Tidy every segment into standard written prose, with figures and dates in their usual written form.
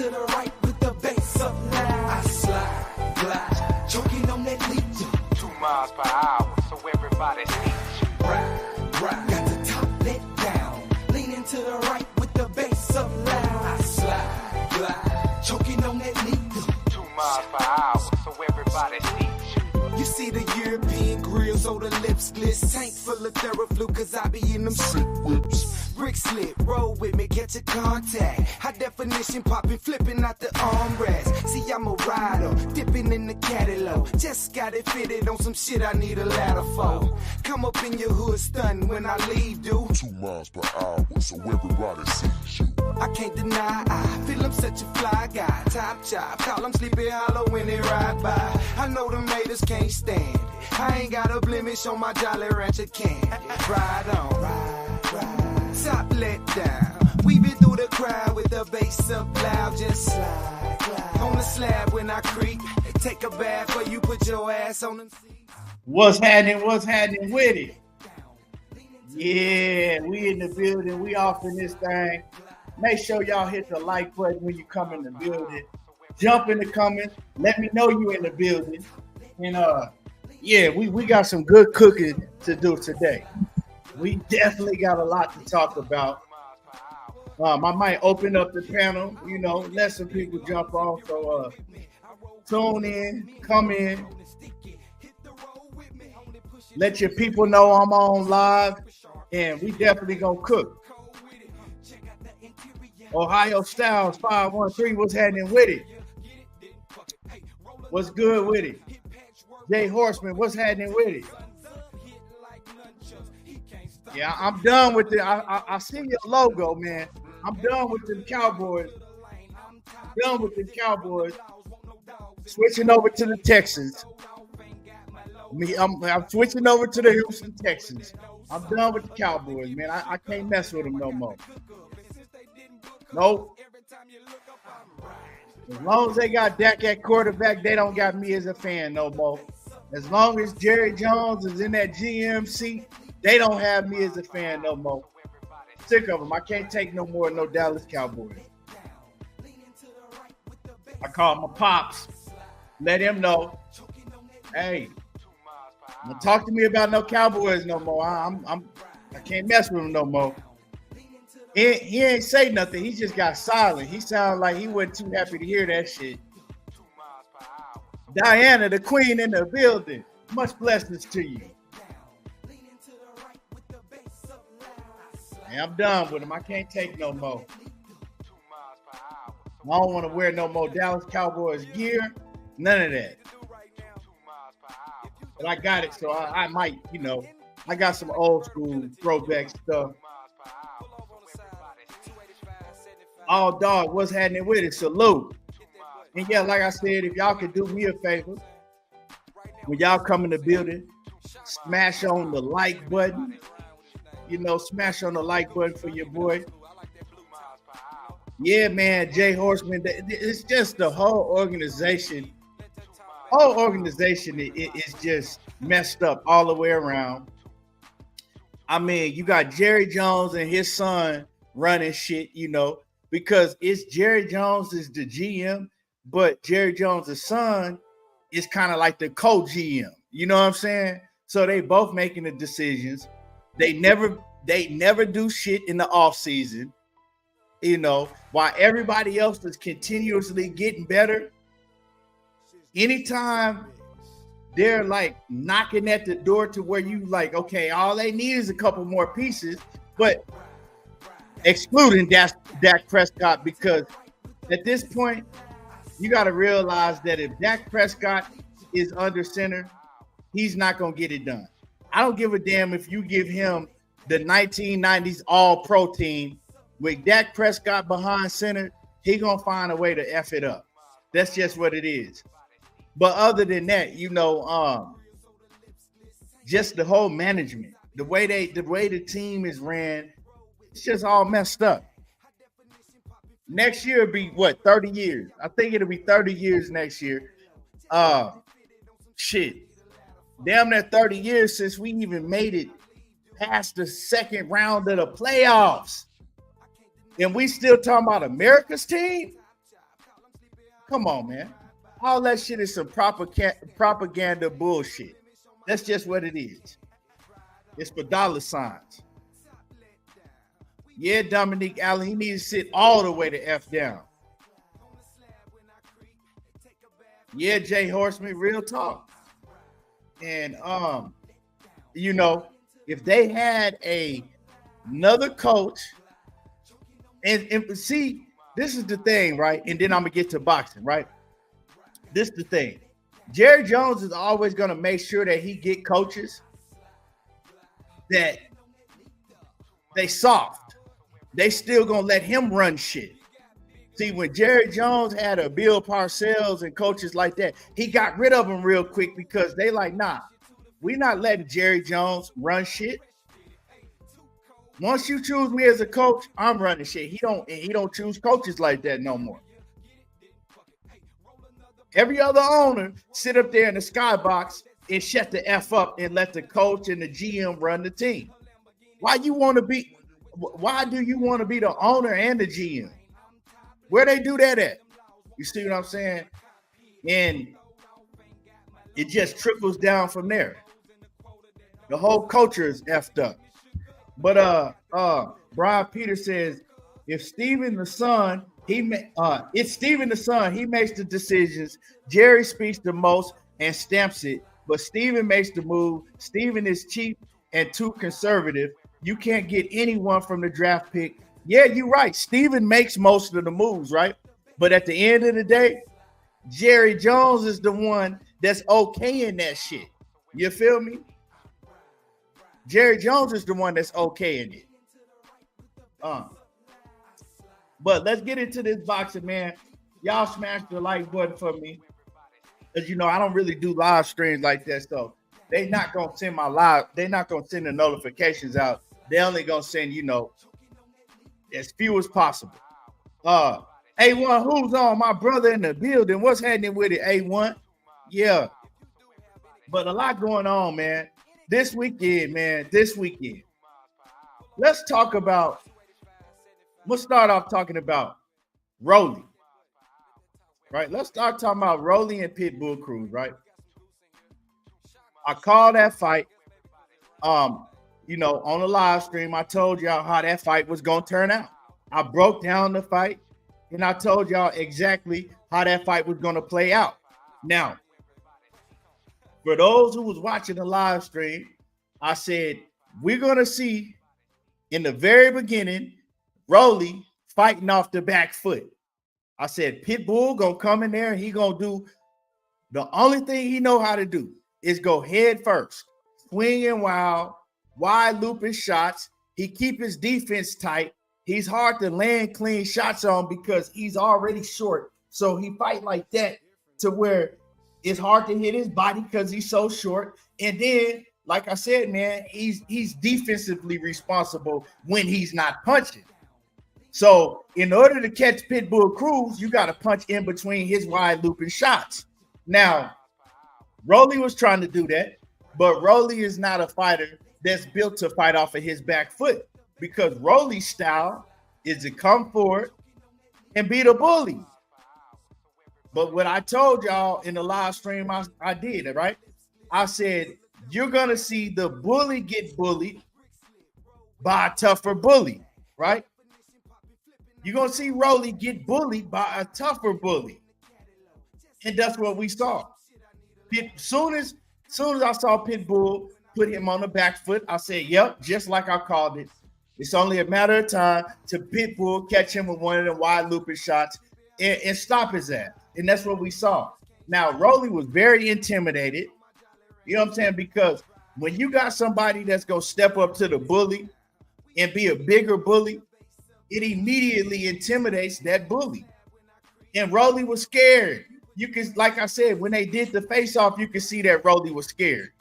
to the right with the bass up loud. I slide, glide, choking on that lead. 2 miles per hour, so everybody sees you. Ride, got the top let down. Leaning to the right with the bass up loud. I slide, glide, choking on that lead. 2 miles per hour, so everybody sees you. You see the European grills, oh the lips gliss. Tank full of Theraflu, cause I be in them sick whips. Brick slip, roll with me, catch a contact. High definition popping, flipping out the armrest. See, I'm a rider, dipping in the catalog. Just got it fitted on some shit I need a ladder for. Come up in your hood stunting when I leave, dude. 2 miles per hour, so everybody sees you. I can't deny, I feel I'm such a fly guy. Top chop, call him Sleepy Hollow when they ride by. I know them haters can't stand it. I ain't got a blemish on my Jolly Rancher candy. Ride on, ride, top let down. Weaving through the crowd with the bass up loud. Just slide, glide on the slab when I creep. Take a bath or you put your ass on them seats. What's happening with it? Yeah, we in the building. We off in this thing. Make sure y'all hit the like button when you come in the building. Jump in the comments. Let me know you in the building. And yeah, we got some good cooking to do today. We definitely got a lot to talk about. I might open up the panel, let some people jump on. So tune in, come in. Let your people know I'm on live, and we definitely gonna cook. Ohio Styles 513, what's happening with it? What's good with it? Jay Horseman, what's happening with it? Yeah, I'm done with it. I see your logo, man. I'm done with the Cowboys. Switching over to the Texans. I'm switching over to the Houston Texans. I'm done with the Cowboys, man. I can't mess with them no more. Nope. As long as they got Dak at quarterback, they don't got me as a fan no more. As long as Jerry Jones is in that GM seat, they don't have me as a fan no more. Sick of them. I can't take no more no Dallas Cowboys. I call my pops. Let him know. Hey, don't talk to me about no Cowboys no more. I can't mess with him no more. He ain't say nothing. He just got silent. He sounded like he wasn't too happy to hear that shit. Diana, the queen in the building. Much blessings to you. And I'm done with him. I can't take no more. I don't want to wear no more Dallas Cowboys gear. None of that. But I got it, so I might, I got some old school throwback stuff. Oh, dog, what's happening with it? Salute. And yeah, like I said, if y'all could do me a favor, when y'all come in the building, smash on the like button. Smash on the like button for your boy. Yeah, man, Jay Horseman. It's just the whole organization. Whole organization is just messed up all the way around. I mean, you got Jerry Jones and his son running shit, because it's Jerry Jones is the GM, but Jerry Jones' son is kind of like the co-GM. You know what I'm saying? So they both making the decisions. They never do shit in the offseason, while everybody else is continuously getting better. Anytime they're like knocking at the door to where you like, okay, all they need is a couple more pieces, but excluding Dak Prescott, because at this point, you got to realize that if Dak Prescott is under center, he's not going to get it done. I don't give a damn if you give him the 1990s All-Pro team with Dak Prescott behind center, he going to find a way to F it up. That's just what it is. But other than that, just the whole management, the way the team is ran, it's just all messed up. Next year will be what, 30 years? I think it'll be 30 years next year. Shit. Damn near 30 years since we even made it past the second round of the playoffs. And we still talking about America's team? Come on, man. All that shit is some propaganda bullshit. That's just what it is. It's for dollar signs. Yeah, Dominique Allen, he needs to sit all the way to F down. Yeah, Jay Horseman, real talk. And you know, if they had another coach, and see, this is the thing, right? And then I'm gonna get to boxing, right? This is the thing. Jerry Jones is always gonna make sure that he get coaches that they soft. They still gonna let him run shit. See, when Jerry Jones had a Bill Parcells and coaches like that, he got rid of them real quick because they like, nah, we're not letting Jerry Jones run shit. Once you choose me as a coach, I'm running shit. He don't choose coaches like that no more. Every other owner sit up there in the skybox and shut the F up and let the coach and the GM run the team. Why do you want to be the owner and the GM? Where they do that at? You see what I'm saying? And it just trickles down from there. The whole culture is effed up. But Brian Peter says, if Steven the son, it's Steven the son, he makes the decisions. Jerry speaks the most and stamps it, but Steven makes the move. Steven is cheap and too conservative. You can't get anyone from the draft pick. Yeah, you're right. Steven makes most of the moves, right? But at the end of the day, Jerry Jones is the one that's okaying that shit. You feel me? Jerry Jones is the one that's okaying it. But let's get into this boxing, man. Y'all smash the like button for me. As you know, I don't really do live streams like that, so they're not gonna send the notifications out. They're only gonna send, as few as possible. A1, who's on? My brother in the building. What's happening with it, A1? Yeah. But a lot going on, man. This weekend. Let's start off talking about Rolly. Right? Let's start talking about Rolly and Pitbull Cruz, right? I called that fight. On the live stream, I told y'all how that fight was going to turn out. I broke down the fight, and I told y'all exactly how that fight was going to play out. Now, for those who was watching the live stream, I said, we're going to see in the very beginning, Rolly fighting off the back foot. I said, Pitbull going to come in there, and he going to do the only thing he know how to do is go head first, swinging wild, wide looping shots. He keep his defense tight. He's hard to land clean shots on because he's already short. So he fight like that to where it's hard to hit his body because he's so short. And then, like I said, man, he's defensively responsible when he's not punching. So in order to catch Pitbull Cruz, you got to punch in between his wide looping shots. Now, Rolly was trying to do that, but Rolly is not a fighter that's built to fight off of his back foot because Rolly's style is to come forward and be the bully. But what I told y'all in the live stream, I did it, right? I said, you're going to see the bully get bullied by a tougher bully, right? You're going to see Rolly get bullied by a tougher bully. And that's what we saw. Soon as I saw Pitbull put him on the back foot, I said, yep, just like I called it. It's only a matter of time to Pitbull catch him with one of the wide looping shots and stop his ass. And that's what we saw. Now, Rolly was very intimidated. You know what I'm saying? Because when you got somebody that's going to step up to the bully and be a bigger bully, it immediately intimidates that bully. And Rolly was scared. You can, like I said, when they did the face-off, you can see that Rolly was scared.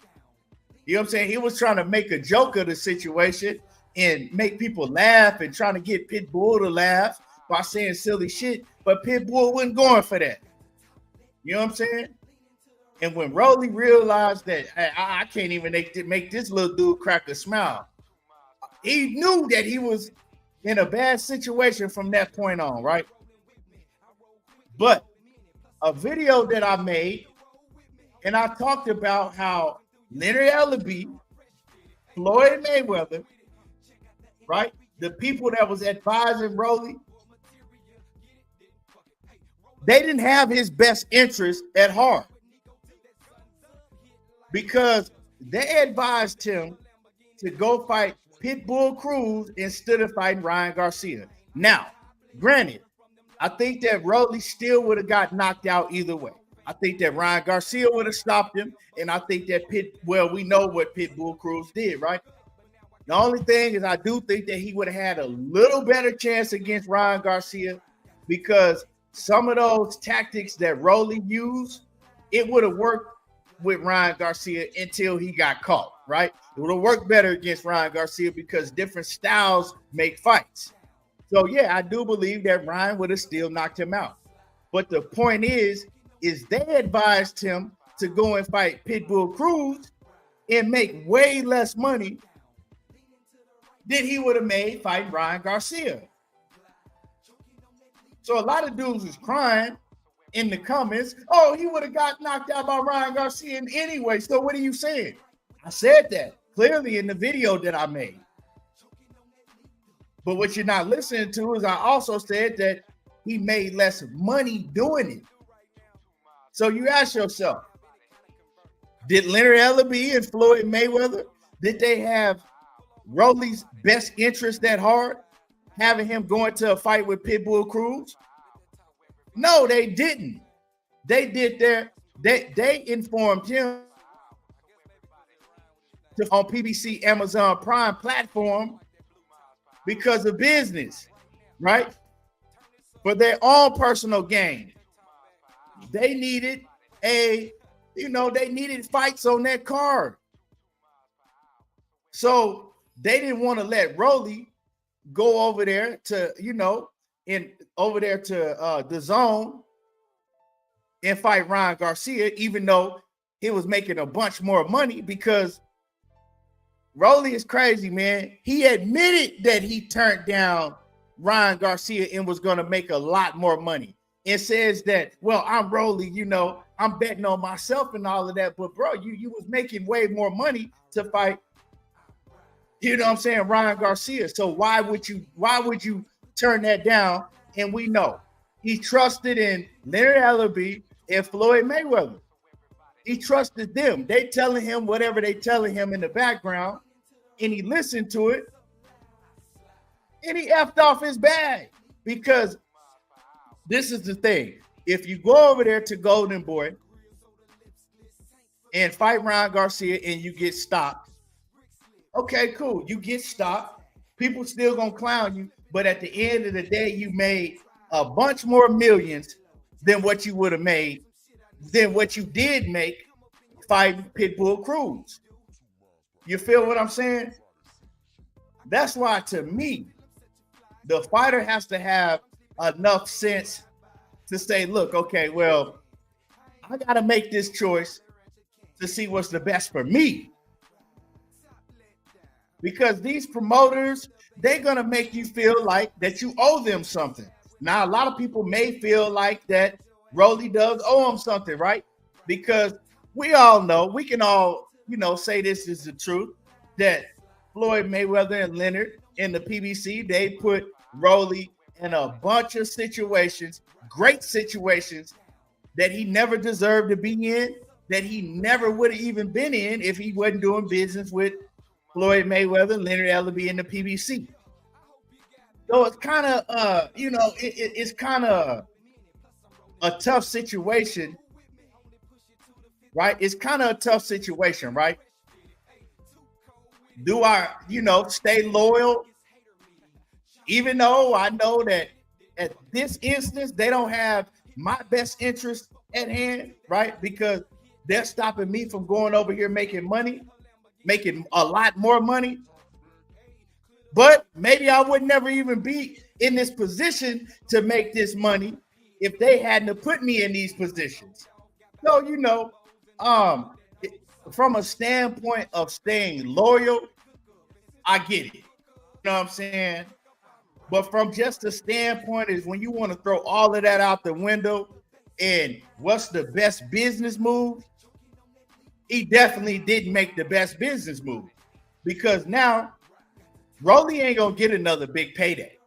You know what I'm saying? He was trying to make a joke of the situation and make people laugh and trying to get Pitbull to laugh by saying silly shit, but Pitbull wasn't going for that. You know what I'm saying? And when Rolly realized that I can't even make this little dude crack a smile, he knew that he was in a bad situation from that point on, right? But a video that I made, and I talked about how Leonard Ellaby, Floyd Mayweather, right? The people that was advising Rolly, they didn't have his best interest at heart because they advised him to go fight Pitbull Cruz instead of fighting Ryan Garcia. Now, granted, I think that Rolly still would have got knocked out either way. I think that Ryan Garcia would have stopped him, and I think that we know what Pitbull Cruz did, right? The only thing is I do think that he would have had a little better chance against Ryan Garcia because some of those tactics that Rolly used, it would have worked with Ryan Garcia until he got caught, right? It would have worked better against Ryan Garcia because different styles make fights. So, yeah, I do believe that Ryan would have still knocked him out. But the point is they advised him to go and fight Pitbull Cruz and make way less money than he would have made fighting Ryan Garcia. So a lot of dudes was crying in the comments, oh, he would have got knocked out by Ryan Garcia anyway. So what are you saying? I said that clearly in the video that I made. But what you're not listening to is I also said that he made less money doing it. So you ask yourself, did Leonard Ellaby and Floyd Mayweather, did they have Rolly's best interest at heart, having him go into a fight with Pitbull Cruz? No, they didn't. They did they informed him on PBC Amazon Prime platform because of business, right? For their own personal gain. They needed they needed fights on that card. So they didn't want to let Rolly go over there to, the zone and fight Ryan Garcia, even though he was making a bunch more money because Rolly is crazy, man. He admitted that he turned down Ryan Garcia and was going to make a lot more money. It says that, well, I'm Rolly, I'm betting on myself and all of that. But bro, you was making way more money to fight, Ryan Garcia. So why would you turn that down? And we know he trusted in Leonard Ellaby and Floyd Mayweather. He trusted them. They telling him whatever they telling him in the background, and he listened to it, and he effed off his bag. Because this is the thing. If you go over there to Golden Boy and fight Ryan Garcia and you get stopped, okay, cool. You get stopped. People still gonna clown you, but at the end of the day, you made a bunch more millions than what you would have made, than what you did make fighting Pitbull Cruz. You feel what I'm saying? That's why, to me, the fighter has to have enough sense to say, look, okay, well, I got to make this choice to see what's the best for me. Because these promoters, they're going to make you feel like that you owe them something. Now, a lot of people may feel like that Rolly does owe him something, right? Because we all know, we can all, say this is the truth, that Floyd Mayweather and Leonard in the PBC, they put Rolly in a bunch of situations, great situations that he never deserved to be in, that he never would have even been in if he wasn't doing business with Floyd Mayweather, Leonard Ellaby in the PBC. So it's kind of, it's kind of a tough situation, right? It's kind of a tough situation, right? Do I, stay loyal? Even though I know that at this instance, they don't have my best interest at hand, right? Because they're stopping me from going over here making money, making a lot more money. But maybe I would never even be in this position to make this money if they hadn't put me in these positions. So, from a standpoint of staying loyal, I get it. You know what I'm saying? But from just the standpoint is when you want to throw all of that out the window And what's the best business move? He definitely didn't make the best business move because now Rolly ain't gonna get another big payday.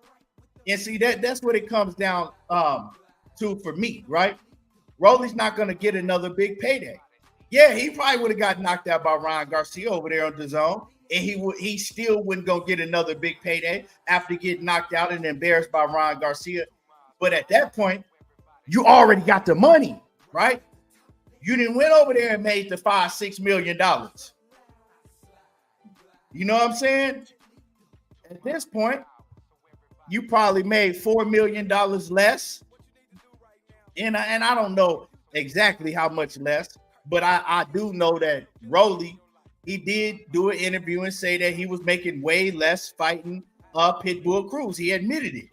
And see that's what it comes down to for me, right? Rolly's not gonna get another big payday. Yeah, he probably would have got knocked out by Ryan Garcia over there on the zone, and he still wouldn't go get another big payday after getting knocked out and embarrassed by Ryan Garcia. But at that point, you already got the money, right? You didn't went over there and made the $5-6 million. You know what I'm saying? At this point, you probably made $4 million less. And I don't know exactly how much less, but I do know that Rolly, he did do an interview and say that he was making way less fighting Pitbull Cruz. He admitted it.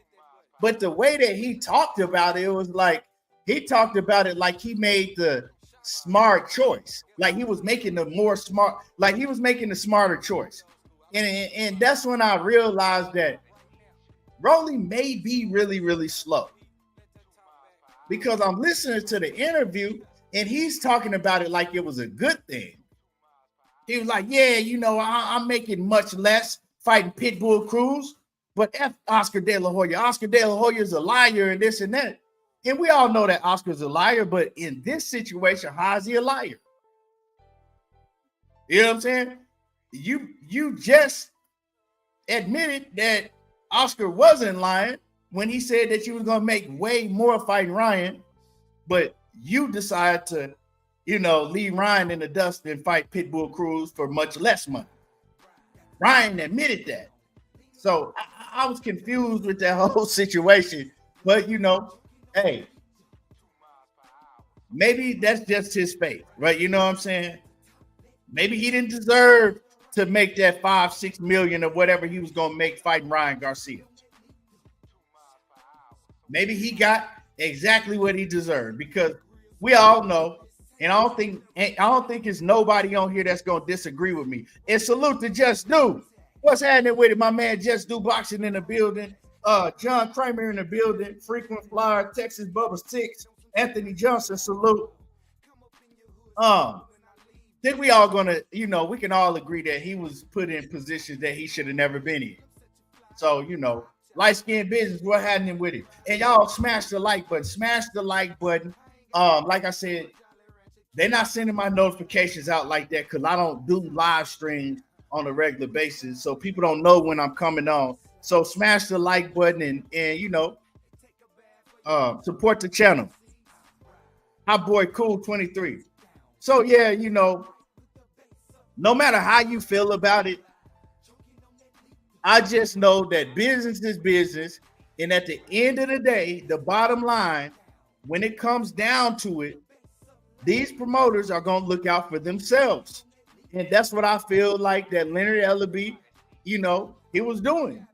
But the way that he talked about it, it was like he talked about it like he made the smart choice. Like he was making the more smart, like he was making the smarter choice. And that's when I realized that Rolly may be really, really slow. Because I'm listening to the interview and he's talking about it like it was a good thing. He was like, yeah, you know, I'm making much less fighting Pitbull Cruz, but F Oscar De La Hoya. Oscar De La Hoya is a liar and this and that. And we all know that Oscar's a liar, but in this situation, how is he a liar? You know what I'm saying? You just admitted that Oscar wasn't lying when he said that you was going to make way more fighting Ryan, but you decided to, you know, leave Ryan in the dust and fight Pitbull Cruz for much less money. Ryan admitted that. So I was confused with that whole situation, but you know, hey, maybe that's just his fate, right? You know what I'm saying? Maybe he didn't deserve to make that $5-6 million or whatever he was going to make fighting Ryan Garcia. Maybe he got exactly what he deserved because we all know, and I don't think it's nobody on here that's going to disagree with me. And salute to Just Do. What's happening with it? My man Just Do Boxing in the building. John Kramer in the building. Frequent Flyer, Texas Bubba 6. Anthony Johnson, salute. Think we all gonna, you know, we can all agree that he was put in positions that he should have never been in. So, you know, light skin business, what happening with it? And y'all smash the like button. Smash the like button. Like I said, they're not sending my notifications out like that because I don't do live streams on a regular basis. So people don't know when I'm coming on. So smash the like button and you know, support the channel. Hot boy cool 23. So yeah, you know, no matter how you feel about it, I just know that business is business. And at the end of the day, the bottom line, when it comes down to it, these promoters are going to look out for themselves. And that's what I feel like that Leonard Ellaby, you know, he was doing.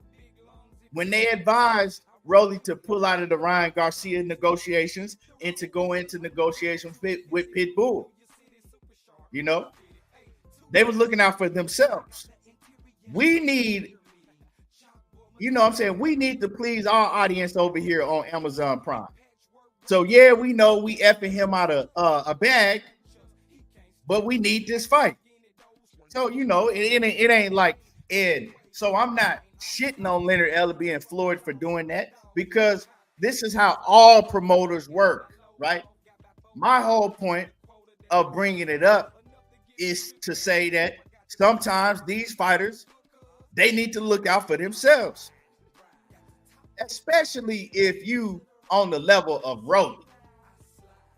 When they advised Rolly to pull out of the Ryan Garcia negotiations and to go into negotiations with Pitbull. You know, they was looking out for themselves. We need, you know what I'm saying, we need to please our audience over here on Amazon Prime. So yeah, we know we effing him out of a bag, but we need this fight. So, you know, it ain't like, and so I'm not shitting on Leonard Ellaby and Floyd for doing that because this is how all promoters work, right? My whole point of bringing it up is to say that sometimes these fighters, they need to look out for themselves, especially if you on the level of Rolly.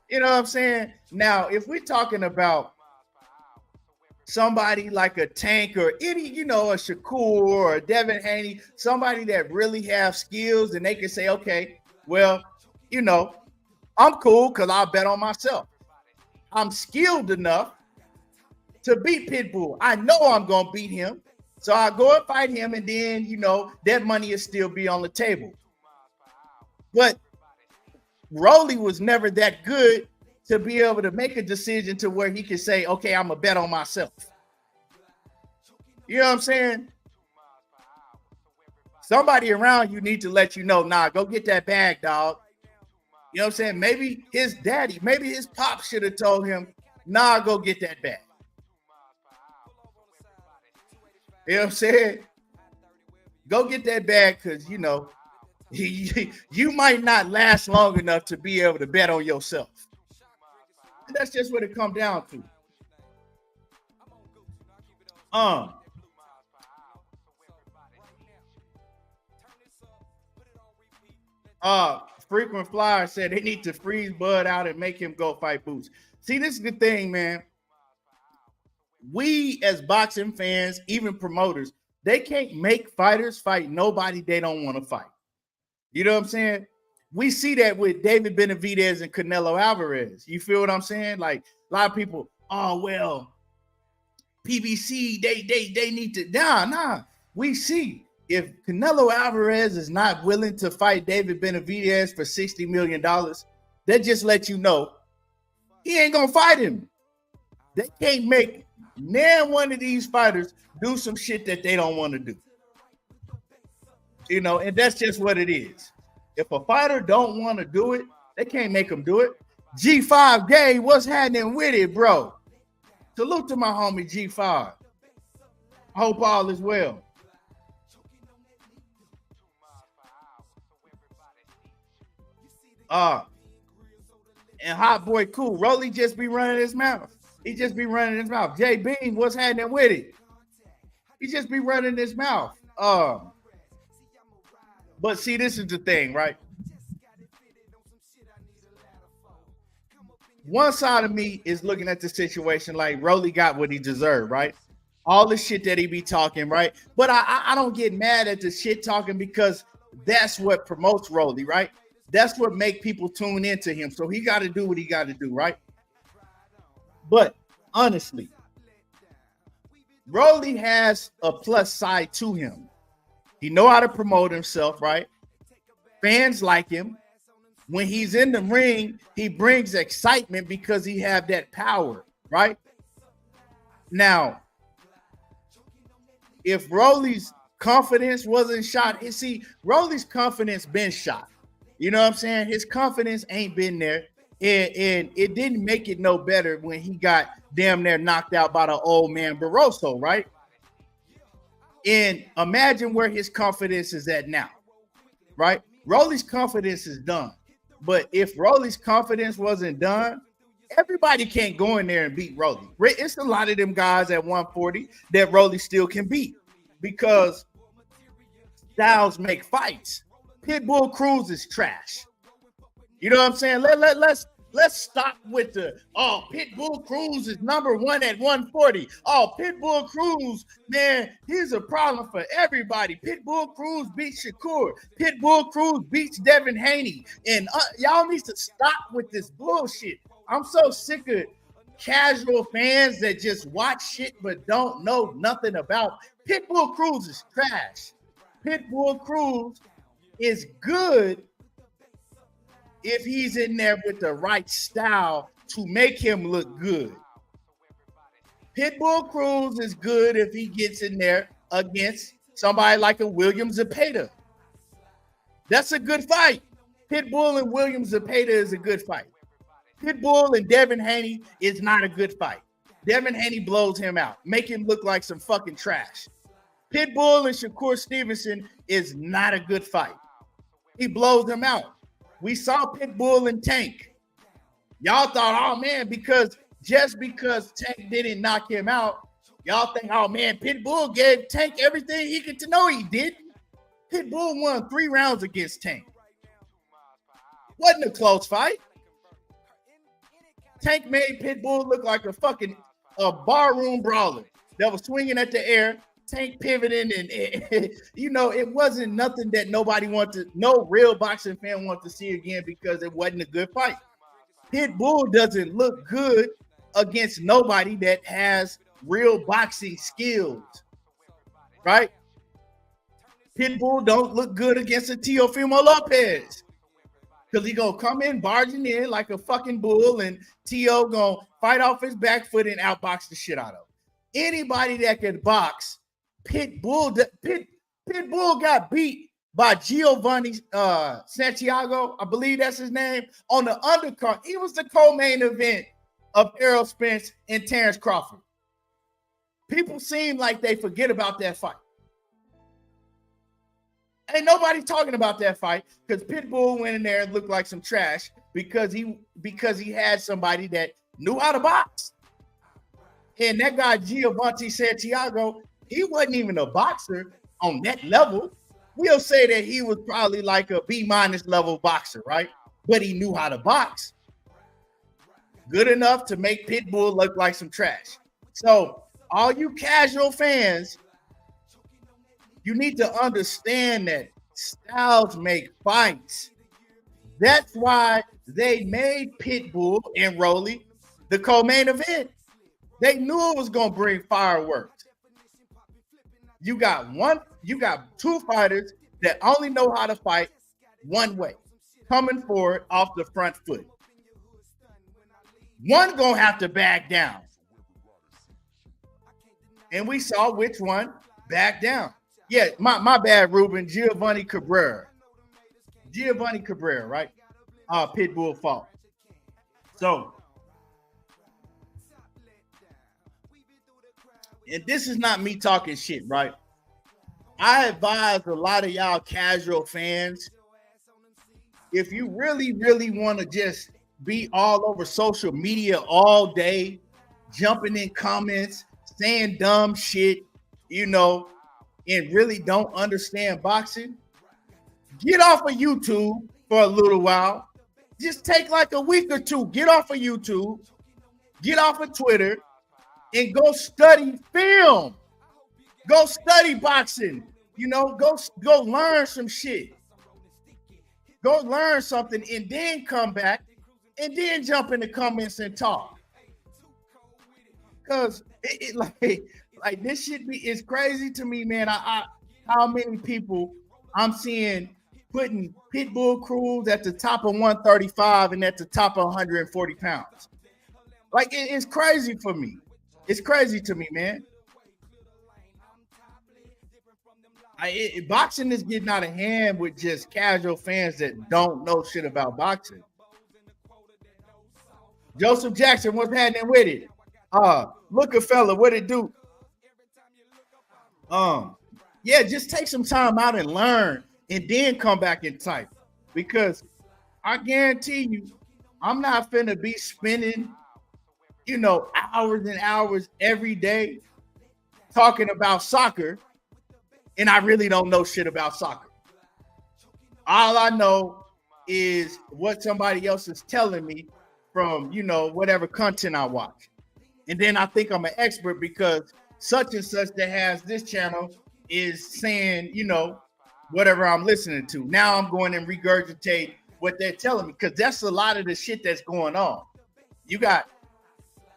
You know what I'm saying? Now, if we're talking about somebody like a Tank or any, you know, a Shakur or a Devin Haney, somebody that really have skills and they can say, okay, well, you know, I'm cool because I'll bet on myself. I'm skilled enough to beat Pitbull. I know I'm going to beat him. So I go and fight him and then, you know, that money will still be on the table. But Rolly was never that good to be able to make a decision to where he could say, okay, I'm going to bet on myself. You know what I'm saying? Somebody around you need to let you know, nah, go get that bag, dog. You know what I'm saying? Maybe his daddy, maybe his pop should have told him, nah, go get that bag. You know what I'm saying? Go get that bag because, you know, you might not last long enough to be able to bet on yourself. And that's just what it comes down to. Frequent Flyer said they need to freeze Bud out and make him go fight Boots. See, this is the thing, man. We as boxing fans, even promoters, they can't make fighters fight nobody they don't want to fight. You know what I'm saying? We see that with David Benavidez and Canelo Alvarez. You feel what I'm saying? Like a lot of people, oh well, PBC, they need to. Nah. We see if Canelo Alvarez is not willing to fight David Benavidez for $60 million, that just let you know he ain't gonna fight him. They can't make none one of these fighters do some shit that they don't want to do. You know, and that's just what it is. If a fighter don't want to do it, they can't make them do it. G5 Gay, what's happening with it, bro? Salute to my homie G5. Hope all is well. And Hot Boy Cool, Rolly just be running his mouth. He just be running his mouth. Jay Bean, what's happening with it? He just be running his mouth. But see, this is the thing, right? One side of me is looking at the situation like Rolly got what he deserved, right? All the shit that he be talking, right? But I don't get mad at the shit talking because that's what promotes Rolly, right? That's what make people tune into him. So he got to do what he got to do, right? But honestly, Rolly has a plus side to him. He know how to promote himself, right? Fans like him. When he's in the ring, he brings excitement because he have that power, right? Now, if Rolly's confidence wasn't shot, see, Rolly's confidence been shot. You know what I'm saying? His confidence ain't been there. And it didn't make it no better when he got damn near knocked out by the old man Barroso, right? And imagine where his confidence is at now, right? Rolly's confidence is done. But if Rolly's confidence wasn't done, everybody can't go in there and beat Rolly. It's a lot of them guys at 140 that Rolly still can beat because styles make fights. Pitbull Cruz is trash. You know what I'm saying? Let's stop with the Pitbull Cruz is number one at 140. Oh, Pitbull Cruz, man, he's a problem for everybody. Pitbull Cruz beats Shakur. Pitbull Cruz beats Devin Haney. And y'all need to stop with this bullshit. I'm so sick of casual fans that just watch shit but don't know nothing about. Pitbull Cruz is trash. Pitbull Cruz is good if he's in there with the right style to make him look good. Pitbull Cruz is good if he gets in there against somebody like a William Zepeda. That's a good fight. Pitbull and William Zepeda is a good fight. Pitbull and Devin Haney is not a good fight. Devin Haney blows him out, make him look like some fucking trash. Pitbull and Shakur Stevenson is not a good fight. He blows him out. We saw Pitbull and Tank. Y'all thought, oh man, because Tank didn't knock him out, y'all think, oh man, Pitbull gave Tank everything he could to know he did. Pitbull won 3 rounds against Tank. Wasn't a close fight. Tank made Pitbull look like a barroom brawler that was swinging at the air. Tank pivoting and you know, it wasn't nothing that no real boxing fan wants to see again because it wasn't a good fight. Pitbull doesn't look good against nobody that has real boxing skills, right? Pitbull don't look good against a Teofimo Lopez because he gonna come in barging in like a fucking bull and Teo gonna fight off his back foot and outbox the shit out of him. Anybody that can box, Pitbull got beat by Giovanni Santiago, I believe that's his name, on the undercard. He was the co-main event of Errol Spence and Terence Crawford. People seem like they forget about that fight. Ain't nobody talking about that fight because Pitbull went in there and looked like some trash because he had somebody that knew how to box. And that guy Giovanni Santiago, he wasn't even a boxer on that level. We'll say that he was probably like a B- level boxer, right? But he knew how to box. Good enough to make Pitbull look like some trash. So all you casual fans, you need to understand that styles make fights. That's why they made Pitbull and Rolly the co-main event. They knew it was going to bring fireworks. You got two fighters that only know how to fight one way, coming forward off the front foot. One going to have to back down. And we saw which one backed down. Yeah, my bad, Ruben. Giovanni Cabrera, right? Pitbull fought. So, and this is not me talking shit, right? I advise a lot of y'all casual fans, if you really, really want to just be all over social media all day, jumping in comments, saying dumb shit, and really don't understand boxing, get off of YouTube for a little while. Just take like a week or two. Get off of YouTube, get off of Twitter, and go study film. Go study boxing. Go learn some shit. Go learn something and then come back and then jump in the comments and talk. Because like this shit is crazy to me, man. How many people I'm seeing putting Pitbull Cruz at the top of 135 and at the top of 140 pounds. Like it's crazy for me. It's crazy to me, man. Boxing is getting out of hand with just casual fans that don't know shit about boxing. Joseph Jackson, what's happening with it? Look a fella, what it do? Yeah, just take some time out and learn and then come back and type. Because I guarantee you, I'm not finna be spending, hours and hours every day talking about soccer, and I really don't know shit about soccer. All I know is what somebody else is telling me from, whatever content I watch. And then I think I'm an expert because such and such that has this channel is saying, whatever I'm listening to. Now I'm going and regurgitate what they're telling me because that's a lot of the shit that's going on. You got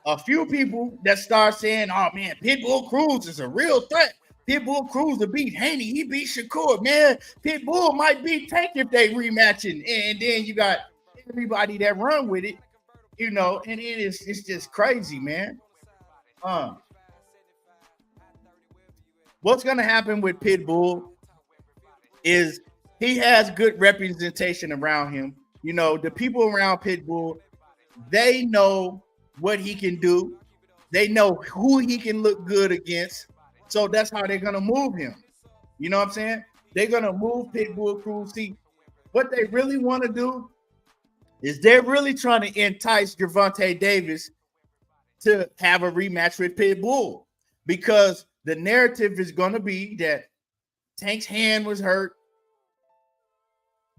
a few people that start saying, oh man, Pitbull Cruz is a real threat. Pitbull Cruz to beat Haney. He beat Shakur. Man, Pitbull might beat Tank if they rematching. And then you got everybody that run with it, and it's just crazy, man. What's gonna happen with Pitbull is he has good representation around him. The people around Pitbull, they know what he can do. They know who he can look good against. So that's how they're gonna move him. You know what I'm saying? They're gonna move Pitbull Cruz. See, what they really want to do is they're really trying to entice Gervonta Davis to have a rematch with Pitbull because the narrative is gonna be that Tank's hand was hurt.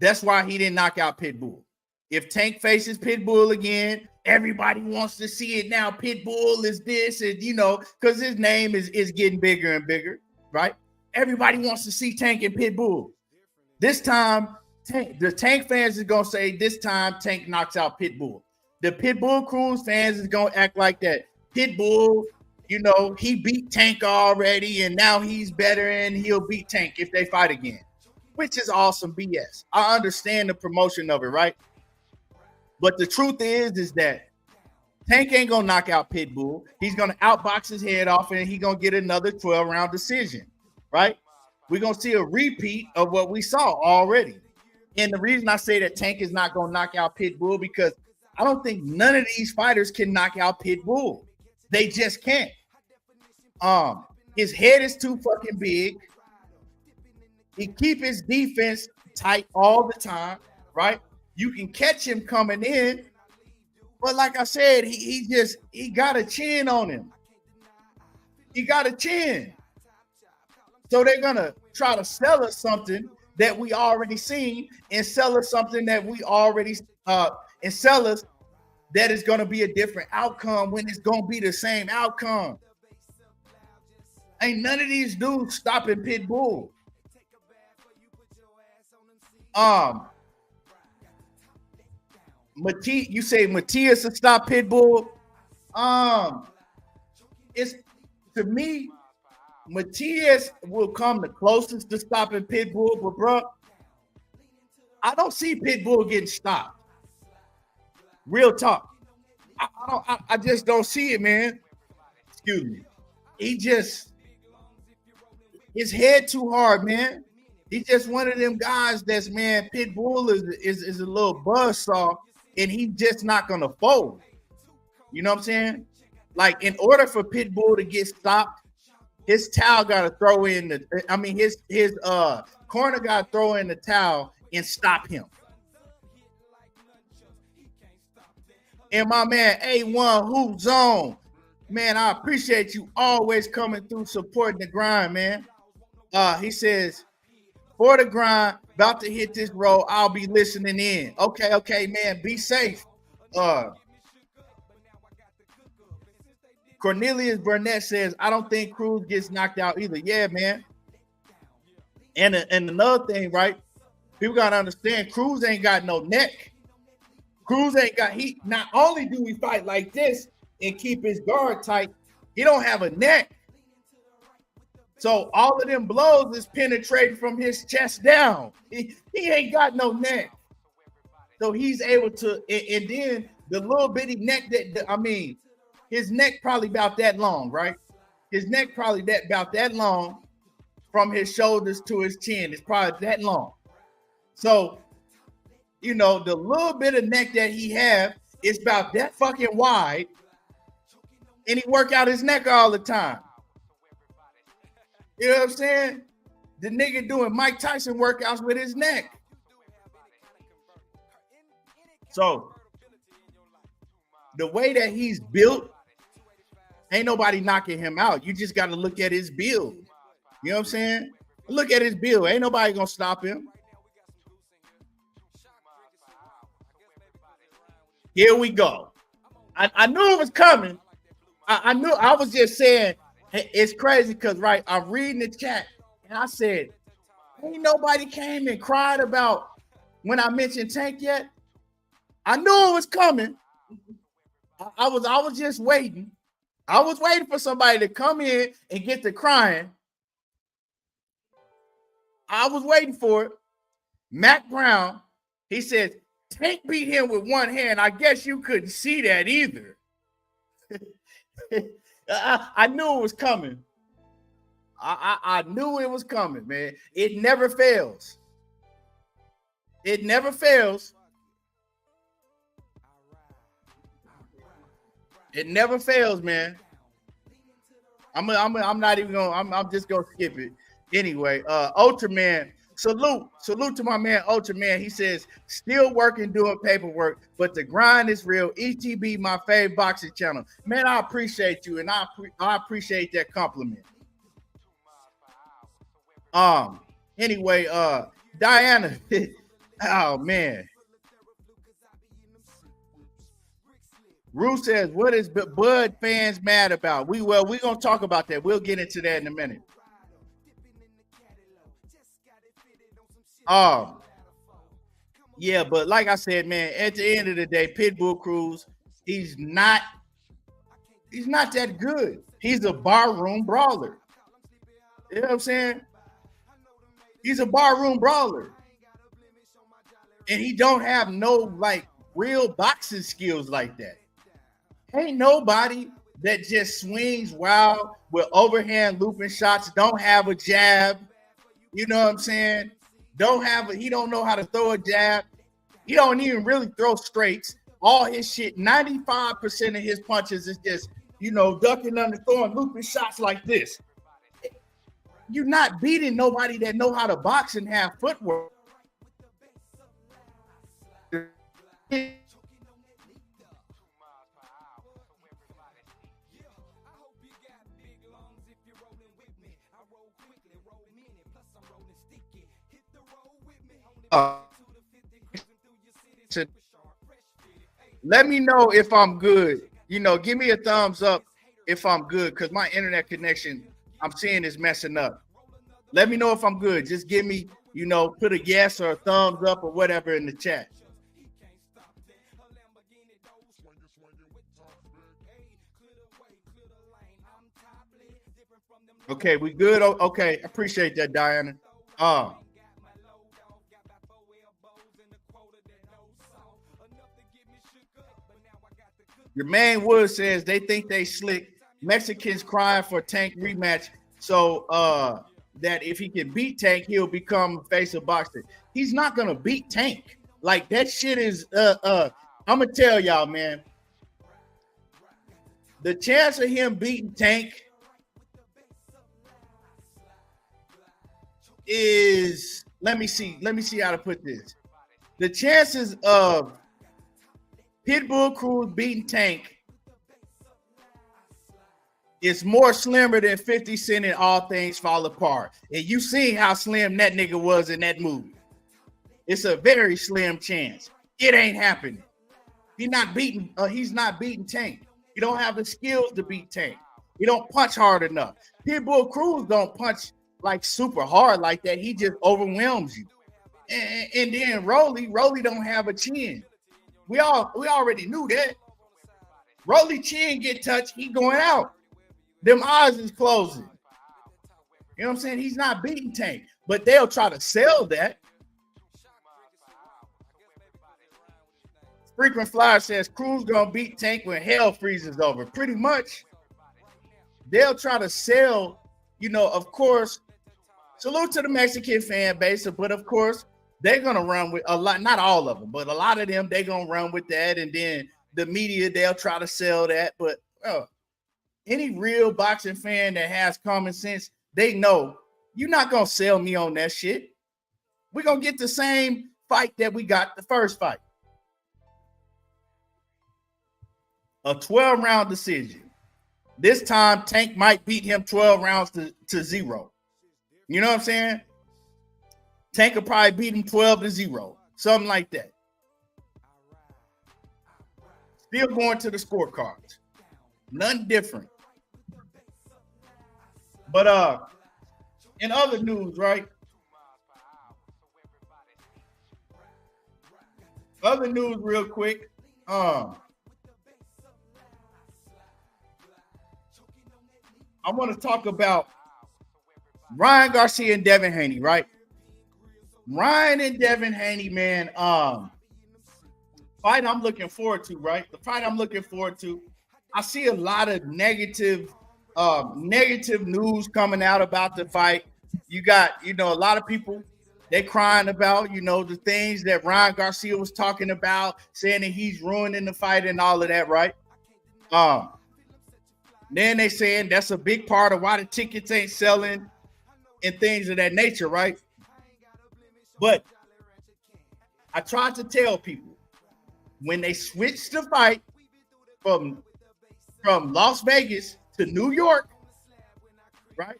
That's why he didn't knock out Pitbull. If Tank faces Pitbull again, everybody wants to see it now. Pitbull is this, and because his name is getting bigger and bigger, right? Everybody wants to see Tank and Pitbull. This time, the Tank fans is gonna say this time Tank knocks out Pitbull. The Pitbull Cruz fans is gonna act like that. Pitbull, he beat Tank already, and now he's better, and he'll beat Tank if they fight again, which is awesome BS. I understand the promotion of it, right? But the truth is that Tank ain't gonna knock out Pitbull. He's gonna outbox his head off, and he's gonna get another 12-round decision, right? we're gonna see a repeat of what we saw already. And the reason I say that Tank is not gonna knock out Pitbull because I don't think none of these fighters can knock out Pitbull. They just can't. His head is too fucking big. He keep his defense tight all the time, right? You can catch him coming in, but like I said, he got a chin on him. He got a chin. So they're gonna try to sell us something that we already seen and sell us something that we already and sell us that is gonna be a different outcome when it's gonna be the same outcome. Ain't none of these dudes stopping Pitbull. You say Matias will stop Pitbull. It's to me, Matias will come the closest to stopping Pitbull, but bro, I don't see Pitbull getting stopped. Real talk. I just don't see it, man. Excuse me. His head too hard, man. He's just one of them guys that's, man, Pitbull is a little buzzsaw, and he's just not gonna fold. You know what I'm saying? Like, in order for Pitbull to get stopped, his towel gotta throw in his corner gotta throw in the towel and stop him. And my man A1 Hoop Zone, man, I appreciate you always coming through supporting the grind, man. He says, for the grind, about to hit this road, I'll be listening in. Okay, man, be safe. Cornelius Burnett says, I don't think Cruz gets knocked out either. Yeah, man. And another thing, right? People gotta understand, Cruz ain't got no neck. Cruz ain't got, not only do we fight like this and keep his guard tight, he don't have a neck. So all of them blows is penetrating from his chest down. He ain't got no neck. So he's able to, and then the little bitty neck his neck probably about that long, right? His neck probably about that long from his shoulders to his chin. It's probably that long. So, you know, the little bit of neck that he have is about that fucking wide, and he work out his neck all the time. You know what I'm saying? The nigga doing Mike Tyson workouts with his neck. So the way that he's built, ain't nobody knocking him out. You just got to look at his build. You know what I'm saying? Look at his build. Ain't nobody gonna stop him. Here we go. I knew it was coming. I knew. I was just saying, it's crazy because, right, I'm reading the chat and I said, ain't nobody came and cried about when I mentioned Tank yet. I knew it was coming. I was just waiting. I was waiting for somebody to come in and get to crying. I was waiting for it. Mac Brown, he says, Tank beat him with one hand. I guess you couldn't see that either. I knew it was coming. I knew it was coming, man. It never fails. It never fails. It never fails, man. I'm not even gonna. I'm just gonna skip it anyway. Ultraman, salute to my man Ultraman. He says, still working, doing paperwork, but the grind is real. ETB, my favorite boxing channel. Man, I appreciate you, and I appreciate that compliment. Anyway, Diana. Oh man. Rue says, what is Bud fans mad about? We're gonna talk about that. We'll get into that in a minute. Yeah, but like I said, man, at the end of the day, Pitbull Cruz, he's not that good. He's a barroom brawler. You know what I'm saying? He's a barroom brawler. And he don't have no like real boxing skills like that. Ain't nobody that just swings wild with overhand looping shots, don't have a jab. You know what I'm saying? He don't know how to throw a jab. He don't even really throw straights. All his shit, 95% of his punches is just, ducking under, throwing looping shots like this. You're not beating nobody that know how to box and have footwork. Let me know if I'm good. Give me a thumbs up if I'm good, because my internet connection I'm seeing is messing up. Let me know if I'm good. Just give me, put a yes or a thumbs up or whatever in the chat. Okay, we good? Okay, appreciate that, Diana. Your man Wood says they think they slick. Mexicans crying for Tank rematch. So that if he can beat Tank, he'll become face of boxing. He's not gonna beat Tank. Like that shit is I'm gonna tell y'all, man. The chance of him beating Tank is, let me see how to put this. The chances of Pitbull Cruz beating Tank is more slimmer than 50 Cent in All Things Fall Apart. And you seen how slim that nigga was in that movie. It's a very slim chance. It ain't happening. He's not beating Tank. He don't have the skills to beat Tank. He don't punch hard enough. Pitbull Cruz don't punch like super hard like that. He just overwhelms you. And then Rolly don't have a chin. We already knew that. Rolly chin get touched, he going out. Them eyes is closing. You know what I'm saying? He's not beating Tank, but they'll try to sell that. Frequent Flyer says Cruz gonna beat Tank when hell freezes over. Pretty much. They'll try to sell, of course. Salute to the Mexican fan base, but of course, they're gonna run with a lot, not all of them, but a lot of them, they're gonna run with that, and then the media, they'll try to sell that. But any real boxing fan that has common sense, they know you're not gonna sell me on that shit. We're gonna get the same fight that we got the first fight. A 12-round decision. This time, Tank might beat him 12 rounds to 0. You know what I'm saying? Tank will probably beat him 12-0, something like that. Still going to the scorecards. Nothing different. But in other news, right? Other news real quick. I want to talk about Ryan Garcia and Devin Haney, right? Ryan and Devin Haney, man. Fight I'm looking forward to, right? The fight I'm looking forward to. I see a lot of negative news coming out about the fight. You got, a lot of people, they crying about, the things that Ryan Garcia was talking about, saying that he's ruining the fight and all of that, right? Then they saying that's a big part of why the tickets ain't selling and things of that nature, right? But I tried to tell people when they switched the fight from Las Vegas to New York, right?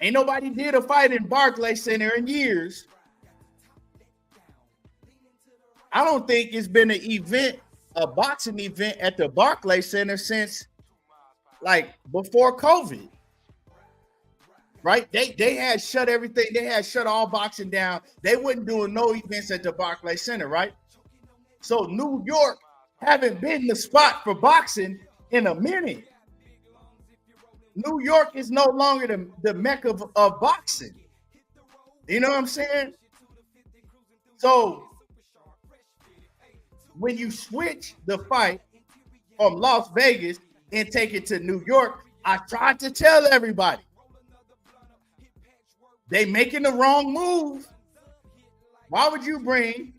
Ain't nobody did a fight in Barclays Center in years. I don't think it's been a boxing event at the Barclays Center since like before COVID, right? They had shut everything. They had shut all boxing down. They wasn't doing no events at the Barclays Center, right? So New York haven't been the spot for boxing in a minute. New York is no longer the mecca of boxing. You know what I'm saying? So when you switch the fight from Las Vegas and take it to New York, I tried to tell everybody. They making the wrong move. Why would you bring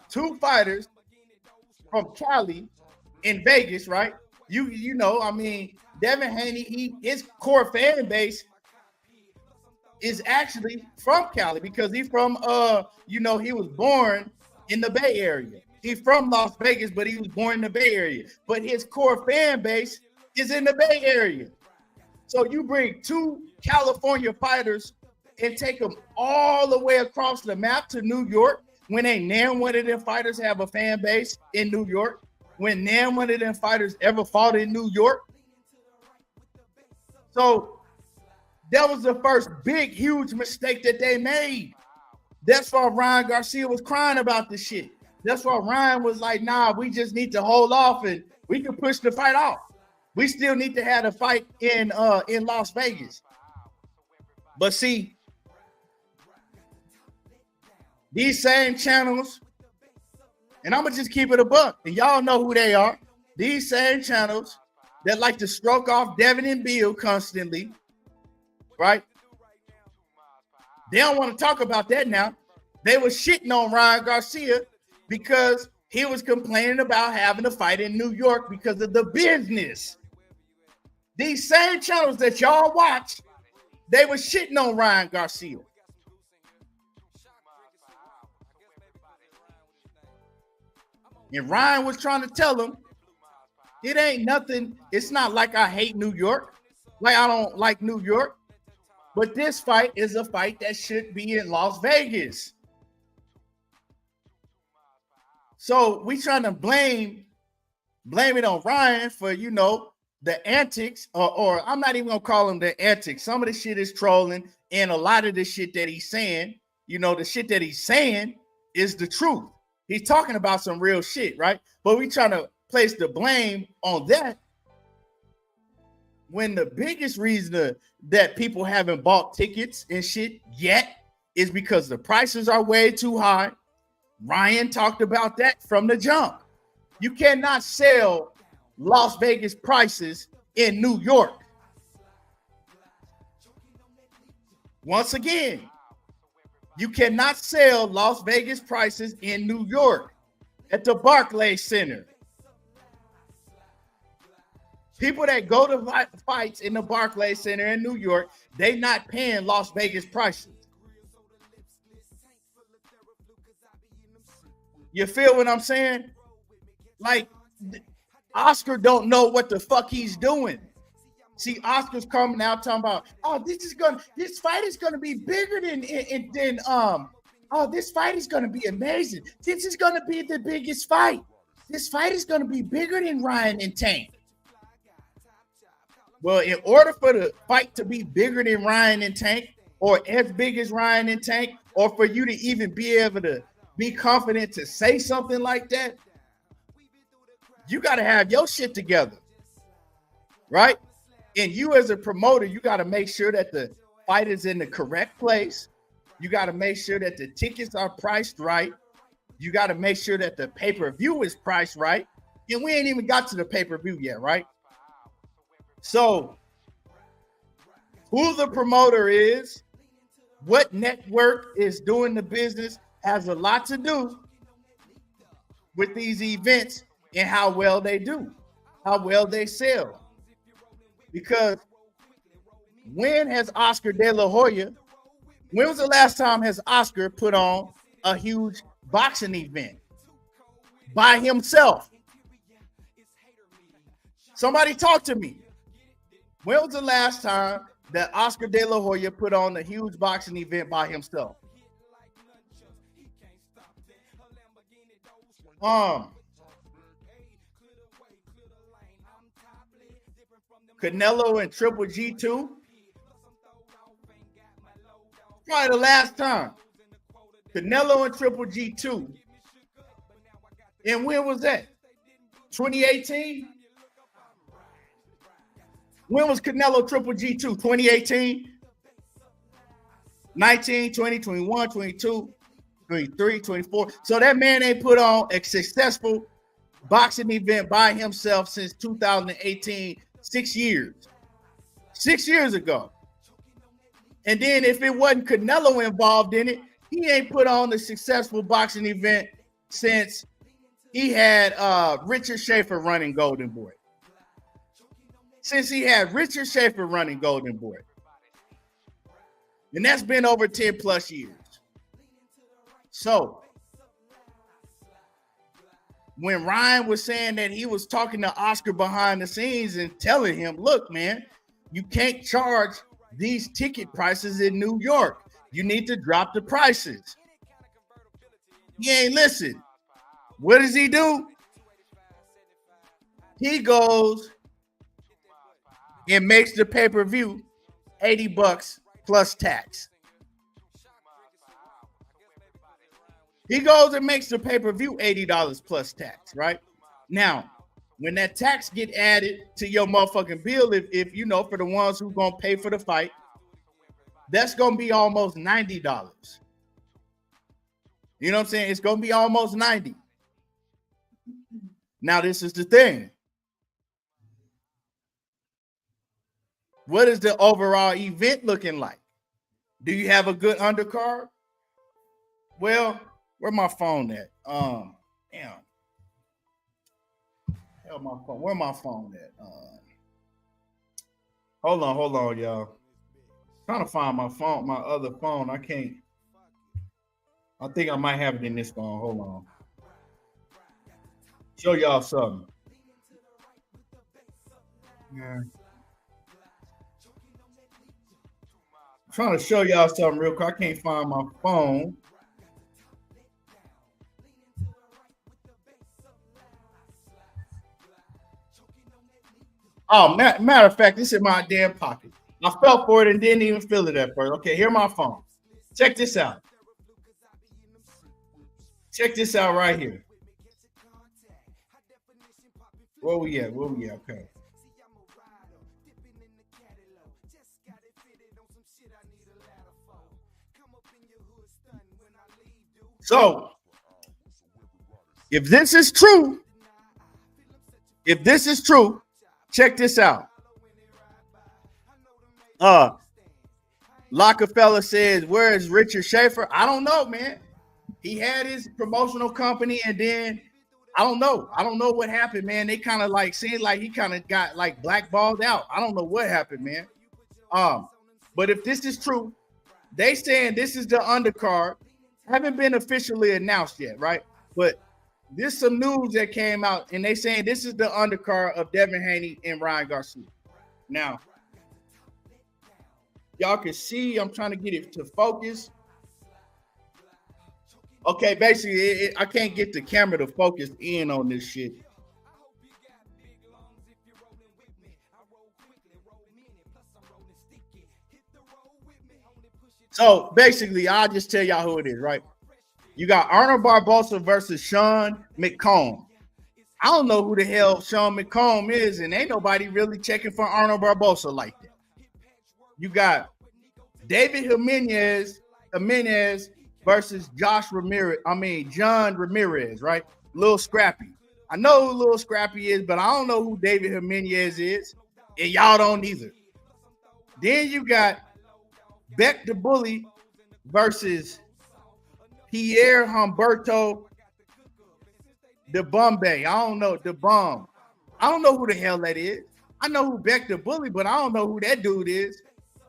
two fighters from Cali in Vegas, right? You know, I mean, Devin Haney, his core fan base is actually from Cali because he's from he was born in the Bay Area. He's from Las Vegas, but he was born in the Bay Area. But his core fan base is in the Bay Area. So you bring two California fighters and take them all the way across the map to New York when ain't none one of them fighters have a fan base in New York, when none one of them fighters ever fought in New York. So that was the first big, huge mistake that they made. That's why Ryan Garcia was crying about this shit. That's why Ryan was like, nah, we just need to hold off and we can push the fight off. We still need to have a fight in Las Vegas. But see, these same channels, and I'm going to just keep it a buck, and y'all know who they are. These same channels that like to stroke off Devin and Bill constantly, right? They don't want to talk about that now. They were shitting on Ryan Garcia because he was complaining about having to fight in New York because of the business. These same channels that y'all watch, they were shitting on Ryan Garcia. And Ryan was trying to tell him, it ain't nothing. It's not like I hate New York. Like I don't like New York. But this fight is a fight that should be in Las Vegas. So we trying to blame it on Ryan for, the antics, or I'm not even gonna call him the antics. Some of the shit is trolling, and a lot of the shit that he's saying, the shit that he's saying is the truth. He's talking about some real shit, right? But we trying to place the blame on that when the biggest reason that people haven't bought tickets and shit yet is because the prices are way too high. Ryan talked about that from the jump. You cannot sell Las Vegas prices in New York. Once again, you cannot sell Las Vegas prices in New York at the Barclays Center. People that go to fights in the Barclays Center in New York, they not paying Las Vegas prices. You feel what I'm saying? Like, Oscar don't know what the fuck he's doing. See, Oscar's coming out talking about, this fight is gonna be bigger than this fight is gonna be amazing. This is gonna be the biggest fight. This fight is gonna be bigger than Ryan and Tank. Well, in order for the fight to be bigger than Ryan and Tank, or as big as Ryan and Tank, or for you to even be able to be confident to say something like that, you got to have your shit together, right? And you as a promoter, you got to make sure that the fight is in the correct place. You got to make sure that the tickets are priced right. You got to make sure that the pay-per-view is priced right. And we ain't even got to the pay-per-view yet, right? So who the promoter is, what network is doing the business has a lot to do with these events and how well they do, how well they sell. Because when has Oscar De La Hoya, when was the last time has Oscar put on a huge boxing event by himself? Somebody talk to me. When was the last time that Oscar De La Hoya put on a huge boxing event by himself? Canelo and Triple G2. Probably the last time. Canelo and Triple G2. And when was that? 2018? When was Canelo Triple G2? 2018? 19, 20, 21, 22, 23, 24. So that man ain't put on a successful boxing event by himself since 2018, 6 years. 6 years ago. And then if it wasn't Canelo involved in it, he ain't put on a successful boxing event since he had Richard Schaefer running Golden Boy. Since he had Richard Schaefer running Golden Boy. And that's been over 10 plus years. So when Ryan was saying that he was talking to Oscar behind the scenes and telling him, look, man, you can't charge these ticket prices in New York. You need to drop the prices. He ain't listen. What does he do? He goes and makes the pay-per-view $80 plus tax. He goes and makes the pay-per-view $80 plus tax, right? Now, when that tax get added to your motherfucking bill, if you know, for the ones who gonna pay for the fight, that's gonna be almost $90. You know what I'm saying? It's gonna be almost 90. Now, this is the thing. What is the overall event looking like? Do you have a good undercard? Well, where my phone at? Damn. Hell, my phone. Where my phone at? Hold on, y'all. Trying to find my phone, my other phone. I can't. I think I might have it in this phone. Hold on. Show y'all something. Yeah. I'm trying to show y'all something real quick. I can't find my phone. Oh, matter of fact, this is in my damn pocket. I felt for it and didn't even feel it at first. Okay, here's my phone. Check this out. Check this out right here. Where we at? Okay. So, if this is true, check this out. Rockefeller says, where is Richard Schaefer? I don't know, man. He had his promotional company, and then I don't know what happened, man. They kind of like seemed like he kind of got like blackballed out. I don't know what happened, man. But if this is true, they saying this is the undercard. Haven't been officially announced yet, right? But there's some news that came out, and they saying this is the undercard of Devin Haney and Ryan Garcia. Now, y'all can see, I'm trying to get it to focus. Okay, basically, I can't get the camera to focus in on this shit. So basically, I'll just tell y'all who it is, right? You got Arnold Barbosa versus Sean McComb. I don't know who the hell Sean McComb is, and ain't nobody really checking for Arnold Barbosa like that. You got David Jimenez versus John Ramirez, right? Little Scrappy. I know who Little Scrappy is, but I don't know who David Jimenez is, and y'all don't either. Then you got Beck the Bully versus Pierre Humberto de Bombay. I don't know, the bomb. I don't know who the hell that is. I know who Beck the Bully, but I don't know who that dude is.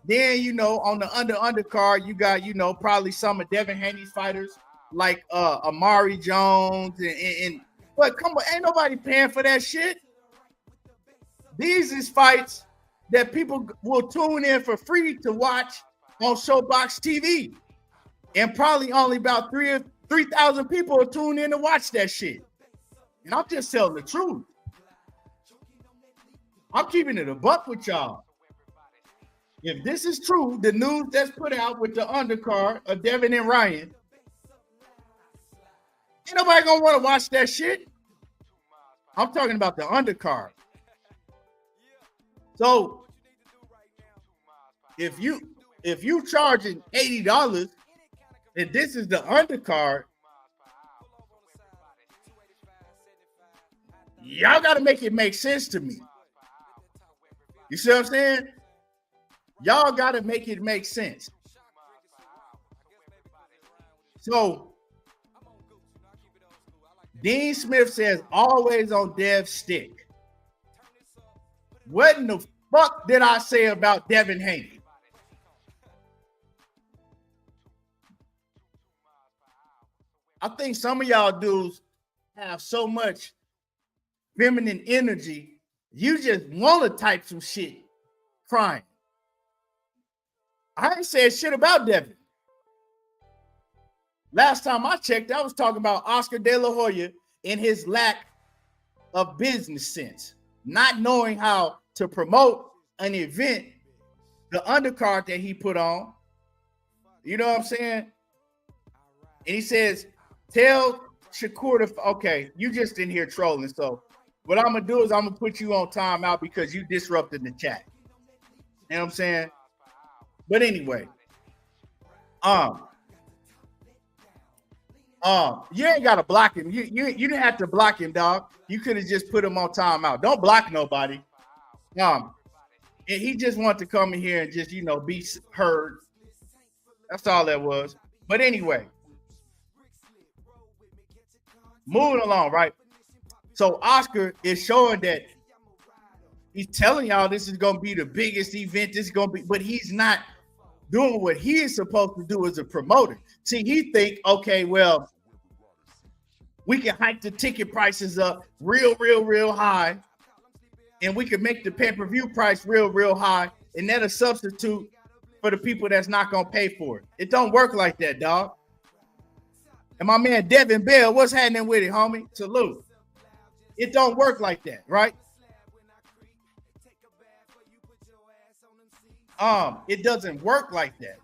Then, you know, on the undercard, you got, you know, probably some of Devin Haney's fighters like Amari Jones and but come on, ain't nobody paying for that shit. These is fights that people will tune in for free to watch on Showbox TV. And probably only about 3,000 people will tune in to watch that shit. And I'm just telling the truth. I'm keeping it a buck with y'all. If this is true, the news that's put out with the undercard of Devin and Ryan, ain't nobody gonna want to watch that shit. I'm talking about the undercard. So if you charging $80 and this is the undercard, y'all got to make it make sense to me. You see what I'm saying? Y'all got to make it make sense. So Dean Smith says always on Dev's stick. What in the fuck did I say about Devin Haney? I think some of y'all dudes have so much feminine energy, you just want to type some shit crying. I ain't said shit about Devin. Last time I checked, I was talking about Oscar De La Hoya and his lack of business sense, not knowing how to promote an event, the undercard that he put on. You know what I'm saying? And he says, tell Shakur to, okay, you just in here trolling. So what I'm going to do is I'm going to put you on timeout because you disrupted the chat. You know what I'm saying? But anyway, you ain't got to block him. You didn't have to block him, dog. You could have just put him on timeout. Don't block nobody. And he just wanted to come in here and just, be heard. That's all that was. But anyway, moving along, right? So Oscar is showing that he's telling y'all this is going to be the biggest event. This is going to be, but he's not doing what he is supposed to do as a promoter. See, he think, okay, well, we can hike the ticket prices up real high, and we can make the pay-per-view price real high, and that'll substitute for the people that's not going to pay for it. It don't work like that, dog. And my man Devin Bell, what's happening with it, homie? Salute. It don't work like that, right? It doesn't work like that.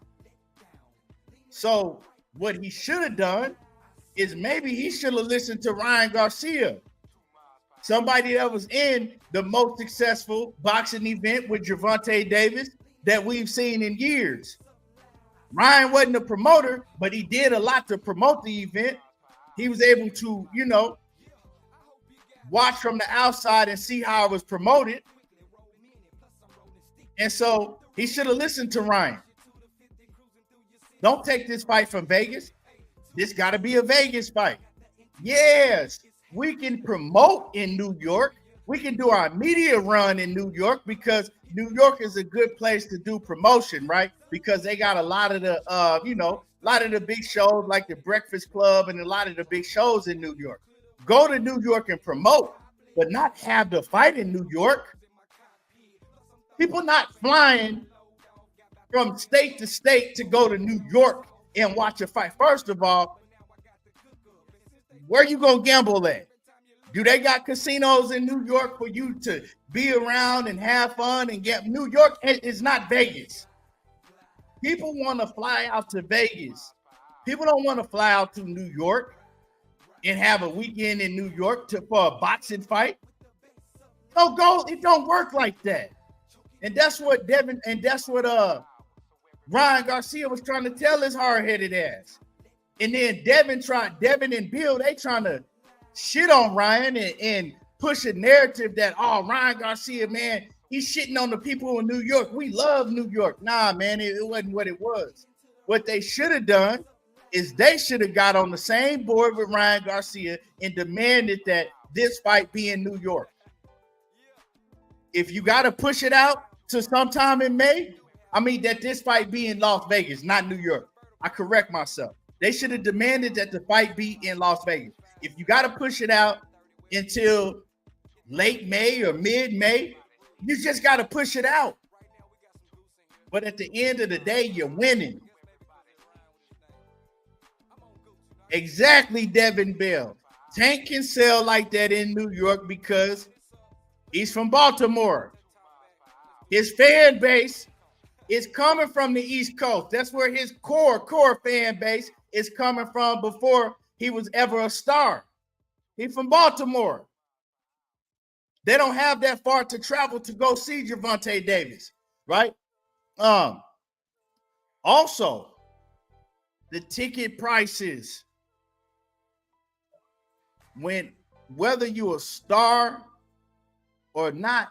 So what he should have done is maybe he should have listened to Ryan Garcia, somebody that was in the most successful boxing event with Gervonta Davis that we've seen in years. Ryan wasn't a promoter, but he did a lot to promote the event. He was able to, watch from the outside and see how it was promoted. And so he should have listened to Ryan. Don't take this fight from Vegas. This got to be a Vegas fight. Yes, we can promote in New York. We can do our media run in New York because New York is a good place to do promotion, right? Because they got a lot of the, a lot of the big shows like the Breakfast Club and a lot of the big shows in New York. Go to New York and promote, but not have the fight in New York. People not flying from state to state to go to New York and watch a fight. First of all, where you gonna gamble at? Do they got casinos in New York for you to be around and have fun and get? New York is not Vegas. People want to fly out to Vegas. People don't want to fly out to New York and have a weekend in New York for a boxing fight. No, go. It don't work like that. And that's what Ryan Garcia was trying to tell his hard-headed ass. And then Devin and Bill, they trying to shit on Ryan and push a narrative that, Ryan Garcia, man, he's shitting on the people in New York. We love New York. Nah, man, it wasn't what it was. What they should have done is they should have got on the same board with Ryan Garcia and demanded that this fight be in New York. If you got to push it out to sometime in May, that this fight be in Las Vegas, not New York. I correct myself. They should have demanded that the fight be in Las Vegas. If you got to push it out until late May or mid-May, you just got to push it out. But at the end of the day, you're winning. Exactly, Devin Bell. Tank can sell like that in New York because he's from Baltimore. His fan base is coming from the East Coast. That's where his core fan base is coming from before he was ever a star. He's from Baltimore. They don't have that far to travel to go see Gervonta Davis, right? Also, the ticket prices, whether you're a star or not,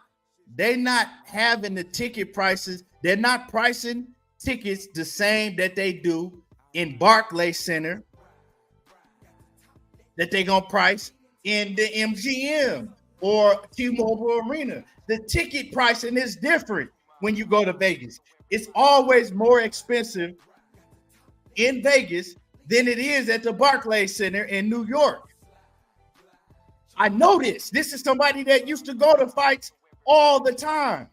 they not having the ticket prices They're not pricing tickets the same that they do in Barclays Center, that they're going to price in the MGM or T-Mobile Arena. The ticket pricing is different when you go to Vegas. It's always more expensive in Vegas than it is at the Barclays Center in New York. I know this. This is somebody that used to go to fights all the time.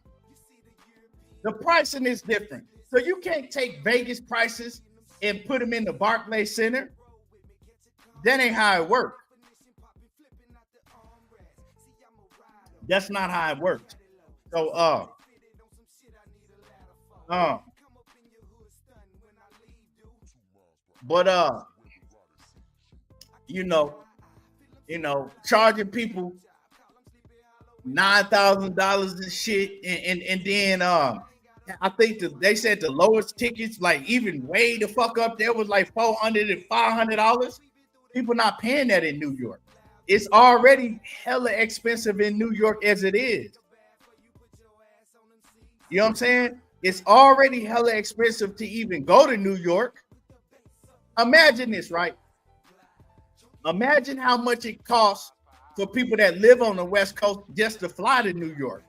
The pricing is different. So you can't take Vegas prices and put them in the Barclays Center. That ain't how it works. That's not how it works. So, charging people $9,000 and shit, and then I think they said the lowest tickets, like even way the fuck up there, was like $400 and $500. People not paying that in New York. It's already hella expensive in New York as it is. You know what I'm saying? It's already hella expensive to even go to New York. Imagine this, right? Imagine how much it costs for people that live on the West Coast just to fly to New York.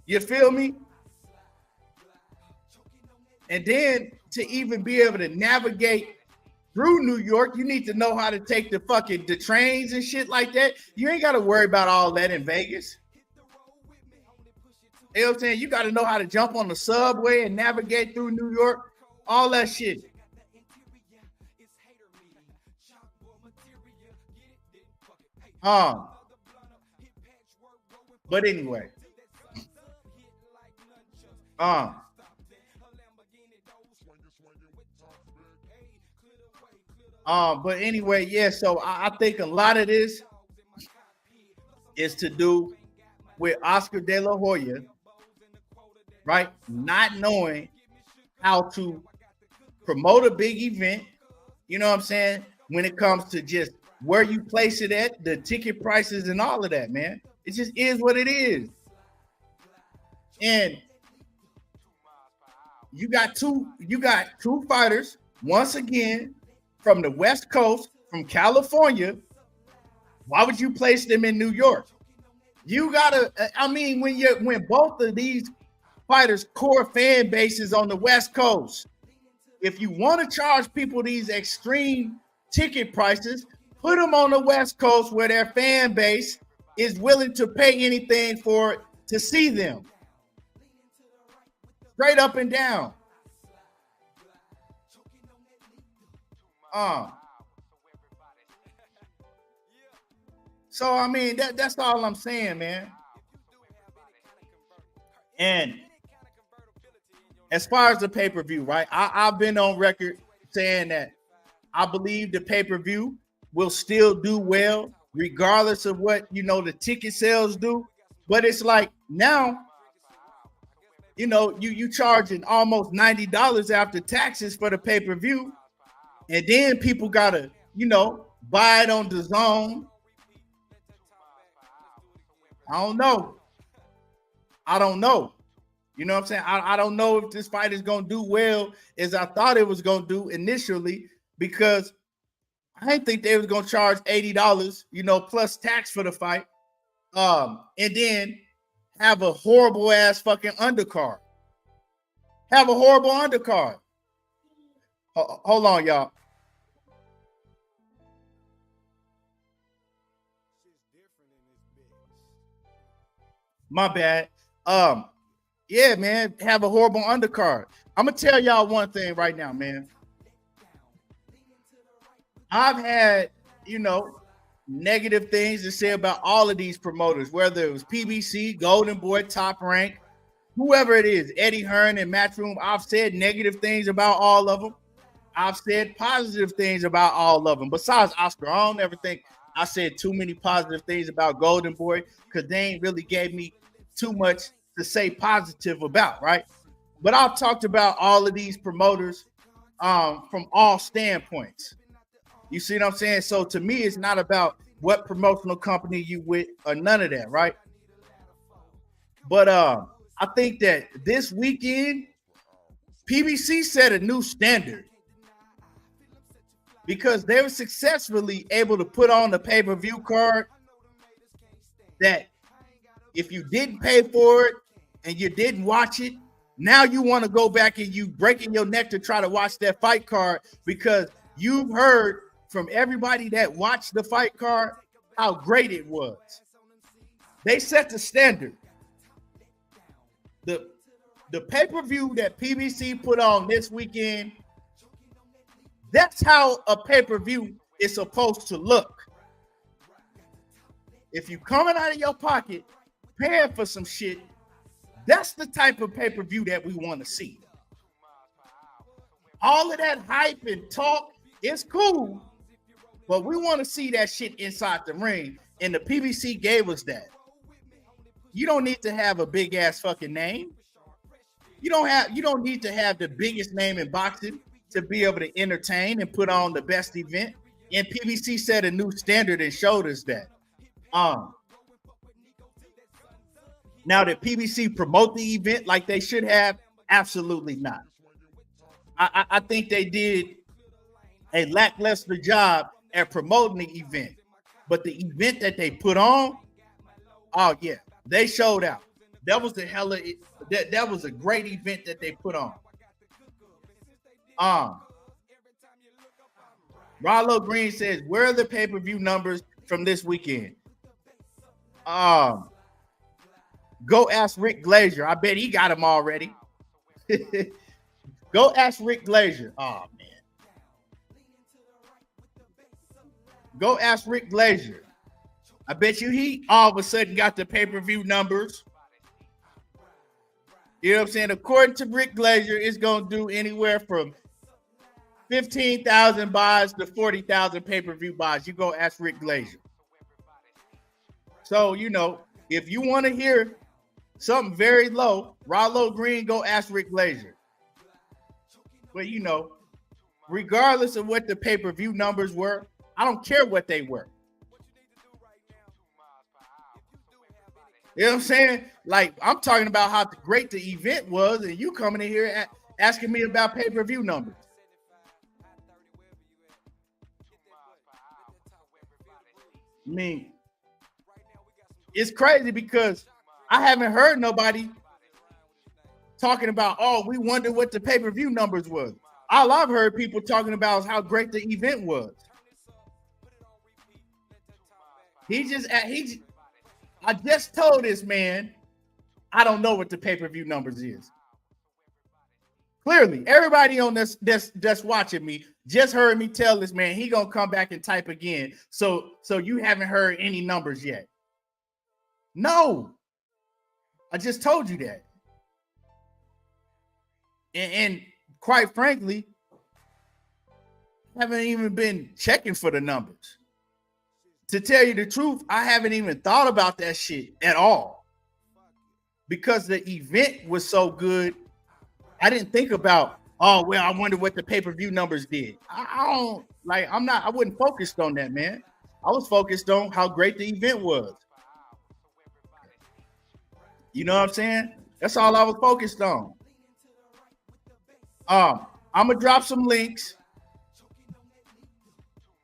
You feel me? And then to even be able to navigate through New York, you need to know how to take the trains and shit like that. You ain't got to worry about all that in Vegas. You know what I'm saying? You got to know how to jump on the subway and navigate through New York. All that shit. But anyway. But anyway, yeah, so I think a lot of this is to do with Oscar De La Hoya, right? Not knowing how to promote a big event, you know what I'm saying? When it comes to just where you place it at, the ticket prices and all of that, man. It just is what it is. And you got two fighters, once again, from the West Coast, from California. Why would you place them in New York? You gotta, I mean, when both of these fighters' core fan bases on the West Coast, if you want to charge people these extreme ticket prices, put them on the West Coast where their fan base is willing to pay anything for to see them. Straight up and down. So I mean that's all I'm saying, man. And as far as the pay-per-view, right? I've been on record saying that I believe the pay-per-view will still do well, regardless of what the ticket sales do. But it's like now, you charging almost $90 after taxes for the pay-per-view. And then people gotta, buy it on DAZN. I don't know. You know what I'm saying? I don't know if this fight is gonna do well as I thought it was gonna do initially, because I didn't think they was gonna charge $80, plus tax for the fight. And then have a horrible ass fucking undercard. Have a horrible undercard. Hold on, y'all. My bad. Yeah, man, have a horrible undercard. I'm gonna tell y'all one thing right now, man. I've had, negative things to say about all of these promoters, whether it was PBC, Golden Boy, Top Rank, whoever it is, Eddie Hearn and Matchroom. I've said negative things about all of them. I've said positive things about all of them. Besides Oscar, I don't ever think I said too many positive things about Golden Boy, because they ain't really gave me too much to say positive about, right? But I've talked about all of these promoters from all standpoints. You see what I'm saying? So to me, it's not about what promotional company you with or none of that, right? But I think that this weekend, PBC set a new standard because they were successfully able to put on the pay-per-view card that if you didn't pay for it and you didn't watch it, now you want to go back and you breaking your neck to try to watch that fight card because you've heard from everybody that watched the fight card how great it was. They set the standard. The pay-per-view that PBC put on this weekend, that's how a pay-per-view is supposed to look. If you coming out of your pocket, paying for some shit, that's the type of pay-per-view that we want to see. All of that hype and talk is cool, but we want to see that shit inside the ring, and the PBC gave us that. You don't need to have a big ass fucking name. You don't need to have the biggest name in boxing to be able to entertain and put on the best event. And PBC set a new standard and showed us that. Now did PBC promote the event like they should have? Absolutely not. I think they did a lackluster job at promoting the event. But the event that they put on, oh yeah, they showed out. That was that was a great event that they put on. Rollo Green says, where are the pay-per-view numbers from this weekend? Go ask Rick Glazier. I bet he got them already. Go ask Rick Glazier. Oh man. Go ask Rick Glazier. I bet you he all of a sudden got the pay-per-view numbers. You know what I'm saying? According to Rick Glazier, it's going to do anywhere from 15,000 buys to 40,000 pay-per-view buys. You go ask Rick Glazier. So, you know, if you want to hear something very low, Rollo Green, go ask Rick Glazier. But, you know, regardless of what the pay-per-view numbers were, I don't care what they were. You know what I'm saying? Like, I'm talking about how great the event was, and you coming in here asking me about pay-per-view numbers. I mean, it's crazy because I haven't heard nobody talking about, oh, we wonder what the pay-per-view numbers was. All I've heard people talking about is how great the event was. I just told this man, I don't know what the pay-per-view numbers is. Clearly, everybody on this that's watching me just heard me tell this man he gonna come back and type again. So you haven't heard any numbers yet. No, I just told you that. And quite frankly, I haven't even been checking for the numbers. To tell you the truth, I haven't even thought about that shit at all. Because the event was so good, I didn't think about, oh, well, I wonder what the pay-per-view numbers did. I wasn't focused on that, man. I was focused on how great the event was. You know what I'm saying? That's all I was focused on. I'm going to drop some links.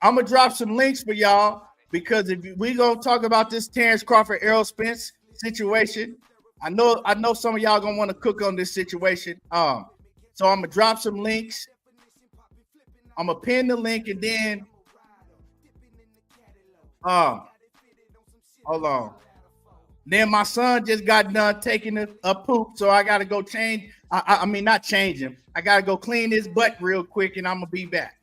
I'm going to drop some links for y'all. Because if we gonna talk about this Terence Crawford, Errol Spence situation, I know some of y'all gonna want to cook on this situation. So I'm gonna drop some links. I'm gonna pin the link and then hold on. Then my son just got done taking a poop, so I gotta go change. I mean, not change him. I gotta go clean his butt real quick, and I'm gonna be back.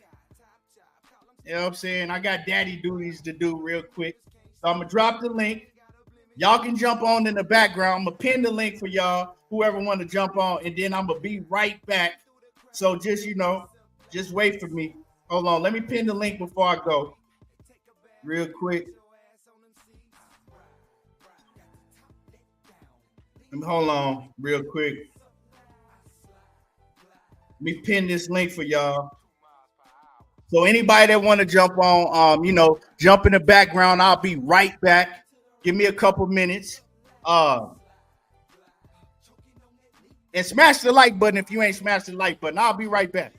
You know what I'm saying? I got daddy duties to do real quick. So I'm going to drop the link. Y'all can jump on in the background. I'm going to pin the link for y'all, whoever want to jump on, and then I'm going to be right back. So just, you know, just wait for me. Hold on. Let me pin the link before I go real quick. Hold on real quick. Let me pin this link for y'all. So anybody that want to jump on, you know, jump in the background. I'll be right back. Give me a couple minutes. And smash the like button if you ain't smashed the like button. I'll be right back.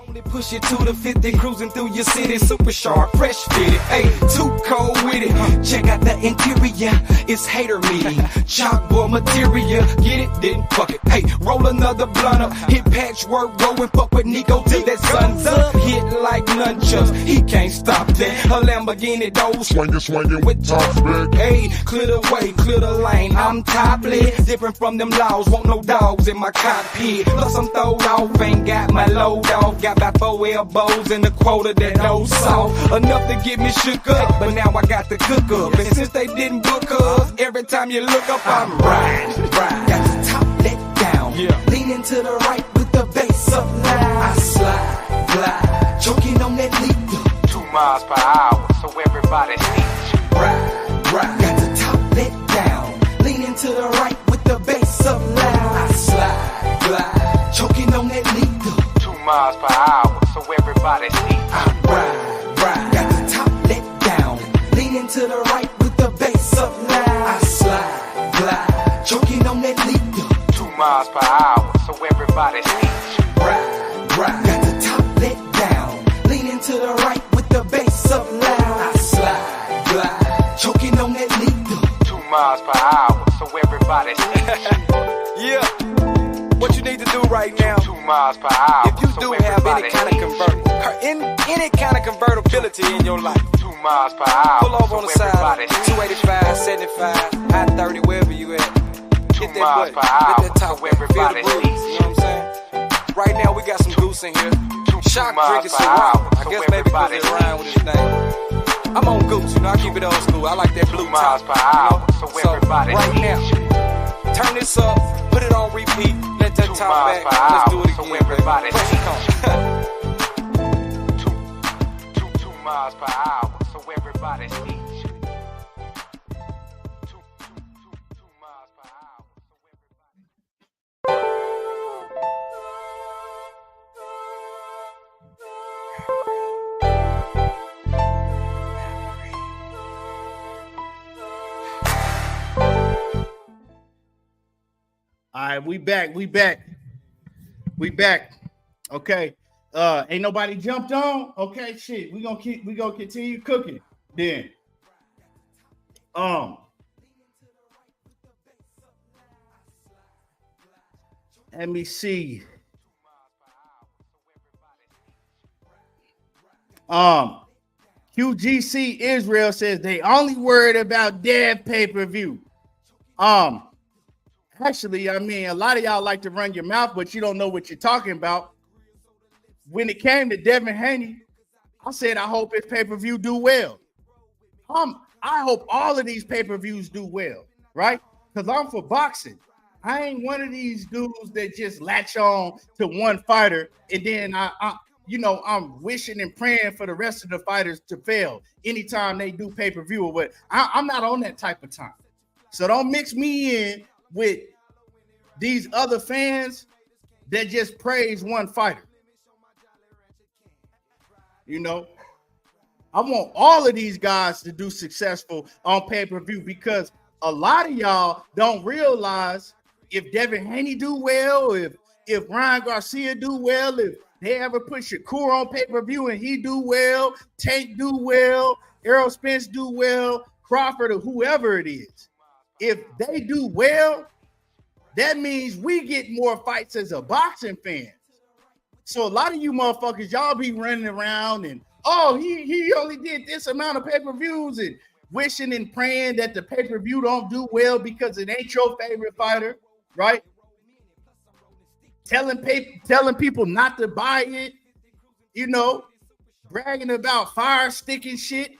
Only push it to the 50, cruising through your city, super sharp, fresh fitted, ayy, too cold with it. Check out the interior, it's hater meeting, chalkboard material, get it, then fuck it, hey, roll another blunt up, hit patchwork, roll and fuck with Nico till that sun's up, hit like nunchucks, he can't stop that, a Lamborghini door, Swinging with top spec. hey, clear the way, clear the lane, I'm topless, different from them laws, won't no dogs in my cockpit, plus I'm throwed off, ain't got my load off, got about 4 elbows and a quota that don't soft. Enough to get me shook up, but now I got the cook up. And since they didn't book us, every time you look up, I'm riding. Got the top let down, leaning to the right with the bass up loud. I slide, glide, choking on that lead. 2 miles per hour, so everybody sees you. Ride, got the top let down, leaning to the right with the bass up loud. I slide, glide, choking on that lead. 2 miles per hour, so everybody sees you. Ride, got the top let down, leaning to the right with the bass up loud. I slide, glide, choking on that lead. 2 miles per hour, so everybody sees you. Ride, got the top let down, leaning to the right with the bass up loud. I slide, glide, choking on that lead. 2 miles per hour, so everybody sees you. Yeah, what you need to do right now, 2 miles per hour, if you so do have any everybody kind of sees you. any kind of convertibility in your life, 2 miles per hour, pull over so on the side, everybody sees you. 285, 75, I-30, wherever you at. 2 Hit that miles button, per hour, hit that top so button, feel everybody the breeze, sees you you. know what I'm saying? Right now we got some goose in here. 2 Shock miles drinking per Ciroc. hour, I so guess maybe because everybody it rhyme with his name. I'm on goose, you know, I keep it old school. I like that blue 2 miles top, per hour, so you know? everybody right sees now, you. turn this up, put it on repeat, let that 2 top miles back, per let's do hour, it so again, everybody baby. sees Come on. 2 miles per hour, so everybody sees you. 2 miles per hour, so everybody. All right, we back. Okay. Ain't nobody jumped on. Okay, shit. We gonna continue cooking then. Let me see. QGC Israel says they only worried about dead pay-per-view. Actually, I mean, a lot of y'all like to run your mouth, but you don't know what you're talking about. When it came to Devin Haney, I said I hope his pay-per-view do well. I hope all of these pay-per-views do well, right? Because I'm for boxing. I ain't one of these dudes that just latch on to one fighter and then I'm wishing and praying for the rest of the fighters to fail anytime they do pay-per-view or what. I'm not on that type of time. So don't mix me in with these other fans that just praise one fighter. You know, I want all of these guys to do successful on pay-per-view because a lot of y'all don't realize if Devin Haney do well, if Ryan Garcia do well, if they ever put Shakur on pay-per-view and he do well, Tank do well, Errol Spence do well, Crawford or whoever it is. If they do well, that means we get more fights as a boxing fan. So a lot of you motherfuckers, y'all be running around and, oh, he only did this amount of pay-per-views and wishing and praying that the pay-per-view don't do well because it ain't your favorite fighter, right? Telling people not to buy it, you know, bragging about fire sticking shit.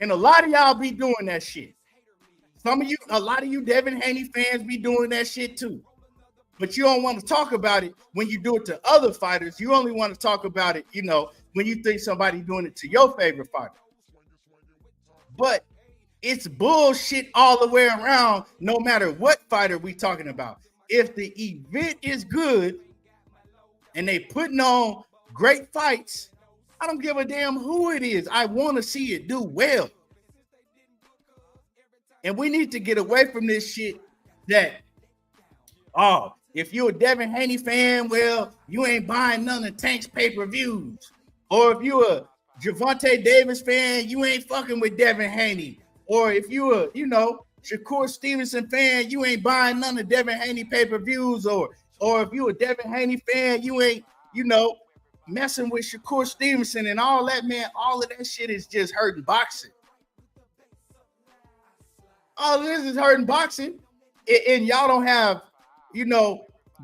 And a lot of y'all be doing that shit. A lot of you Devin Haney fans be doing that shit too. But you don't want to talk about it when you do it to other fighters. You only want to talk about it, you know, when you think somebody doing it to your favorite fighter. But it's bullshit all the way around, no matter what fighter we talking about. If the event is good and they putting on great fights, I don't give a damn who it is. I want to see it do well. And we need to get away from this shit that, oh, if you're a Devin Haney fan, well, you ain't buying none of Tank's pay-per-views. Or if you're a Javante Davis fan, you ain't fucking with Devin Haney. Or if you're a, Shakur Stevenson fan, you ain't buying none of Devin Haney pay-per-views. Or if you're a Devin Haney fan, you ain't, messing with Shakur Stevenson and all that, man. All of that shit is just hurting boxing. All of this is hurting boxing. And y'all don't have,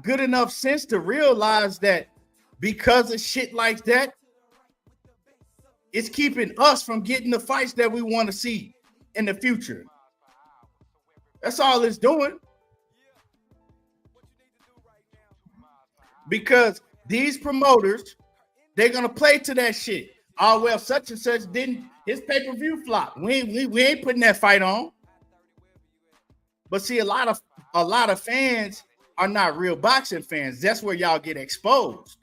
good enough sense to realize that because of shit like that, it's keeping us from getting the fights that we want to see in the future. That's all it's doing. Because these promoters, they're going to play to that shit. Oh, well, such and such didn't, his pay-per-view flop. We ain't putting that fight on. But see, a lot of fans are not real boxing fans. That's where y'all get exposed.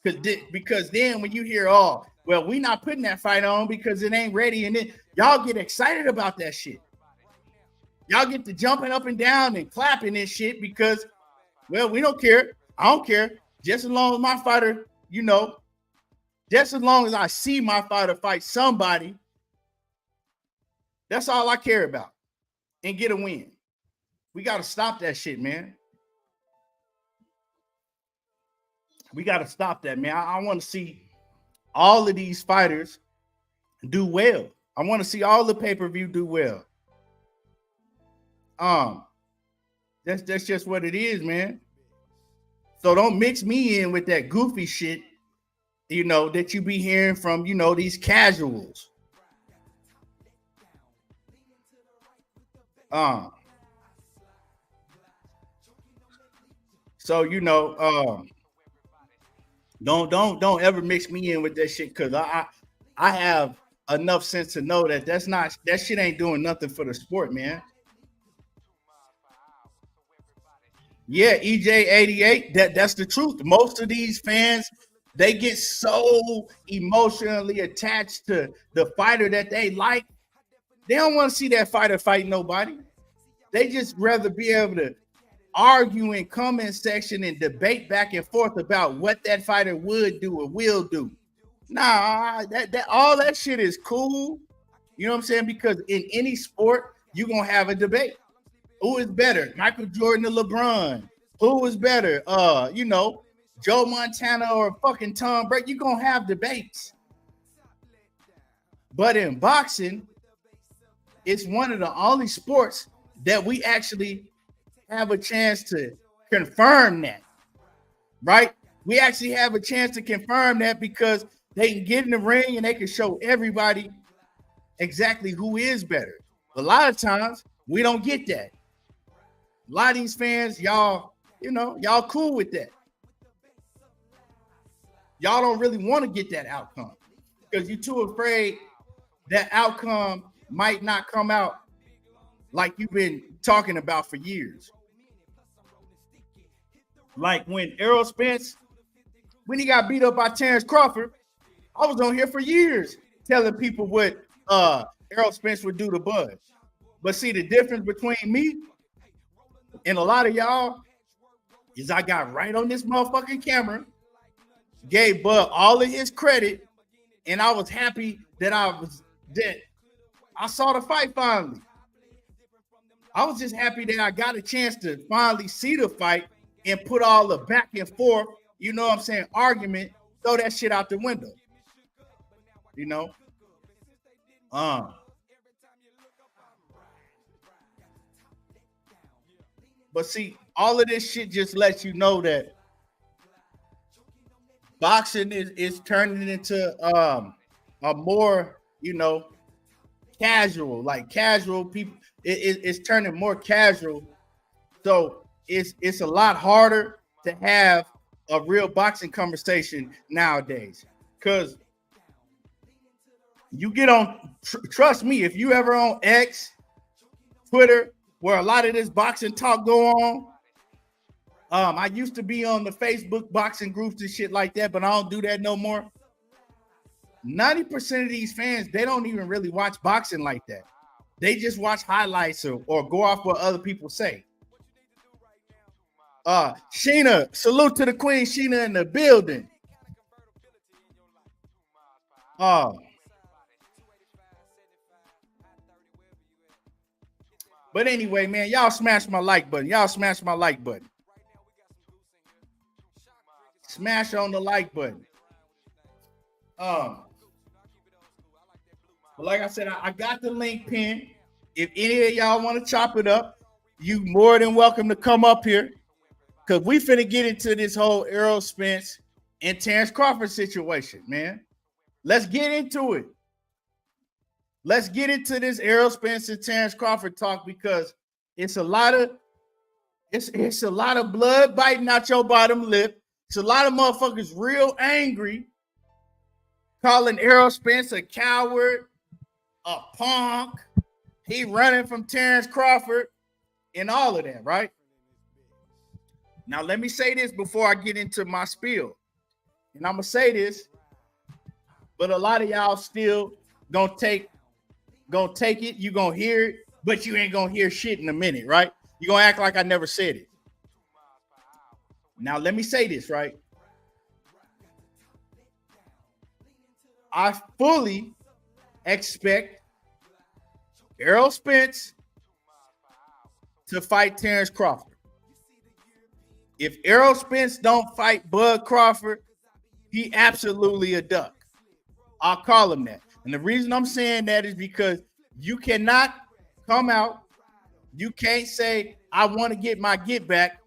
Because then when you hear, oh, well, we not putting that fight on because it ain't ready, and then y'all get excited about that shit. Y'all get to jumping up and down and clapping and shit because, well, we don't care. I don't care. Just as long as my fighter, just as long as I see my fighter fight somebody, that's all I care about. And get a win. We got to stop that shit, man. We got to stop that, man. I want to see all of these fighters do well. I want to see all the pay-per-view do well. That's just what it is, man. So don't mix me in with that goofy shit, that you be hearing from, these casuals. So don't ever mix me in with that shit, because I have enough sense to know that that shit ain't doing nothing for the sport, man. Yeah, EJ88, that's the truth. Most of these fans, they get so emotionally attached to the fighter that they like. They don't want to see that fighter fight nobody. They just rather be able to argue in comment section and debate back and forth about what that fighter would do or will do. Nah, that all that shit is cool. You know what I'm saying? Because in any sport, you're gonna have a debate. Who is better, Michael Jordan or LeBron? Who is better, Joe Montana or fucking Tom Brady? You're gonna have debates. But in boxing, it's one of the only sports that we actually have a chance to confirm that, right? We actually have a chance to confirm that because they can get in the ring and they can show everybody exactly who is better. A lot of times we don't get that. A lot of these fans, y'all cool with that. Y'all don't really want to get that outcome because you're too afraid that outcome might not come out like you've been talking about for years. Like when Errol Spence, when he got beat up by Terence Crawford, I was on here for years telling people what Errol Spence would do to Bud. But see, the difference between me and a lot of y'all is I got right on this motherfucking camera, gave Bud all of his credit, and I was happy that I saw the fight finally. I was just happy that I got a chance to finally see the fight and put all the back and forth, argument, throw that shit out the window. But see, all of this shit just lets you know that boxing is turning into a more, casual people. It's turning more casual. So it's a lot harder to have a real boxing conversation nowadays. Because you get on, trust me, if you ever on X, Twitter, where a lot of this boxing talk go on. I used to be on the Facebook boxing groups and shit like that, but I don't do that no more. 90% of these fans, they don't even really watch boxing like that. They just watch highlights or go off what other people say. Sheena, salute to the queen. Sheena in the building. But anyway, man, y'all smash my like button. Y'all smash my like button. Smash on the like button. But like I said, I got the link pinned. If any of y'all want to chop it up, you more than welcome to come up here. Because we finna get into this whole Errol Spence and Terence Crawford situation, man. Let's get into it. Let's get into this Errol Spence and Terence Crawford talk because it's a lot of blood biting out your bottom lip. It's a lot of motherfuckers real angry, calling Errol Spence a coward, a punk. He running from Terence Crawford and all of that, right? Now, let me say this before I get into my spiel. And I'm going to say this, but a lot of y'all still gonna take it. You going to hear it, but you ain't going to hear shit in a minute, right? You going to act like I never said it. Now, let me say this, right? I fully expect Errol Spence to fight Terence Crawford. If Errol Spence don't fight Bud Crawford, he absolutely a duck. I'll call him that. And the reason I'm saying that is because you cannot come out, you can't say, I want to get my get back,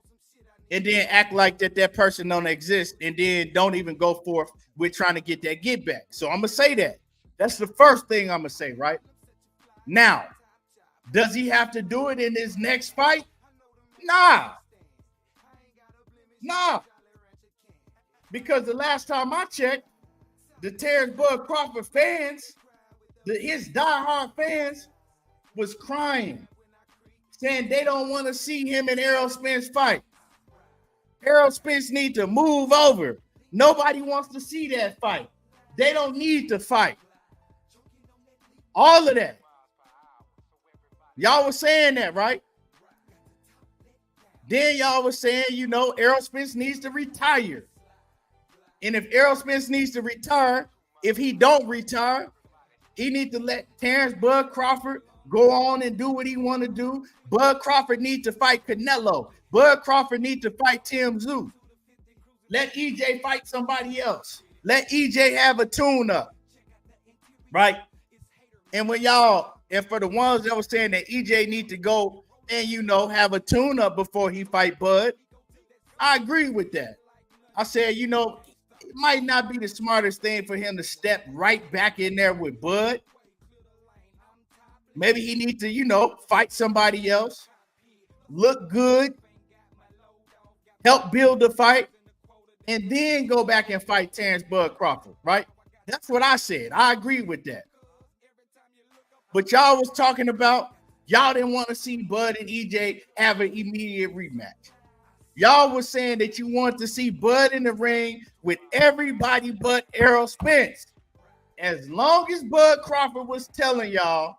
and then act like that person don't exist, and then don't even go forth with trying to get that get back. So I'm going to say that. That's the first thing I'm going to say, right? Now, does he have to do it in his next fight? Nah. Because the last time I checked, the Terence Bud Crawford fans, his diehard fans, was crying, saying they don't want to see him and Errol Spence fight. Errol Spence needs to move over. Nobody wants to see that fight. They don't need to fight. All of that. Y'all were saying that, right? Then y'all were saying, Errol Spence needs to retire. And if Errol Spence needs to retire, if he don't retire, he needs to let Terence Bud Crawford go on and do what he want to do. Bud Crawford needs to fight Canelo. Bud Crawford needs to fight Tim Tszyu. Let EJ fight somebody else. Let EJ have a tune-up. Right? And for the ones that were saying that EJ need to go and, have a tune-up before he fight Bud, I agree with that. I said, it might not be the smartest thing for him to step right back in there with Bud. Maybe he needs to, fight somebody else, look good, help build the fight, and then go back and fight Terence Bud Crawford, right? That's what I said. I agree with that. But y'all was talking about y'all didn't want to see Bud and EJ have an immediate rematch. Y'all was saying that you want to see Bud in the ring with everybody but Errol Spence. As long as Bud Crawford was telling y'all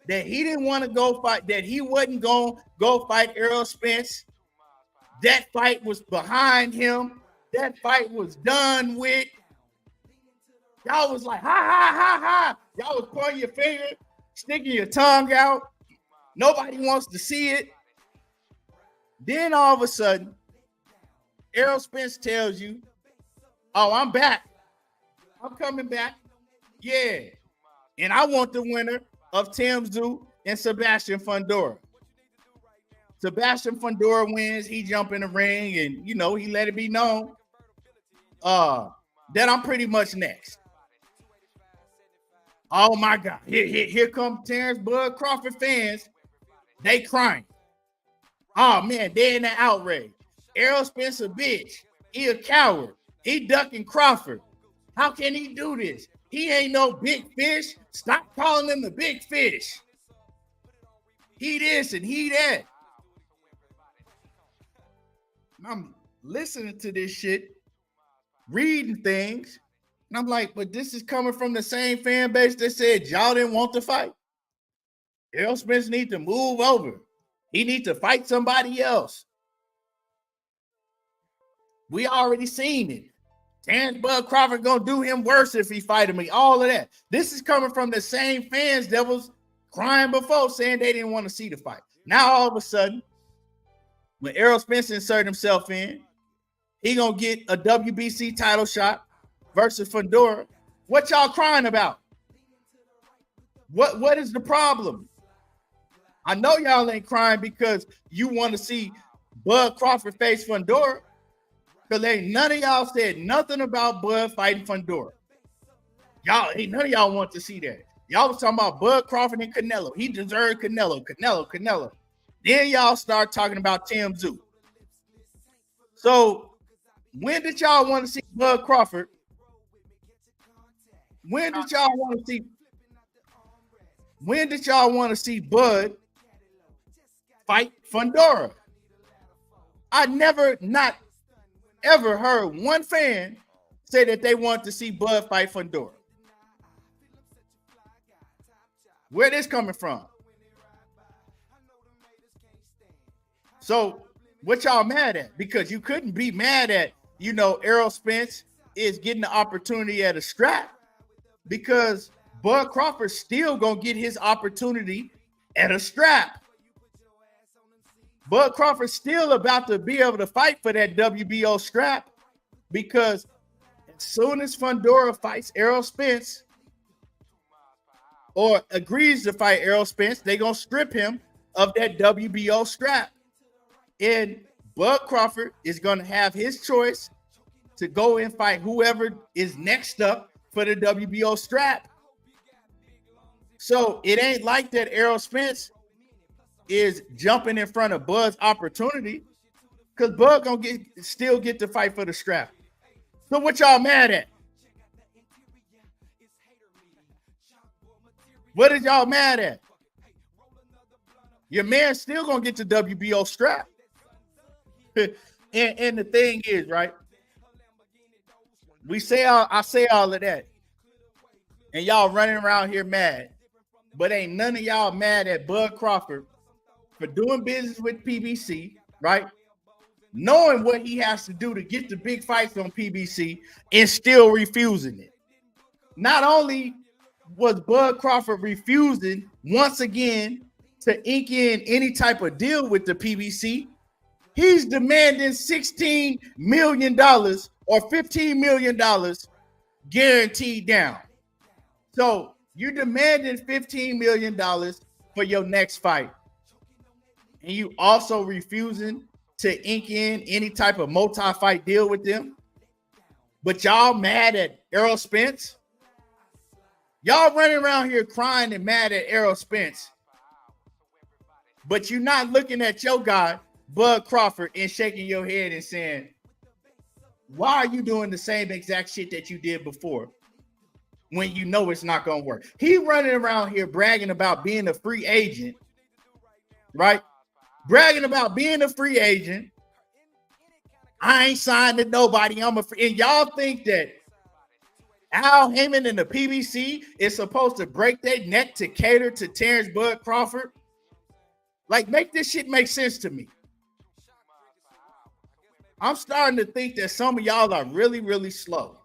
that he didn't want to go fight, that he wasn't going to go fight Errol Spence, that fight was behind him, that fight was done with. Y'all was like, ha, ha, ha, ha. Y'all was pointing your finger, sticking your tongue out. Nobody wants to see it. Then all of a sudden, Errol Spence tells you, oh, I'm back. I'm coming back. Yeah. And I want the winner of Tim Tszyu and Sebastian Fundora. Sebastian Fundora wins. He jump in the ring and, he let it be known that I'm pretty much next. Oh, my God. Here come Terence Bud Crawford fans. They crying. Oh, man, they're in the outrage. Errol Spence a bitch. He a coward. He ducking Crawford. How can he do this? He ain't no big fish. Stop calling him the big fish. He this and he that. I'm listening to this shit, reading things, and I'm like, but this is coming from the same fan base that said y'all didn't want to fight. Errol Spence needs to move over. He needs to fight somebody else. We already seen it. Terence Bud Crawford gonna do him worse if he fight him. All of that. This is coming from the same fans that was crying before, saying they didn't want to see the fight. Now all of a sudden, when Errol Spence insert himself in, he gonna get a WBC title shot versus Fundora. What y'all crying about? What is the problem? I know y'all ain't crying because you want to see Bud Crawford face Fundora, because none of y'all said nothing about Bud fighting Fundora. None of y'all want to see that. Y'all was talking about Bud Crawford and Canelo. He deserved Canelo. Then y'all start talking about Tim Tszyu. So when did y'all want to see Bud Crawford? When did y'all want to see Bud fight Fundora? I never, not ever heard one fan say that they want to see Bud fight Fundora. Where this coming from? So what y'all mad at? Because you couldn't be mad at, Errol Spence is getting the opportunity at a strap, because Bud Crawford still gonna get his opportunity at a strap. Bud Crawford still about to be able to fight for that WBO strap, because as soon as Fundora fights Errol Spence or agrees to fight Errol Spence, they gonna strip him of that WBO strap. And Bud Crawford is gonna have his choice to go and fight whoever is next up for the WBO strap. So it ain't like that Errol Spence is jumping in front of Bud's opportunity, because Bud gonna still get to fight for the strap. So what y'all mad at? What is y'all mad at? Your man still gonna get the WBO strap. and the thing is, right? I say all of that, and y'all running around here mad, but ain't none of y'all mad at Bud Crawford for doing business with PBC, right? Knowing what he has to do to get the big fights on PBC and still refusing it. Not only was Bud Crawford refusing once again to ink in any type of deal with the PBC, he's demanding $16 million or $15 million guaranteed down. So you're demanding $15 million for your next fight, and you also refusing to ink in any type of multi-fight deal with them. But y'all mad at Errol Spence? Y'all running around here crying and mad at Errol Spence, but you're not looking at your guy, Bud Crawford, and shaking your head and saying, why are you doing the same exact shit that you did before when you know it's not going to work? He running around here bragging about being a free agent, right? Bragging about being a free agent. I ain't signed to nobody. I'm a free. And y'all think that Al Heyman and the PBC is supposed to break their neck to cater to Terence Bud Crawford? Like, make this shit make sense to me. I'm starting to think that some of y'all are really, really slow.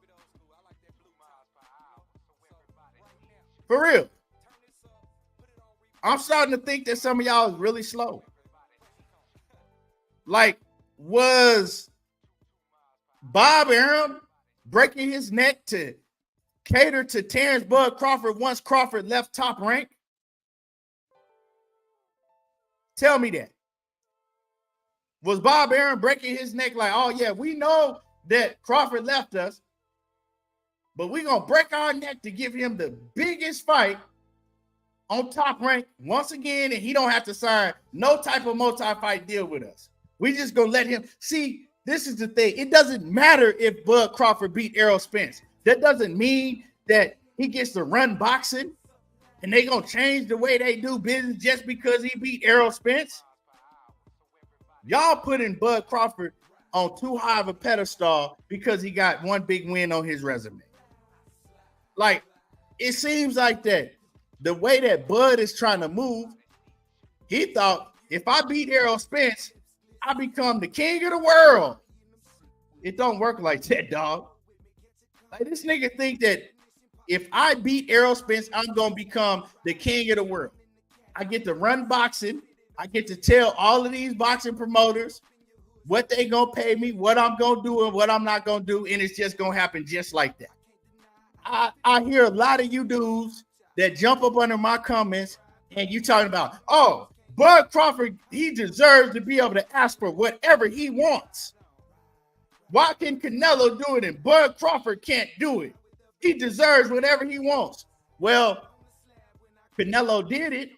For real. I'm starting to think that some of y'all is really slow. Like, was Bob Arum breaking his neck to cater to Terence Bud Crawford once Crawford left Top Rank? Tell me that. Was Bob Arum breaking his neck like, oh yeah, we know that Crawford left us, but we're going to break our neck to give him the biggest fight on Top Rank once again, and he don't have to sign no type of multi-fight deal with us. We just going to let him. See, this is the thing. It doesn't matter if Bud Crawford beat Errol Spence. That doesn't mean that he gets to run boxing and they going to change the way they do business just because he beat Errol Spence. Y'all putting Bud Crawford on too high of a pedestal because he got one big win on his resume. Like, it seems like that the way that Bud is trying to move, he thought if I beat Errol Spence, I become the king of the world. It don't work like that, dog. Like this nigga think that if I beat Errol Spence, I'm gonna become the king of the world. I get to run boxing. I get to tell all of these boxing promoters what they gonna pay me, what I'm gonna do, and what I'm not gonna do, and it's just gonna happen just like that. I hear a lot of you dudes that jump up under my comments and you talking about, oh, Bud Crawford, he deserves to be able to ask for whatever he wants. Why can Canelo do it and Bud Crawford can't do it? He deserves whatever he wants. Well, Canelo did it,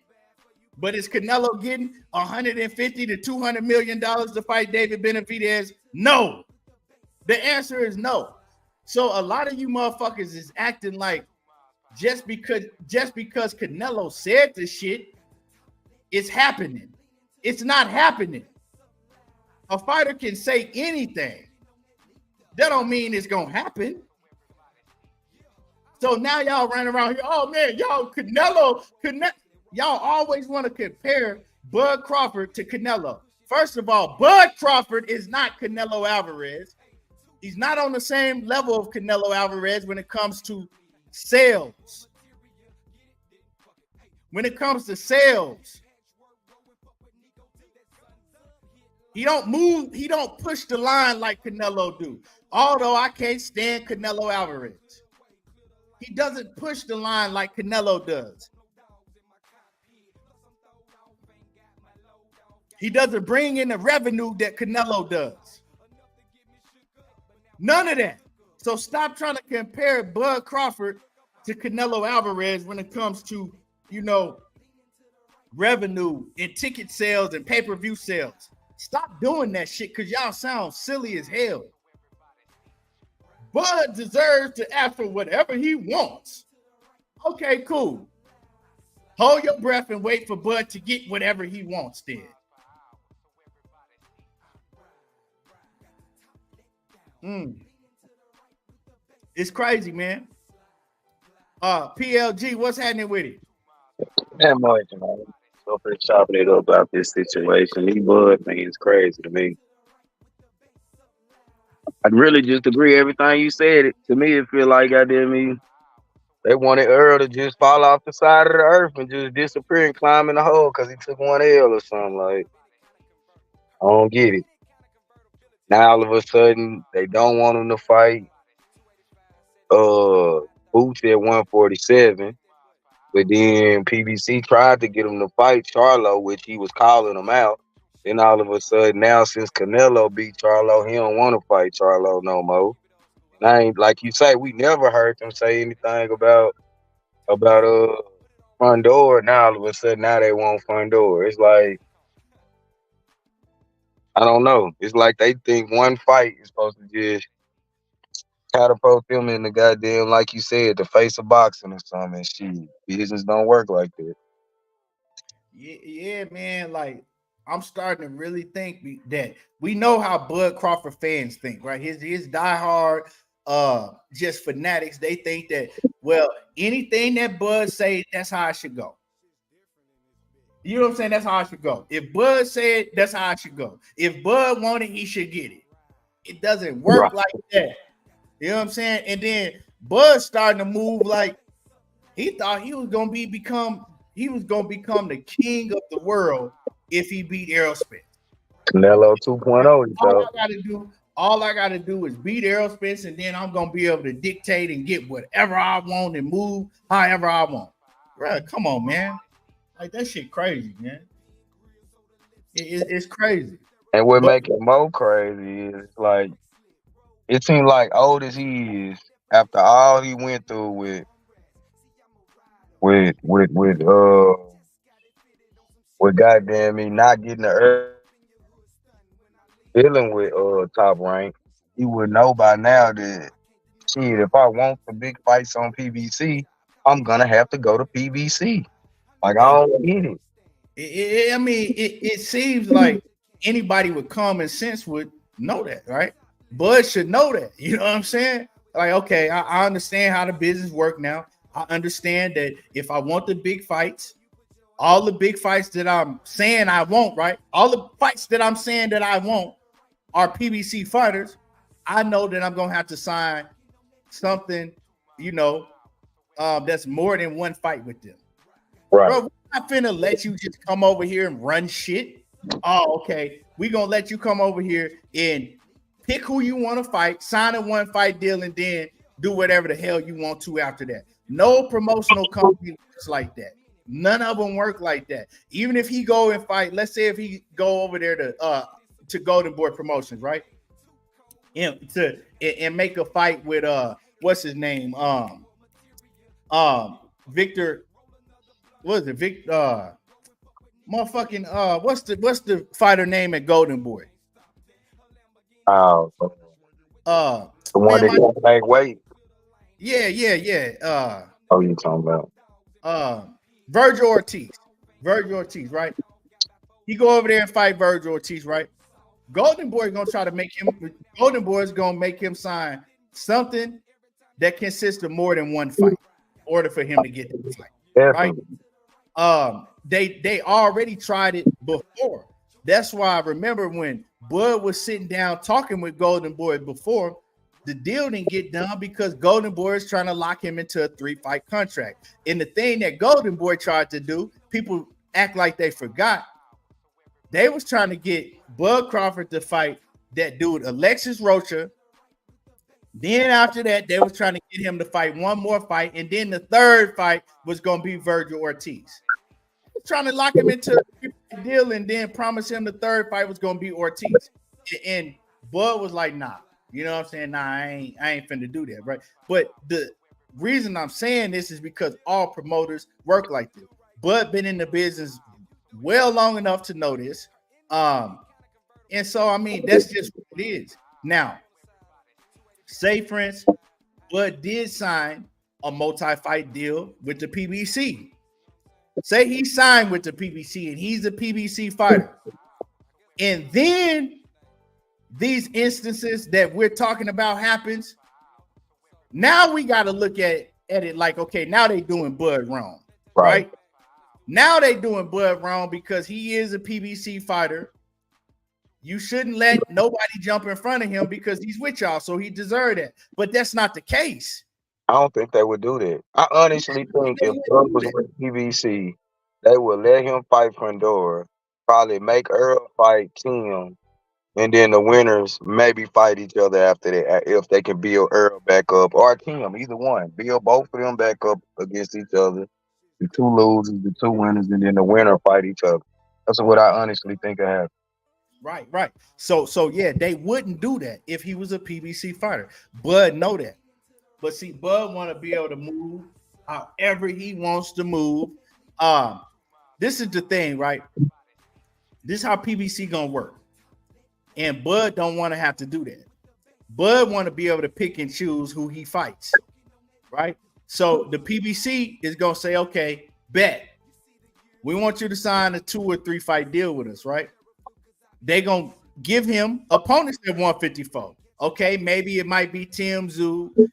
but is Canelo getting $150 to $200 million to fight David Benavidez? No. The answer is no. So a lot of you motherfuckers is acting like just because Canelo said this shit, it's happening. It's not happening. A fighter can say anything. That don't mean it's gonna happen. So now y'all running around here, oh man, Canelo, y'all always want to compare Bud Crawford to Canelo. First of all, Bud Crawford is not Canelo Alvarez. He's not on the same level of Canelo Alvarez when it comes to sales. When it comes to sales, he don't move, he don't push the line like Canelo do. Although I can't stand Canelo Alvarez. He doesn't push the line like Canelo does. He doesn't bring in the revenue that Canelo does. None of that. So stop trying to compare Bud Crawford to Canelo Alvarez when it comes to, revenue and ticket sales and pay-per-view sales. Stop doing that shit because y'all sound silly as hell. Bud deserves to ask for whatever he wants. Okay, cool. Hold your breath and wait for Bud to get whatever he wants then. It's crazy, man. PLG, what's happening with it? Man, man. So for chopping it up about this situation, he Bud, man, it's crazy to me. I'd really just agree everything you said. To me, it feel like they wanted Earl to just fall off the side of the earth and just disappear and climb in the hole because he took one L or something. Like, I don't get it. Now all of a sudden they don't want him to fight Boots at 147. But then PBC tried to get him to fight Charlo, which he was calling him out. Then all of a sudden, now since Canelo beat Charlo, he don't want to fight Charlo no more. And I ain't like you say, we never heard them say anything about Fundora. Now all of a sudden, now they want Fundora. It's like, I don't know. It's like they think one fight is supposed to just catapult them in the goddamn, like you said, the face of boxing or something. Shit, business don't work like that. Yeah, man. Like, I'm starting to really think that we know how Bud Crawford fans think, right? His diehard, just fanatics. They think that, well, anything that Bud say, that's how I should go. You know what I'm saying? That's how I should go. If Bud said, that's how I should go. If Bud wanted, he should get it. It doesn't work like that. You know what I'm saying? And then Bud starting to move like he thought he was gonna become the king of the world if he beat Errol Spence. Canelo 2.0. All I gotta do is beat Errol Spence, and then I'm gonna be able to dictate and get whatever I want and move however I want. Bro, come on, man. Like that shit crazy, man. It's crazy. And what make it more crazy is like it seems like old as he is, after all he went through with goddamn me not getting the earth, dealing with Top Rank, he would know by now that shit, if I want the big fights on PBC, I'm gonna have to go to PBC. Like, I don't get it. It seems like anybody with common sense would know that, right? Bud should know that. You know what I'm saying? Like, okay, I understand how the business work now. I understand that if I want the big fights, all the big fights that I'm saying I want, right? All the fights that I'm saying that I want are PBC fighters. I know that I'm gonna have to sign something, that's more than one fight with them. Right. Bro, we're not finna let you just come over here and run shit. Oh, okay. We're gonna let you come over here and pick who you want to fight, sign a one fight deal, and then do whatever the hell you want to after that. No promotional company works like that. None of them work like that. Even if he go and fight, let's say if he go over there to Golden Boy Promotions, right? And make a fight with what's his name? Victor. What is it? Victor motherfucking what's the fighter name at Golden Boy? The one that can't make weight. Yeah. Oh, you talking about? Virgil Ortiz, right? He go over there and fight Virgil Ortiz, right? Golden Boy is gonna make him sign something that consists of more than one fight in order for him to get the fight. Definitely. Right? They already tried it before. That's why I remember when Bud was sitting down talking with Golden Boy before, the deal didn't get done because Golden Boy is trying to lock him into a 3-fight contract. And the thing that Golden Boy tried to do, people act like they forgot. They was trying to get Bud Crawford to fight that dude Alexis Rocha. Then after that, they was trying to get him to fight one more fight, and then the third fight was going to be Virgil Ortiz. Trying to lock him into a deal and then promise him the third fight was going to be Ortiz. And Bud was like, nah. You know what I'm saying? Nah, I ain't finna do that, right? But the reason I'm saying this is because all promoters work like this. Bud been in the business well long enough to know this. And so, I mean, that's just what it is. Now, say, for instance, Bud did sign a multi-fight deal with the PBC. Say he signed with the PBC and he's a PBC fighter. And then these instances that we're talking about happens. Now we got to look at it like, okay, now they doing Bud wrong, right? Now they doing Bud wrong because he is a PBC fighter. You shouldn't let nobody jump in front of him because he's with y'all, so he deserved it. But that's not the case. I don't think they would do that. I honestly think if Bud was with PBC, they would let him fight Fundora, probably make Earl fight Tim, and then the winners maybe fight each other after that if they can build Earl back up or Tim, either one. Build both of them back up against each other. The two losers, the two winners, and then the winner fight each other. That's what I honestly think would happen. Right. So yeah, they wouldn't do that if he was a PBC fighter. Bud know that. But see, Bud want to be able to move however he wants to move. This is the thing, right? This is how PBC gonna work. And Bud don't want to have to do that. Bud want to be able to pick and choose who he fights, right? So the PBC is gonna say, okay, bet. We want you to sign a 2 or 3 fight deal with us, right? They gonna give him opponents at 154. Okay, maybe it might be Tim Zoo, it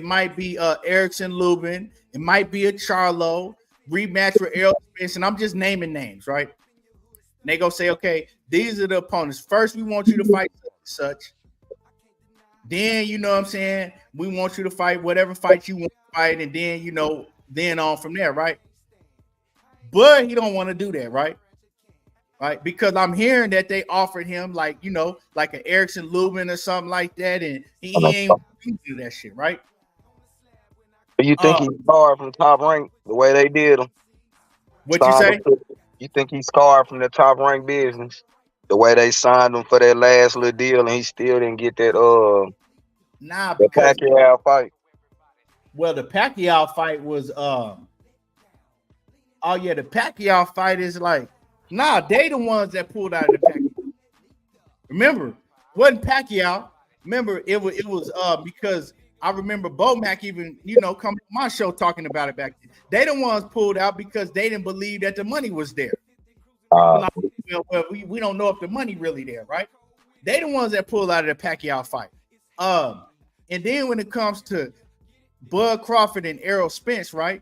might be Erickson Lubin, it might be a Charlo rematch for Errol Spence, and I'm just naming names, right? And they gonna say, okay, these are the opponents. First, we want you to fight such. Then, you know what I'm saying, we want you to fight whatever fight you want to fight, and then, you know, then on from there, right? But he don't want to do that, right? Right, because I'm hearing that they offered him like, you know, like an Erickson Lubin or something like that, and he ain't do that shit, right? You think he's scarred from top rank the way they did him? What you say? You think he's scarred from the top rank business the way they signed him for that last little deal, and he still didn't get that nah, the Pacquiao fight? Well, the Pacquiao fight was the Pacquiao fight is like. Nah, they the ones that pulled out of the Pacquiao. Remember, wasn't Pacquiao. Remember, it was because I remember Bo Mac even, you know, coming to my show talking about it back then. They the ones pulled out because they didn't believe that the money was there. Well, we don't know if the money really there, right? They the ones that pulled out of the Pacquiao fight. And then when it comes to Bud Crawford and Errol Spence, right?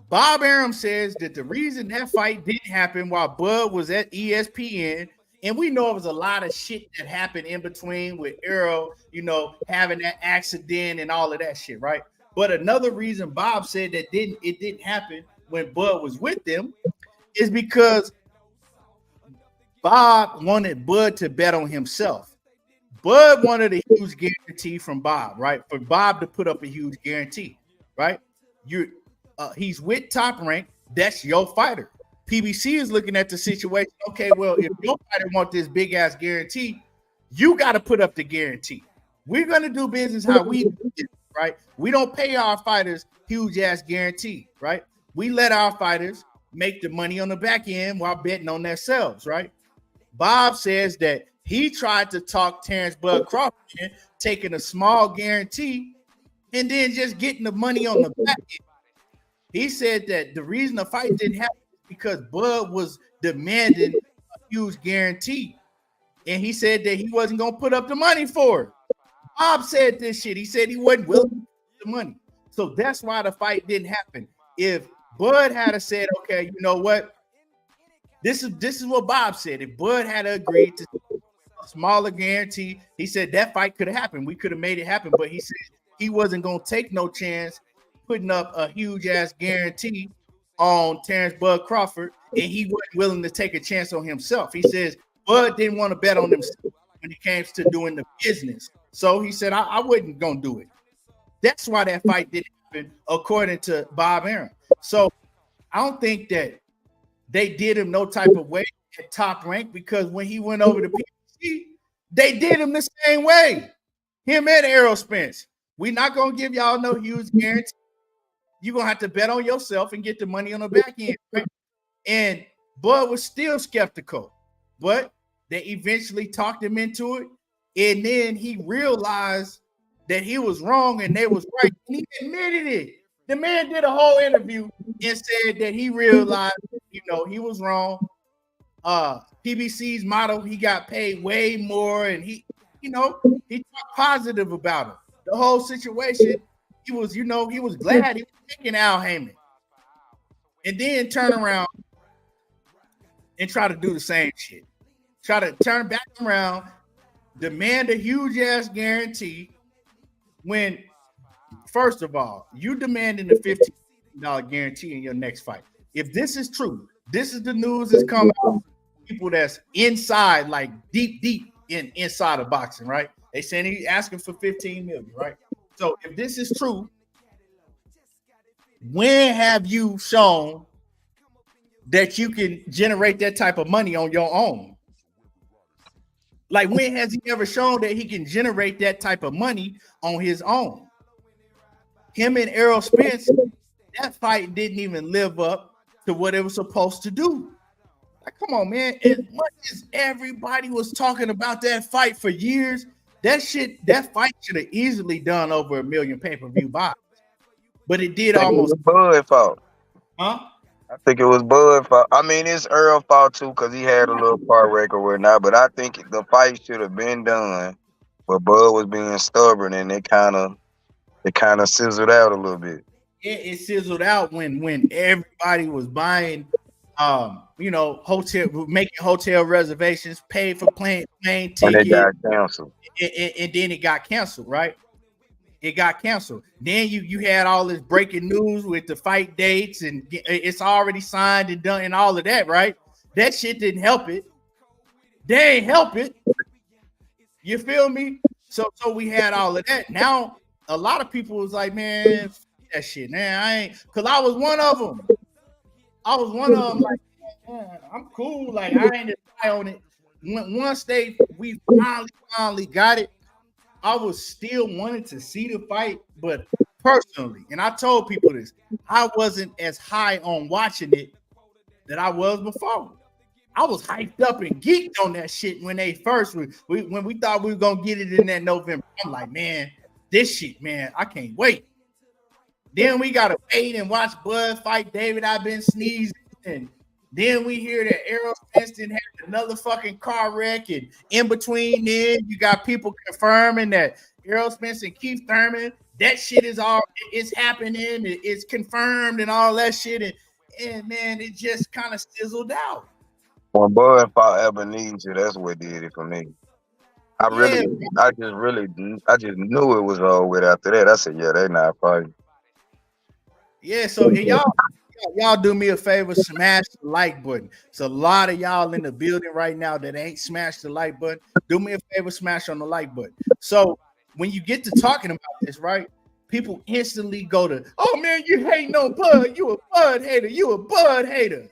Bob Arum says that the reason that fight didn't happen while Bud was at ESPN, and we know it was a lot of shit that happened in between with Errol, having that accident and all of that shit, right? But another reason Bob said that it didn't happen when Bud was with them is because Bob wanted Bud to bet on himself. Bud wanted a huge guarantee from Bob, right? For Bob to put up a huge guarantee, right? He's with Top Rank. That's your fighter. PBC is looking at the situation. Okay, well, if your fighter want this big ass guarantee, you got to put up the guarantee. We're gonna do business how we do business, right? We don't pay our fighters huge ass guarantee, right? We let our fighters make the money on the back end while betting on themselves, right? Bob says that he tried to talk Terence Bud Crawford in, taking a small guarantee and then just getting the money on the back end. He said that the reason the fight didn't happen is because Bud was demanding a huge guarantee. And he said that he wasn't going to put up the money for it. Bob said this shit. He said he wasn't willing to put up the money. So that's why the fight didn't happen. If Bud had said, okay, you know what? This is what Bob said. If Bud had agreed to a smaller guarantee, he said that fight could have happened. We could have made it happen. But he said he wasn't going to take no chance putting up a huge ass guarantee on Terence Bud Crawford, and he wasn't willing to take a chance on himself. He says Bud didn't want to bet on himself when it came to doing the business. So he said, I wasn't going to do it. That's why that fight didn't happen, according to Bob Arum. So I don't think that they did him no type of way at Top Rank, because when he went over to PPC, they did him the same way. Him and Errol Spence. We're not going to give y'all no huge guarantee. You're going to have to bet on yourself and get the money on the back end. Right? And Bud was still skeptical, but they eventually talked him into it. And then he realized that he was wrong and they was right. And he admitted it. The man did a whole interview and said that he realized, he was wrong. PBC's motto, he got paid way more. And he talked positive about it. The whole situation, he was glad he was taking Al Heyman, and then turn around and try to do the same shit. Try to turn back around, demand a huge ass guarantee when, first of all, you demanding a $15 guarantee in your next fight. If this is true, this is the news that's coming out. People that's inside, like deep inside of boxing, right? They saying he's asking for $15 million, right? So if this is true, when have you shown that you can generate that type of money on your own? Like, when has he ever shown that he can generate that type of money on his own? Him and Errol Spence, that fight didn't even live up to what it was supposed to do. Like, come on, man. As much as everybody was talking about that fight for years, that fight should have easily done over 1 million pay-per-view buys. But it did almost. It was Bud fault. Huh? I think it was Bud fault. I mean, it's Earl fault too, because he had a little part record or whatnot. But I think the fight should have been done, but Bud was being stubborn, and it kind of sizzled out a little bit. It sizzled out when everybody was buying, making hotel reservations, paid for plane tickets, and it got canceled. And then it got canceled, right? It got canceled. Then you had all this breaking news with the fight dates, and it's already signed and done and all of that, right? That shit didn't help it. They ain't help it. You feel me? So we had all of that. Now a lot of people was like, man, that shit, man. I ain't, because I was one of them. Like, man, I'm cool. Like, I ain't high on it. Once we finally got it, I was still wanting to see the fight, but personally, and I told people this, I wasn't as high on watching it that I was before. I was hyped up and geeked on that shit when they first when we thought we were gonna get it in that November. I'm like, man, this shit, man, I can't wait. Then we gotta wait and watch Bud fight David. I've been sneezing, and Then we hear that Errol Spence had another fucking car wreck, and in between, then you got people confirming that Errol Spence and Keith Thurman, that shit is all it's happening, it's confirmed and all that shit, and man, it just kind of sizzled out. When Bud fought Ebenezer, that's what did it for me. I just knew it was over with after that. I said, yeah, they not fighting. Yeah, so y'all do me a favor, smash the like button. It's a lot of y'all in the building right now that ain't smashed the like button. Do me a favor, smash on the like button. So when you get to talking about this, right, people instantly go to, oh man, you hating on Bud. You a Bud hater. You a Bud hater.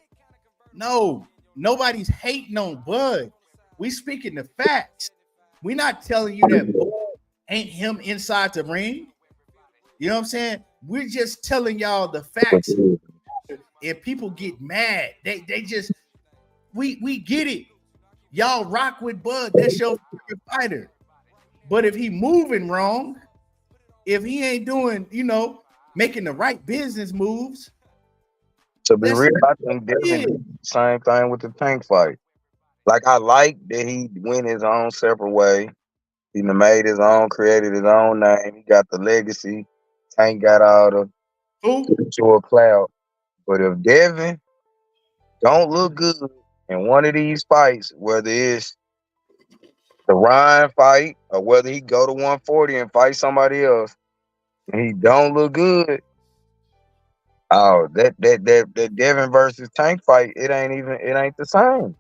No, nobody's hating on Bud. We speaking the facts. We're not telling you that Bud ain't him inside the ring. You know what I'm saying? We're just telling y'all the facts. If people get mad, they just we get it. Y'all rock with Bud. That's your favorite fighter. But if he moving wrong, if he ain't doing, making the right business moves. To be real, I think Devin did the same thing with the Tank fight. Like, I like that he went his own separate way. He made his own, created his own name. He got the legacy. Tank got all the spiritual clout. But if Devin don't look good in one of these fights, whether it's the Ryan fight or whether he go to 140 and fight somebody else, and he don't look good, oh, that Devin versus Tank fight, it ain't the same.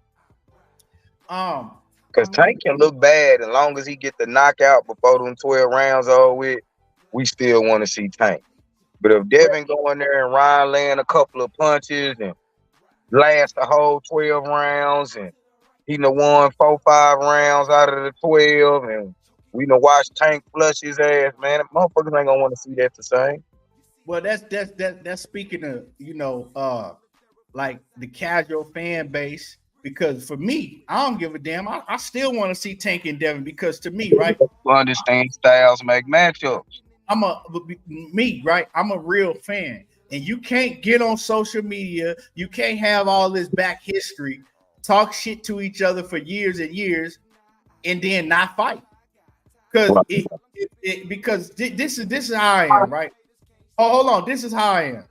Because Tank can look bad as long as he get the knockout before them 12 rounds over with, we still want to see Tank. But if Devin go in there and Ryan land a couple of punches and last the whole 12 rounds and he done won 4-5 rounds out of the 12 and we done watch Tank flush his ass, man, motherfuckers ain't gonna want to see that the same. Well, that's speaking of, like the casual fan base. Because for me, I don't give a damn. I still want to see Tank and Devin because to me, right? Understand styles make matchups. I'm a real fan. And you can't get on social media. You can't have all this back history, talk shit to each other for years and years, and then not fight. Because this is how I am, right? Oh, hold on. This is how I am.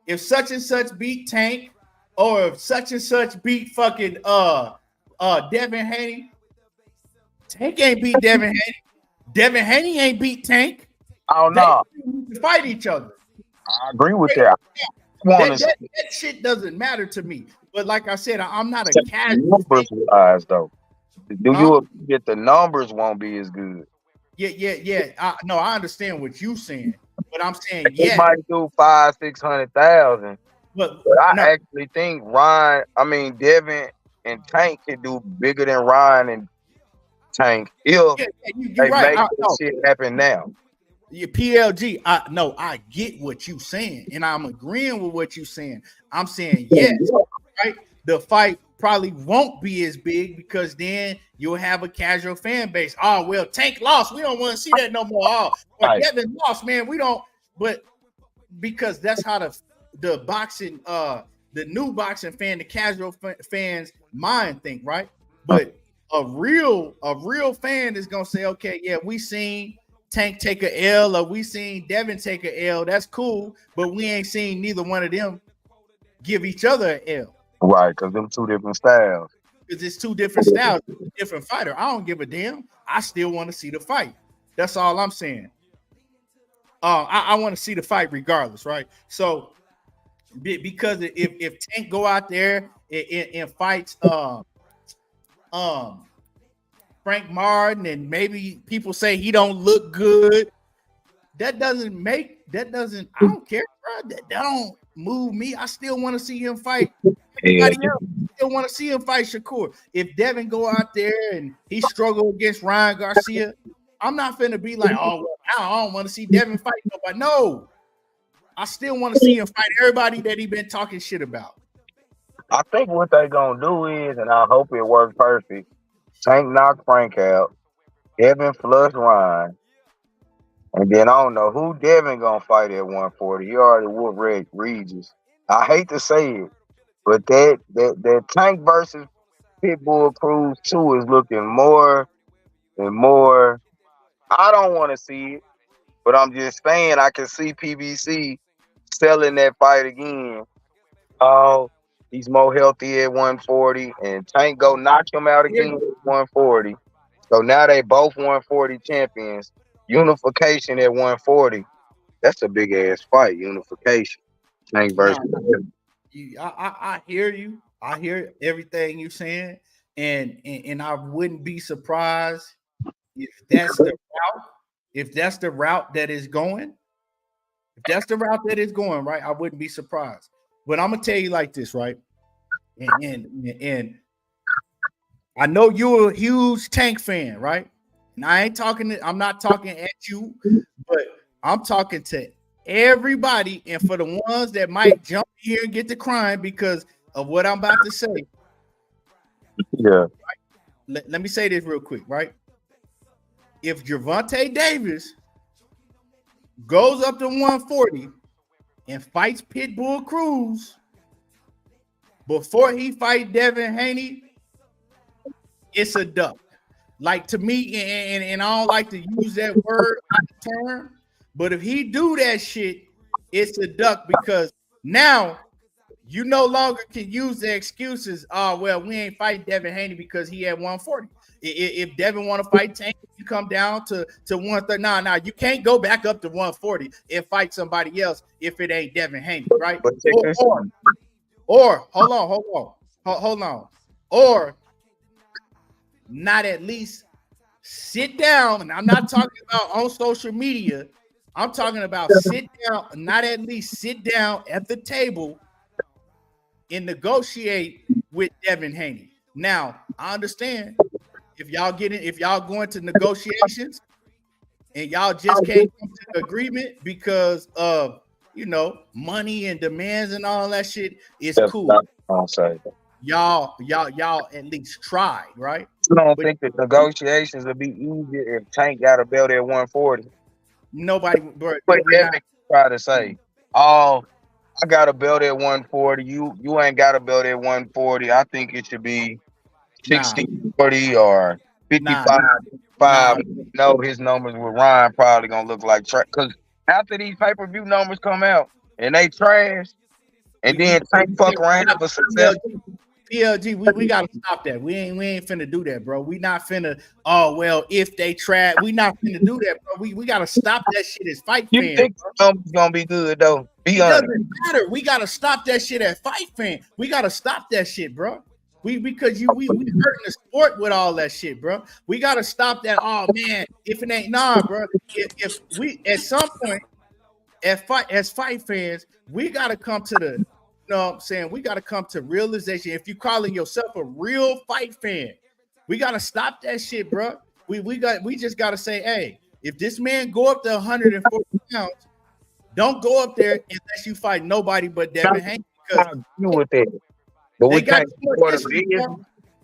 If such and such beat Tank, or if such and such beat fucking Devin Haney, Tank ain't beat Devin Haney. Devin Haney ain't beat Tank. Oh no, they fight each other. I agree with that. That shit doesn't matter to me. But like I said, I'm not a casual. Numbers wise, though, you get the numbers won't be as good. Yeah. I understand what you're saying, but I'm saying they might do 500,000-600,000. But I actually think Devin and Tank can do bigger than Ryan and Tank if they make this shit happen now. Your PLG, I get what you're saying, and I'm agreeing with what you're saying. I'm saying yes, right? The fight probably won't be as big because then you'll have a casual fan base. Oh well, Tank lost. We don't want to see that no more. Or Devin lost, man. We don't. But because that's how the boxing, the new boxing fan, the casual fans mind think, right? But a real fan is gonna say, okay, yeah, we seen Tank take a L, or we seen Devin take a L. That's cool, but we ain't seen neither one of them give each other an L. Right, because them two different styles. Because it's two different styles, different fighter. I don't give a damn. I still want to see the fight. That's all I'm saying. I want to see the fight regardless, right? So because if Tank go out there and fights Frank Martin, and maybe people say he don't look good, I don't care, bro. That don't move me. I still want to see him fight everybody else. I still want to see him fight Shakur. If Devin go out there and he struggle against Ryan Garcia, I'm not finna be like, oh, well, I don't want to see Devin fight nobody. No, I still want to see him fight everybody that he been talking shit about. I think what they gonna do is, and I hope it works perfect, Tank knock Frank out, Devin flush Ryan, and then I don't know who Devin gonna fight at 140. He already whooped Regis. I hate to say it, But that Tank versus Pitbull Cruz 2 is looking more and more. I don't want to see it, but I'm just saying I can see PBC selling that fight again. Oh, he's more healthy at 140, and Tank go knock him out again at 140. So now they both 140 champions. Unification at 140. That's a big ass fight. Unification. Tank versus. I hear you. I hear everything you're saying, and I wouldn't be surprised if that's the route. If that's the route that is going, if that's the route that is going, right? I wouldn't be surprised. But I'm gonna tell you like this, right? And I know you're a huge Tank fan, right? And I'm not talking at you, but I'm talking to everybody. And for the ones that might jump here and get to crying because of what I'm about to say. Yeah. Right? Let me say this real quick, right? If Gervonta Davis goes up to 140 and fights Pitbull Cruz before he fight Devin Haney, it's a duck. Like to me, and I don't like to use that word term, but if he do that shit, it's a duck because now you no longer can use the excuses. Oh, well, we ain't fighting Devin Haney because he had 140. If Devin want to fight Tank, you come down to 130. Nah, you can't go back up to 140 and fight somebody else if it ain't Devin Haney, right? Or hold on. Or not at least sit down. And I'm not talking about on social media. I'm talking about sit down, not at least sit down at the table and negotiate with Devin Haney. Now, I understand if y'all going to negotiations and y'all just can't come to an agreement because of money and demands and all that shit, it's cool. Y'all at least tried, right? You don't think the negotiations would be easier if Tank got a belt at 140? Nobody, bro. But Devin try to say, "Oh, I got a belt at 140. You ain't got a belt at 140. I think it should be 60-40 or 55-5. No, his numbers with Ryan probably gonna look like trash. Because after these pay-per-view numbers come out and they trash, and then Tank fuck around for success. PLG, we gotta stop that. We ain't finna do that, bro. We not finna. Oh well, if they try, we not finna do that, bro. We gotta stop that shit as fight fans. You think the numbers gonna be good though? It doesn't matter. We gotta stop that shit at fight fan. We gotta stop that shit, bro. Because we hurting the sport with all that shit, bro. We gotta stop that. Oh man, if it ain't bro. If we at some point as fight fans, we gotta come to the. You know what I'm saying? We got to come to realization. If you calling yourself a real fight fan, we got to stop that shit, bro. We just got to say, hey, if this man go up to 140 pounds, don't go up there unless you fight nobody but Devin Haney. With that. But we can't ignore the business.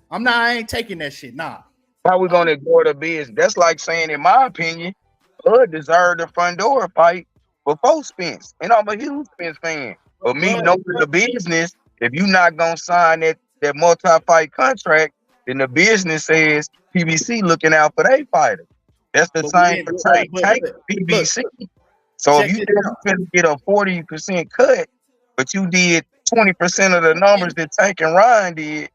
I ain't taking that shit. Nah. How we gonna ignore the business? That's like saying, in my opinion, Bud deserved the Fundora fight before Spence. And I'm a huge Spence fan. But me knowing the business, if you're not gonna sign that multi-fight contract, then the business says PBC looking out for their fighter. That's the same for Tank PBC. So if you didn't get a 40% cut, but you did 20% of the numbers that Tank and Ryan did.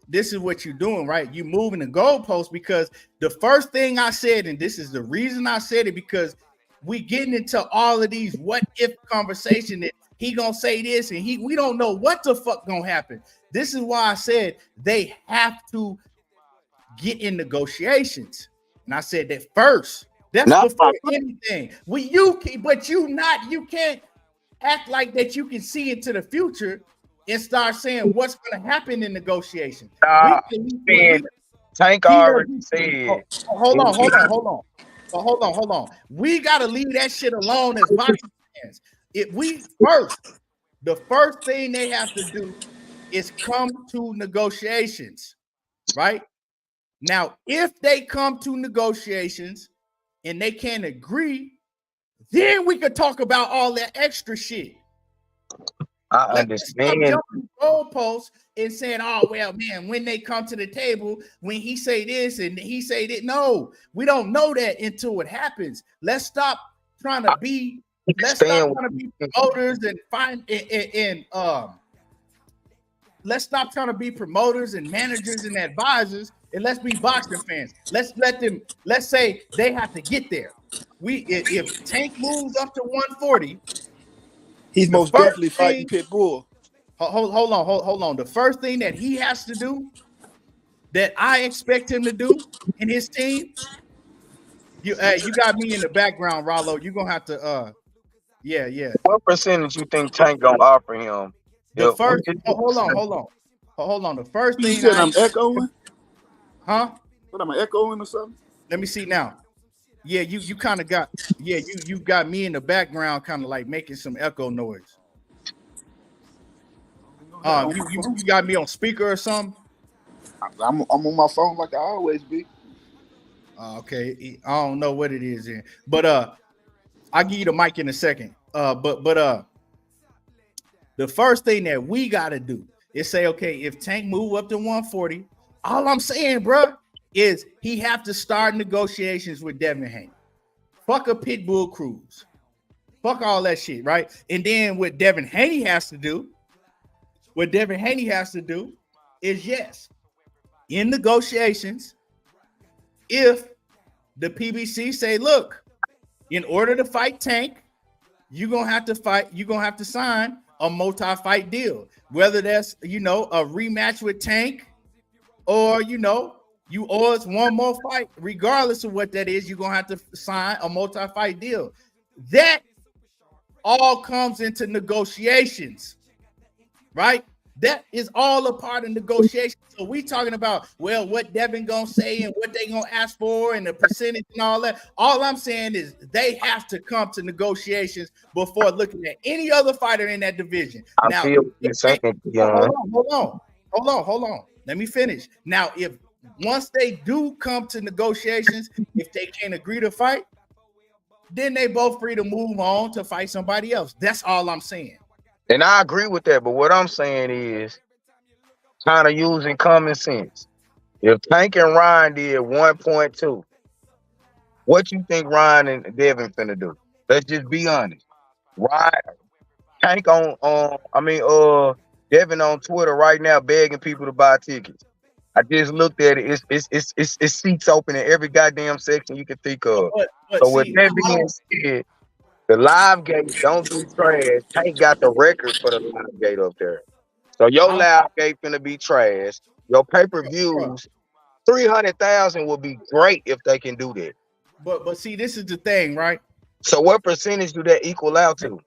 This is what you're doing, right? You moving the goalpost because the first thing I said, and this is the reason I said it, because we getting into all of these what if conversation that he gonna say this and we don't know what the fuck gonna happen. This is why I said they have to get in negotiations. And I said that first. That's before anything. You can't act like that you can see into the future and start saying what's gonna happen in negotiations. Tank already said. Hold on. We gotta leave that shit alone as boxing fans. The first thing they have to do is come to negotiations, right? Now, if they come to negotiations and they can't agree, then we could talk about all that extra shit. I Let's stop understand. jumping goalposts and saying, "Oh well, man, when they come to the table, when he say this and he say that." No, we don't know that until it happens. Let's stop trying to be. Let's stop trying to be promoters and let's stop trying to be promoters and managers and advisors, and let's be boxing fans. Let's let them. Let's say they have to get there. If Tank moves up to 140. He's most definitely fighting Pitbull. Hold on. The first thing that he has to do, that I expect him to do in his team, you got me in the background, Rollo. You're gonna have to yeah. What percentage you think Tank gonna offer him? The first hold on. The first thing you said I'm echoing? Huh? What am I echoing or something? Let me see now. Yeah, you kind of got you got me in the background, kind of like making some echo noise. You got me on speaker or something? I'm on my phone like I always be. Okay, I don't know what it is in, but I'll give you the mic in a second. But the first thing that we gotta do is say, okay, if Tank move up to 140, all I'm saying, bro, is he have to start negotiations with Devin Haney. Fuck a Pitbull Cruz. Fuck all that shit, right? And then what Devin Haney has to do is, yes, in negotiations, if the PBC say, look, in order to fight Tank, you're gonna have to sign a multi-fight deal, whether that's a rematch with Tank, or you owe us one more fight. Regardless of what that is, you're gonna have to sign a multi-fight deal. That all comes into negotiations, right? That is all a part of negotiation. So we talking about, well, what Devin gonna say and what they gonna ask for and the percentage and all that. All I'm saying is they have to come to negotiations before looking at any other fighter in that division. I feel the same. Hold on. Let me finish. Now, if once they do come to negotiations, if they can't agree to fight, then they both free to move on to fight somebody else. That's all I'm saying. And I agree with that, but what I'm saying is kind of using common sense. If Tank and Ryan did 1.2, what you think Ryan and Devin finna do? Let's just be honest. Tank Devin on Twitter right now begging people to buy tickets. I just looked at it. It's seats open in every goddamn section you can think of. So with that being said, the live gate don't do trash. Tank got the record for the live gate up there. So your live gate finna be trash. Your pay-per-views, 300,000 would be great if they can do that. But see, this is the thing, right? So what percentage do that equal out to?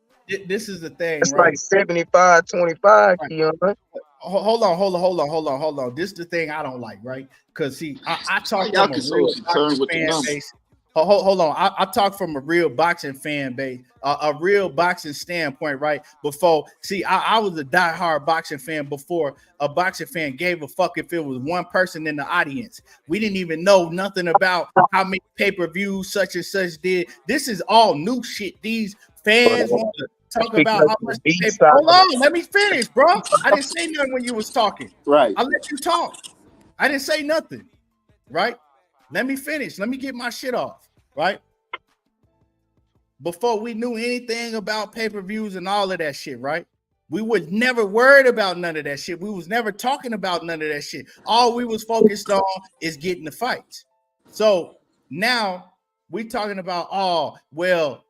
This is the thing. It's right? like 75-25, right. Hold on. This is the thing I don't like, right? Because see, I talk from a real boxing fan base. Hold on. I talk from a real boxing fan base, a real boxing standpoint, right? Before, see, I was a diehard boxing fan before a boxing fan gave a fuck if it was one person in the audience. We didn't even know nothing about how many pay-per-views such and such did. This is all new shit. These fans want to talk about how much hold on, let me finish, bro. I didn't say nothing when you was talking. Right. I let you talk. I didn't say nothing. Right? Let me finish. Let me get my shit off. Right? Before we knew anything about pay-per-views and all of that shit, right? We was never worried about none of that shit. We was never talking about none of that shit. All we was focused on is getting the fights. So now we talking about, oh, well,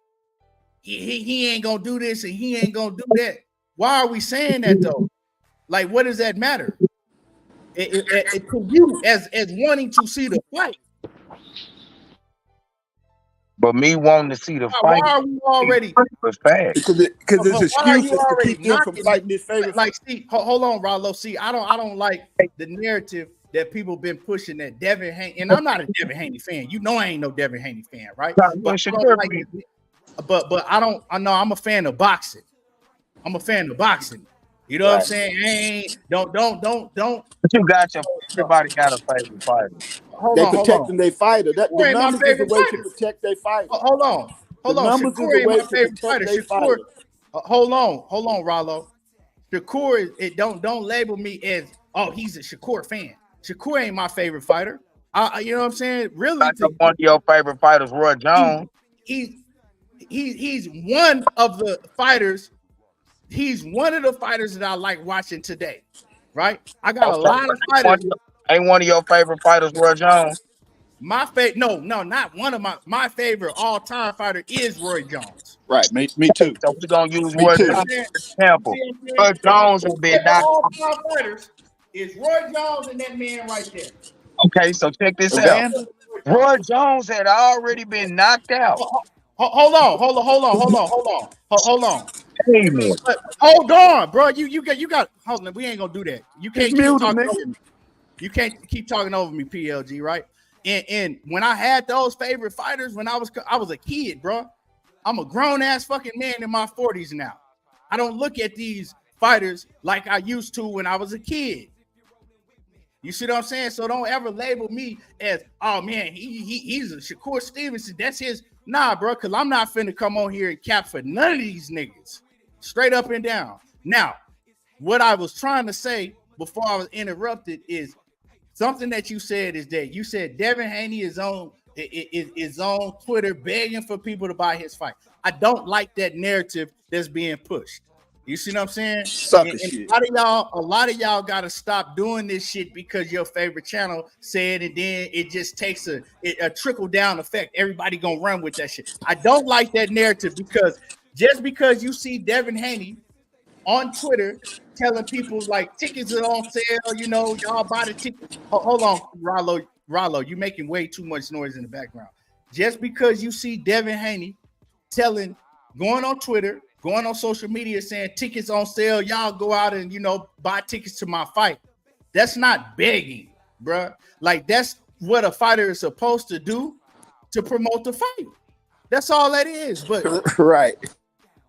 he ain't gonna do this and he ain't gonna do that. Why are we saying that though? Like, what does that matter? It to you as wanting to see the fight. But me wanting to see the fight. Why are we already? Because there's excuses to keep them from fighting this favorite. Like, see, hold on, Rollo. See, I don't like the narrative that people been pushing that Devin Haney, and I'm not a Devin Haney fan. You know I ain't no Devin Haney fan, right? But I know I'm a fan of boxing. I'm a fan of boxing. You know what I'm saying? Don't. But you got everybody got a favorite fighter. They protecting their fighter. The numbers is a way to protect their fighter. Hold on. Shakur ain't my favorite fighter. Shakur, hold on, Rollo. Shakur, don't label me as he's a Shakur fan. Shakur ain't my favorite fighter. You know what I'm saying? Really, one of your favorite fighters, Roy Jones. He's one of the fighters. He's one of the fighters that I like watching today. Right? I got a lot of fighters. Ain't one of your favorite fighters, Roy Jones? My favorite, no, not one of my favorite all-time fighter is Roy Jones. Right, me too. So we're gonna use Roy Jones as an example. Roy Jones has been all-time fighters is Roy Jones and that man right there. Okay, so check this out. Roy Jones had already been knocked out. Hold on. Hey, man. Hold on, bro. You got. Hold on. We ain't gonna do that. You can't keep talking over me. You can't keep talking over me, PLG. Right? And when I had those favorite fighters, when I was a kid, bro. I'm a grown ass fucking man in my 40s now. I don't look at these fighters like I used to when I was a kid. You see what I'm saying? So don't ever label me as, oh man, he's a Shakur Stevenson. That's his. Nah, bro, because I'm not finna come on here and cap for none of these niggas. Straight up and down. Now, what I was trying to say before I was interrupted is something that you said is that you said Devin Haney is on Twitter begging for people to buy his fight. I don't like that narrative that's being pushed. You see what I'm saying? Shit. A lot of y'all got to stop doing this shit because your favorite channel said, and then it just takes a trickle down effect. Everybody gonna run with that shit. I don't like that narrative because just because you see Devin Haney on Twitter telling people like tickets are on sale, you know, y'all buy the ticket. Hold on, Rollo, you making way too much noise in the background. Just because you see Devin Haney going on Twitter, going on social media saying tickets on sale, y'all go out and, you know, buy tickets to my fight. That's not begging, bruh. Like, that's what a fighter is supposed to do to promote the fight. That's all that is. But right.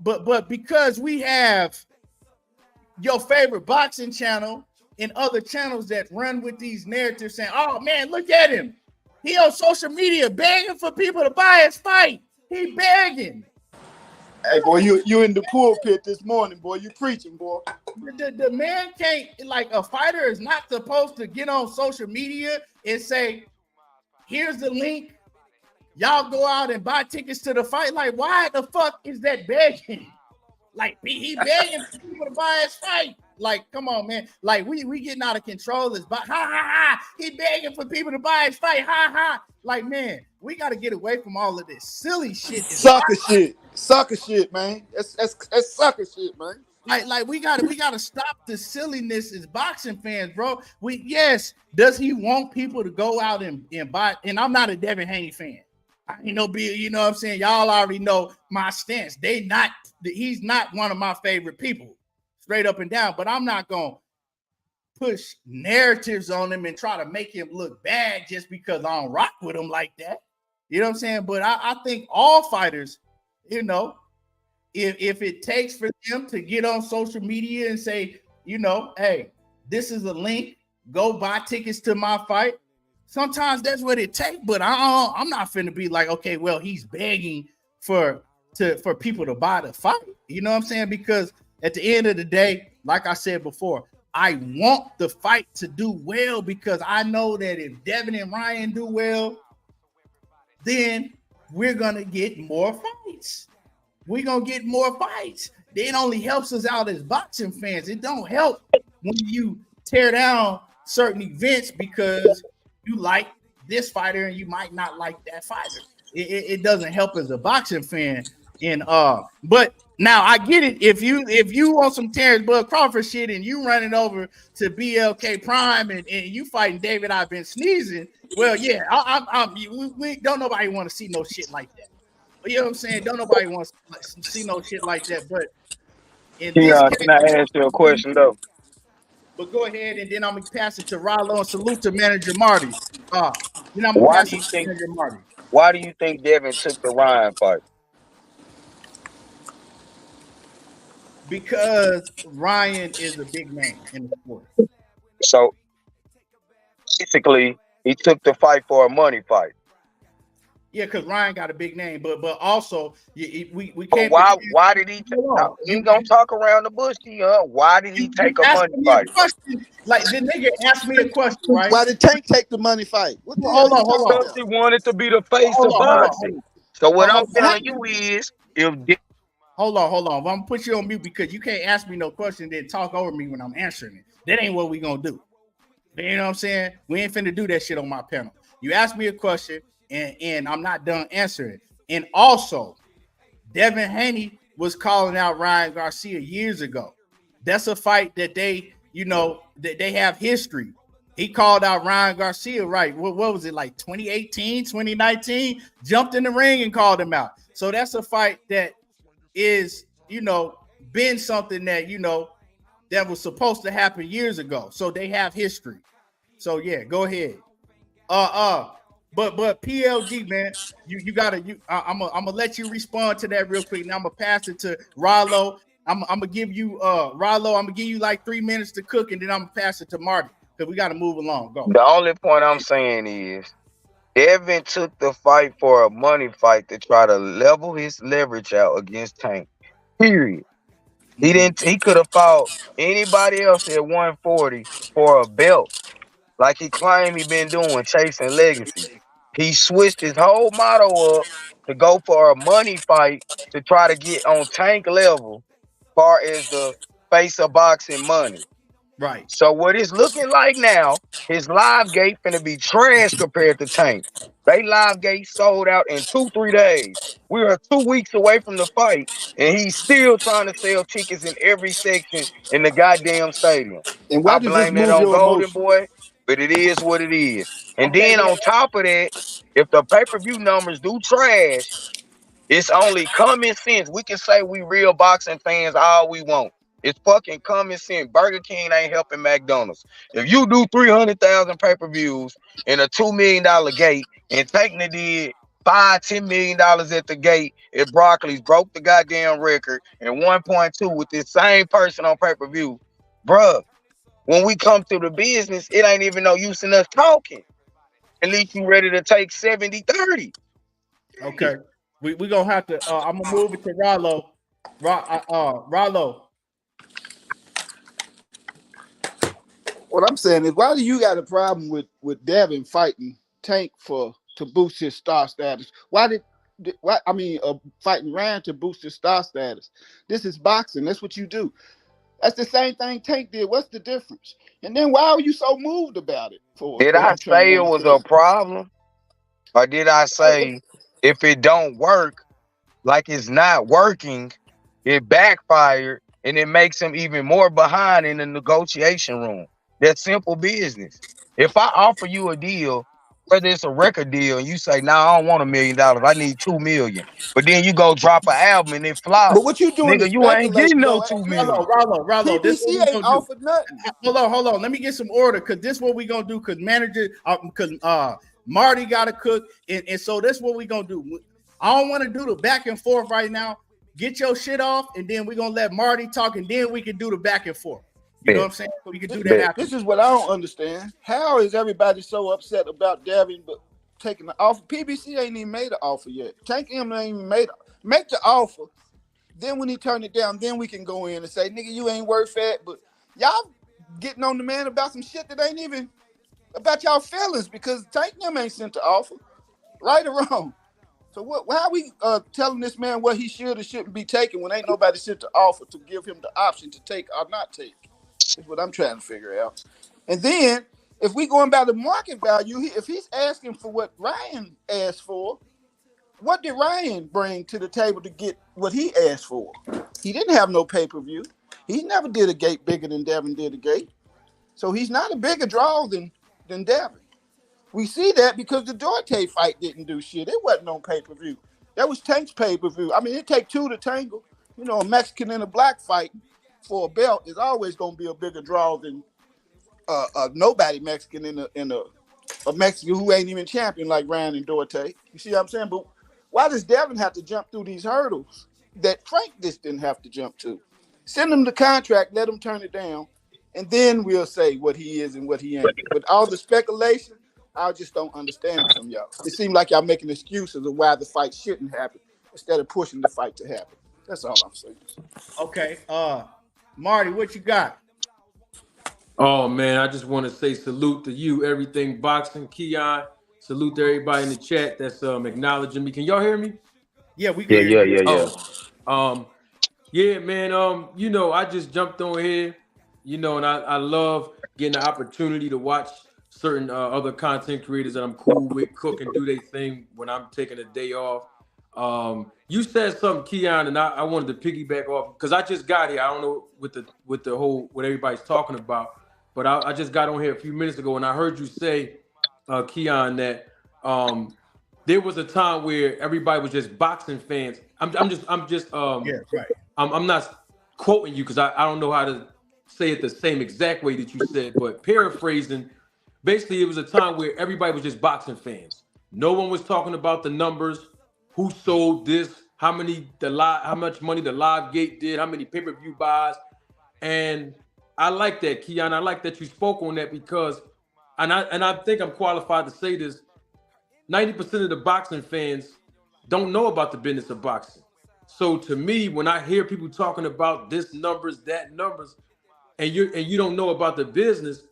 But because we have your favorite boxing channel and other channels that run with these narratives saying, oh man, look at him. He on social media begging for people to buy his fight. He begging. Hey, boy, you in the pulpit this morning, boy. You preaching, boy. The man can't, like, a fighter is not supposed to get on social media and say, here's the link. Y'all go out and buy tickets to the fight. Like, why the fuck is that begging? Like, he begging for people to buy his fight. Like, come on, man. Like, we getting out of control. This, ha. He begging for people to buy his fight. Ha. Like, man, we got to get away from all of this silly shit. Sucker shit, man. That's sucker shit, man. Like we gotta stop the silliness as boxing fans, bro. Does he want people to go out and buy? And I'm not a Devin Haney fan. You know what I'm saying? Y'all already know my stance. He's not one of my favorite people, straight up and down. But I'm not gonna push narratives on him and try to make him look bad just because I don't rock with him like that. You know what I'm saying? But I think all fighters, you know, if it takes for them to get on social media and say, you know, hey, this is a link, go buy tickets to my fight. Sometimes that's what it takes, but I'm not finna be like, okay, well, he's begging for people to buy the fight. You know what I'm saying? Because at the end of the day, like I said before, I want the fight to do well because I know that if Devin and Ryan do well, then we're gonna get more fights. We're gonna get more fights. It only helps us out as boxing fans. It don't help when you tear down certain events because you like this fighter and you might not like that fighter. It doesn't help as a boxing fan. And but now I get it. If you want some Terence Crawford shit and you running over to BLK Prime and you fighting David, I've been sneezing. Well, yeah, we don't nobody want to see no shit like that. You know what I'm saying? Don't nobody want to see no shit like that. But in this case, can I ask you a question though? But go ahead, and then I'm gonna pass it to Rollo and salute to Manager Marty. Then I'm gonna Why pass it to Manager Marty. Why do you think Devin took the Ryan fight? Because Ryan is a big name in the sport. So basically, he took the fight for a money fight. Yeah, because Ryan got a big name, but also we But can't. why did he? You ain't gonna talk around the bush, huh? Why did he You take a money asking me a fight? question like the nigga asked me a question, right? Why did Tank take the money fight? What the hell Hold you on, hold talking on, Because about? he wanted to be the face of hold boxing. on. So what I'm Hold telling you is, if on. I'm gonna put you on mute because you can't ask me no question and then talk over me when I'm answering it. That ain't what we gonna do. You know what I'm saying? We ain't finna do that shit on my panel. You ask me a question and I'm not done answering. And also, Devin Haney was calling out Ryan Garcia years ago. That's a fight that they, that they have history. He called out Ryan Garcia, right? What was it, like 2018, 2019? Jumped in the ring and called him out. So that's a fight that is, been something that, that was supposed to happen years ago. So they have history. So yeah, go ahead. But PLG, man, you gotta I'm gonna let you respond to that real quick. Now I'm gonna pass it to Rollo. I'm gonna give you Rollo. I'm gonna give you like 3 minutes to cook, and then I'm gonna pass it to Marty because we gotta move along. Go. the only point I'm saying is, Devin took the fight for a money fight to try to level his leverage out against Tank. Period. He didn't. He could have fought anybody else at 140 for a belt, like he claimed he been doing, chasing legacy. He switched his whole motto up to go for a money fight to try to get on Tank level, far as the face of boxing money. Right. So what it's looking like now, his live gate finna be trash compared to Tank. They live gate sold out in 2-3 days. We are 2 weeks away from the fight, and he's still trying to sell tickets in every section in the goddamn stadium. And I why does this blame that move on your Golden emotion? Boy, but it is what it is. And Okay. then on top of that, if the pay-per-view numbers do trash, it's only common sense. We can say we real boxing fans all we want. It's fucking common sense. Burger King ain't helping McDonald's. If you do 300,000 pay-per-views in a $2 million gate and Taking did $5-10 million at the gate at Broccoli's, broke the goddamn record, and 1.2 with this same person on pay-per-view, bruh, when we come to the business, it ain't even no use in us talking. At least you ready to take 70-30. Okay. We gonna have to. I'm gonna move it to Rollo. Rollo. What I'm saying is, why do you got a problem with Devin fighting Tank to boost his star status? Fighting Ryan to boost his star status? This is boxing. That's what you do. That's the same thing Tank did. What's the difference? And then why are you so moved about it? Did I say it was a problem? Or did I say if it don't work, like it's not working, it backfired and it makes him even more behind in the negotiation room? That's simple business. If I offer you a deal, whether it's a record deal, and you say, "Nah, I don't want $1 million, I need 2 million," but then you go drop an album and it flops, But what you doing is nigga, you ain't getting speculating, no though. 2 million. Rollo. This what PBC we ain't gonna do. offered nothing. Hold on. Let me get some order because this what we gonna do. Because manager, because Marty got to cook, and so that's what we gonna do. I don't want to do the back and forth right now. Get your shit off, and then we gonna let Marty talk, and then we can do the back and forth. You know what I'm saying? So we can do that after. This is what I don't understand. How is everybody so upset about Devin but taking the offer? PBC ain't even made an offer yet. Tank him ain't even make the offer. Then when he turn it down, then we can go in and say, nigga, you ain't worth that. But y'all getting on the man about some shit that ain't even about y'all feelings because Tank him ain't sent the offer. Right or wrong? So how we telling this man what he should or shouldn't be taking when ain't nobody sent the offer to give him the option to take or not take? Is what I'm trying to figure out. And then if we going by the market value, if he's asking for what Ryan asked for, what did Ryan bring to the table to get what he asked for? He didn't have no pay-per-view. He never did a gate bigger than Devin did a gate. So he's not a bigger draw than Devin. We see that because the Duarte fight didn't do shit. It wasn't on pay-per-view. That was Tank's pay-per-view. I mean, it take two to tangle. You know, a Mexican and a black fight for a belt is always going to be a bigger draw than nobody Mexican in a Mexican who ain't even champion like Ryan and Duarte. You see what I'm saying? But why does Devin have to jump through these hurdles that Frank just didn't have to jump to? Send him the contract, let him turn it down, and then we'll say what he is and what he ain't. But all the speculation, I just don't understand it from y'all. It seems like y'all making excuses of why the fight shouldn't happen instead of pushing the fight to happen. That's all I'm saying. Okay. Marty, what you got? Oh man, I just want to say salute to you, everything boxing, Keon. Salute to everybody in the chat that's acknowledging me. Can y'all hear me? Yeah, we can. Yeah. Yeah, man. I just jumped on here, and I love getting the opportunity to watch certain other content creators that I'm cool with cook and do their thing when I'm taking a day off. You said something, Keon, and I wanted to piggyback off because I just got here. I don't know with the whole what everybody's talking about, but I just got on here a few minutes ago and I heard you say, Keon, that there was a time where everybody was just boxing fans. I'm not quoting you because I don't know how to say it the same exact way that you said, but paraphrasing, basically it was a time where everybody was just boxing fans. No one was talking about the numbers, who sold this, how much money the live gate did, how many pay-per-view buys. And I like that, Keon. I like that you spoke on that because, and I think I'm qualified to say this, 90% of the boxing fans don't know about the business of boxing. So to me, when I hear people talking about this numbers, that numbers, and you don't know about the business,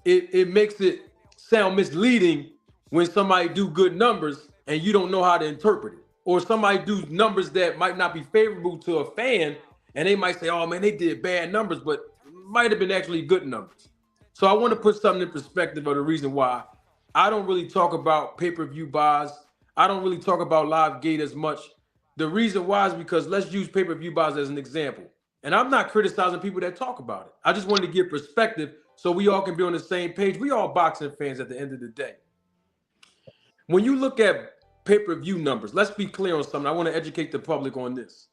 it makes it sound misleading when somebody do good numbers and you don't know how to interpret it. Or somebody do numbers that might not be favorable to a fan, and they might say, oh man, they did bad numbers, but might have been actually good numbers. So I want to put something in perspective of the reason why I don't really talk about pay-per-view buys. I don't really talk about live gate as much. The reason why is because let's use pay-per-view buys as an example. And I'm not criticizing people that talk about it. I just wanted to give perspective so we all can be on the same page. We all boxing fans at the end of the day. When you look at pay-per-view numbers, let's be clear on something. I want to educate the public on this.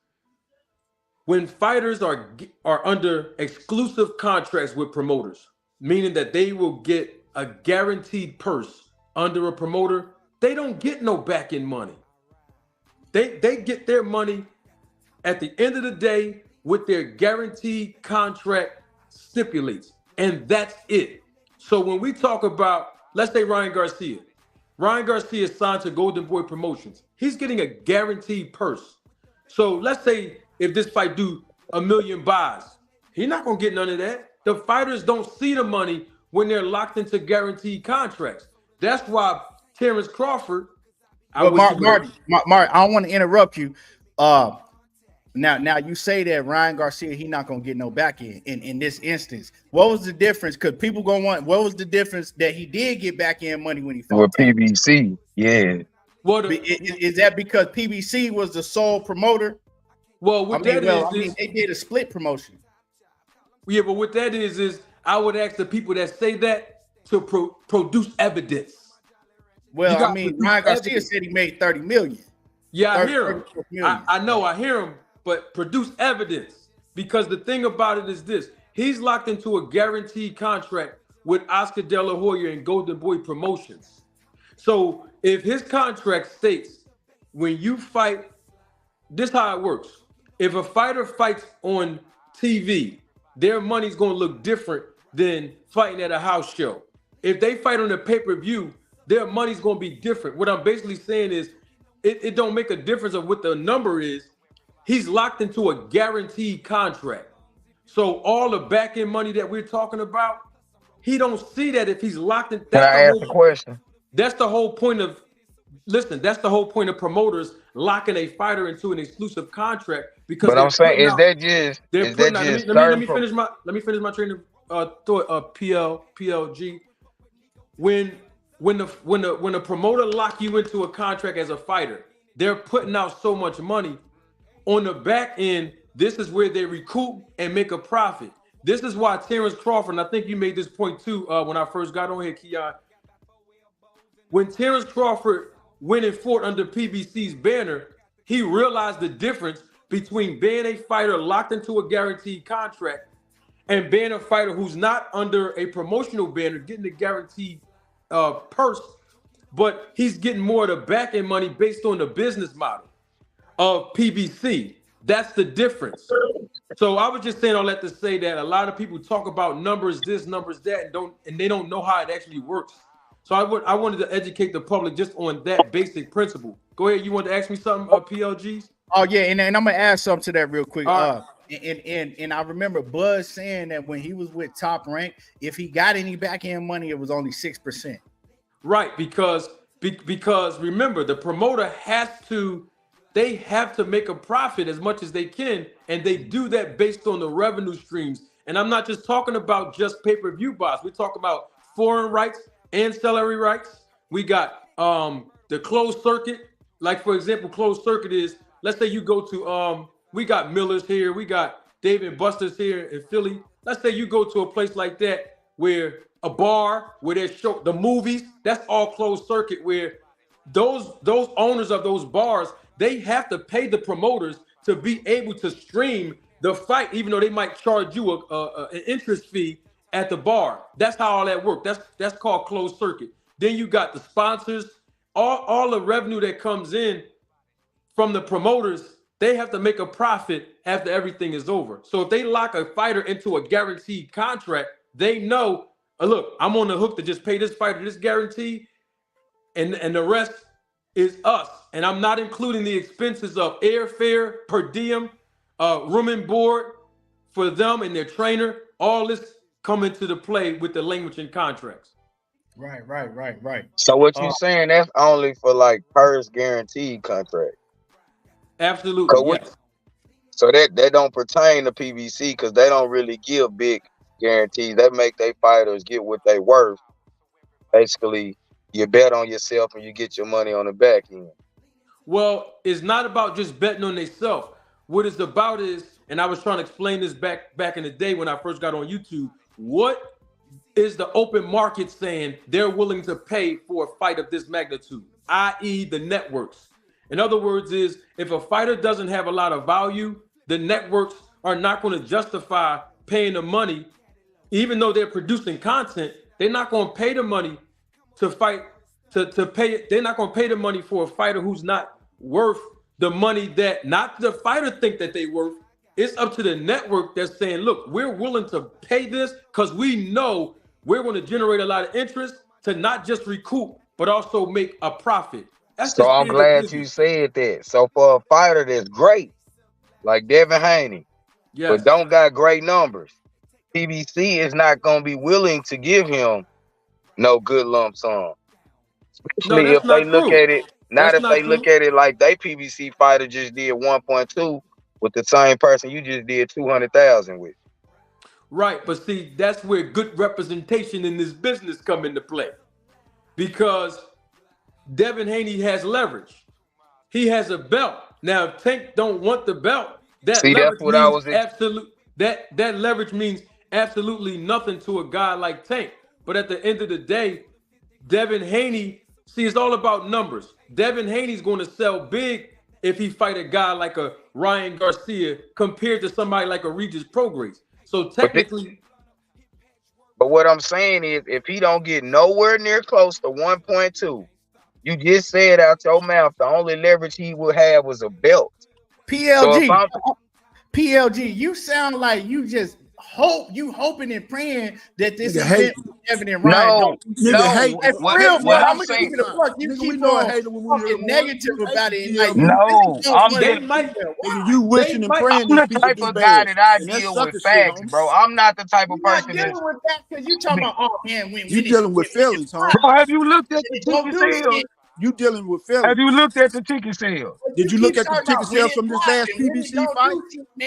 When fighters are under exclusive contracts with promoters, meaning that they will get a guaranteed purse under a promoter, they don't get no back-end money. They get their money at the end of the day with their guaranteed contract stipulates, and that's it. So when we talk about, let's say Ryan Garcia is signed to Golden Boy Promotions. He's getting a guaranteed purse. So let's say if this fight do 1 million buys, he's not gonna get none of that. The fighters don't see the money when they're locked into guaranteed contracts. That's why Terence Crawford. Marty, I don't want to interrupt you. Now you say that Ryan Garcia, he not gonna get no back end in this instance. What was the difference? Because people gonna want. What was the difference that he did get back end money when he fought? With PBC, yeah. Well, is that because PBC was the sole promoter? Well, they did a split promotion. Yeah, but what that is I would ask the people that say that to produce evidence. Well, I mean, Ryan Garcia said he made 30 million. Yeah, I hear him. I know, I hear him, but produce evidence. Because the thing about it is this. He's locked into a guaranteed contract with Oscar De La Hoya and Golden Boy Promotions. So if his contract states when you fight, this is how it works. If a fighter fights on TV, their money's going to look different than fighting at a house show. If they fight on a pay-per-view, their money's going to be different. What I'm basically saying is it don't make a difference of what the number is. He's locked into a guaranteed contract. So all the back-end money that we're talking about, he don't see that if he's locked in. Can I ask a question? That's the whole point of, that's the whole point of promoters locking a fighter into an exclusive contract because. But I'm saying, let me finish my train of thought. PLG. When the promoter lock you into a contract as a fighter, they're putting out so much money. On the back end, this is where they recoup and make a profit. This is why Terence Crawford, and I think you made this point too when I first got on here, Keon. When Terence Crawford went and fought under PBC's banner, he realized the difference between being a fighter locked into a guaranteed contract and being a fighter who's not under a promotional banner, getting a guaranteed purse, but he's getting more of the back end money based on the business model of PBC. That's the difference. So I was just saying all that to say that a lot of people talk about numbers, this, numbers, that, and they don't know how it actually works. So I wanted to educate the public just on that basic principle. Go ahead. You want to ask me something, PLGs? Oh yeah, and I'm gonna add something to that real quick. All right. And I remember Buzz saying that when he was with Top Rank, if he got any back end money, it was only 6%. Right, because remember, the promoter have to make a profit as much as they can, and they do that based on the revenue streams. And I'm not just talking about just pay-per-view buys. We're talking about foreign rights, ancillary rights. We got the closed circuit. Like for example, closed circuit is, let's say you go to we got Miller's here, we got Dave and Buster's here in Philly. Let's say you go to a place like that where a bar where they show the movies, that's all closed circuit, where those owners of those bars, they have to pay the promoters to be able to stream the fight, even though they might charge you an interest fee at the bar. That's how all that works. That's called closed circuit. Then you got the sponsors, all the revenue that comes in from the promoters. They have to make a profit after everything is over. So if they lock a fighter into a guaranteed contract, they know, look, I'm on the hook to just pay this fighter this guarantee, and the rest is us. And I'm not including the expenses of airfare, per diem, room and board for them and their trainer. All this come into the play with the language and contracts. Right. So what you saying, that's only for like purse guaranteed contract. Absolutely. Yes. So that don't pertain to PBC because they don't really give big guarantees. They make their fighters get what they worth. Basically, you bet on yourself and you get your money on the back end. Well, it's not about just betting on themselves. What it's about is, and I was trying to explain this back in the day when I first got on YouTube, what is the open market saying they're willing to pay for a fight of this magnitude, i.e. the networks. In other words, is if a fighter doesn't have a lot of value, the networks are not going to justify paying the money, even though they're producing content. They're not going to pay the money to fight, to pay. They're not going to pay the money for a fighter who's not worth the money that not the fighter think that they worth. It's up to the network that's saying, look, we're willing to pay this because we know we're going to generate a lot of interest to not just recoup, but also make a profit. So I'm glad you said that. So for a fighter that's great, like Devin Haney, but don't got great numbers, PBC is not going to be willing to give him no good lump sum. Especially if they look at it, look at it like they PBC fighter just did 1.2 with the same person you just did 200,000 with. Right, but see, that's where good representation in this business come into play. Because Devin Haney has leverage. He has a belt. Now, if Tank don't want the belt, that leverage means absolutely nothing to a guy like Tank. But at the end of the day, Devin Haney, see, it's all about numbers. Devin Haney's going to sell big if he fight a guy like a Ryan Garcia compared to somebody like a Regis Prograis. So technically, but what I'm saying is, if he don't get nowhere near close to 1.2, you just said out your mouth the only leverage he would have was a belt. PLG, you sound like you just hoping and praying that this event with Devin and Ryan. What I'm saying, you keep on talking negative about it. You wishing and praying. I'm the type of guy that I deal with facts, bro. I'm not the type of person dealing with that because you talking about, oh man, you dealing with feelings, huh? Bro, have you looked at the ticket sales? You dealing with feelings. Have you looked at the ticket sales? Did you look at the ticket sales from this last PBC fight?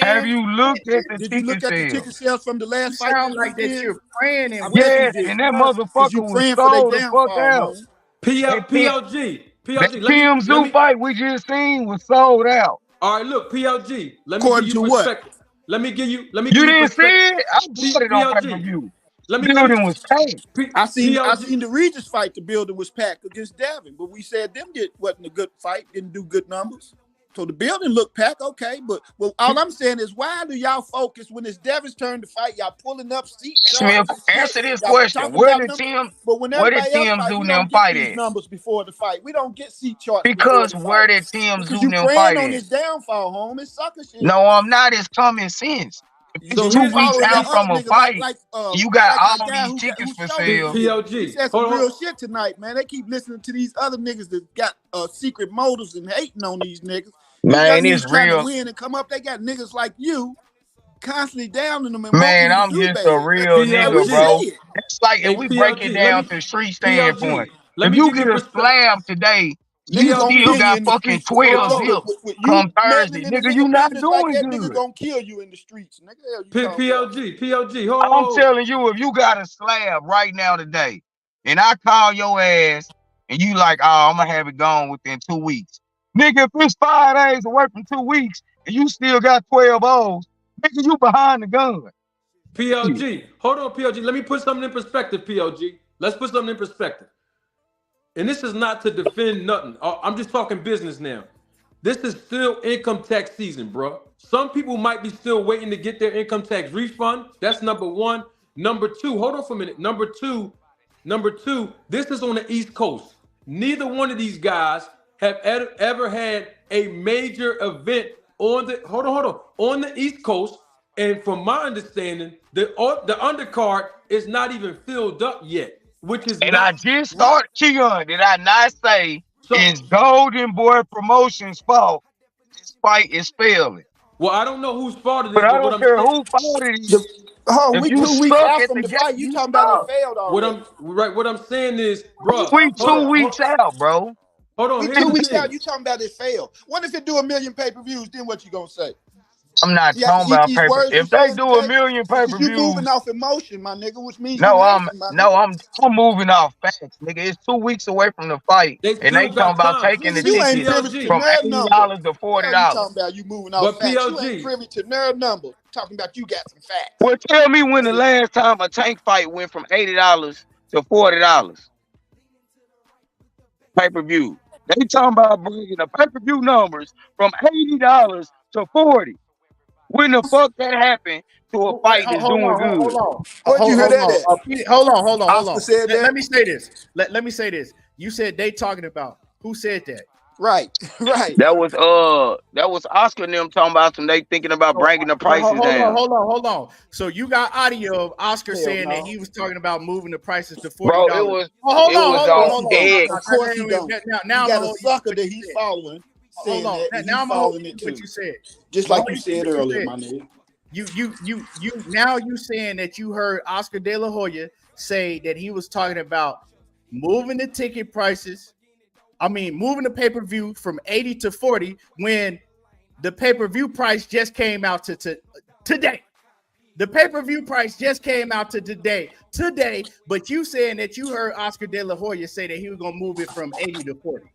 Have you looked at the Did you look at the ticket sales from the last fight? Sound like that you're praying and yes, and that motherfucker was sold the fuck out. PLG. The Kim Zoo fight we just seen was sold out. All right, look, PLG. Let me give you perspective. Let me give you. You didn't see it? I bought it on pay-per-view. Building was packed. I seen the Regis fight. The building was packed against Devin, but we said them wasn't a good fight. Didn't do good numbers. So the building looked packed, okay. But all I'm saying is, why do y'all focus when it's Devin's turn to fight? Y'all pulling up seats. Answer this question: Where did Tim do them fight at? Numbers before the fight. We don't get seat charts. Because where did Tim do them fight at? On his downfall, home. It's sucker shit. No, I'm not. It's common sense. If So it's 2 here's weeks following out that from other a nigga fight, you got that all guy these who tickets for showed it. sale. He PLG. said Hold some on. real shit tonight, man. They keep listening to these other niggas that got secret motives and hating on these niggas. These Man, young it's niggas trying to real. win and come up. They got niggas like you constantly downing them and wanting Man, them to I'm do just a bad. real And we nigga, PLG. see bro. it. It's like if Hey, we break it PLG. Let down me to the street PLG. standpoint. Let If me you give you get a perspective. slam today, you Niggas gonna still kill PLG. you got in the fucking streets. Look, 12 look, zips with you come meddling Thursday. in a Nigga, you nigga not business like doing that, nigga good. gonna kill you in the streets. Nigga, hell you talking about? PLG. Hold I'm on. telling you, if you got a slab right now today, and I call your ass, and you like, oh, I'm gonna have it gone within 2 weeks. Nigga, if it's 5 days away from 2 weeks, and you still got 12 O's, nigga, you behind the gun. PLG. Hold on, PLG. Let me put something in perspective, PLG. Let's put something in perspective. And this is not to defend nothing. I'm just talking business now. This is still income tax season, bro. Some people might be still waiting to get their income tax refund. That's number one. Number two, hold on for a minute. Number two, this is on the East Coast. Neither one of these guys have ever had a major event on the East Coast. And from my understanding, the undercard is not even filled up yet, which is And I not just started, Keon, did I not say so. it's Golden Boy Promotions' fault this fight is failing? Well, I don't know whose fault it But is, I but what don't I'm care saying, who fault it is. If We you 2 weeks suck out at from the the game, fight. You you talking about it suck. failed already? what I'm saying is, bro, We hold 2 on, weeks out, bro. hold on. We Here's 2 the weeks thing. out. You talking about it failed? What if it do 1 million pay-per-views? Then what you gonna say? I'm not You have to talking eat about these paper. words you If they saying do a today million because you moving pay-per-views, off emotion, my nigga, which means you no, lacing, my nigga. I'm moving off facts, nigga. It's 2 weeks away from the fight, They and they still talking got about time. taking the Nigga, you ain't tickets privy to PLG, from their number. $80 to Hell, you $40. talking about you moving off but facts. You ain't PLG, privy to their number. Talking about you got some facts. Well, tell me when the last time a tank fight went from $80 to $40 pay-per-view. They talking about bringing the pay-per-view numbers from $80 to $40. When the fuck that happened to a Wait, fight that's doing good? Where'd you hear that at? Hold Oscar on. said that. Let me say this. Let me say this. You said they talking about who said that? Right. That was Oscar and them talking about some. They thinking about bringing the prices down. Hold on. So you got audio of Oscar Hell saying that no. he was talking about moving the prices to $40. Bro, it was Hold on. on X. Of course he don't. Now He got I'm a gonna sucker that he's following, saying hold on. that, and Now he's I'm gonna hold following you it to what too. you said. Just like you said earlier, my nigga. You now you saying that you heard Oscar De La Hoya say that he was talking about moving the ticket prices. I mean, moving the pay-per-view from 80 to 40 when the pay-per-view price just came out to today. The pay-per-view price just came out to today, but you saying that you heard Oscar De La Hoya say that he was gonna move it from 80 to 40.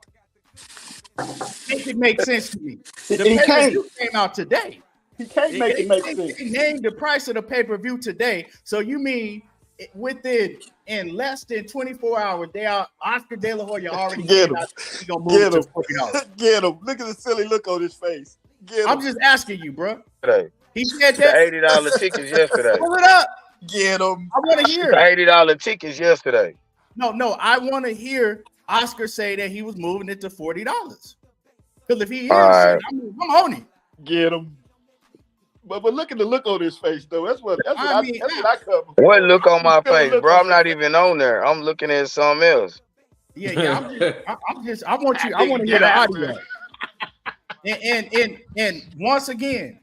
Make it make sense to me. The He can't. pay-per-view came out today. He can't make it make sense. They named the price of the pay-per-view today. So you mean within in less than 24 hours, Oscar De La Hoya already Get him. He gonna move it to $40. Get him. Look at the silly look on his face. Get him. I'm just asking you, bro. Today. He said The that. $80 tickets yesterday. Pull it up. Get him. I want to hear The it. $80 tickets yesterday. No, I want to hear Oscar say that he was moving it to $40. Because if he is, Right. I'm on it. Get him. But look at the look on his face, though. That's what I cover. What look on my Feel the face, look bro? on I'm not even on there. I'm looking at something else. Yeah. I want to hear the audio. And once again,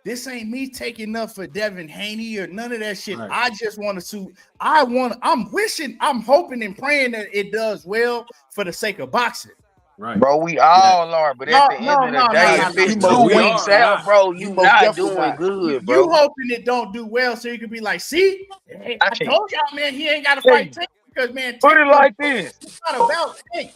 this ain't me taking up for Devin Haney or none of that shit. Right. I just want to sue. I'm hoping and praying that it does well for the sake of boxing. right? Bro, we all are, but at the end of the day, if it's no. 2 We weeks are out, not. bro, You you most not definitely doing not. good, You bro. hoping it don't do well, so you can be like, see, hey, I told y'all, man, he ain't got to fight Tank because man, Put it Tank like this. it's not about Tank.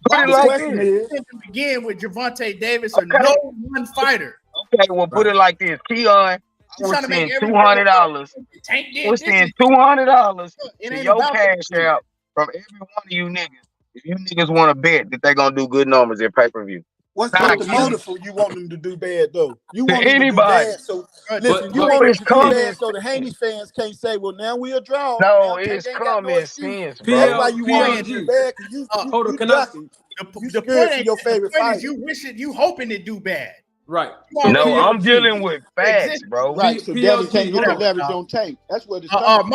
Put it The like question this. is, To begin with Javante Davis or Okay. no one fighter. Okay, well, put it like this. Keon, I You was trying to make seeing everybody $200. Tank I did was this. seeing $200 It to ain't your about cash that. out from every one of you niggas. If you niggas want to bet that they gonna do good numbers at pay-per-view. what's Nah, the Keon. motive for you want them to do bad, though? You To want them to do anybody. bad, so But listen, you want them it's to do common bad so the sense. Haney fans can't say, well, now we a draw. No, Now Tank it's ain't got no common excuse. sense, bro. That's why you want them to do PLG. bad, because Hold on, you can I? ducking. The You point scared for your favorite is fighter. you hoping to do bad. Right. No, I'm PLG. dealing with facts, bro. Right. So PLG, Devin can't get the hold on. leverage on Tank. That's what it's coming from.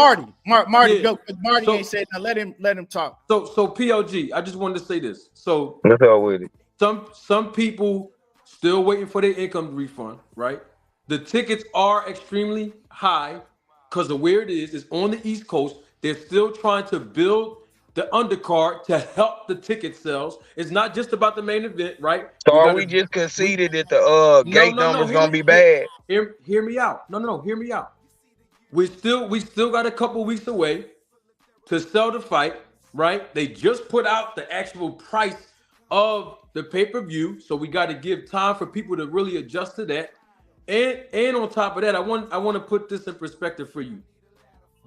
Marty, Yeah. go. Marty So- ain't said nothing. Let him talk. So PLG, I just wanted to say this. So What's up with it? some people still waiting for their income refund, right? The tickets are extremely high because of where it is. It's on the East Coast. They're still trying to build the undercard to help the ticket sales. It's not just about the main event, right? So are we just conceded that the gate numbers gonna be bad? Hear me out. No, hear me out. We still got a couple weeks away to sell the fight, right? They just put out the actual price of the pay-per-view, so we got to give time for people to really adjust to that. And on top of that, I want to put this in perspective for you.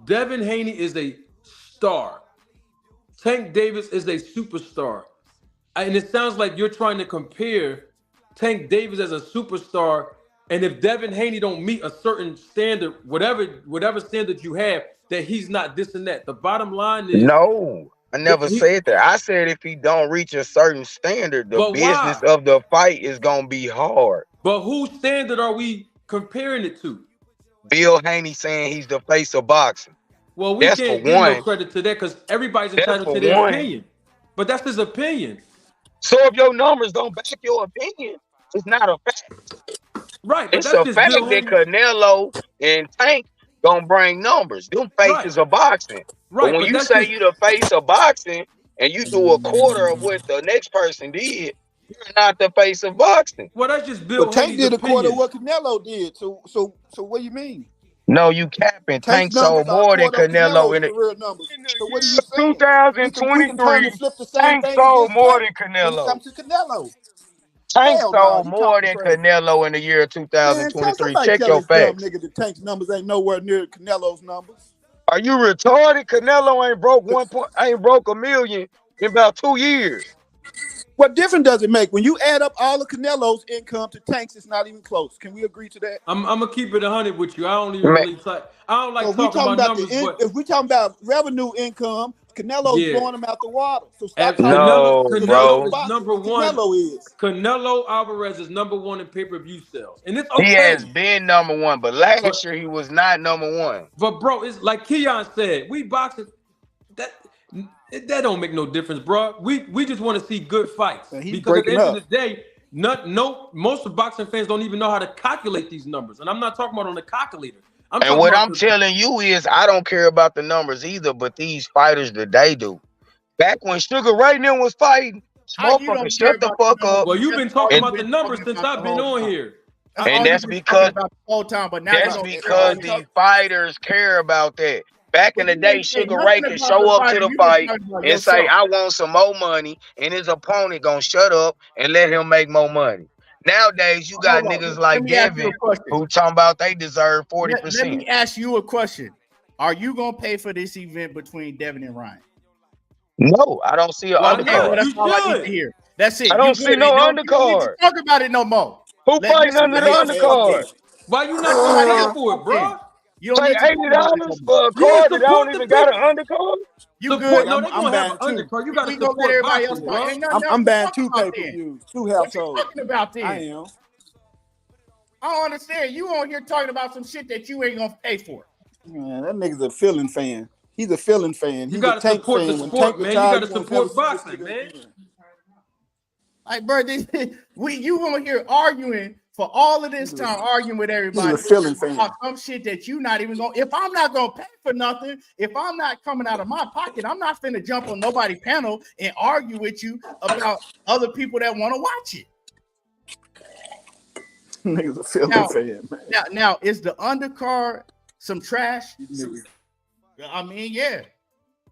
Devin Haney is a star. Tank Davis is a superstar. And it sounds like you're trying to compare Tank Davis as a superstar, and if Devin Haney don't meet a certain standard, whatever standard you have, that he's not this and that. The bottom line is No, I never said that. I said if he don't reach a certain standard, the But business why? of the fight is gonna be hard. But whose standard are we comparing it to? Bill Haney saying he's the face of boxing. Well, we That's can't for give no one. credit to that because everybody's That's entitled for to their one. opinion. But that's his opinion. So if your numbers don't back your opinion, it's not a fact. Right, but It's that's a just fact Bill that Haney. Canelo and Tank gonna bring numbers. Them faces of boxing. Right, But when but you that's say just you the face of boxing and you do a quarter of what the next person did, you're not the face of boxing. well, that's just Bill But Tank Haney's did a quarter of opinion. what Canelo did. So what do you mean? No, you capping. Tank's Tank sold numbers are a more than quarter of Canelo in Canelo's it. career numbers. So what are you In saying? We can turn 2023, and flip the same Tank thing sold against more Tank than when it Canelo. comes to Canelo. Tank Hell no, sold you more talking than crazy. Canelo in the year Man, tell 2023. somebody Check tell your this dumb facts. nigga that Tank's numbers ain't nowhere near Canelo's numbers. Are you retarded? Canelo ain't broke $1 million in about 2 years. What difference does it make when you add up all of Canelo's income to Tank's? It's not even close. Can we agree to that? I'm gonna keep it 100 with you. I don't even Man, really talk. I don't like So if we talking talking about about numbers, but if we talking about revenue income, Canelo's yeah. blowing them out the water. So stop And talking No, about the Canelo face of is boxing number when one. Canelo is. Canelo Alvarez is number one in pay-per-view sales, and it's he has okay. been number one, but last year he was not number one. But bro, it's like Keon said, we boxing that don't make no difference, bro. We just want to see good fights And he's because at the breaking end up. of the day, most of boxing fans don't even know how to calculate these numbers, and I'm not talking about on the calculator. I'm And talking what about I'm telling you is I don't care about the numbers either, but these fighters that they do. Back when Sugar Ray and them was fighting, How you don't motherfucker, care shut the about the fuck numbers? up. Well, you've been talking And about the numbers since I've been on here. And that's talking because about the whole time, but now that's you don't because care. these fighters care about that. Back in the You day, ain't say Sugar Ray nothing could about show the up to fighter. the You been fight talking about and say, yourself. I want some more money, and his opponent gonna shut up and let him make more money. Nowadays, you got Hold on. niggas Let like me ask you Devin a question. who talking about they deserve Let 40%. me ask you a question. Are you gonna pay for this event between Devin and Ryan? No, I don't see an Why Okay, not? well, undercard. that's You all I need to should. hear. That's it. I don't You see good. no You don't need to undercard. talk about it no more. Who fighting under the Let undercard? Why you not gonna somebody pay else for it, talk then. bro? You don't Pay need to talk about it no $80 more. for a Yeah, card that support don't the even got an people. undercard? You Support. good? No, they're I'm gonna have buying an two. undercard. You gotta We gonna let support everybody else boxing, talk. bro. Ain't nothing else I'm to buying talk two about pay per then. views, two What you households. talking about then? I am. I don't understand. You on here talking about some shit that you ain't gonna pay for. Man, that nigga's a feeling fan. He's a feeling fan. You He's a gotta Tank support the fan. When Tank sport, man. You retired, gotta you won't never support see this boxing, nigga man. again. Like, bro, you on here arguing for all of this time, arguing with He's everybody a feeling fan. about some shit that you not even gonna. If I'm not gonna pay for nothing, if I'm not coming out of my pocket, I'm not finna jump on nobody's panel and argue with you about other people that want to watch it. Nigga's a feeling Now, fan, man. now is the undercard some trash? I mean, yeah.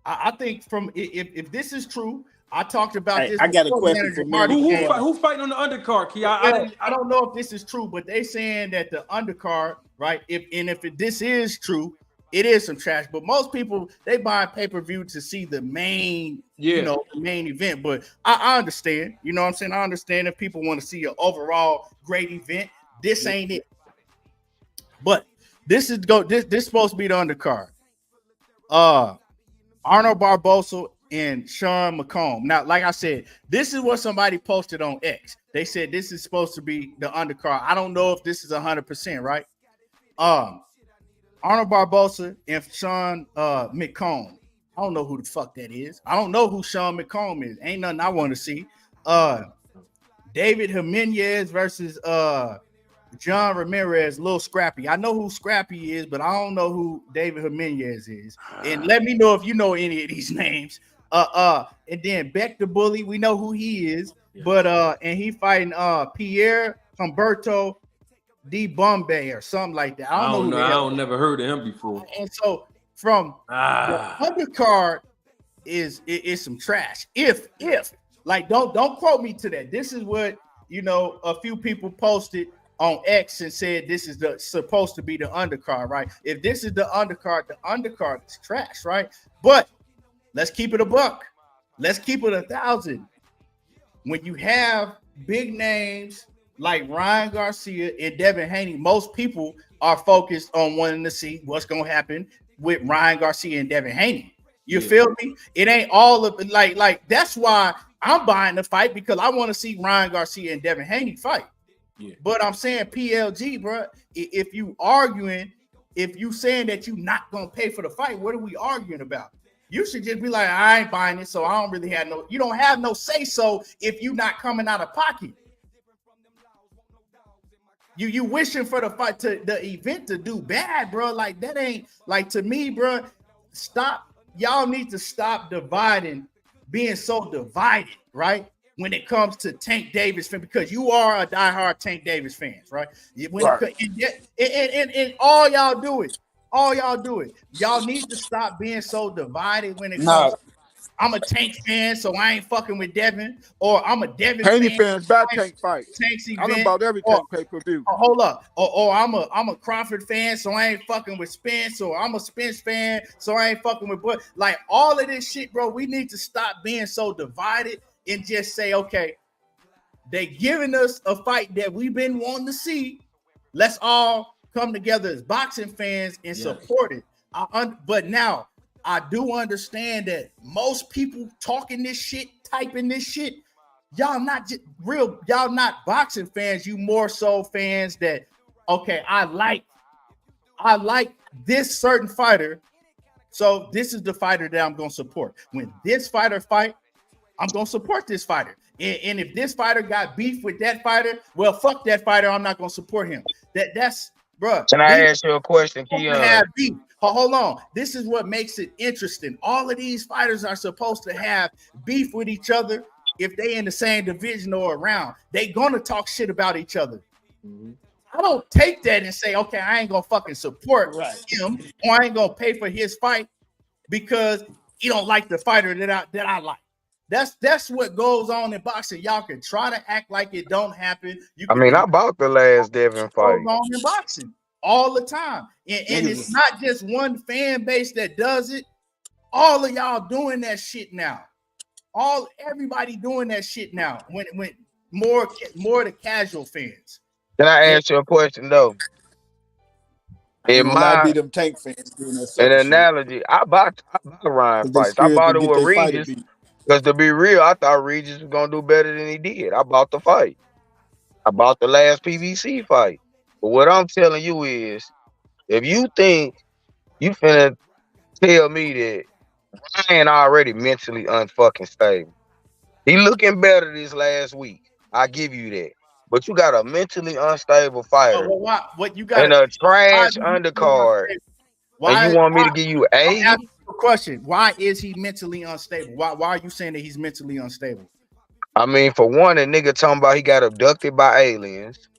I think from if this is true, I talked about Hey, this. I got a before question manager for Marty Mary. came. Who fighting on the undercard, Key? I don't know if this is true, but they saying that the undercard, right? If this is true, it is some trash. But most people they buy pay-per-view to see the main, the main event. But I understand, you know what I'm saying? I understand if people want to see an overall great event. This ain't it. But this is supposed to be the undercard. Arnold Barbosa and Sean McComb. Now, like I said, this is what somebody posted on X. They said this is supposed to be the undercard. I don't know if this is 100%, right? Arnold Barbosa and Sean McComb. I don't know who the fuck that is. I don't know who Sean McComb is. Ain't nothing I want to see. David Jimenez versus John Ramirez, Little Scrappy. I know who Scrappy is, but I don't know who David Jimenez is. And let me know if you know any of these names. And then Beck the Bully, we know who he is, but and he fighting Pierre Humberto D. Bombay or something like that. I don't know. I don't never heard of him before. And so from the undercard is some trash. If like don't quote me to that. This is what a few people posted on X and said this is supposed to be the undercard, right? If this is the undercard is trash, right? But let's keep it a buck. Let's keep it 1,000. When you have big names like Ryan Garcia and Devin Haney, most people are focused on wanting to see what's gonna happen with Ryan Garcia and Devin Haney. You feel me? It ain't all of it. Like that's why I'm buying the fight, because I want to see Ryan Garcia and Devin Haney fight. Yeah. But I'm saying PLG, bro, if you saying that you're not gonna pay for the fight, what are we arguing about? You should just be like, I ain't buying it, so I don't really have you don't have no say so if you not coming out of pocket. You wishing for the fight to the event to do bad, bro. Like that ain't like, to me, bro. Stop. Y'all need to stop being so divided, right? When it comes to Tank Davis fan, because you are a diehard Tank Davis fans, right? And all y'all do it. Y'all need to stop being so divided when it comes. I'm a Tank fan, so I ain't fucking with Devin, or I'm a Devin fans bad Tank fight. Tank's event, I know about every Tank pay-per-view. Hold up, or I'm a Crawford fan, so I ain't fucking with Spence, or I'm a Spence fan, so I ain't fucking with Bud. Like all of this shit, bro. We need to stop being so divided and just say, okay, they giving us a fight that we've been wanting to see. Let's all come together as boxing fans and support it. But now I do understand that most people talking this shit, typing this shit, y'all not boxing fans. You more so fans that, okay, I like this certain fighter, so this is the fighter that I'm gonna support. When this fighter fight, I'm gonna support this fighter. And if this fighter got beef with that fighter, well, fuck that fighter. I'm not gonna support him. That's bro. Can I ask you a question, Keon? Hold on. This is what makes it interesting. All of these fighters are supposed to have beef with each other if they in the same division or around. They gonna talk shit about each other. Mm-hmm. I don't take that and say, okay, I ain't gonna fucking support him, or I ain't gonna pay for his fight because he don't like the fighter that I like. That's what goes on in boxing. Y'all can try to act like it don't happen. I bought the last Devin fight. Goes on in boxing all the time, and it's not just one fan base that does it. All of y'all doing that shit now. Everybody doing that shit now. When more the casual fans. Can I ask you a question though? In my them Tank fans doing that an analogy, I bought Ryan fights. I bought it with Regis. Because to be real, I thought Regis was gonna do better than he did. I bought the fight. I bought the last PVC fight. But what I'm telling you is, if you think you finna tell me that Ryan already mentally unfucking stable, he looking better this last week. I give you that. But you got a mentally unstable fighter what you got and a trash undercard. And you want me to give you a question? Why is he mentally unstable? Why are you saying that he's mentally unstable? I mean, for one, a nigga talking about he got abducted by aliens.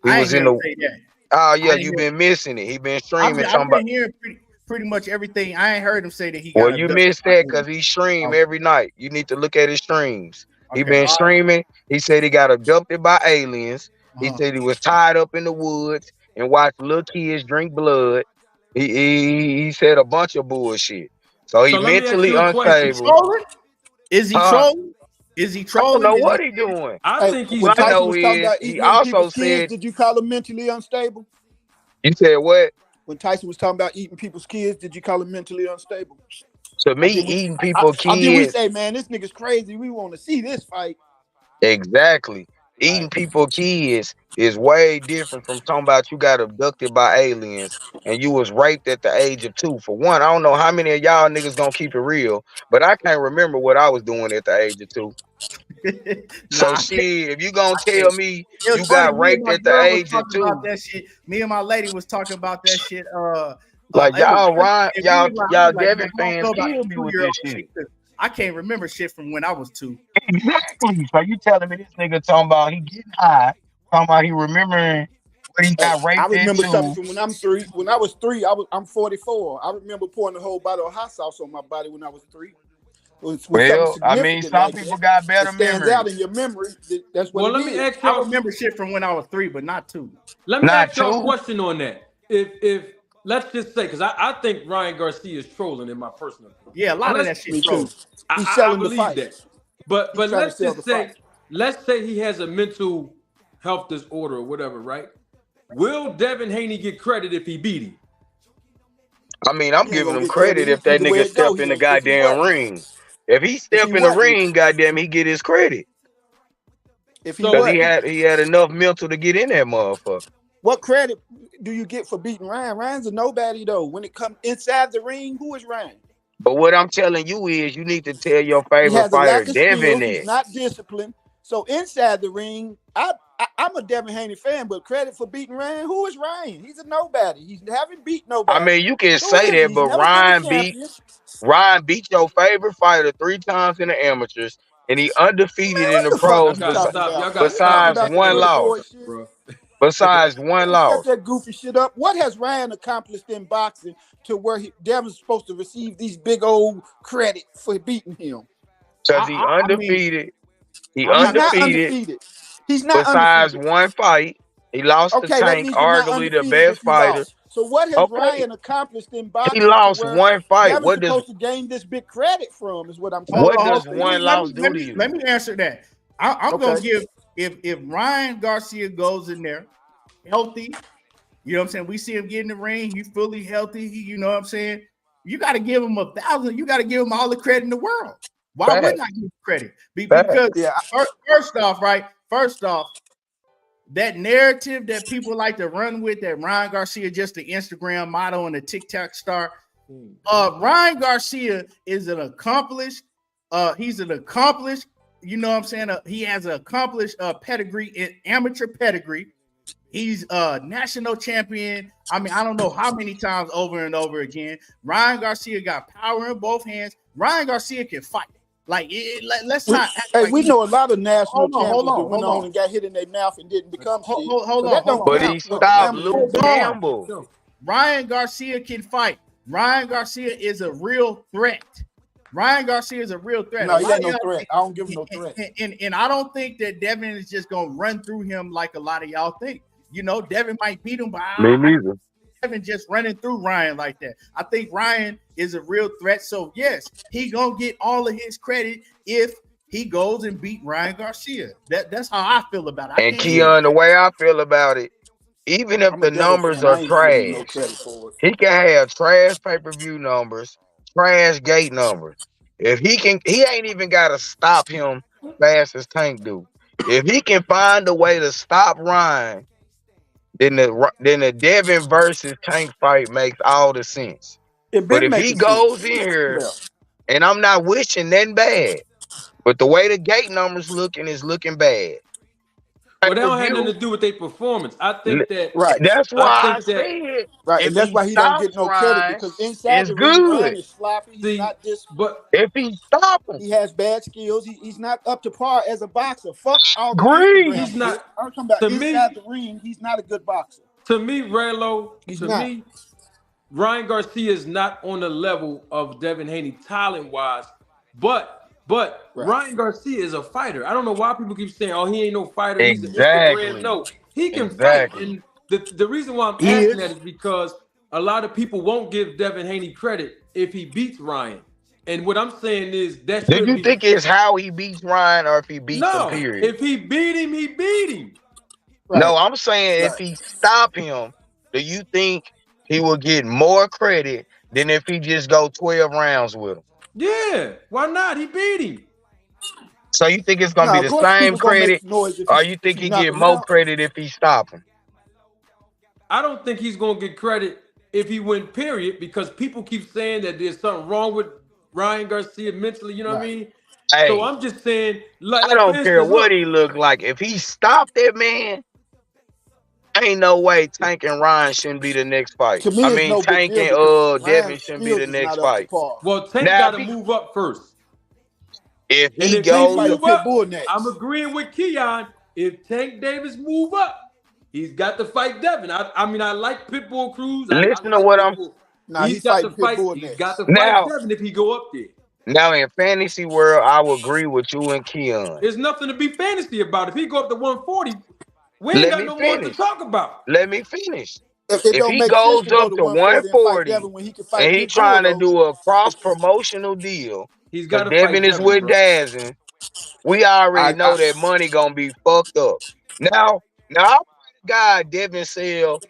He was in the. Oh yeah, you been missing it. He been streaming. I've been hearing pretty much everything. I ain't heard him say that he. Well, you missed that because he stream every night. You need to look at his streams. He been streaming. He said he got abducted by aliens. He said he was tied up in the woods and watched little kids drink blood. He said a bunch of bullshit. So he mentally unstable. Is he trolling? Is he trolling? I don't know what he doing. I think he's. I know he also said. Did you call him mentally unstable? You said what? When Tyson was talking about eating people's kids, did you call him mentally unstable? To me, Then eating people then we kids, say, man, this nigga's crazy. We want to see this fight. exactly. Eating Right. people kids is way different from talking about you got abducted by aliens and you was raped at the age of 2. For one, I don't know how many of y'all niggas gonna keep it real, but I can't remember what I was doing at the age of 2. So Nah, shit, if you gonna tell me it was you funny. got Me and raped my at the girl was age of talking about 2, that shit. Me and my lady was talking about that shit. like It was y'all funny. Ryan, And y'all I was y'all like, man, Devin I don't fans know about kill the me with 2-year-old this shit. shit. 'Cause I can't remember shit from when I was 2. Exactly. So you telling me this nigga talking about he getting high, talking about he remembering when he Hey, got I raped remember something into. from when I'm 3. When I was 3, I'm 44. I remember pouring a whole bottle of hot sauce on my body when I was 3. When something Well, I mean, significant some like people that, got it better stands out memories. in your memory. That's what Well, it let me is. ask I y'all. remember shit from when I was 3, but not 2. Let me Not ask y'all a two. question on that. If let's just say, because I think Ryan Garcia is trolling in my personal opinion, Yeah, a and lot of that shit Me too. troll. He's I selling the believe fight. that. But He's trying to let's sell the just fight. say, let's say he has a mental health disorder or whatever, right? Will Devin Haney get credit if he beat him? I mean, I'm He ain't giving gonna him get credit. credit if that Either way nigga it go, step he in the gonna, if he goddamn what? ring. If he If step he in the what? ring, goddamn, he get his credit If he because So what? he had enough mental to get in that motherfucker. What credit do you get for beating Ryan? Ryan's a nobody though. When it comes inside the ring, who is Ryan? But what I'm telling you is, you need to tell your He favorite has a fighter, lack of Devin, skill. He's that. not disciplined. So inside the ring, I'm a Devin Haney fan, but credit for beating Ryan. Who is Ryan? He's a nobody. He haven't beat I nobody. mean, you can Who say is he? that, He's but never been a champion. Ryan beat your favorite fighter 3 times in the amateurs, and he Man, undefeated in what the the fuck y'all pros is you gotta talking stop. about? Y'all gotta You stop talking with besides this about some one pretty energy boy loss. stuff, shit? bro. Besides one Man, shut loss. that goofy shit up. What has Ryan accomplished in boxing to where Devin's supposed to receive these big old credit for beating him? Because he I mean, undefeated. He I'm He's not not undefeated. undefeated. He's not Besides undefeated. one fight, he lost to Okay, that Tank, means you're not arguably the undefeated best if you fighter. lost. So what has Okay, Ryan accomplished in he boxing to lost where one fight. Devin's supposed to gain this big credit from? Is what I'm trying hold to What on, hold does on. understand. one loss do to Let you? me answer that. I'm Okay. gonna give if Ryan Garcia goes in there healthy, you know what I'm saying? We see him get in the ring, he's fully healthy, you know what I'm saying? You got to give him 1,000, you got to give him all the credit in the world. Why Fact, wouldn't I give him credit? fact. Because Yeah. first off, right? First off, that narrative that people like to run with that Ryan Garcia just the Instagram model and a TikTok star. Ryan Garcia is an accomplished, he's an accomplished, you know what I'm saying? He has an accomplished pedigree in amateur pedigree. He's a national champion. I mean, I don't know how many times over and over again. Ryan Garcia got power in both hands. Ryan Garcia can fight. Like, let's not act Hey, like we know a lot of national hold champions that on, went on and got hit in their mouth and didn't become shit. hold So on, that hold don't on. But count. he What the stopped amateur Luke Hold did. on. Campbell. Ryan Garcia can fight. Ryan Garcia is a real threat. Ryan Garcia is a real threat. No, A he lot ain't of no y'all threat. I don't give him no threat. and I don't think that Devin is just gonna run through him like a lot of y'all think. You know, Devin might beat him, but Me neither. Devin just running through Ryan like that. I think Ryan is a real threat. So yes, he gonna get all of his credit if he goes and beat Ryan Garcia. That's how I feel about it. I And can't. Keon, the way I feel about it, even if I'm a the Devil numbers fan. are I ain't gonna give him no trash, credit for it. he can have trash pay-per-view numbers, trash gate numbers. If he can, he ain't even got to stop him fast as Tank do. If he can find a way to stop Ryan, then the Devin versus Tank fight makes all the sense. It But been if he making sense. goes in here, Yeah. and I'm not wishing nothing bad, but the way the gate numbers looking is looking bad. Well, that don't have nothing Pay-per-view, to do with their performance. I think that. Right. that's I why I think that. said Right. if And that's he why he don't stops get no credit Ryan, because inside it's the ring, Ryan good. is sloppy. He's See, not this. but If he stop him, He has bad skills. He's not up to par as a boxer. Fuck all the agree. Instagram he's shit. not. I'm talking about To me, inside the ring. He's not a good boxer. Raylo. He's To not. me, Ryan Garcia is not on the level of Devin Haney talent wise, but Right. Ryan Garcia is a fighter. I don't know why people keep saying, "Oh, he ain't no fighter. He's an Instagram." Exactly. No, he can fight, Exactly. and the reason why I'm He asking is. that is because a lot of people won't give Devin Haney credit if he beats Ryan, and what I'm saying is that Do should you be think it's how he beats Ryan or if he beats him, no. period? If he beat him, he beat him. No, Right. I'm saying if Right. he stop him, do you think he will get more credit than if he just go 12 rounds with him? Yeah, why not? He beat him. So you think it's gonna Now, be of the course, same people gonna credit, make noise if or you think you he knock get him more out. credit if he stop him? I don't think he's gonna get credit if he win, period, because people keep saying that there's something wrong with Ryan Garcia mentally, you know what I Right. mean? So Hey, I'm just saying, I like for don't care instance, what look, he look like. If he stopped that man, ain't no way Tank and Ryan shouldn't be the next fight. To me, I it's mean, no big Tank deal and because Devin Ryan's shouldn't be skills the is not next up to fight. par. well, Tank Now gotta move up first. if And he if he Tank goes, fighting move up, Pitbull I'm next. agreeing with Keon. If Tank Davis move up, he's got to fight Devin. I mean, I like Pitbull Cruz. I listen to like what I'm Pitbull. Nah, He's he's got to fighting fight. Pitbull He's got next. to fight now. Devin if he go up there. Now in fantasy world, I will agree with you and Keon. There's nothing to be fantasy about. If he go up to 140, we ain't Let got me no more to finish. talk about. Let me finish. It If don't he make sense goes to go up to to 140 and fight 140 Devin when he can and fight he Pitbull trying to though. do a cross promotional deal, He's got because to fight Devin is Devin, with bro. Dazin, we already I know that money gonna be fucked up. Now I God Devin sell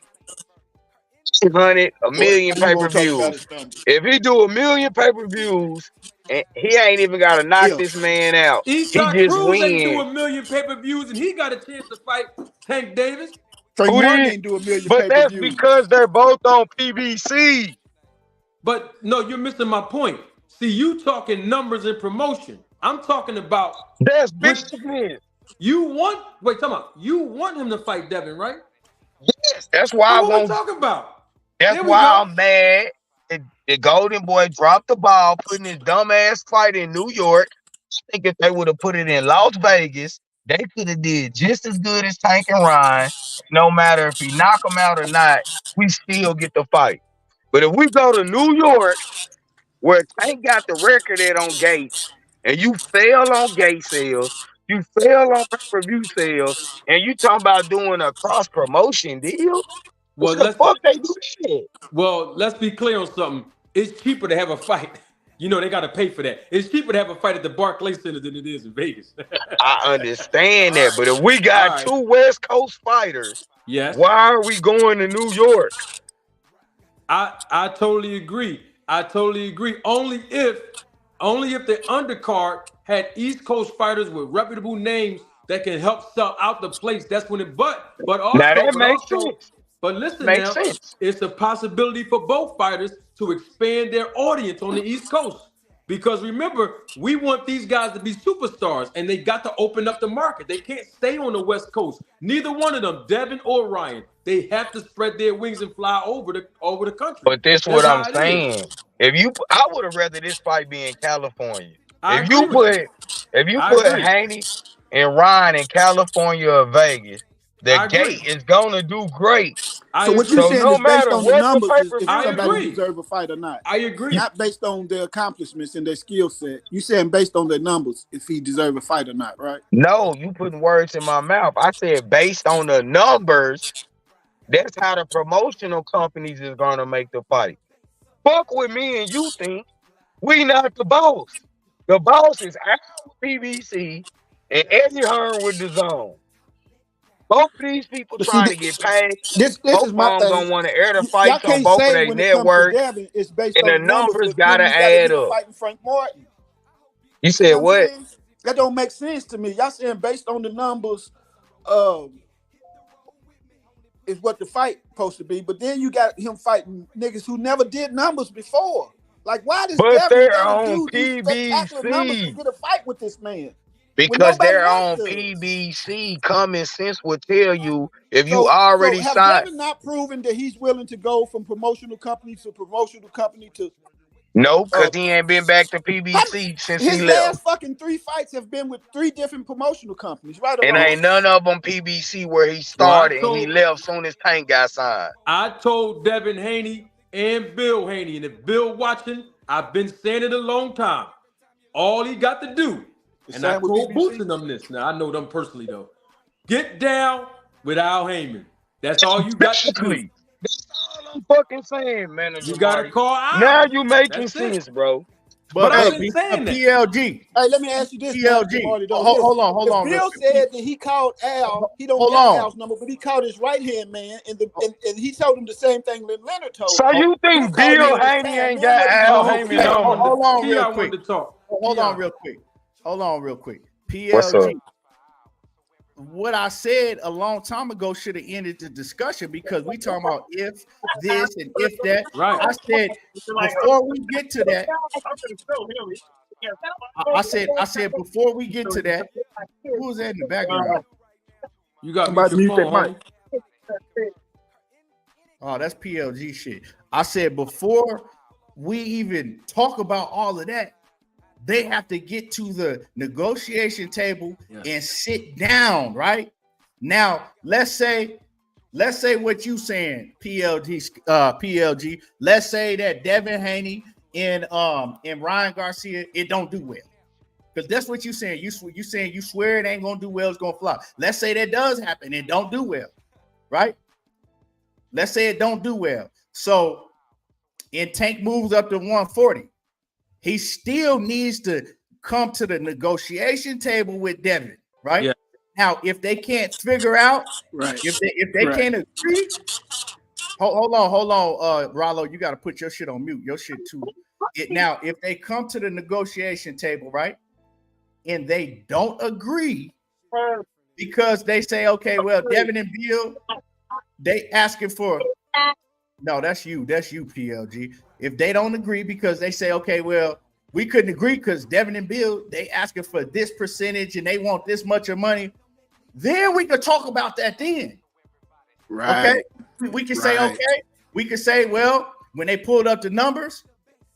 200, a boy, million you won't talk about pay-per-views. his numbers. If he do a million pay-per-views and he ain't even gotta knock this If man out, he Eastside just Cruz ain't do win. a million pay-per-views, and he got a chance to fight Tank Davis. Frank Who Martin did? didn't do a million But that's pay-per-views. because they're both on PBC. But no, you're missing my point. See, you talking numbers and promotion. I'm talking about That's what business. you want. Wait, come on. You want him to fight Devin, right? Yes, that's why So I what we won't. talking about? That's There we why go. I'm mad. The Golden Boy dropped the ball, putting his dumbass fight in New York. I think if they would have put it in Las Vegas, they could have did just as good as Tank and Ryan. No matter if he knock him out or not, we still get the fight. But if we go to New York, where Tank got the record at on gates, and you fail on gate sales, you fail on pay-per-view sales, and you talking about doing a cross promotion deal? What Well, the fuck they do that? let's be clear on something. It's cheaper to have a fight. You know they got to pay for that. It's cheaper to have a fight at the Barclays Center than it is in Vegas. I understand that, but if we All got right. two West Coast fighters, Yes, why are we going to New York? I totally agree. I totally agree. Only if the undercard had East Coast fighters with reputable names that can help sell out the place. That's when it. But Now also, that makes sense. but listen Makes now, sense. it's a possibility for both fighters to expand their audience on the East Coast. Because remember, we want these guys to be superstars, and they got to open up the market. They can't stay on the West Coast. Neither one of them, Devin or Ryan, they have to spread their wings and fly over the country. But this That's what I'm how it is. saying. I would have rather this fight be in California. I If agree you with you. put if you I put agree. Haney and Ryan in California or Vegas, the I agree. gate is gonna do great. I So what you agree. So saying no is based matter on the what the numbers if I pay-per-view somebody do, agree. deserve a fight or not. I agree. Not based on their accomplishments and their skill set. You saying based on their numbers if he deserve a fight or not, right? no, you putting words in my mouth. I said based on the numbers, that's how the promotional companies is gonna make the fight. Fuck with me and you think we not the boss. The boss is our PBC and Eddie Hearn with the zone. Both of these people But see, trying to get paid. this Both is of my them thing. gonna want to air the Y'all fights on can't both of say their when it comes to networks, Devin, it's based and on the the numbers, numbers but then gotta when you got to add him up. fighting Frank Martin. You You said know what I'm what? saying? That don't make sense to me. Y'all saying based on the numbers, is what the fight supposed to be, but then you got him fighting niggas who never did numbers before. Like, why does But Devin they're gotta on do these spectacular numbers to PBC get a fight with this man when because nobody they're else on does? PBC. Common sense would tell you if you So already have signed. Devin not proven that he's willing to go from promotional company to promotional company to No, because uh he ain't been back to how, PBC since he his left. last fucking 3 fights have been with 3 different promotional companies, right or And wrong? ain't none of them PBC where he Well, started and he left soon as Tank got signed. I told Devin Haney and Bill Haney, and if Bill watching, I've been saying it a long time. All he got to do, The and I same with told Boots PBC. and them this. Now I know them personally though. Get down with Al Heyman. That's all you got to do. Exactly. That's all I'm fucking saying, Manager You got to Marty. call Now Al. you making That's it. sense, bro. But I've been hey, saying that. PLG. Hey, let me ask you this. PLG. Marty, Hold on. Bill said that he called Al. He don't Hold got on. Al's number, but he called his right hand man, and he told him the same thing that Leonard told So him. you think called Bill him at Haney the time. ain't Now got what he Al doing? Haney Keon number? wanted Hold on real Keon quick. wanted to talk. Hold Keon. on real quick. What's up? PLG. What I said a long time ago should have ended the discussion because we talking about if this and if that. Right. I said before we get to that. I said before we get to that. Who was that in the background? You got Somebody me mute your phone, that homie. Oh, that's PLG shit. I said before we even talk about all of that, they have to get to the negotiation table and sit down, right? Now, let's say what you saying, PLG. Let's say that Devin Haney and Ryan Garcia, it don't do well. Because that's what you saying. You saying you swear it ain't gonna do well, it's gonna flop. Let's say that does happen, it don't do well, right? Let's say it don't do well. So, and Tank moves up to 140. He still needs to come to the negotiation table with Devin, right? Yeah. Now, if they can't figure out, Right. if they can't agree, hold on, Rollo, you got to put your shit on mute. Your shit too. Now, if they come to the negotiation table, right, and they don't agree because they say, okay, well, Devin and Bill, they asking for. No, that's you, PLG. If they don't agree because they say, okay, well, we couldn't agree because Devin and Bill, they asking for this percentage and they want this much of money, then we could talk about that then. Right. Okay. We can say, okay, we could say, well, when they pulled up the numbers,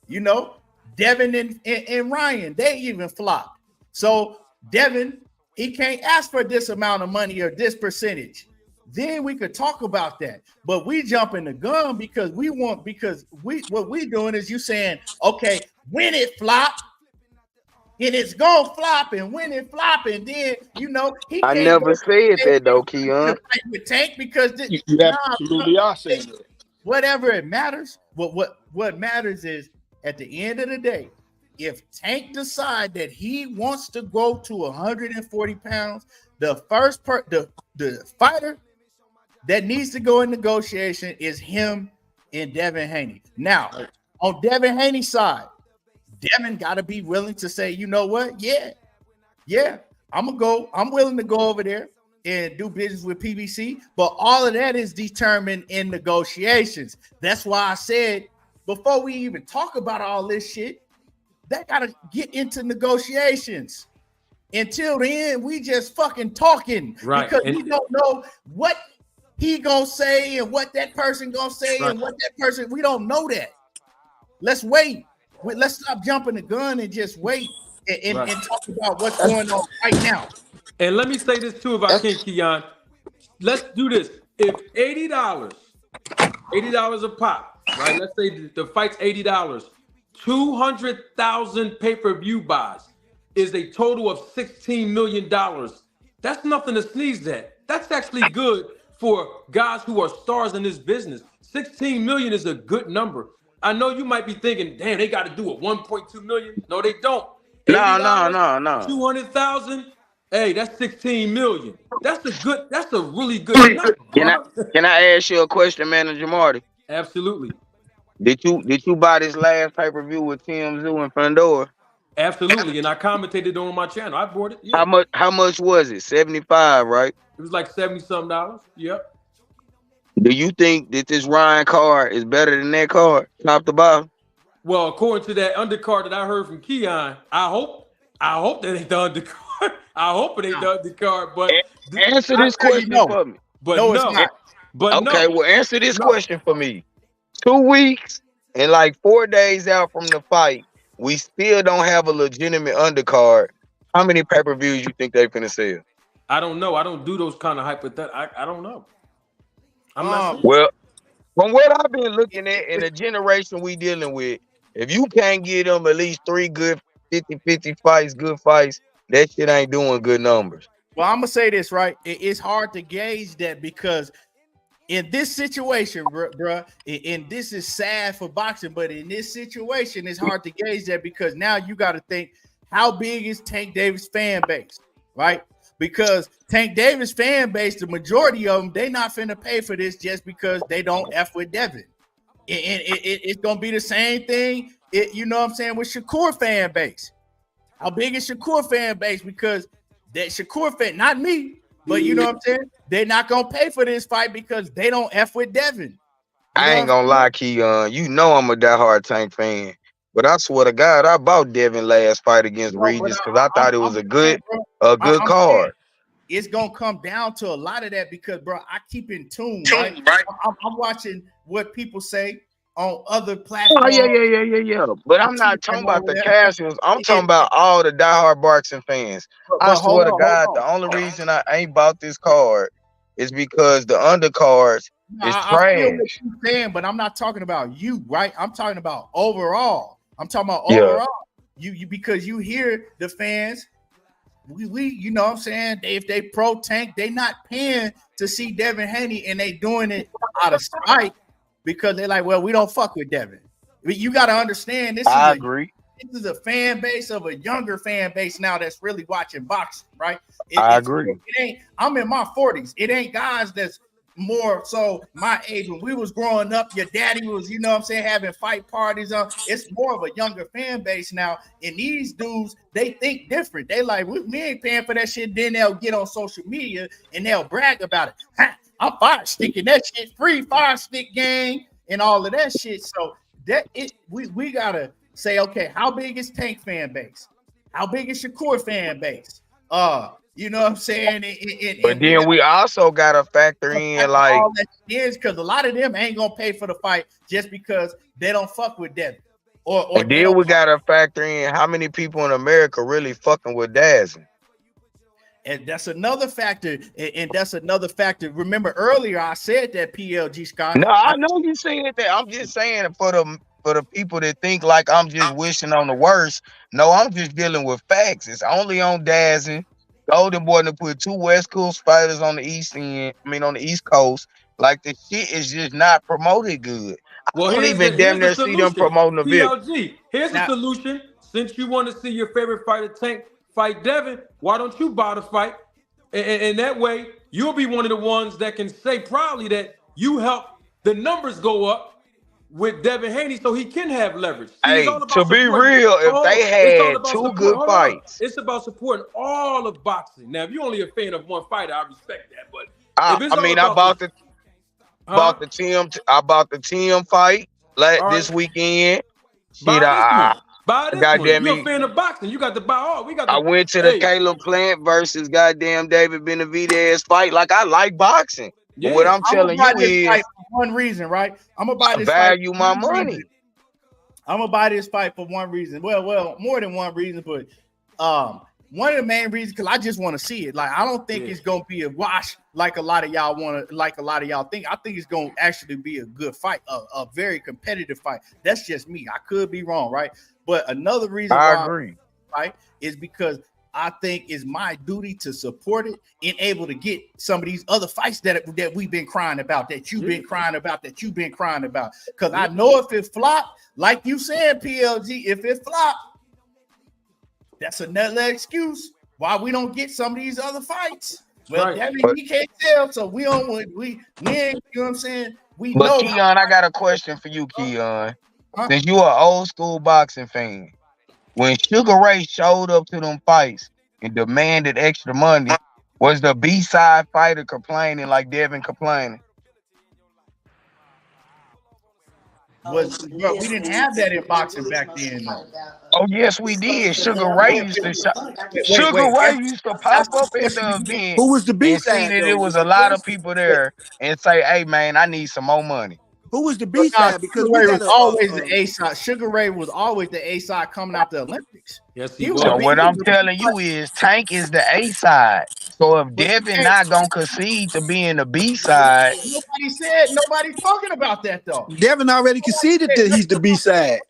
you know, Devin and Ryan, they even flopped. So Devin, he can't ask for this amount of money or this percentage. Then we could talk about that. But we jumping the gun because what we doing is you saying, okay, when it flop, and it's gonna flop, and when it flop, and then you know he I can't never said that though, Keon. with Tank because You absolutely are saying that. whatever it matters. What matters is at the end of the day, if Tank decide that he wants to go to 140 pounds, the fighter that needs to go in negotiation is him and Devin Haney. Now, on Devin Haney's side, Devin got to be willing to say, you know what? Yeah, I'm willing to go over there and do business with PBC. But all of that is determined in negotiations. That's why I said before we even talk about all this shit, that got to get into negotiations. Until then, we just fucking talking, Right. Because we don't know what he gonna say and what that person gonna say and what that person. We don't know that. Let's wait. Let's stop jumping the gun and just wait and talk about what's going on right now. And let me say this too, if I can, Keon. Let's do this. If $80 a pop, right? Let's say the fight's $80, 200,000 pay-per-view buys is a total of $16 million. That's nothing to sneeze at. That's actually good for guys who are stars in this business. 16 million is a good number. I know you might be thinking, damn, they got to do it 1.2 million. No, they don't. No. 200,000. Hey, that's 16 million. That's a really good number. Can I ask you a question, Manager Marty? Absolutely. Did you buy this last pay-per-view with Tim Zoo and Fundora? Absolutely. And I commentated on my channel. I bought it. Yeah. How much was it? 75, right? It was like $70-something. Yep. Do you think that this Ryan card is better than that card, top to bottom? Well, according to that undercard that I heard from Keon, I hope that ain't the undercard. I hope it ain't the undercard. But answer this question for me. But no, it's not. But okay, well, answer this question for me. 2 weeks and like 4 days out from the fight, we still don't have a legitimate undercard. How many pay-per-views you think they finna sell? I don't know. I don't do those kind of hypotheticals. I don't know. I'm not sure. Well, from what I've been looking at in the generation we dealing with, if you can't get them at least 3 good 50-50 fights, good fights, that shit ain't doing good numbers. Well, I'm gonna say this, right? It's hard to gauge that because in this situation, bruh, and this is sad for boxing, but in this situation, it's hard to gauge that because now you got to think, how big is Tank Davis fan base, right? Because Tank Davis fan base, the majority of them, they not finna pay for this just because they don't F with Devin. And it's gonna be the same thing, you know what I'm saying, with Shakur fan base. How big is Shakur fan base? Because that Shakur fan, not me, but you know what I'm saying, they're not gonna pay for this fight because they don't F with Devin. I ain't gonna lie, Keon. You know I'm a diehard Tank fan. But I swear to God, I bought Devin last fight against Regis because I thought it was a good card. It's gonna come down to a lot of that because, bro, I keep in tune, right? I'm watching what people say on other platforms. Oh, yeah. But I'm not talking about the casuals. I'm talking about all the diehard boxing fans. I swear to God, the only reason I ain't bought this card is because the undercards is trash. I feel what you're saying, but I'm not talking about you, right? I'm talking about overall. I'm talking about overall. You because you hear the fans. We you know what I'm saying, if they pro Tank, they not paying to see Devin Haney, and they doing it out of spite because they're like, well, we don't fuck with Devin. You got to understand this. I agree. This is a fan base of a younger fan base now that's really watching boxing, right? I agree. It ain't. I'm in my 40s. It ain't guys that's more so my age. When we was growing up, your daddy was, you know what I'm saying, having fight parties. It's more of a younger fan base now, and these dudes, they think different. They like, we ain't paying for that shit. Then they'll get on social media and they'll brag about it. I'm fire sticking that shit, free fire stick gang and all of that shit. So that we gotta say, okay, how big is Tank fan base? How big is Shakur fan base? You know what I'm saying? But then we also gotta factor in like all that is because a lot of them ain't gonna pay for the fight just because they don't fuck with Devin. And then we gotta factor in how many people in America really fucking with Dazin. And that's another factor. And that's another factor. Remember earlier I said that PLG Scott. No, I know you saying that. I'm just saying for the people that think like I'm just wishing on the worst. No, I'm just dealing with facts. It's only on Dazin. Golden Boy to put 2 West Coast fighters on the East End. I mean, on the East Coast. Like the shit is just not promoted good. Well, I don't even damn near see them promoting the video. Here's the solution. Since you want to see your favorite fighter Tank fight Devin, why don't you buy the fight? And that way, you'll be one of the ones that can say proudly that you helped the numbers go up with Devin Haney so he can have leverage. See, hey, to be real, if they had 2 good fights. It's about supporting all of boxing. Now, if you're only a fan of one fighter, I respect that. But I bought the Tim fight this weekend. Buy this one. You're a fan of boxing. You got to buy all. I went to the Caleb Plant versus goddamn David Benavidez fight. Like, I like boxing. Yeah. What I'm telling you is for one reason, right? I'm gonna buy this value my money. I'm gonna buy this fight for one reason. Well, more than one reason, but one of the main reasons because I just want to see it. Like, I don't think it's gonna be a wash like a lot of y'all think. I think it's gonna actually be a good fight, a very competitive fight. That's just me. I could be wrong, right? But another reason I agree, right, is because I think it's my duty to support it and able to get some of these other fights that we've been crying about, that you've been crying about, Because I know if it flop, like you said, PLG, if it flop, that's another excuse why we don't get some of these other fights. Well, that means we can't tell, so we don't. We ain't, you know what I'm saying? But Keon, I got a question for you, Keon. Since you an old school boxing fan. When Sugar Ray showed up to them fights and demanded extra money, was the B-side fighter complaining like Devin complaining? We didn't have that in boxing back then, though. Oh, yes, we did. Sugar Ray used to pop up at the event. Who was the B-side? And see that it was a lot of people there and say, hey, man, I need some more money. Who was the B-side? Because Sugar Ray was always the A-side. Sugar Ray was always the A-side coming out the Olympics. Yes, he was. So what I'm telling you is Tank is the A-side. So if Devin not gonna concede to being the B-side, nobody's talking about that though. Devin already conceded that he's the B-side.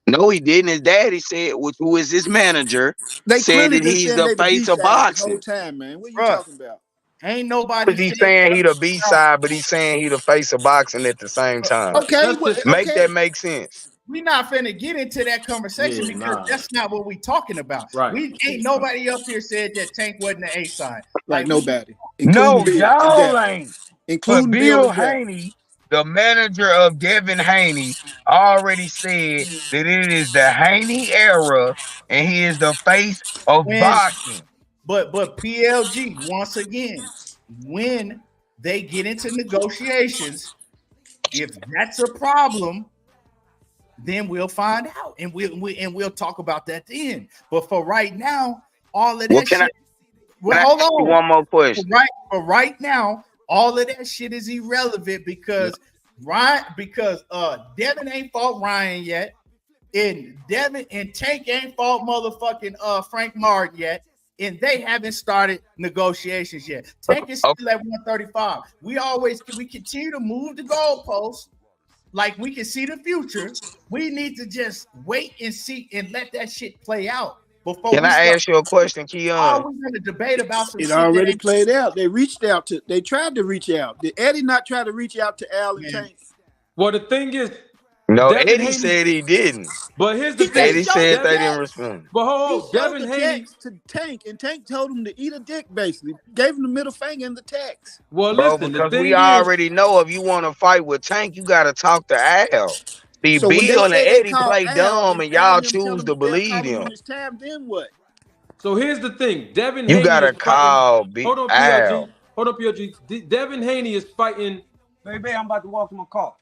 No, he didn't. His daddy said, who is his manager, said that he's the face of boxing. The whole time, man. What are you talking about? Ain't nobody Cause he's said saying he the nothing B about. side, but he's saying he the face of boxing at the same time. Okay, Let's just Make okay. that make sense. We not finna get into that conversation because that's not what we talking about. Right. We ain't nobody up here said that Tank wasn't the A side. Like nobody, No, including Bill and y'all Devin. ain't. But Including Bill Bill and Devin. Haney, the manager of Devin Haney, already said that it is the Haney era and he is the face of When, boxing. but PLG once again, when they get into negotiations, if that's a problem, then we'll find out and we'll talk about that then. But for right now, all of that shit. Hold on. One more question. For right now, all of that shit is irrelevant because Devin ain't fought Ryan yet, and Devin and Tank ain't fought motherfucking Frank Martin yet, and they haven't started negotiations yet. Tank is still at 135. We continue to move the goalposts. Like we can see the future. We need to just wait and see and let that shit play out. Can I ask you a question, Keon? Are we going to debate about some it shit already played out? They tried to reach out. Did Eddie not try to reach out to Al and Tank? Well, the thing is, no, Devin Eddie Haney said he didn't. But here's the thing. Eddie said they didn't respond. But He hold on, showed Devin the Haney. text to Tank, and Tank told him to eat a dick, basically. Gave him the middle finger in the text. Well, Bro, listen, the because thing we is, already know if you want to fight with Tank, you got to talk to Al. See, So when they Bill and say they Eddie call play Al, dumb, and Al y'all them tell choose him to they'll believe call him him. when it's time, then what? so here's the thing. Devin You Haney got to is fighting. call Hold on, Al. PLG. Hold on, PLG. Devin Haney is fighting. Baby, I'm about to walk to my car.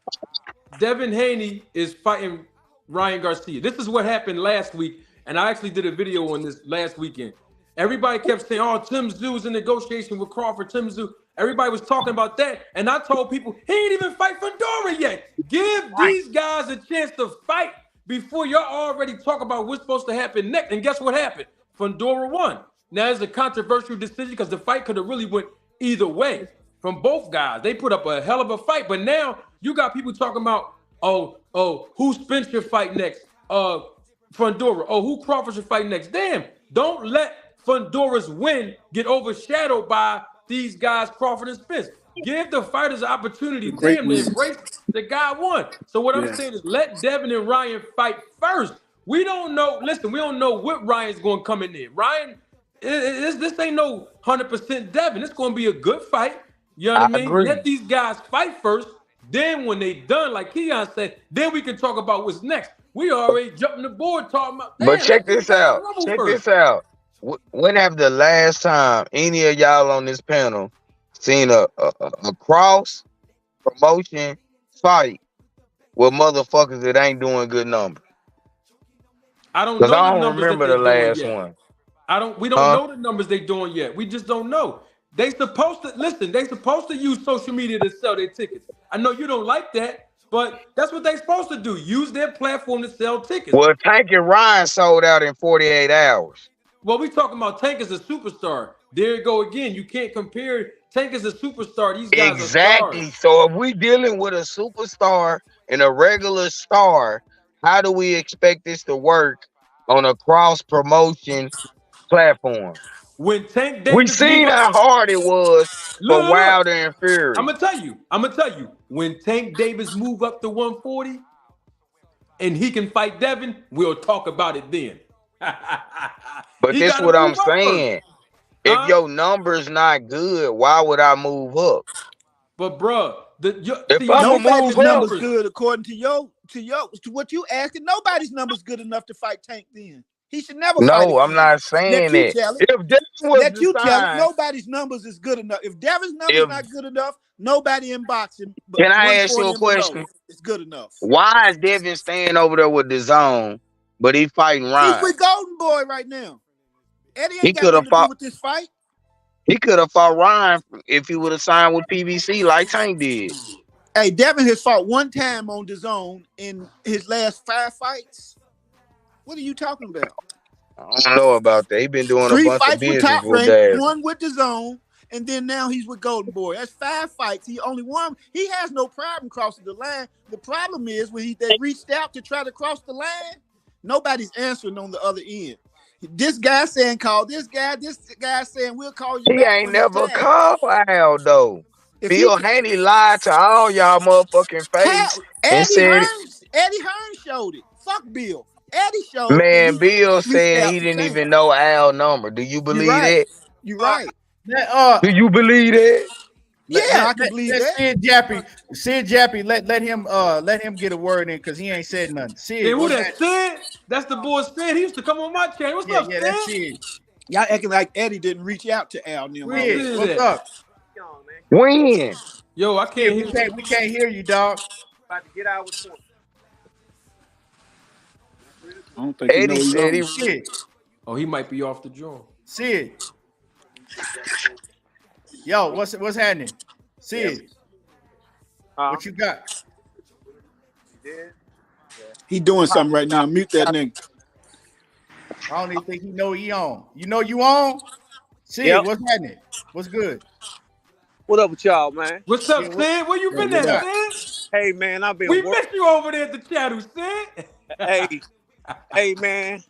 Devin Haney is fighting Ryan Garcia. This is what happened last week, and I actually did a video on this last weekend. Everybody kept saying, "Oh, Tim Tszú's in negotiation with Crawford." Tim Tszú. Everybody was talking about that, and I told people he ain't even fight Fundora yet. Give these guys a chance to fight before y'all already talk about what's supposed to happen next. And guess what happened? Fundora won. Now it's a controversial decision because the fight could have really went either way from both guys. They put up a hell of a fight, but now you got people talking about, who Spence should fight next? Fundora. Oh, who Crawford should fight next? Damn, don't let Fundora's win get overshadowed by these guys, Crawford and Spence. Give the fighters an opportunity for them to embrace the guy won. So what I'm saying is let Devin and Ryan fight first. We don't know. Listen, we don't know what Ryan's going to come in there. Ryan, this ain't no 100% Devin. It's going to be a good fight. You know what I mean? Agree. Let these guys fight first. Then when they done, like Keon said, then we can talk about what's next. We already jumping the board talking about. But check this out. When have the last time any of y'all on this panel seen a cross promotion fight with motherfuckers that ain't doing good numbers? I don't know the numbers remember that the they're last doing one. yet. We don't know the numbers they doing yet. We just don't know. They supposed to use social media to sell their tickets. I know you don't like that, but that's what they supposed to do. Use their platform to sell tickets. Well, Tank and Ryan sold out in 48 hours. Well, we talking about Tank as a superstar. There you go again. You can't compare Tank as a superstar. These guys are stars. So if we dealing with a superstar and a regular star, how do we expect this to work on a cross promotion platform? When Tank Davis We seen how hard it was for Wilder and Fury. I'm gonna tell you. When Tank Davis move up to 140 and he can fight Devin, we'll talk about it then. But this is what I'm saying. If your number's not good, why would I move up? But bruh, nobody's numbers good according to what you asking. Nobody's numbers good enough to fight Tank. Then he should never. No, I'm not saying it. If Devin was tell it, nobody's numbers is good enough. If Devin's numbers not good enough, nobody in boxing. Can I ask you a question? It's good enough. Why is Devin staying over there with the zone, but he fighting Ryan? He's with Golden Boy right now. Eddie ain't got nothing to do with this fight. He could have fought Ryan if he would have signed with PBC like Tank did. Hey, Devin has fought one time on the zone in his last 5 fights. What are you talking about? I don't know about that. He been doing 3 a bunch fights of business with Top with Rank, 1 with the zone, and then now he's with Golden Boy. That's 5 fights. He only won. He has no problem crossing the line. The problem is when they reached out to try to cross the line, nobody's answering on the other end. This guy saying call this guy. This guy saying we'll call you He back ain't when it's never time. called Al though. If he Bill Haney lied to all y'all motherfucking face and said, Eddie Hearn showed it. Fuck Bill. Eddie showed that man, he Bill reached said out he to didn't Tank. even know Al number. Do you You're believe right. that? You're right. Do you believe that? I can believe that. Sid Jappy, let him get a word in because he ain't said nothing. Sid, Hey, who what's that Sid? That's the boy Sid. He used to come on my channel. What's up, Yeah, Sid? that's Sid. Y'all acting like Eddie didn't reach out to Al. Sid, what's up? When? Yo, I can't hear you. We can't hear you, dog. About to get out with point. I don't think Eddie said he. Sid, Oh, he might be off the joint. Sid. Yo, what's happening? Sid, what you got? he doing something right now. Mute that nigga. I don't even think he know he on. You know you on? Sid, Yep. what's happening? What's good? What up with y'all, man? What's up, Sid? Where you been what at, up? Sid? Hey, man, I've been We working. missed you over there at the channel, Sid. Hey, man,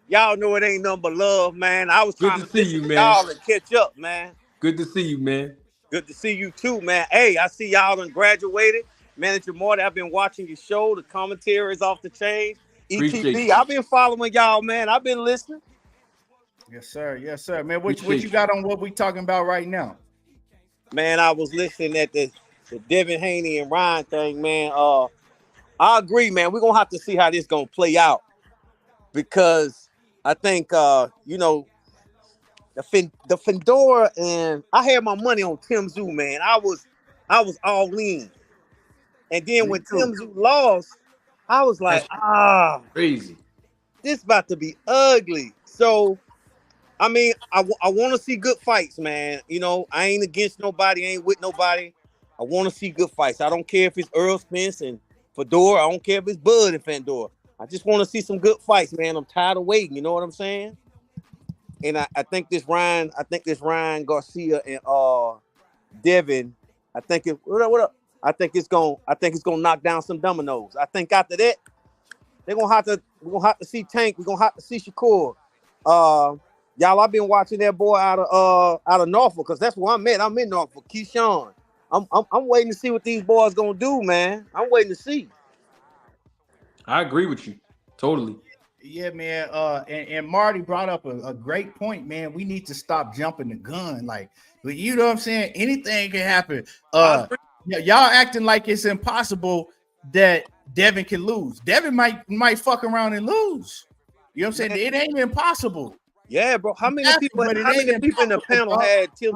y'all know it ain't nothing but love, man. I was Good trying to to see listen you, to man. y'all and catch up, man. Good to see you, man. Good to see you too, man. Hey, I see y'all done graduated. Manager Marty, I've been watching your show. The commentary is off the chain. Appreciate ETB, you. I've been following y'all, man. I've been listening. Yes, sir. Yes, sir. Man, what Appreciate you got on what we talking about right now? Man, I was listening at the Devin Haney and Ryan thing, man. I agree, man. We're gonna have to see how this gonna play out because I think you know, the Fundora, and I had my money on Tim Zoo, man. I was all in. And then when Tim Zoo lost, I was like, Crazy. this about to be ugly. So I mean, I want to see good fights, man. You know, I ain't against nobody, ain't with nobody. I want to see good fights. I don't care if it's Errol Spence and Fedora. I don't care if it's Bud and Fandora. I just want to see some good fights, man. I'm tired of waiting. You know what I'm saying? And I think this Ryan Garcia and Devin, what up? I think it's gonna knock down some dominoes. I think after that, we're gonna have to see Tank. We're gonna have to see Shakur. Y'all, I've been watching that boy out of Norfolk because that's where I'm at. I'm in Norfolk. Keyshawn. I'm waiting to see what these boys gonna do, man. I'm waiting to see. I agree with you. Totally. Yeah, man. And Marty brought up a great point, man. We need to stop jumping the gun. Like, you know what I'm saying? Anything can happen. Y'all acting like it's impossible that Devin can lose. Devin might fuck around and lose. You know what I'm saying? It ain't impossible. Yeah, bro. How many people in the panel bro. had Tim?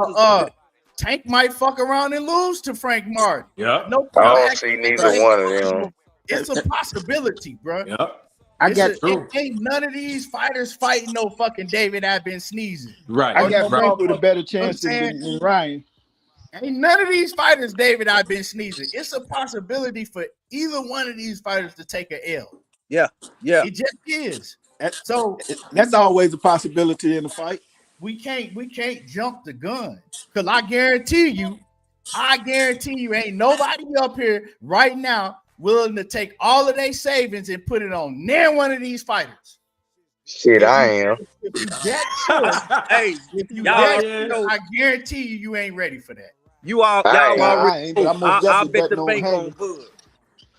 Tank might fuck around and lose to Frank Martin. Yeah. No, I don't see neither one of them. It's a possibility, bro. Yeah. Ain't none of these fighters fighting no fucking David. I've been sneezing. Right. I got right. Frank with a better chance than Ryan. Ain't none of these fighters, David. I've been sneezing. It's a possibility for either one of these fighters to take an L. Yeah. It just is. So That's always a possibility in the fight. we can't jump the gun because I guarantee you, ain't nobody up here right now willing to take all of their savings and put it on near one of these fighters. Shit, I am. If you that sure, Hey, I guarantee you ain't ready for that. y'all already. I bet the bank on Bud.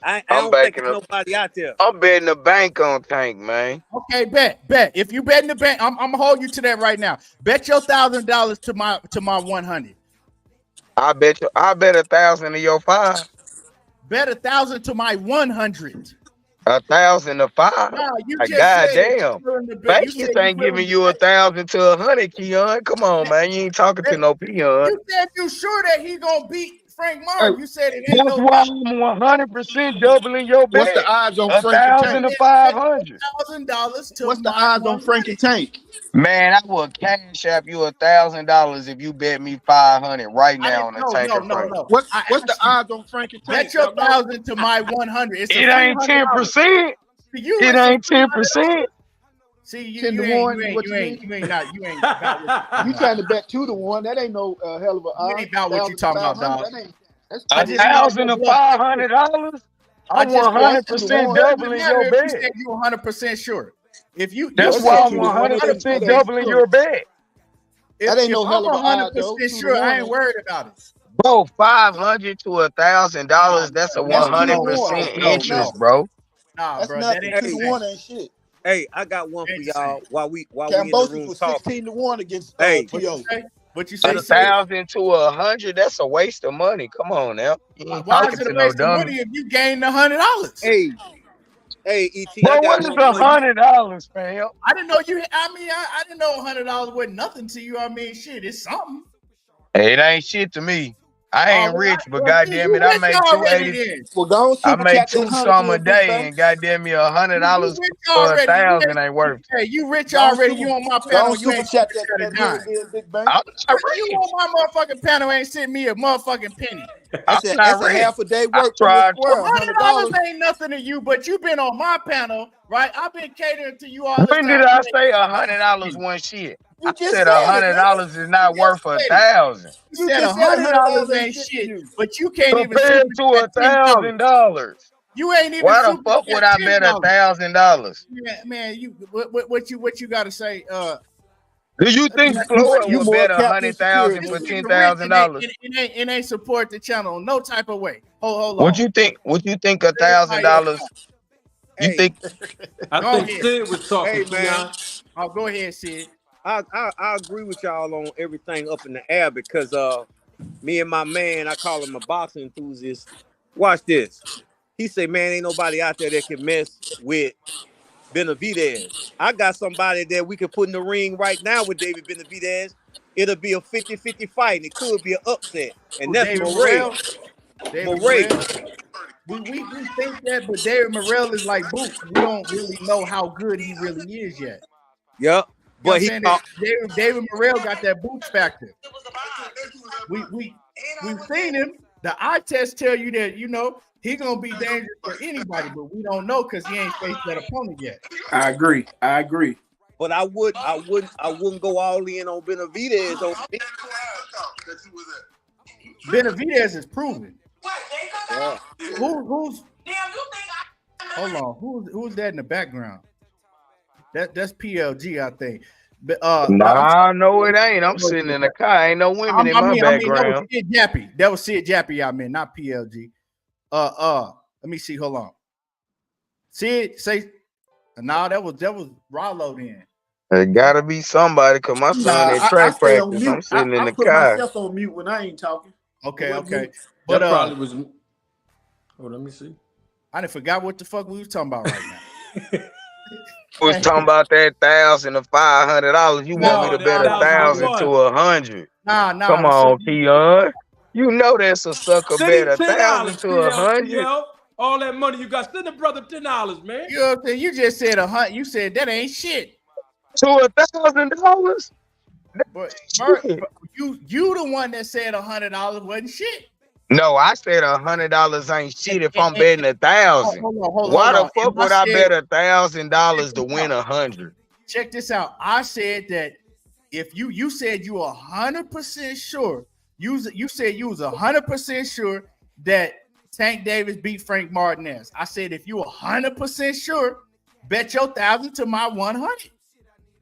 I don't think there's nobody out there. I'm betting the bank on Tank, man. Okay, bet. If you bet in the bank, I'm gonna hold you to that right now. Bet your $1,000 to my 100. I bet 1,000 to your 5. Bet 1,000 to my 100. 1,000 to 5. No, you just goddamn. Vegas ain't giving you 1,000 to 100, Keon. Come on, man. You ain't talking to no peon. You said you sure that he gonna beat Frank Martin. You said it ain't That's why I'm 100% doubling your bet. What's the odds on Frank and 1,000 Tank? to 500. $1,000 to What's the odds on Frank and Tank? Man, I will cash app you $1,000 if you bet me 500 right now on the Tank and Frank. No. What's the odds on Frank and Tank? Bet your 1,000 to my 100. It ain't 10%. It ain't 10%. See, you 10 to ain't 1. you ain't about what You trying to bet 2 to 1? That ain't no hell of a odds. You ain't about what you talking about, dog. That's $1,000 to $500. I'm 100% doubling your bet. You said you 100% sure. If you, That's you why said I'm you 100% doubling your bet. That ain't no I'm hell of a odd, 100% though. 2 to sure, 1. I ain't worried about it. Bro, $500 to $1,000, that's a That's 2 to 1. 100% No. interest, bro. Nah, That's bro, that nothing. ain't 2 the to same. 1 ain't shit. Hey, I got one for Ain't the y'all same. while we in the Cambosis room was talking. 16 to 1 against Hey. T.O. What you say? 1,000 to 100, that's a waste of money. Come on now. You ain't Why talking is it to a no waste of dummy. money if you gain $100? Hey, ET, I Bro, got what is one for you. $100, fam? I didn't know you. I didn't know $100 was nothing to you. I mean, shit, it's something. Hey, it ain't shit to me. I ain't rich, but goddamn it, I rich make already 280. then. Well, go on I super make chat that 2 100 some a then, Big day, Bang. and goddamn me, $100 You rich for already. 1,000 ain't worth it. Hey, you rich Go on already. super- You on my Go panel. on You super ain't chat got that a dime. 100 then, Big Bang. I'm not You rich. on my motherfucking panel ain't sent me a motherfucking penny. I'm not That's a rich. half a day I work for a tried. square. $100 $100. ain't nothing to you, but you been on my panel, right? I've been catering to you all this When time. did I say $100 one shit? I You just said said it, man. $100 is not worth said it. 1,000 You You said just said $100 $100 ain't shit to shit, you. but you can't even compared super to chat $10. $1,000. You ain't even Why the super fuck chat would I bet $10. $1,000? Man, you what you got to say? Do you think Floyd You would more bet capped than 100,000 security, for This nigga. nigga rich and $10,000? it ain't support the channel no type of way. Hold What on. you think? What you think Everybody else $1,000? talk. You Hey, think? I Go think ahead. Sid was talking, hey, man. Keon. Oh, go ahead, Sid. I agree with y'all on everything up in the air because me and my man, I call him a boxing enthusiast. Watch this. He say, man, ain't nobody out there that can mess with Benavidez. I got somebody that we could put in the ring right now with David Benavidez. It'll be a 50-50 fight, and it could be an upset. And Who, that's David Morrell. Morrell? David Morrell. Morrell. We think that, but David Morrell is like Boots. We don't really know how good he really is yet. Yep. You know what But I'm he saying? That David Morrell got that Boots factor. We've seen him. The eye test tell you that he gonna be dangerous for anybody, but we don't know because he ain't faced that opponent yet. I agree. but I wouldn't go all in on Benavidez on me. Benavidez is proven. Yeah. Who's hold on? Who's that in the background? That's PLG, I think. But Nah, no, it ain't. I'm sitting in the car. Ain't no women in my I mean, that was background. Sid Jappy. That was Sid Jappy, I mean, not PLG. Let me see. Hold on. Sid, say, nah, that was Rollo then. There gotta be somebody, cause my son at I track stay on practice. mute. I'm sitting in I the put car. myself on mute when I ain't talking. Okay. That But probably was. Oh, let me see. I done forgot what the fuck we was talking about right now. Was talking about that $1,000 to $500. You want me to bet that 1,000 to 1,000. 100? Nah. Come on, Keon. You know that's a sucker bet. $1,000 $10, to 100. PL. All that money you got, send the brother $10, man. You know what I'm saying? You just said 100. You said that ain't shit. To $1,000. But you the one that said $100 wasn't shit. No, I said $100 ain't shit if I'm betting 1,000. Hold Why the on. fuck would I bet $1,000 to win 100? Check this out. I said that if you said you 100% sure, you said you was 100% sure that Tank Davis beat Frank Martinez. I said if you 100% sure, bet your 1,000 to my 100.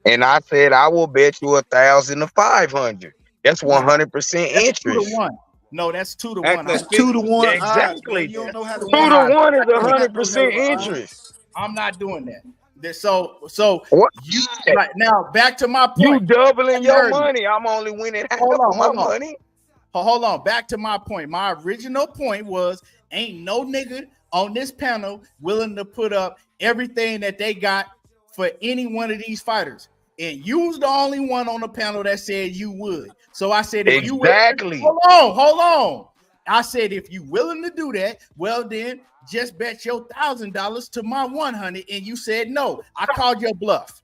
And I said I will bet you 1,000 to 500. That's 100% interest. 2 to 1. No, that's 2 to 1. That's 2 to 1 odds, exactly. man. You don't know how to 2 to 1 is You got no 100% hell of interest. I'm not doing that. So What? you like now back to my point. You doubling your Heard me. money. I'm only winning half Hold of my on. money. Hold on. Back to my point. My original point was ain't no nigga on this panel willing to put up everything that they got for any one of these fighters. And you was the only one on the panel that said you would. So I said, if exactly. You hold on. I said, if you willing to do that, well then just bet your $1,000 to my 100. And you said no. I called your bluff.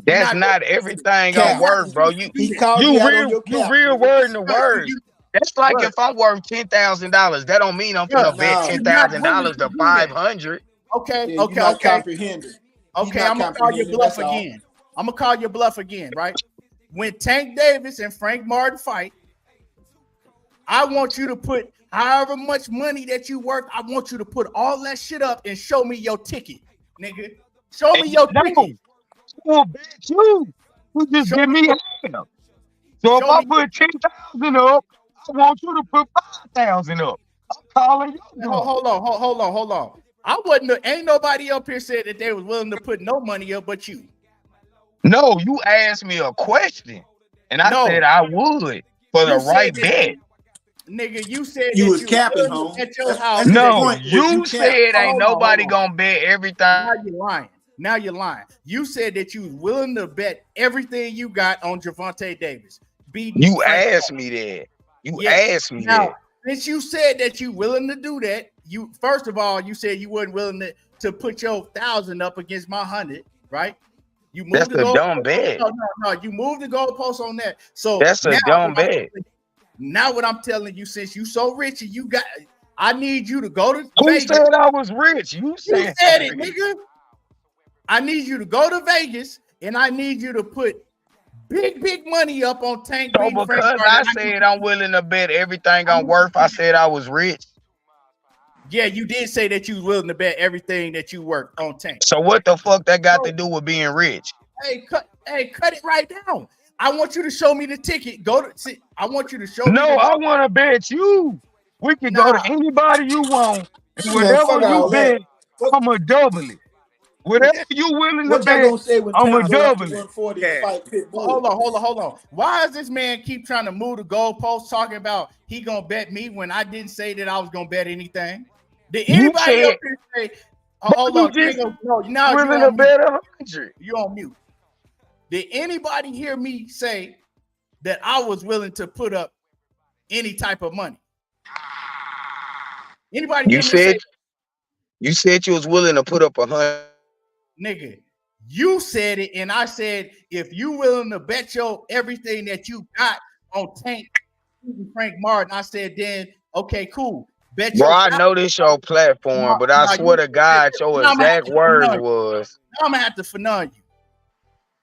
That's not everything I'm worth, bro. You real word in the words. That's like if I'm worth $10,000. That don't mean I'm gonna bet $10,000 to 500. Okay. comprehending. Okay, I'm gonna call your bluff again. I'm gonna call your bluff again, right? When Tank Davis and Frank Martin fight, I want you to put however much money that you worth. I want you to put all that shit up and show me your ticket, nigga. Show me your ticket. will bet you. You just Show give me me half. So if show I me. put 10,000 up, I want you to put 5,000 up. I'm calling you. Hold on. I wasn't. Ain't nobody up here said that they was willing to put no money up, but you. No, you asked me a question, and I No, said I would for the you said right that bet. nigga. You said You that was you was capping, willing home. to bet your house. That's the That No, point. Was you you capped? said ain't hold nobody on. gonna bet everything. Now you're lying. You said that you was willing to bet everything you got on Javonte Davis. Beating You Frank asked Clark. me that. You Yes. asked me Now, that. since you said that you willing to do that, you first of all you said you wasn't willing to put your 1,000 up against my 100, right? You moved That's the a goalpost. dumb bet. No. You moved the goalpost on that. So That's a dumb bet. now what I'm telling you, since you so rich and you got, I need you to go to Who Vegas. said I was rich? You You said said it, nigga. I need you to go to Vegas and I need you to put big money up on Tank So beating Frank because Clark. I said I'm willing to bet everything I'm worth, I said I was rich. Yeah, you did say that you was willing to bet everything that you worked on Tank. So what the fuck that got to do with being rich? Hey, cut it right down. I want you to show me the ticket. I want you to show me. No, I want to bet you. We can go to anybody you want, and Man, whatever fuck you all that. bet, I'ma double it. Whatever you willing to What y'all bet, gonna say when I'ma Tank go up to double it. 140 and fight Pitbull? Hold on. Why does this man keep trying to move the goalposts, talking about he gonna bet me when I didn't say that I was gonna bet anything? Did anybody up here say? Hold on, now willing to bet 100. You on mute? Did anybody hear me say that I was willing to put up any type of money? Anybody hear me say? You said you was willing to put up 100. Nigga, you said it, and I said if you willing to bet your everything that you got on Tank Frank Martin, I said then okay, cool. Bet Bro, your I know this your platform, but I swear to God, your exact words was. Now I'm gonna have to finna you.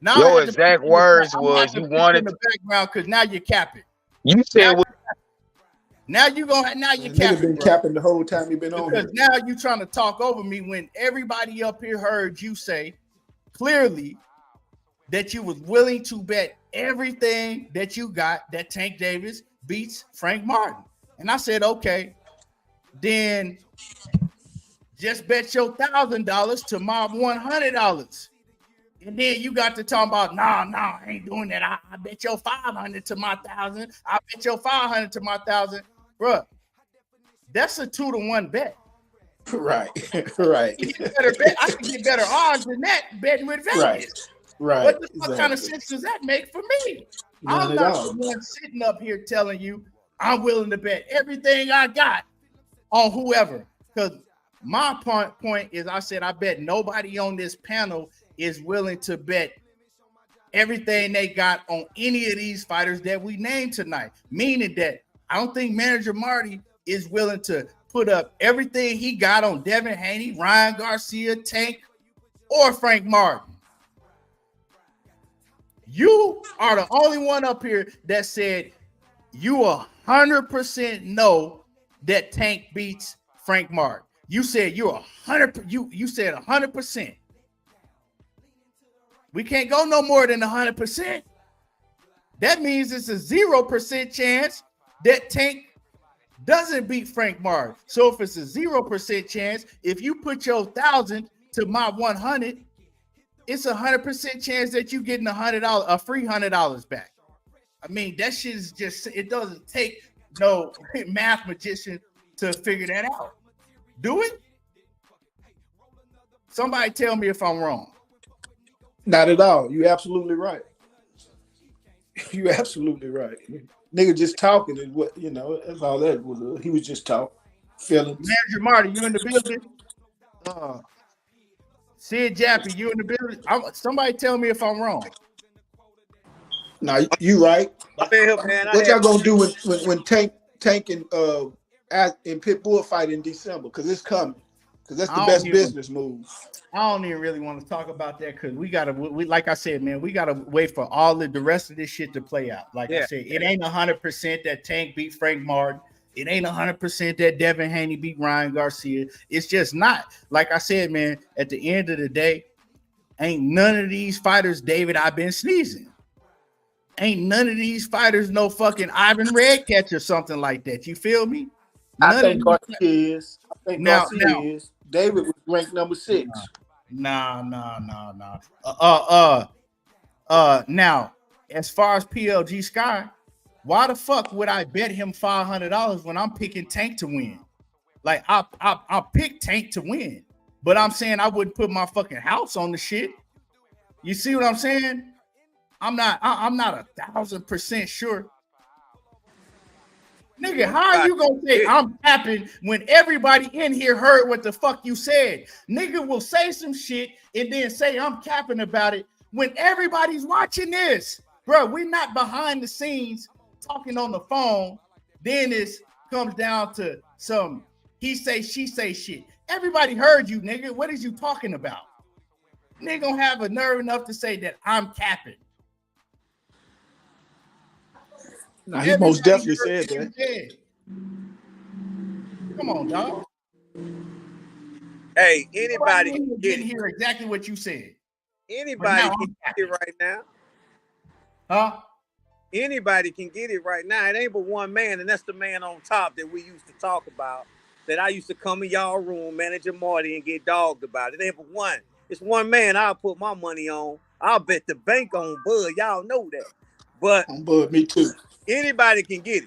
Now Your exact words was you wanted in the background because now you're capping. You said now you're capping. Nigga been capping the whole time you been on here. Because now you trying to talk over me when everybody up here heard you say clearly that you was willing to bet everything that you got that Tank Davis beats Frank Martin. And I said, okay, then just bet your $1,000 to my $100. And then you got to talk about, nah, I ain't doing that. I bet your 500 to my 1,000. I bet your 500 to my 1,000. Bruh, that's a 2-to-1 bet. Right, right. I can get better odds than that betting with Vegas. Right. What the fuck kind of sense does that make for me? I'm not the one sitting up here telling you I'm willing to bet everything I got on whoever. Because my point is I said I bet nobody on this panel is willing to bet everything they got on any of these fighters that we named tonight. Meaning that I don't think Manager Marty is willing to put up everything he got on Devin Haney, Ryan Garcia, Tank, or Frank Martin. You are the only one up here that said you 100% know that Tank beats Frank Martin. You said you're 100. You said 100%. We can't go no more than 100%. That means it's a 0% chance that Tank doesn't beat Frank Martin. So if it's a 0% chance, if you put your 1,000 to my 100, it's a 100% chance that you getting $100, a free $100 back. I mean, that shit is just, it doesn't take no math magician to figure that out. Do it? Somebody tell me if I'm wrong. Not at all. You absolutely right. You absolutely right. Nigga just talking is what, that's all that was. He was just talking. Feelings. Manager Marty, you in the building? Sid Jappy, you in the building? Somebody tell me if I'm wrong. No, you right. Man, what y'all gonna do when Tank and Pitbull fight in December? Because it's coming. Because that's the best business move. I don't even really want to talk about that because we like I said, man, we gotta wait for all the rest of this shit to play out. Like I said, it ain't 100% that Tank beat Frank Martin. It ain't 100% that Devin Haney beat Ryan Garcia. It's just not. Like I said, man, at the end of the day, Ain't none of these fighters, David, I've been sneezing. Ain't none of these fighters no fucking Ivan Redcatch or something like that. You feel me? I think Garcia is. I think Garcia is. David was ranked number 6. Nah. Now, as far as PLG Sky, why the fuck would I bet him $500 when I'm picking Tank to win? Like I pick Tank to win, but I'm saying I wouldn't put my fucking house on the shit. You see what I'm saying? I'm not 1,000% sure. Nigga, how are you gonna say I'm capping when everybody in here heard what the fuck you said? Nigga will say some shit and then say I'm capping about it when everybody's watching this. Bro, we're not behind the scenes talking on the phone. Then it comes down to some he say, she say shit. Everybody heard you, nigga. What is you talking about? Nigga gonna have a nerve enough to say that I'm capping. Now, he most definitely said that. Come on, dog. Hey, anybody can didn't hear exactly what you said. Anybody can get it right now. Huh? Anybody can get it right now. It ain't but one man, and that's the man on top that we used to talk about. That I used to come in y'all room, Manager Marty, and get dogged about. It ain't but one. It's one man I'll put my money on. I'll bet the bank on Bud. Y'all know that. But on Bud, me too. Anybody can get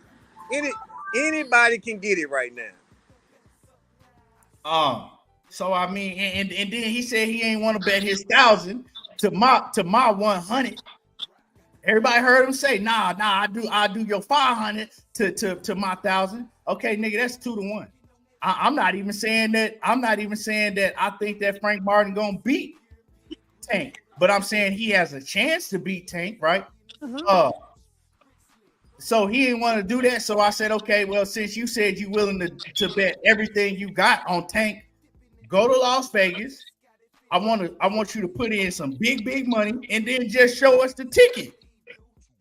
it. Anybody can get it right now. So I mean, and then he said he ain't want to bet his 1,000 to my 100. Everybody heard him say, nah, I do your 500 to my 1,000. Okay, nigga, that's 2-1. I'm not even saying that. I think that Frank Martin gonna beat Tank, but I'm saying he has a chance to beat Tank, right? Mm-hmm. So he didn't want to do that. So I said, okay, well, since you said you're willing to bet everything you got on Tank, go to Las Vegas. I want you to put in some big money and then just show us the ticket.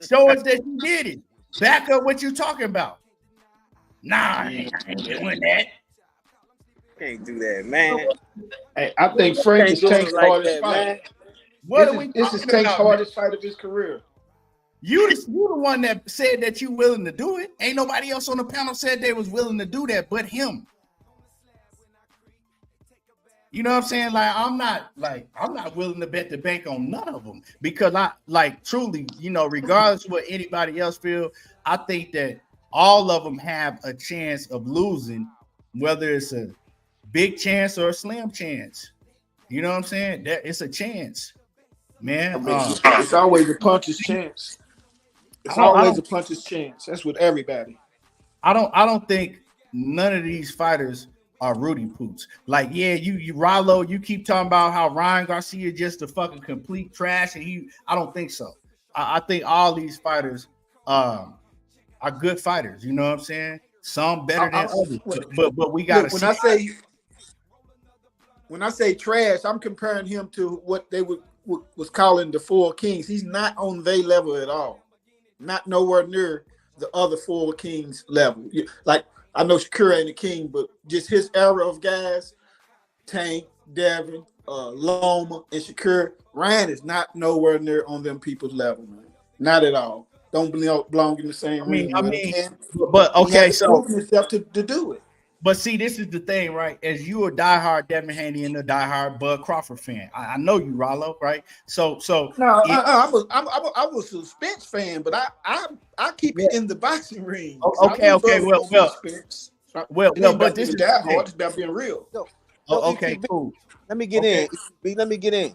Show us that you did it. Back up what you're talking about. Nah, I ain't doing that. Can't do that, man. Hey, I think Frank is Tank's hardest fight. This is Tank's hardest fight of his career. You the one that said that you willing to do it. Ain't nobody else on the panel said they was willing to do that but him. You know what I'm saying? Like I'm not willing to bet the bank on none of them because I like truly, regardless of what anybody else feel, I think that all of them have a chance of losing, whether it's a big chance or a slim chance. You know what I'm saying? That it's a chance, man. It's always a puncher's chance. It's always a puncher's chance. That's with everybody. I don't think none of these fighters are Rudy Poots. Like, yeah, you Rollo, you keep talking about how Ryan Garcia just a fucking complete trash, and I don't think so. I think all these fighters are good fighters. You know what I'm saying? Some better than others, but we gotta see. When I say trash, I'm comparing him to what they was calling the Four Kings. He's not on their level at all. Not nowhere near the other Four Kings level. Like, I know Shakur ain't a king, but just his era of guys, Tank, Devin, Loma, and Shakur, Ryan is not nowhere near on them people's level, man. Not at all. Don't belong in the same ring. But okay, so himself to do it. But see, this is the thing, right? As you a diehard Devin Haney and a diehard Bud Crawford fan, I know you, Rollo, right? So no, I was a Spence fan, but I keep it in the boxing ring. Okay, well, but this is that hard. It's about being real. Okay, cool. Let me get in. Let me get in.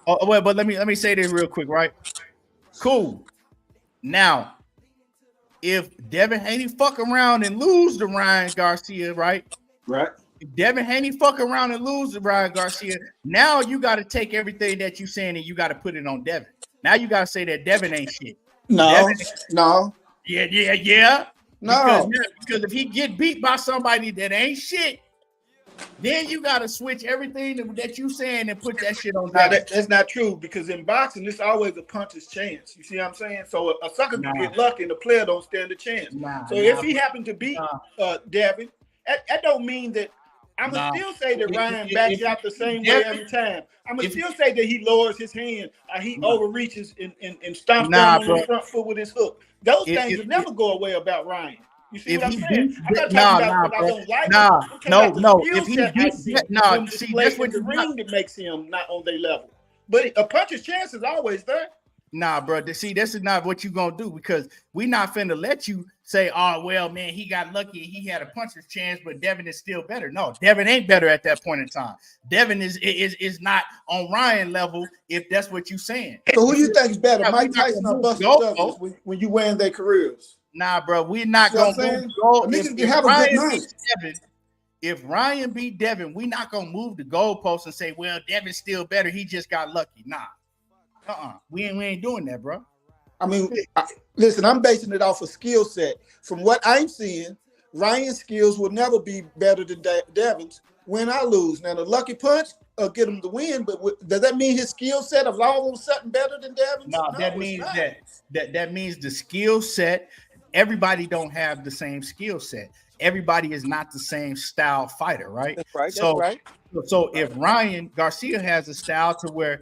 Oh well, but let me say this real quick, right? Cool. Now, if Devin Haney fuck around and lose to Ryan Garcia, right? Right. If Devin Haney fuck around and lose to Ryan Garcia, now you got to take everything that you saying and you got to put it on Devin. Now you got to say that Devin ain't shit. No. Yeah. No. Because if he get beat by somebody that ain't shit, then you got to switch everything that you saying and put that shit on Devin. That's not true, because in boxing, it's always a puncher's chance. You see what I'm saying? So a sucker can get lucky and the player don't stand a chance. If he happened to beat Devin, that don't mean that I'm Nah. gonna still say that Ryan backs out the same way every time. I'm gonna still say that he lowers his hand, he overreaches and stomps down on the front foot with his hook. Those things will never go away about Ryan. You see what I'm saying? I'm not talking about what I don't like. I'm talking about the skill set I see him display in the ring that makes him not on their level. But a puncher's chance is always there. Nah, bro. See, this is not what you gonna do because we not finna let you say, "Oh, well, man, he got lucky. He had a puncher's chance, but Devin is still better." No, Devin ain't better at that point in time. Devin is not on Ryan level. If that's what you saying. So who you think is better, Mike Tyson or Buster Douglas, when you win their careers? Nah, bro. We're not gonna go. Niggas can have a good night. If Ryan beat Devin, we not gonna move the goalpost and say, "Well, Devin's still better. He just got lucky." Nah. We ain't doing that, bro. I mean, listen, I'm basing it off of skill set. From what I'm seeing, Ryan's skills will never be better than Devin's. Win or lose. Now, the lucky punch will get him the win, but does that mean his skill set is all of a sudden better than Devin's? No, that means that means the skill set. Everybody don't have the same skill set. Everybody is not the same style fighter, right? That's right. So, So if Ryan Garcia has a style to where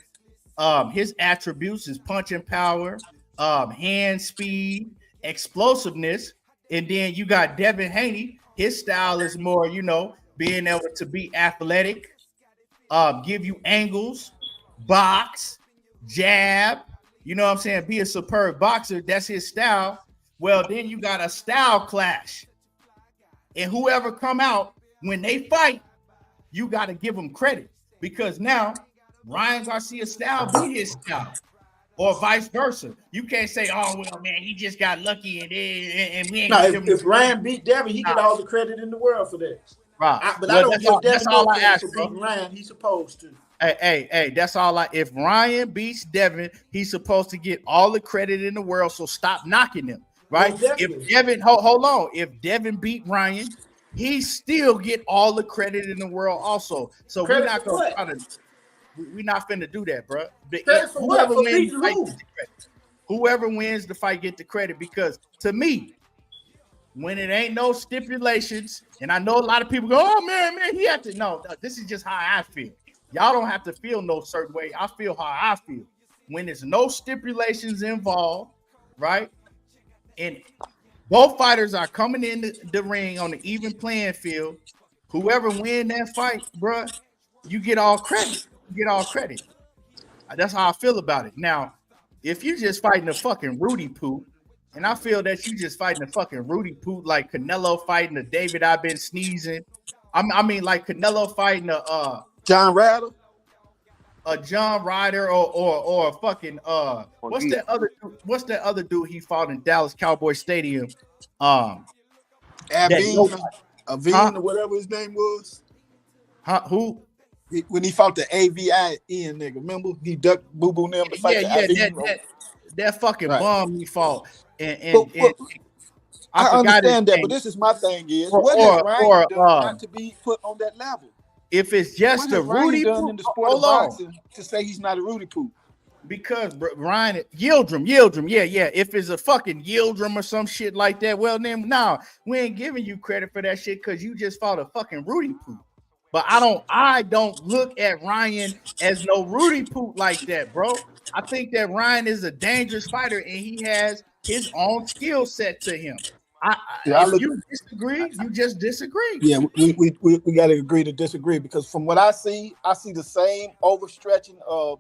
his attributes is punching power, hand speed, explosiveness, and then you got Devin Haney. His style is more, being able to be athletic, give you angles, box, jab. You know what I'm saying? Be a superb boxer. That's his style. Well, then you got a style clash, and whoever come out when they fight, you got to give them credit because now Ryan Garcia's style beat his style, or vice versa. You can't say, "Oh well, man, he just got lucky," and we ain't. No, if Ryan beat Devin, he get all the credit in the world for that. Right. But I don't give Devin no credit for beating Ryan. He's supposed to. Hey, that's all. If Ryan beats Devin, he's supposed to get all the credit in the world. So stop knocking him, right? Well, if Devin, hold on, if Devin beat Ryan, he still get all the credit in the world also. So we're not gonna try to. We're not finna do that, bro. Whoever wins the fight get the credit because to me, when it ain't no stipulations, and I know a lot of people go, "Oh man, he had to." No, this is just how I feel. Y'all don't have to feel no certain way. I feel how I feel. When there's no stipulations involved, right? And both fighters are coming in the ring on the even playing field. Whoever win that fight, bro, you get all credit. You get all credit. That's how I feel about it. Now, if you just fighting a fucking Rudy Poot, and I feel that you just fighting a fucking Rudy Poot like Canelo fighting a David I've been sneezing. I mean like Canelo fighting a John Ryder, a John Ryder, or a fucking what's that other dude he fought in Dallas Cowboy Stadium? Avin or whatever his name was. Who? When he fought the AVIN nigga, remember he ducked Boo Boo them to fight that fucking bum he fought. And I understand that, but this is my thing is what has Ryan done not to be put on that level? If it's just a Rudy Poot, in the sport of boxing to say he's not a Rudy Poot. Because Ryan Yildirim, yeah. If it's a fucking Yildirim or some shit like that, well then we ain't giving you credit for that shit because you just fought a fucking Rudy Poot. But I don't look at Ryan as no Rudy Poot like that, bro. I think that Ryan is a dangerous fighter and he has his own skill set to him. You disagree, you just disagree. Yeah, we got to agree to disagree because from what I see the same overstretching of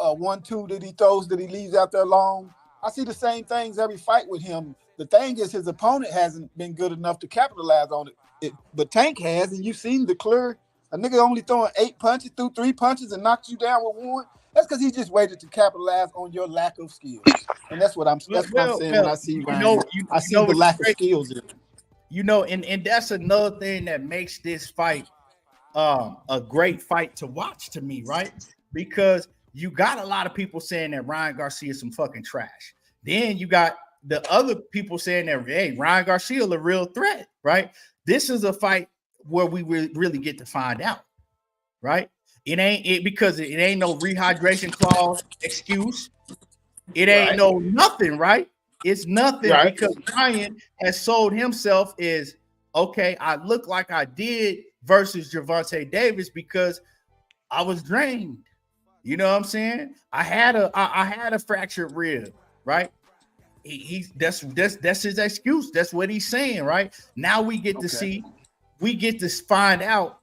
1-2 that he throws that he leaves out there long. I see the same things every fight with him. The thing is his opponent hasn't been good enough to capitalize on it. But Tank has, and you've seen the clear. A nigga only throwing 8 punches, threw 3 punches and knocked you down with 1. That's because he just waited to capitalize on your lack of skills. And that's what I'm saying when I see Ryan. I see the lack of skills in him. And that's another thing that makes this fight a great fight to watch to me, right? Because you got a lot of people saying that Ryan Garcia is some fucking trash. Then you got the other people saying that, hey, Ryan Garcia is a real threat, right? This is a fight where we really get to find out, right? Because it ain't no rehydration clause excuse. It ain't no nothing, right? It's nothing because Ryan has sold himself as, okay, I look like I did versus Gervonta Davis because I was drained. You know what I'm saying? I had a fractured rib, right? That's his excuse. That's what he's saying, right? Now we get to find out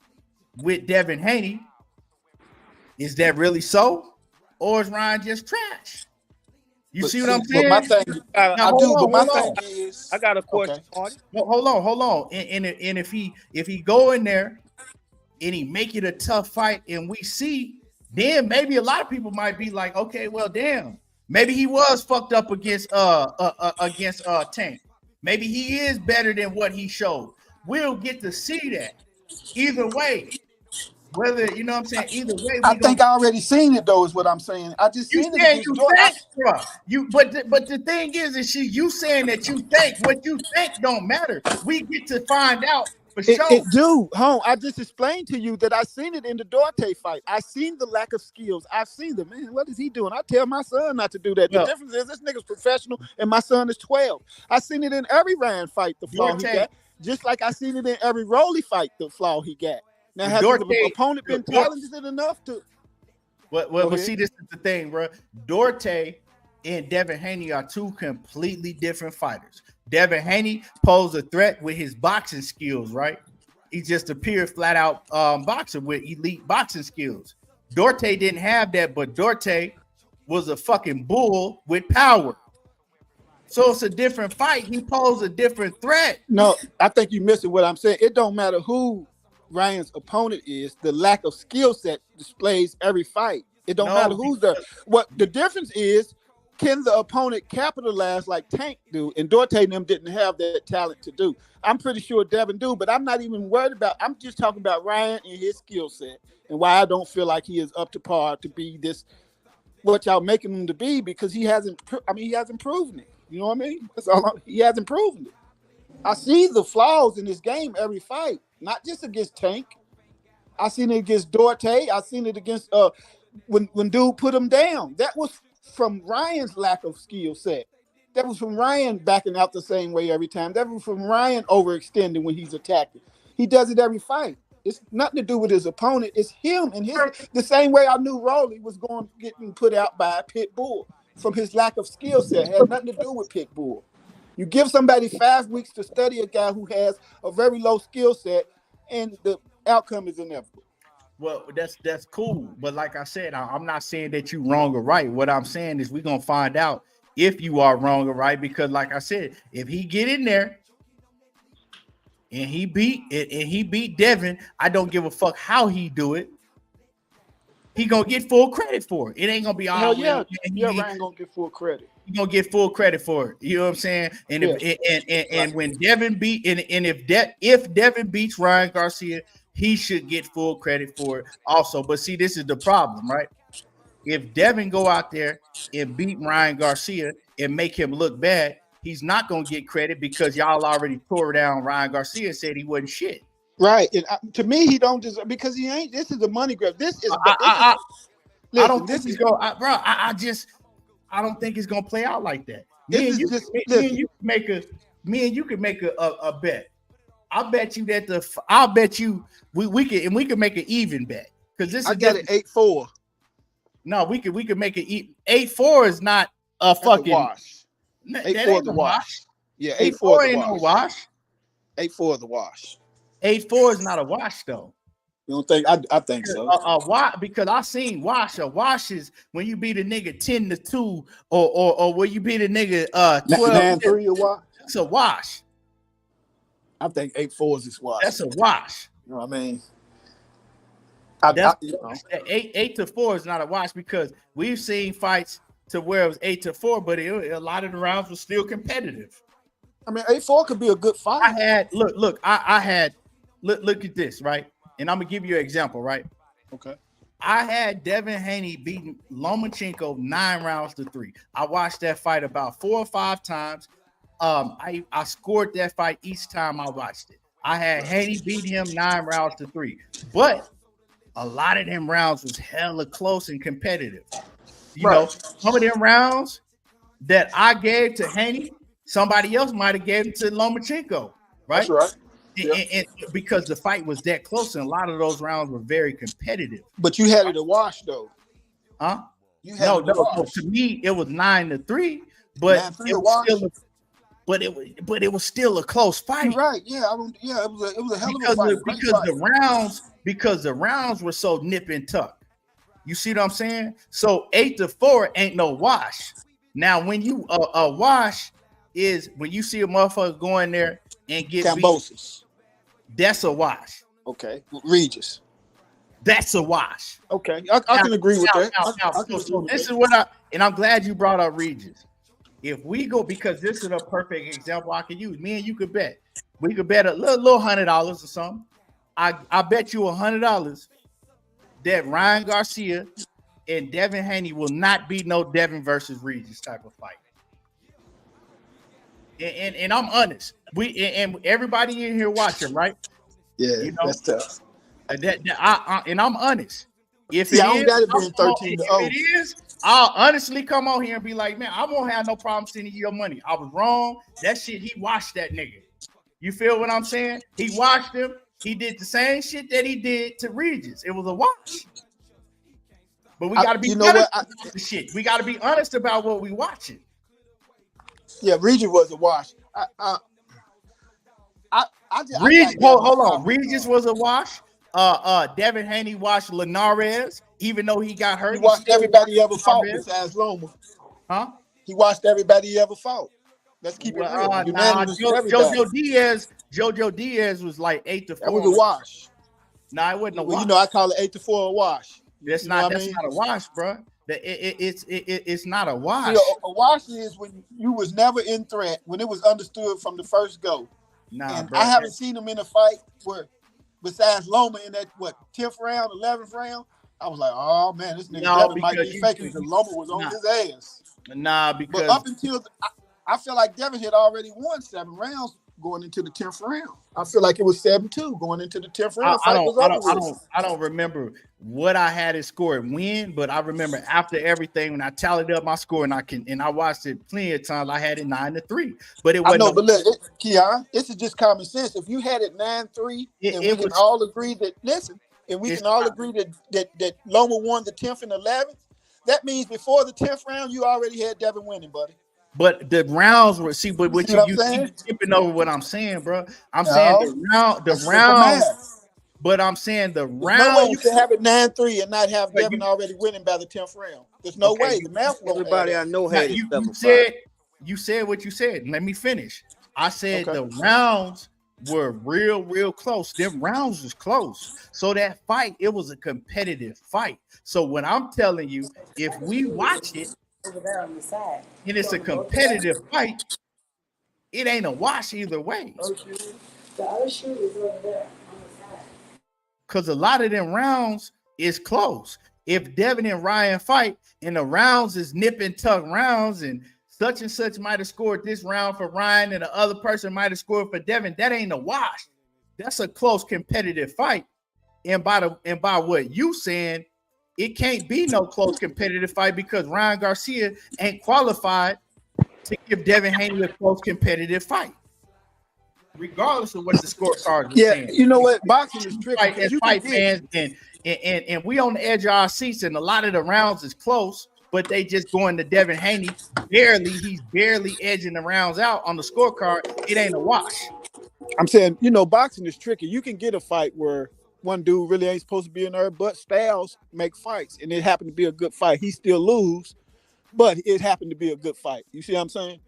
with Devin Haney. Is that really so? Or is Ryan just trash? You see what I'm saying? But my thing, I got a question. Okay. Hold on. And if he go in there and he make it a tough fight, and we see, then maybe a lot of people might be like, okay, well, damn, maybe he was fucked up against Tank. Maybe he is better than what he showed. We'll get to see that. Either way, whether you know what I'm saying, either way, I think I already seen it though, is what I'm saying. I just seen it. But the thing is you saying that you think what you think don't matter. We get to find out for sure. It do, home. I just explained to you that I seen it in the Duarte fight. I seen the lack of skills. I've seen the man. What is he doing? I tell my son not to do that. The difference is this nigga's professional and my son is 12. I seen it in every Ryan fight, the flaw he got. Just like I seen it in every Rolly fight, the flaw he got. Now, has the opponent been talented enough to? Well, see, this is the thing, bro. Duarte and Devin Haney are two completely different fighters. Devin Haney posed a threat with his boxing skills, right? He's just a pure, flat-out boxer with elite boxing skills. Duarte didn't have that, but Duarte was a fucking bull with power. So it's a different fight. He posed a different threat. No, I think you're missing what I'm saying. It don't matter who Ryan's opponent is, the lack of skill set displays every fight. It don't matter who's there. What the difference is, can the opponent capitalize like Tank do? And Duarte and them didn't have that talent to do. I'm pretty sure Devin do, but I'm not even worried about. I'm just talking about Ryan and his skill set and why I don't feel like he is up to par to be this what y'all making him to be, because he hasn't. He hasn't proven it. You know what I mean? That's all. He hasn't proven it. I see the flaws in this game every fight. Not just against Tank. I seen it against Duarte. I seen it against when dude put him down. That was from Ryan's lack of skill set. That was from Ryan backing out the same way every time. That was from Ryan overextending when he's attacking. He does it every fight. It's nothing to do with his opponent. It's him and the same way I knew Rolly was getting put out by Pitbull from his lack of skill set. It had nothing to do with Pitbull. You give somebody 5 weeks to study a guy who has a very low skill set, and the outcome is inevitable. Well, that's cool. But like I said, I'm not saying that you're wrong or right. What I'm saying is we're going to find out if you are wrong or right, because like I said, if he get in there and he beat Devin, I don't give a fuck how he do it. He going to get full credit for it. It ain't going to be all Ryan going to get full credit. You're gonna get full credit for it. You know what I'm saying? And if when Devin beat if Devin beats Ryan Garcia, he should get full credit for it also. But see, this is the problem, right? If Devin go out there and beat Ryan Garcia and make him look bad, he's not gonna get credit because y'all already tore down Ryan Garcia and said he wasn't shit. Right. And to me, he don't deserve, because he ain't. This is a money grab. This is. I don't think he's going, bro. I don't think it's gonna play out like that. Me and you can make a bet. I'll bet you that we can make an even bet, because this I got it 8-4. No, we can make it 8-4 is not a fucking wash. 8-4 is the wash. Yeah, 8-4 ain't no wash. 8-4 is the wash. 8-4 is not a wash though. You don't think? I think so. Because I seen wash. A wash is when you beat a nigga 10-2, or when you beat a nigga 12-3. A wash. It's a wash. I think 8-4 is wash. That's a wash. You know what I mean? 8-4 is not a wash, because we've seen fights to where it was 8-4, but a lot of the rounds were still competitive. I mean, 8-4 could be a good fight. Look at this, right? And I'm gonna give you an example, right? Okay. I had Devin Haney beating Lomachenko 9-3. I watched that fight about 4 or 5 times. I scored that fight each time I watched it. I had Haney beat him 9-3, but a lot of them rounds was hella close and competitive. You know, some of them rounds that I gave to Haney, somebody else might have gave it to Lomachenko, right? That's right. and because the fight was that close, and a lot of those rounds were very competitive. But you had it a wash though. Huh? You had No. To me, it was 9-3, but 9-3 it was still. But it was still a close fight. You're right. Yeah, it was a hell of a fight. Because the rounds were so nip and tuck. You see what I'm saying? So 8-4 ain't no wash. Now, when you a wash is when you see a motherfucker go in there and get Cambosis. That's a wash. Okay, Regis. That's a wash. Okay, I can agree with that. So this is what I'm glad you brought up Regis. If we go, because this is a perfect example I can use. Me and you could bet. We could bet a little $100 or something. I bet you $100 that Ryan Garcia and Devin Haney will not be no Devin versus Regis type of fight. And I'm honest. And everybody in here watching, right? Yeah, you know, that's tough. And I'm honest. If I don't got it being 13-0. If it is, I'll honestly come on here and be like, man, I won't have no problem sending you your money. I was wrong. That shit, he watched that nigga. You feel what I'm saying? He watched him. He did the same shit that he did to Regis. It was a watch. But we gotta be honest about the shit. We gotta be honest about what we watching. Yeah, Regis was a wash. Hold on. Regis was a wash. Devin Haney watched Linares, even though he got hurt. He watched everybody he ever fought besides Loma. Huh? He watched everybody he ever fought. Let's keep it real. JoJo Diaz was like 8-4. That was a wash. Nah, it wasn't a wash. You know, I call it 8-4 a wash. That's not a wash, bro. It's not a wash. You know, a wash is when you was never in threat, when it was understood from the first go. Bro, I haven't seen him in a fight where, besides Loma in that 10th round, 11th round, I was like, oh man, this nigga might be faking because Loma was on his ass. Because but up until I feel like Devin had already won 7 rounds going into the 10th round. I feel like it was 7-2 going into the 10th round. I don't remember what I had it scored when, but I remember after everything when I tallied up my score and I watched it plenty of times. I had it 9-3, but it wasn't. I know, but look, Keon, this is just common sense. If you had it 9-3, and we can all agree that that Loma won the 10th and 11th, that means before the 10th round, you already had Devin winning, buddy. But the rounds were but what you skipping over what I'm saying, bro. I'm saying the rounds. But I'm saying the round. No way you can have it 9-3 and not have Devin already winning by the 10th round. There's no way. The math. Everybody I know had it. You said what you said. Let me finish. I said the rounds were real close. Them rounds was close. So that fight, it was a competitive fight. So what I'm telling you, if we watch it over there on the side, and it's a competitive fight, it ain't a wash either way. The other shoe is over there. Because a lot of them rounds is close. If Devin and Ryan fight and the rounds is nip and tuck rounds and such might have scored this round for Ryan and the other person might have scored for Devin, that ain't a wash. That's a close competitive fight. And by what you saying, it can't be no close competitive fight because Ryan Garcia ain't qualified to give Devin Haney a close competitive fight. Regardless of what the scorecard is saying. You know what? Boxing is tricky. As fight fans, and we on the edge of our seats, and a lot of the rounds is close, but they just going to Devin Haney. He's barely edging the rounds out on the scorecard. It ain't a wash. I'm saying, boxing is tricky. You can get a fight where one dude really ain't supposed to be in there, but styles make fights, and it happened to be a good fight. He still lose, but it happened to be a good fight. You see what I'm saying?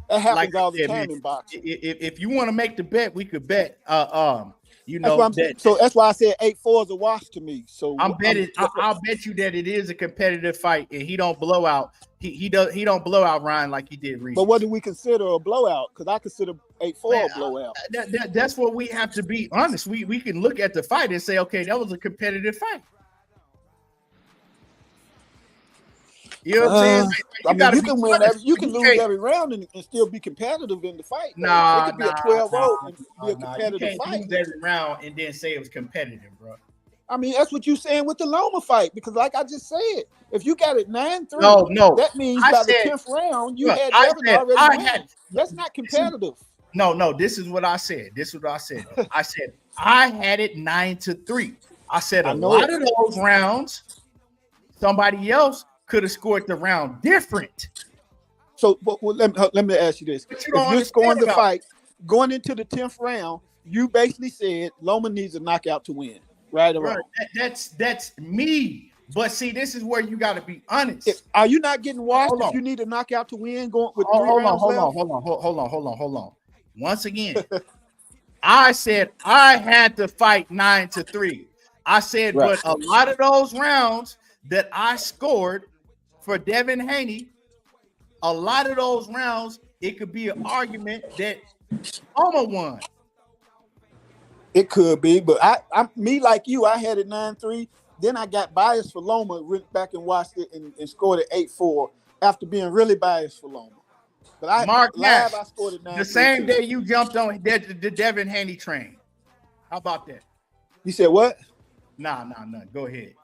That happens all the time in boxing. If you want to make the bet, we could bet. So that's why I said 8-4 is a wash to me. So I'll bet you that it is a competitive fight, and he don't blow out. He don't blow out Ryan like he did Reed. But what do we consider a blowout? Because I consider 8-4 a blowout. That's what we have to be honest. We can look at the fight and say, okay, that was a competitive fight. You know what I'm saying? You can win you can lose every round and still be competitive in the fight. It could be a 12-0 and be a competitive fight. Lose every round and then say it was competitive, bro. I mean, that's what you're saying with the Loma fight, because like I just said, if you got it 9-3, no, that means by the 10th round, you had Devin already won. That's not competitive. No. This is what I said. I said I had it 9-3. I said a lot of those rounds, somebody else could have scored the round different. So, let me ask you this: if you're scoring the fight going into the 10th round, you basically said Loma needs a knockout to win, right? Or wrong? That's me. But see, this is where you got to be honest. Are you not getting washed if you need a knockout to win? Going with 3 rounds left? Hold on. Once again, I said I had to fight 9-3. I said, but a lot of those rounds that I scored for Devin Haney, a lot of those rounds, it could be an argument that Loma won. It could be, but I'm me like you. I had it 9-3. Then I got biased for Loma, went back and watched it and scored it 8-4 after being really biased for Loma. But I scored it 9-3. The same day you jumped on the Devin Haney train. How about that? You said what? Nah. Go ahead.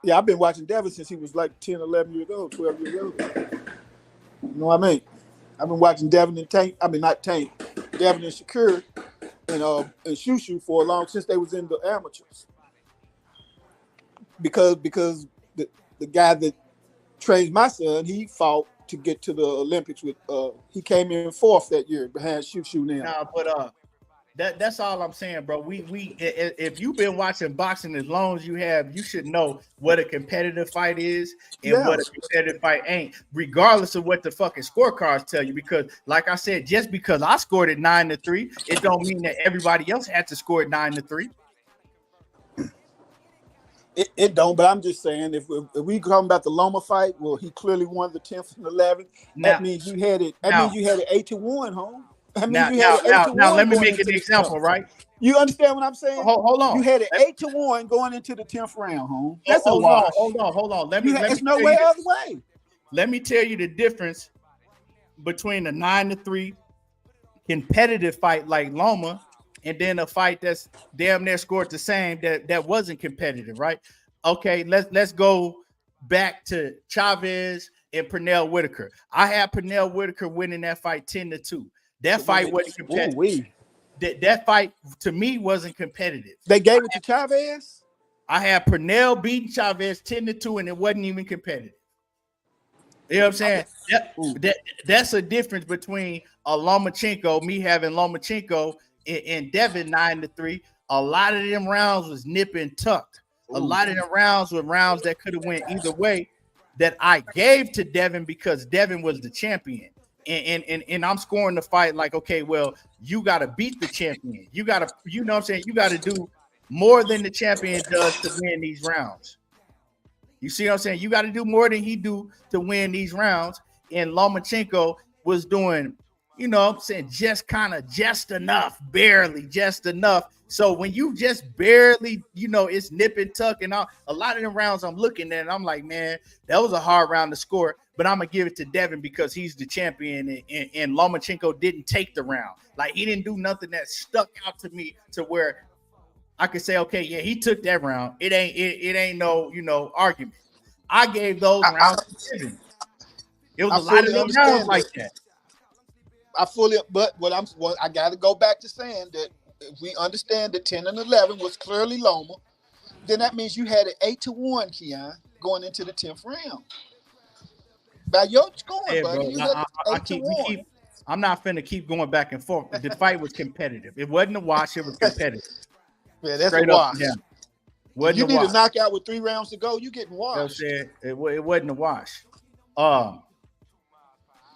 Yeah, I've been watching Devin since he was like 10, 11 years old, 12 years old. You know what I mean? I've been watching Devin and Tank. I mean, not Tank. Devin and Shakur and Shushu for a long since they was in the amateurs. Because the guy that trains my son, he fought to get to the Olympics with he came in 4th that year behind Shushu now. Nah, but that's all I'm saying, bro. We if you've been watching boxing as long as you have, you should know what a competitive fight is and what a competitive fight ain't, regardless of what the fucking scorecards tell you. Because, like I said, just because I scored it 9-3, it don't mean that everybody else had to score it 9-3. It don't, but I'm just saying if we talking about the Loma fight, well, he clearly won the 10th and 11th. That means you had it. That means you had it 8-1, home. Now, let me make an example, right? You understand what I'm saying? Hold on. You had it 8-1 going into the 10th round, home. That's hold on. There's no way other way. Let me tell you the difference between a 9-3 competitive fight like Loma and then a fight that's damn near scored the same that wasn't competitive, right? Okay, let's go back to Chavez and Pernell Whitaker. I had Pernell Whitaker winning that fight 10-2. That fight wasn't competitive. That fight to me wasn't competitive. They gave it to Chavez. I had Pernell beating Chavez 10-2, and it wasn't even competitive. You know what I'm saying? That's a difference between a Lomachenko, me having Lomachenko and Devin 9-3. A lot of them rounds was nip and tuck. A lot of them rounds were rounds that could have went either way that I gave to Devin because Devin was the champion. And I'm scoring the fight like, okay, well, you got to beat the champion. You got to, you know what I'm saying? You got to do more than the champion does to win these rounds. You see what I'm saying? You got to do more than he do to win these rounds. And Lomachenko was doing, you know what I'm saying, just enough, barely, just enough. So when you just barely, you know, it's nip and tuck and all, a lot of the rounds I'm looking at, and I'm like, man, that was a hard round to score. But I'm going to give it to Devin because he's the champion and Lomachenko didn't take the round. Like, he didn't do nothing that stuck out to me to where I could say, okay, yeah, he took that round. It ain't no, you know, argument. I gave those rounds to Devin. It was a lot of those rounds like that. But I got to go back to saying that if we understand that 10 and 11 was clearly Loma, then that means you had it 8-1, Keon, going into the 10th round. By your scoring, buddy, I'm not finna keep going back and forth. The fight was competitive. It wasn't a wash. It was competitive. Yeah, that's a wash. You need a knockout with 3 rounds to go. You getting washed. It wasn't a wash.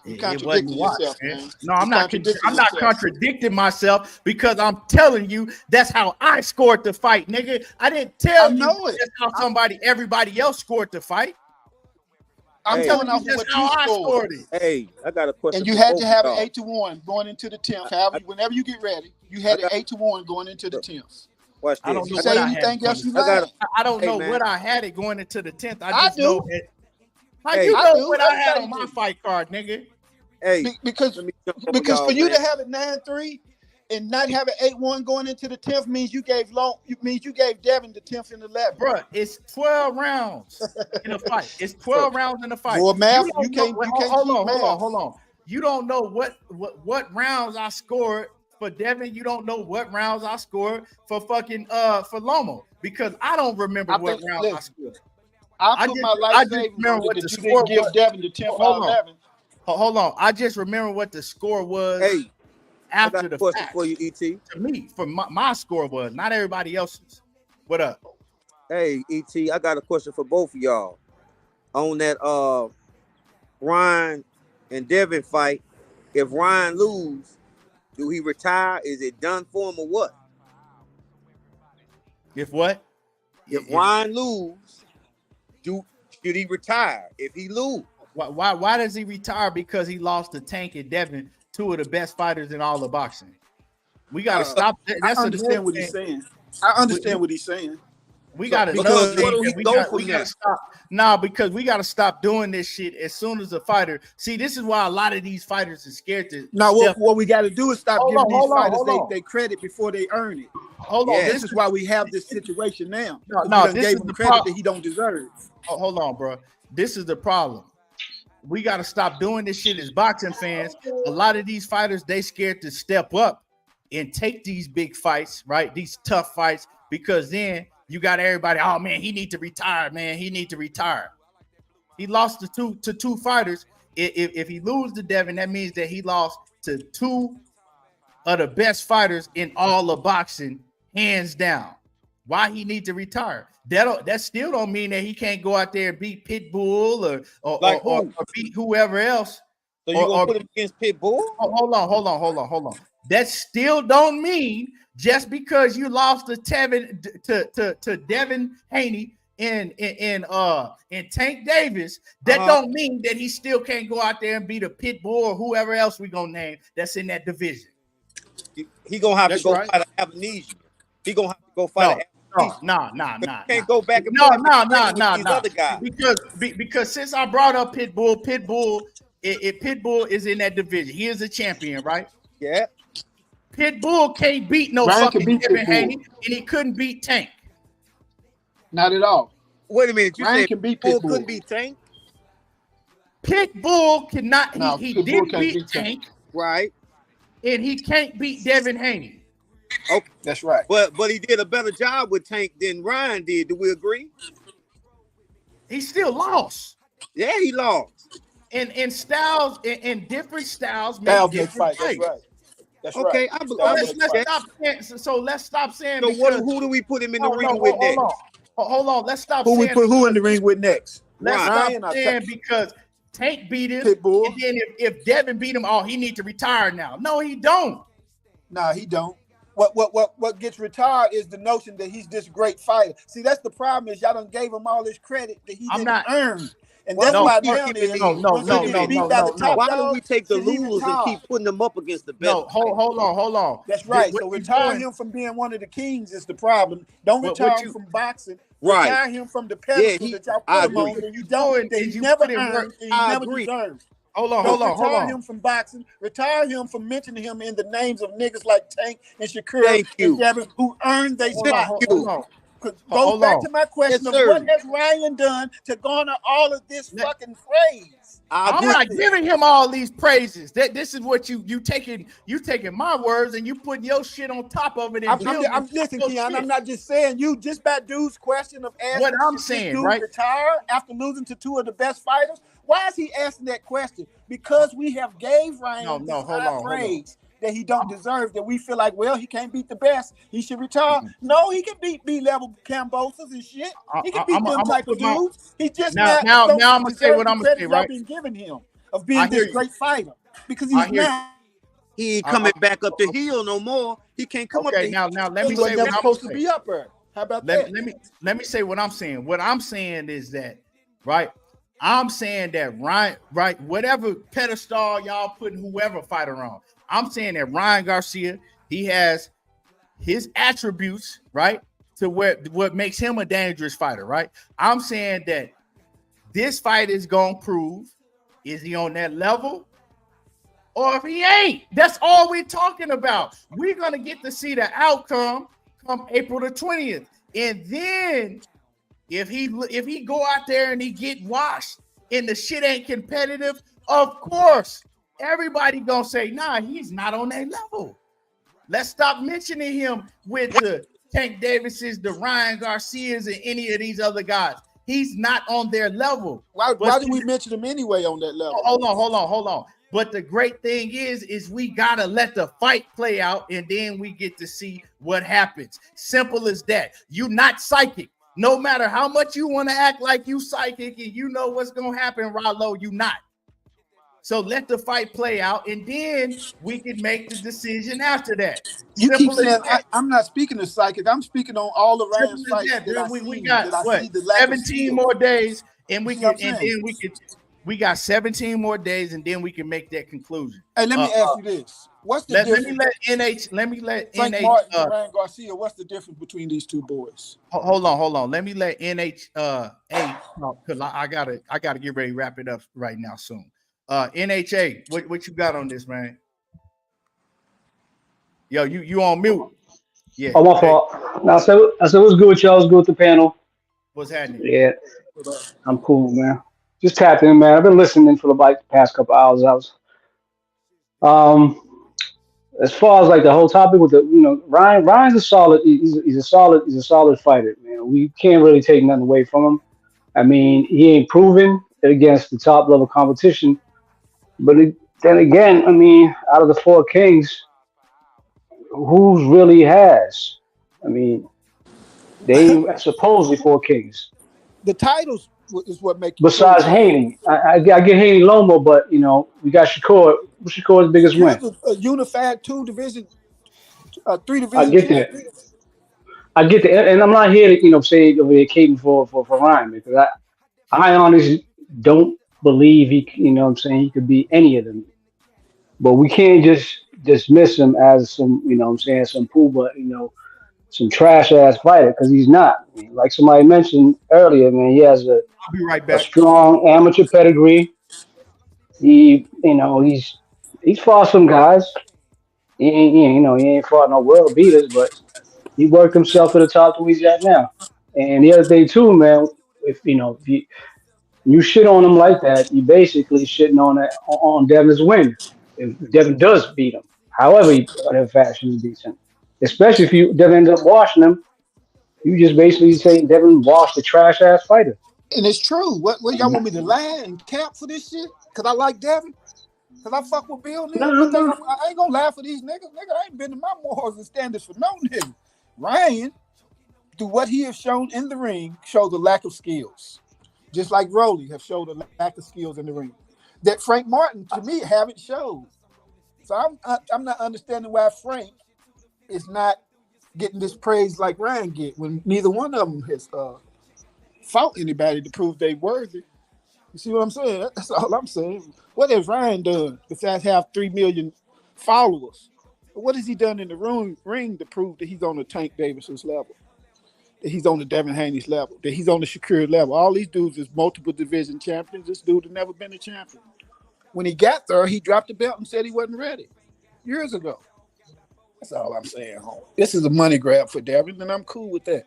You contradicting yourself, man. No, I'm not contradicting myself because I'm telling you that's how I scored the fight, nigga. I didn't tell you that's how everybody else scored the fight. I'm telling you that's how I scored it. Hey, I got a question. And you had to have it 8-1 going into the 10th. Whenever you get ready, you had it 8-1 going into the 10th. Watch this. I don't know say anything else you got. I don't know what I had it going into the 10th. I just know it. How you know what I had on my fight card, nigga? Hey, because for you to have it 9-3 and not have it 8-1 going into the 10th means you gave Devin the 10th and 11th. Bro, it's 12 rounds in a fight. It's 12 rounds in a fight. Well, math, you can't hold on. You don't know what rounds I scored for Devin. You don't know what rounds I scored for fucking for Lomo, because I don't remember what rounds I scored. I put my life savings on it that you didn't give Devin the 10 by 11. Hold on. I just remember what the score was after the fact. For you, ET. To me, for my score was, not everybody else's. What up? Hey, ET, I got a question for both of y'all. On that Ryan and Devin fight, if Ryan lose, do he retire? Is it done for him or what? If what? If Ryan lose, should he retire? If he lose, why does he retire? Because he lost to Tank and Devin, two of the best fighters in all of boxing. We gotta stop. I understand what he's saying. I understand what he's saying. We gotta stop. Nah, because we gotta stop doing this shit as soon as a fighter. See, this is why a lot of these fighters are scared to. No, what we got to do is stop giving these fighters they credit before they earn it. Hold on, this is why we have this situation now. No, this gave is him the credit that he don't deserve. Oh, hold on, bro. This is the problem. We got to stop doing this shit as boxing fans. A lot of these fighters, they scared to step up and take these big fights, right? These tough fights, because then you got everybody, oh man, he need to retire, man. He need to retire. He lost to two fighters. If he loses to Devin, that means that he lost to two of the best fighters in all of boxing, hands down. Why he need to retire? That still don't mean that he can't go out there and beat Pitbull or beat whoever else. So you gonna put him against Pitbull? Hold on. That still don't mean just because you lost to Devin Haney and Tank Davis, that don't mean that he still can't go out there and beat a Pitbull or whoever else we gonna name that's in that division. He gonna have to go fight an amnesia. He gonna have to go fight. No. Can't go back and no. Other guys. Because since I brought up Pitbull, Pitbull is in that division. He is a champion, right? Yeah. Pitbull can't beat no fucking Devin Haney, and he couldn't beat Tank. Not at all. Wait a minute, you Ryan said can beat Pitbull Pitbull. couldn't beat Tank? Pitbull cannot. No, he Pitbull did can't beat beat Tank. Tank, Right. and he can't beat Devin Haney. Okay, that's right. But he did a better job with Tank than Ryan did. Do we agree? He still lost. Yeah, he lost. And styles and different styles Styles make make different fight. That's fights. right. That's Okay, right. Let's stop saying. So because, who do we put him in the ring with next? Hold on. Let's stop. Who saying we put who in the ring with next? Let's Ryan, stop saying because Tank beat him, Pitbull. and then if Devin beat him, he need to retire now. No, he don't. Nah, he don't. What gets retired is the notion that he's this great fighter. See, that's the problem is y'all done gave him all this credit that he didn't earn. And that's why now why don't we take the losers and keep putting them up against the best? No, hold on. That's right. So retiring him from being one of the kings is the problem. Don't retire him from boxing. Right. Retire him from the pedestal that y'all put him on. And you don't. That he never earned and he never deserved. Hold on. Retire him from boxing. Retire him from mentioning him in the names of niggas like Tank and Shakur and Devin who earned their spot. Goes back to my question of what has Ryan done to garner all of this fucking praise? I'm not giving him all these praises. This is what you taking my words and you putting your shit on top of it. I'm listening, Keon. I'm not just saying you. Just by dude's question of asking what I'm saying, right? Retire after losing to two of the best fighters. Why is he asking that question? Because we have gave Ryan praise that he don't deserve, that we feel like, well, he can't beat the best. He should retire. No, he can beat B-level Cambosas and shit. He can beat them type of dudes. He just now I'm gonna say what I'm gonna say, right? Been giving him of being this great fighter because he's not. He ain't coming back up the hill no more. He can't come up the hill. Now let me say what I'm supposed to be up there. How about that? Let me say what I'm saying. What I'm saying is that, right? I'm saying that Ryan, right, whatever pedestal y'all putting whoever fighter on, I'm saying that Ryan Garcia, he has his attributes, right, to what makes him a dangerous fighter, right? I'm saying that this fight is gonna prove, is he on that level? Or if he ain't, that's all we're talking about. We're gonna get to see the outcome come April the 20th. And then if he go out there and he get washed and the shit ain't competitive, of course everybody gonna say, nah, he's not on that level. Let's stop mentioning him with the Tank Davises, the Ryan Garcias, and any of these other guys. He's not on their level. Why did we mention him anyway on that level? Hold on. But the great thing is we gotta let the fight play out, and then we get to see what happens. Simple as that. You not psychic. No matter how much you want to act like you psychic and you know what's gonna happen, Rollo, you not. So let the fight play out, and then we can make the decision after that. You keep saying I'm not speaking to psychic. I'm speaking on all the Ryan fights that we got what 17 more days, and we can, and then we got 17 more days, and then we can make that conclusion. Hey, let me ask you this: what's the difference? Let me let Frank NH Martin and Ryan Garcia. What's the difference between these two boys? Hold on. Let me let NH because I gotta get ready to wrap it up right now soon. NHA, what you got on this, man? Yo, you on mute? Yeah. Oh, my fault. I said, what's good with y'all? What's good with the panel? What's happening? Yeah, I'm cool, man. Just tapped in, man. I've been listening for the past couple hours. As far as like the whole topic with the, Ryan's a solid. He's a solid fighter, man. We can't really take nothing away from him. I mean, he ain't proven against the top level competition. But then again, I mean, out of the four kings, who's really has? I mean, they ain't supposedly four kings. The titles is what make you. Besides Haney, I get Haney Lomo, but we got Shakur. Shakur's biggest win. A unified three division. I get that, and I'm not here to say over here cating for Ryan, because I honestly don't believe he he could beat any of them. But we can't just dismiss him as some some pool, but some trash ass fighter, because he's not. I mean, like somebody mentioned earlier, man, he has a strong amateur pedigree. He he's fought some guys. He ain't fought no world beaters, but he worked himself to the top to where he's at now. And the other thing too, man, if you shit on him like that, you basically shitting on Devin's win. If Devin does beat him, however whatever fashion he beats him, especially if Devin ends up washing him, you just basically say Devin washed the trash ass fighter. And it's true. What y'all want me to lie and cap for this shit? Cause I like Devin. Cause I fuck with Bill. No. I ain't gonna lie for these niggas. Nigga, I ain't been to my morals and standards for no nigga. Ryan, through what he has shown in the ring, shows a lack of skills. Just like Rolly have showed a lack of skills in the ring. That Frank Martin, to me, haven't showed. So I'm not understanding why Frank is not getting this praise like Ryan get when neither one of them has fought anybody to prove they worthy. You see what I'm saying? That's all I'm saying. What has Ryan done besides have 3 million followers? What has he done in the ring to prove that he's on the Tank Davis's level? That he's on the Devin Haney's level? That he's on the Shakur level? All these dudes is multiple division champions. This dude has never been a champion. When he got there, he dropped the belt and said he wasn't ready years ago. That's all I'm saying, home. This is a money grab for Devin, and I'm cool with that.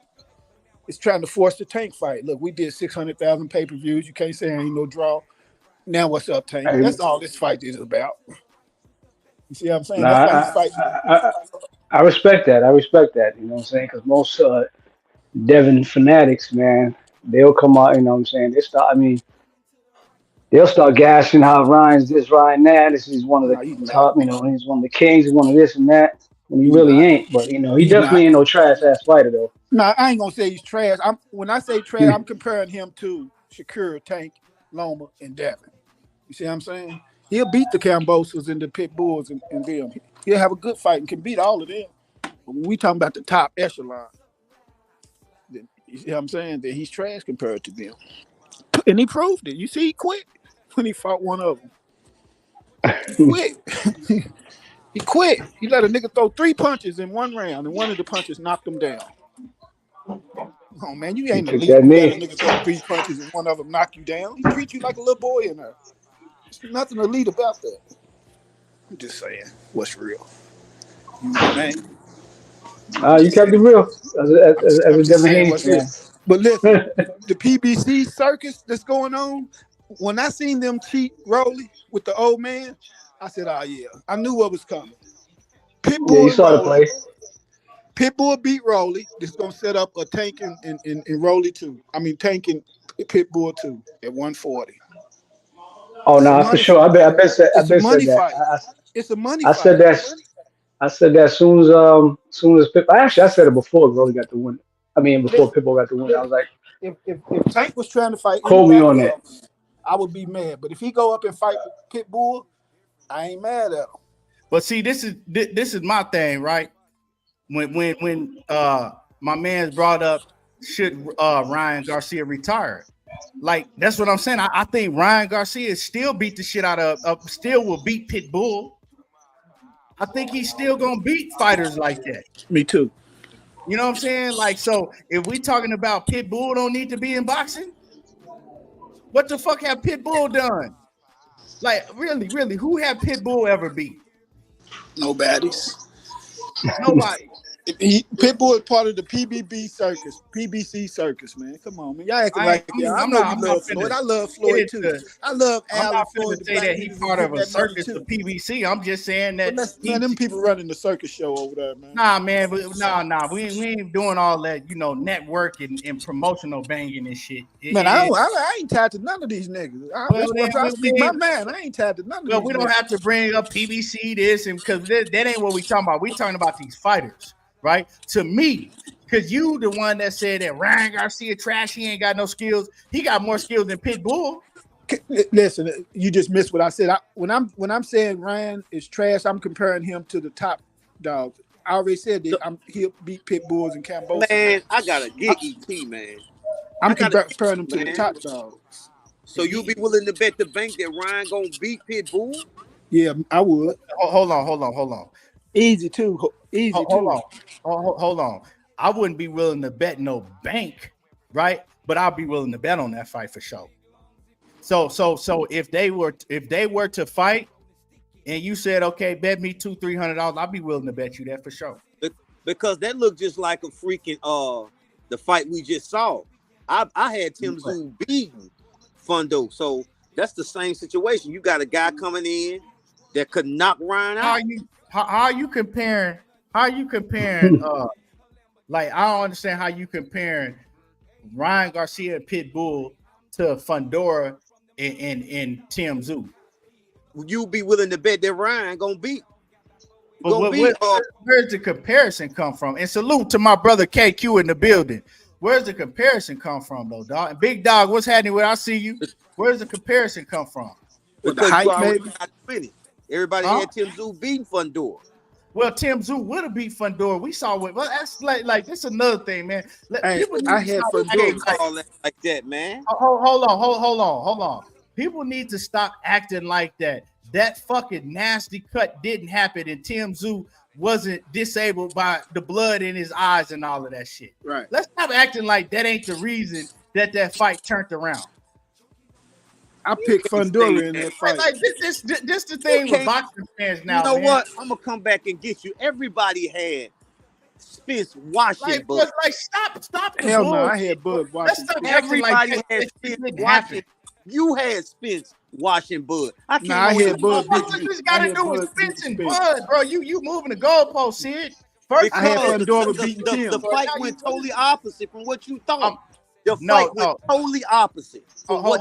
It's trying to force the Tank fight. Look, we did 600,000 pay-per-views. You can't say ain't no draw. Now what's up, Tank? That's all this fight is about. You see what I'm saying? I respect that. You know what I'm saying? Because most Devin fanatics, man, they'll come out, you know what I'm saying? They'll start gassing how Ryan's this, Ryan that. This is one of the top, he's one of the kings, he's one of this and that. When he really ain't. But, he definitely ain't no trash-ass fighter, though. No, I ain't going to say he's trash. When I say trash, I'm comparing him to Shakur, Tank, Loma, and Devin. You see what I'm saying? He'll beat the Cambosas and the Pitbulls and them. He'll have a good fight and can beat all of them. But when we talking about the top echelon, then, you see what I'm saying? That he's trash compared to them. And he proved it. You see, he quit when he fought one of them. He quit. He quit. He let a nigga throw 3 punches in one round, and one of the punches knocked him down. Oh, man, you ain't elite. Let a nigga throw 3 punches and one of them knock you down. He treat you like a little boy in there. There's nothing elite about that. I'm just saying what's real. Man. You kept it real as a Devin Haney fan. But listen, the PBC circus that's going on, when I seen them cheat Rolly with the old man, I said, oh yeah, I knew what was coming. Yeah, Pitbull you and saw the Rolly. play. Pitbull beat Rolly. This is gonna set up a Tank in Rolly 2. I mean Tank and Pitbull 2 at 140. Oh It's a no, for money sure. fight. I It's a bet said money that. fight. It's a money I fight. said that. I said that soon as Pip. Actually, I said it before Rolly got the win. I mean, before Pitbull got the win. I was like, If Tank was trying to fight quote me on anybody that. else, I would be mad. But if he go up and fight Pitbull, I ain't mad at him. But see, this is my thing, right? When my man's brought up should Ryan Garcia retire? Like that's what I'm saying. I think Ryan Garcia still beat the shit out of still will beat Pitbull. I think he's still gonna beat fighters like that. Me too. You know what I'm saying? Like, so if we talking about Pitbull don't need to be in boxing, what the fuck have Pitbull done? Like, really, who have Pitbull ever beat? Nobody's. Nobody. Pitbull is part of the PBC circus, man. Come on, man. Y'all acting like I know you love Floyd. I love Floyd too. I love I'm Al not Floyd. going to say that he's part of a circus of PBC. I'm just saying that. Man, them people running the circus show over there, man. Nah, man, but nah. We ain't doing all that, network and promotional banging and shit. I ain't tied to none of these niggas. I speak my man. I ain't tied to none of these. Well, we don't have to bring up PBC this and because that ain't what we talking about. We talking about these fighters. Right, to me, because you the one that said that Ryan Garcia trash, he ain't got no skills. He got more skills than Pitbull. Listen, you just missed what I said. When I'm saying Ryan is trash, I'm comparing him to the top dogs. I already said that he'll beat Pitbulls in Cambodia. Man, I gotta get ET, man. I'm comparing him to the top dogs. So you'll be willing to bet the bank that Ryan gonna beat Pitbull? Yeah, I would. Hold on. Easy too. Hold on. I wouldn't be willing to bet no bank, right? But I'll be willing to bet on that fight for sure. So if they were to fight, and you said, okay, bet me $200-$300, I'll be willing to bet you that for sure. Because that looked just like a freaking the fight we just saw. I had Tim Tszyu beating Fundo, so that's the same situation. You got a guy coming in that could knock Ryan out. How are you comparing? Like I don't understand how you comparing Ryan Garcia and Pitbull to Fundora and Tim Tszyu. Would you be willing to bet that Ryan gonna beat? Where's the comparison come from? And salute to my brother KQ in the building. Where's the comparison come from, though, dog? And Big Dog, what's happening with I see you? Where's the comparison come from? Because you already got 20. Everybody had Tim Tszyu beating Fundora. Well, Tim Tszyu would have beat Fundora. We saw it. Well, that's like that's another thing, man. I had Fundora call that like that, man. Hold on. People need to stop acting like that. That fucking nasty cut didn't happen, and Tim Tszyu wasn't disabled by the blood in his eyes and all of that shit. Right. Let's stop acting like that ain't the reason that fight turned around. I picked Fundora in that fight. Like this the thing with boxing fans now. You know man. what? I'm gonna come back and get you. Everybody had Spence watching, but stop. Hell no, I had Bud watching. Everybody had Spence watching. You had Spence watching Bud. I had Bud. What this got to do with Spence and Bud, bro? You moving the goalpost, Sid. First, I had Fundora beating Tim. The fight went totally opposite from what you thought. The fight went totally opposite. Hold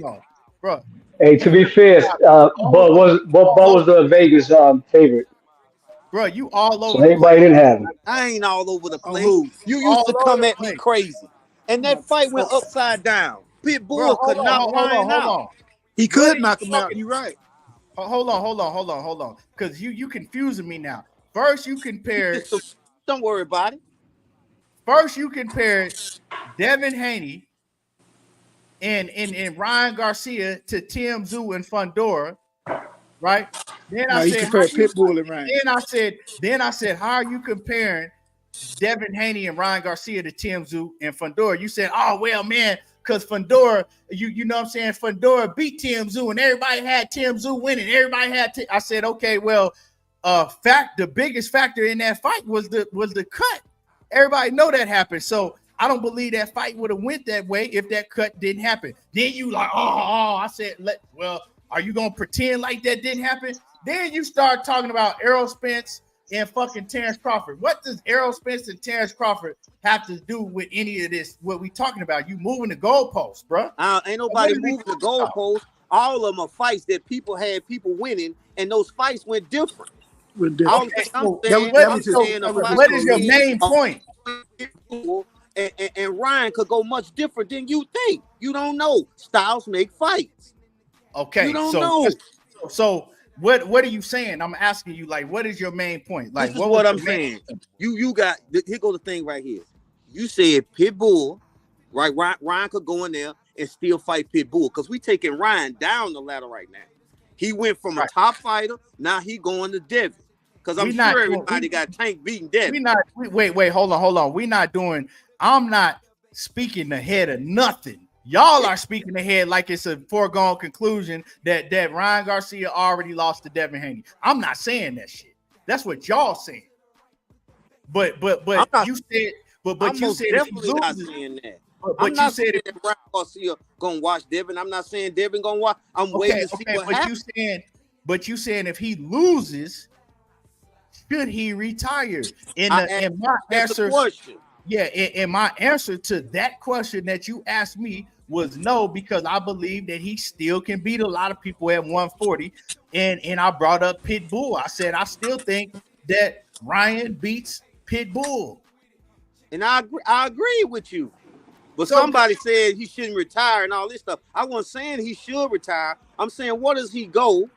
on, bro. Hey, to be fair, Bud was the Vegas favorite. Bro, you all over. So everybody didn't have him. I ain't all over the place. You used to come at me crazy, and that fight went upside down. Pitbull could knock Ryan out. He could knock him out. You're right. Hold on. Because you confusing me now. First, you compared. Don't worry about it. First, you compared Devin Haney and Ryan Garcia to Tim Tszyu and Fundora, right? Then I said Pitbull and Ryan. Then I said, how are you comparing Devin Haney and Ryan Garcia to Tim Tszyu and Fundora? You said, oh well, man, because Fundora, you know what I'm saying? Fundora beat Tim Tszyu and everybody had Tim Tszyu winning. Everybody had. I said, okay, well, the biggest factor in that fight was the cut. Everybody know that happened. So I don't believe that fight would have went that way if that cut didn't happen. Then you like, I said, Are you gonna pretend like that didn't happen? Then you start talking about Errol Spence and fucking Terence Crawford. What does Errol Spence and Terence Crawford have to do with any of this? What we talking about? You moving the goalposts, bro? Ain't nobody moving the goalposts. All of them are fights that people had people winning, and those fights went different. What is your main point? And Ryan could go much different than you think. You don't know. Styles make fights. Okay, you don't know. So what are you saying? I'm asking you, like, what is your main point? Like, this is what I'm saying. You got here goes the thing right here. You said Pitbull, right? Ryan could go in there and still fight Pitbull because we taking Ryan down the ladder right now. He went from a top fighter, now he going to Devin. Because I'm sure everybody got Tank beating Devin. Wait, hold on. I'm not speaking ahead of nothing. Y'all are speaking ahead like it's a foregone conclusion that Ryan Garcia already lost to Devin Haney. I'm not saying that shit. That's what y'all saying. But you said definitely not saying that. I'm not saying that Ryan Garcia gonna watch Devin. I'm not saying Devin gonna watch. I'm waiting to see what happens. But you saying if he loses, should he retire? In my answer, and my answer to that question that you asked me was no, because I believe that he still can beat a lot of people at 140. And I brought up Pitbull. I said I still think that Ryan beats Pitbull. And I agree with you. But somebody said he shouldn't retire and all this stuff. I wasn't saying he should retire. I'm saying, what does he go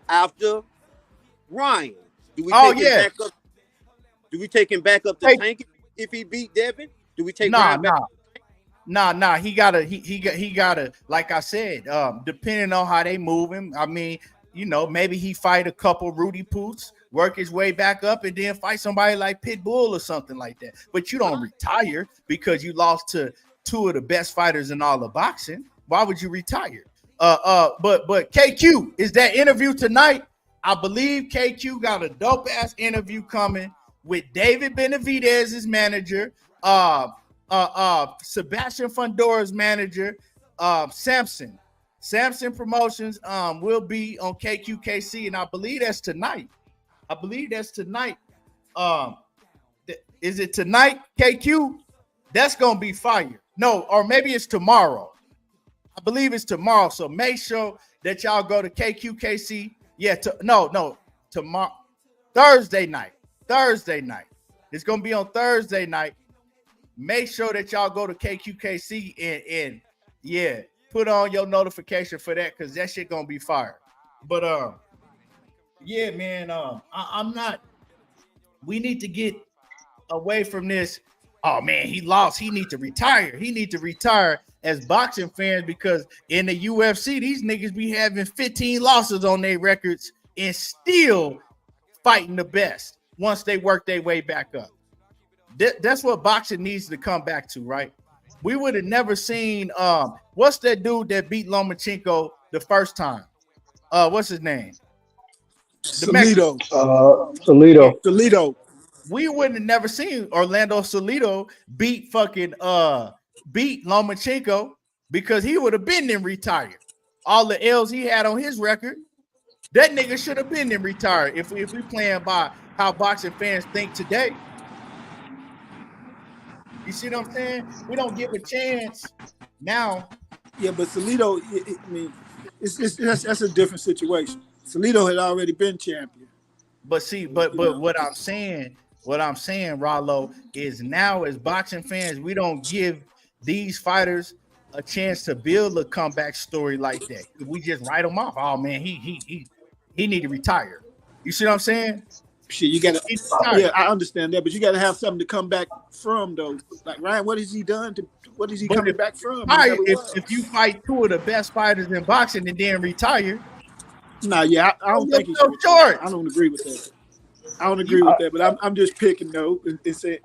after Ryan? Do we take him back up? Do we take him back up to Tank if he beat Devin? Do we take Ryan back? Nah. He gotta. Like I said, depending on how they move him. I mean, maybe he fight a couple Rudy Poots, work his way back up, and then fight somebody like Pitbull or something like that. But you don't retire because you lost to two of the best fighters in all of boxing. Why would you retire? But KQ, is that interview tonight? I believe KQ got a dope ass interview coming with David Benavidez's manager, Sebastian Fundora's manager, Samson Promotions will be on KQKC, and I believe that's tonight. Is it tonight, KQ? That's gonna be fire. No, or maybe it's tomorrow. I believe it's tomorrow. So make sure that y'all go to KQKC. Yeah, tomorrow, Thursday night. It's gonna be on Thursday night. Make sure that y'all go to KQKC and put on your notification for that, because that shit gonna be fire. But yeah, man, I'm not. We need to get away from this. Oh man, he lost. He need to retire. As boxing fans, because in the UFC, these niggas be having 15 losses on their records and still fighting the best once they work their way back up. That's what boxing needs to come back to, right? We would have never seen what's that dude that beat Lomachenko the first time? What's his name? Salido. Salido. We wouldn't have never seen Orlando Salido beat Lomachenko, because he would have been then retired. All the L's he had on his record, that nigga should have been then retired. If we playing by how boxing fans think today. You see what I'm saying? We don't give a chance now. Yeah, but Salido, that's a different situation. Salido had already been champion. But what I'm saying, Rollo, is now as boxing fans, we don't give these fighters a chance to build a comeback story like that. We just write them off. Oh man, he need to retire. You see what I'm saying? Shit, you gotta. Yeah, I understand that, but you gotta have something to come back from, though. Like Ryan, what has he done? What is he coming back from? If you fight two of the best fighters in boxing and then retire, I don't think he's so short. I don't agree with that. But I'm just picking though and saying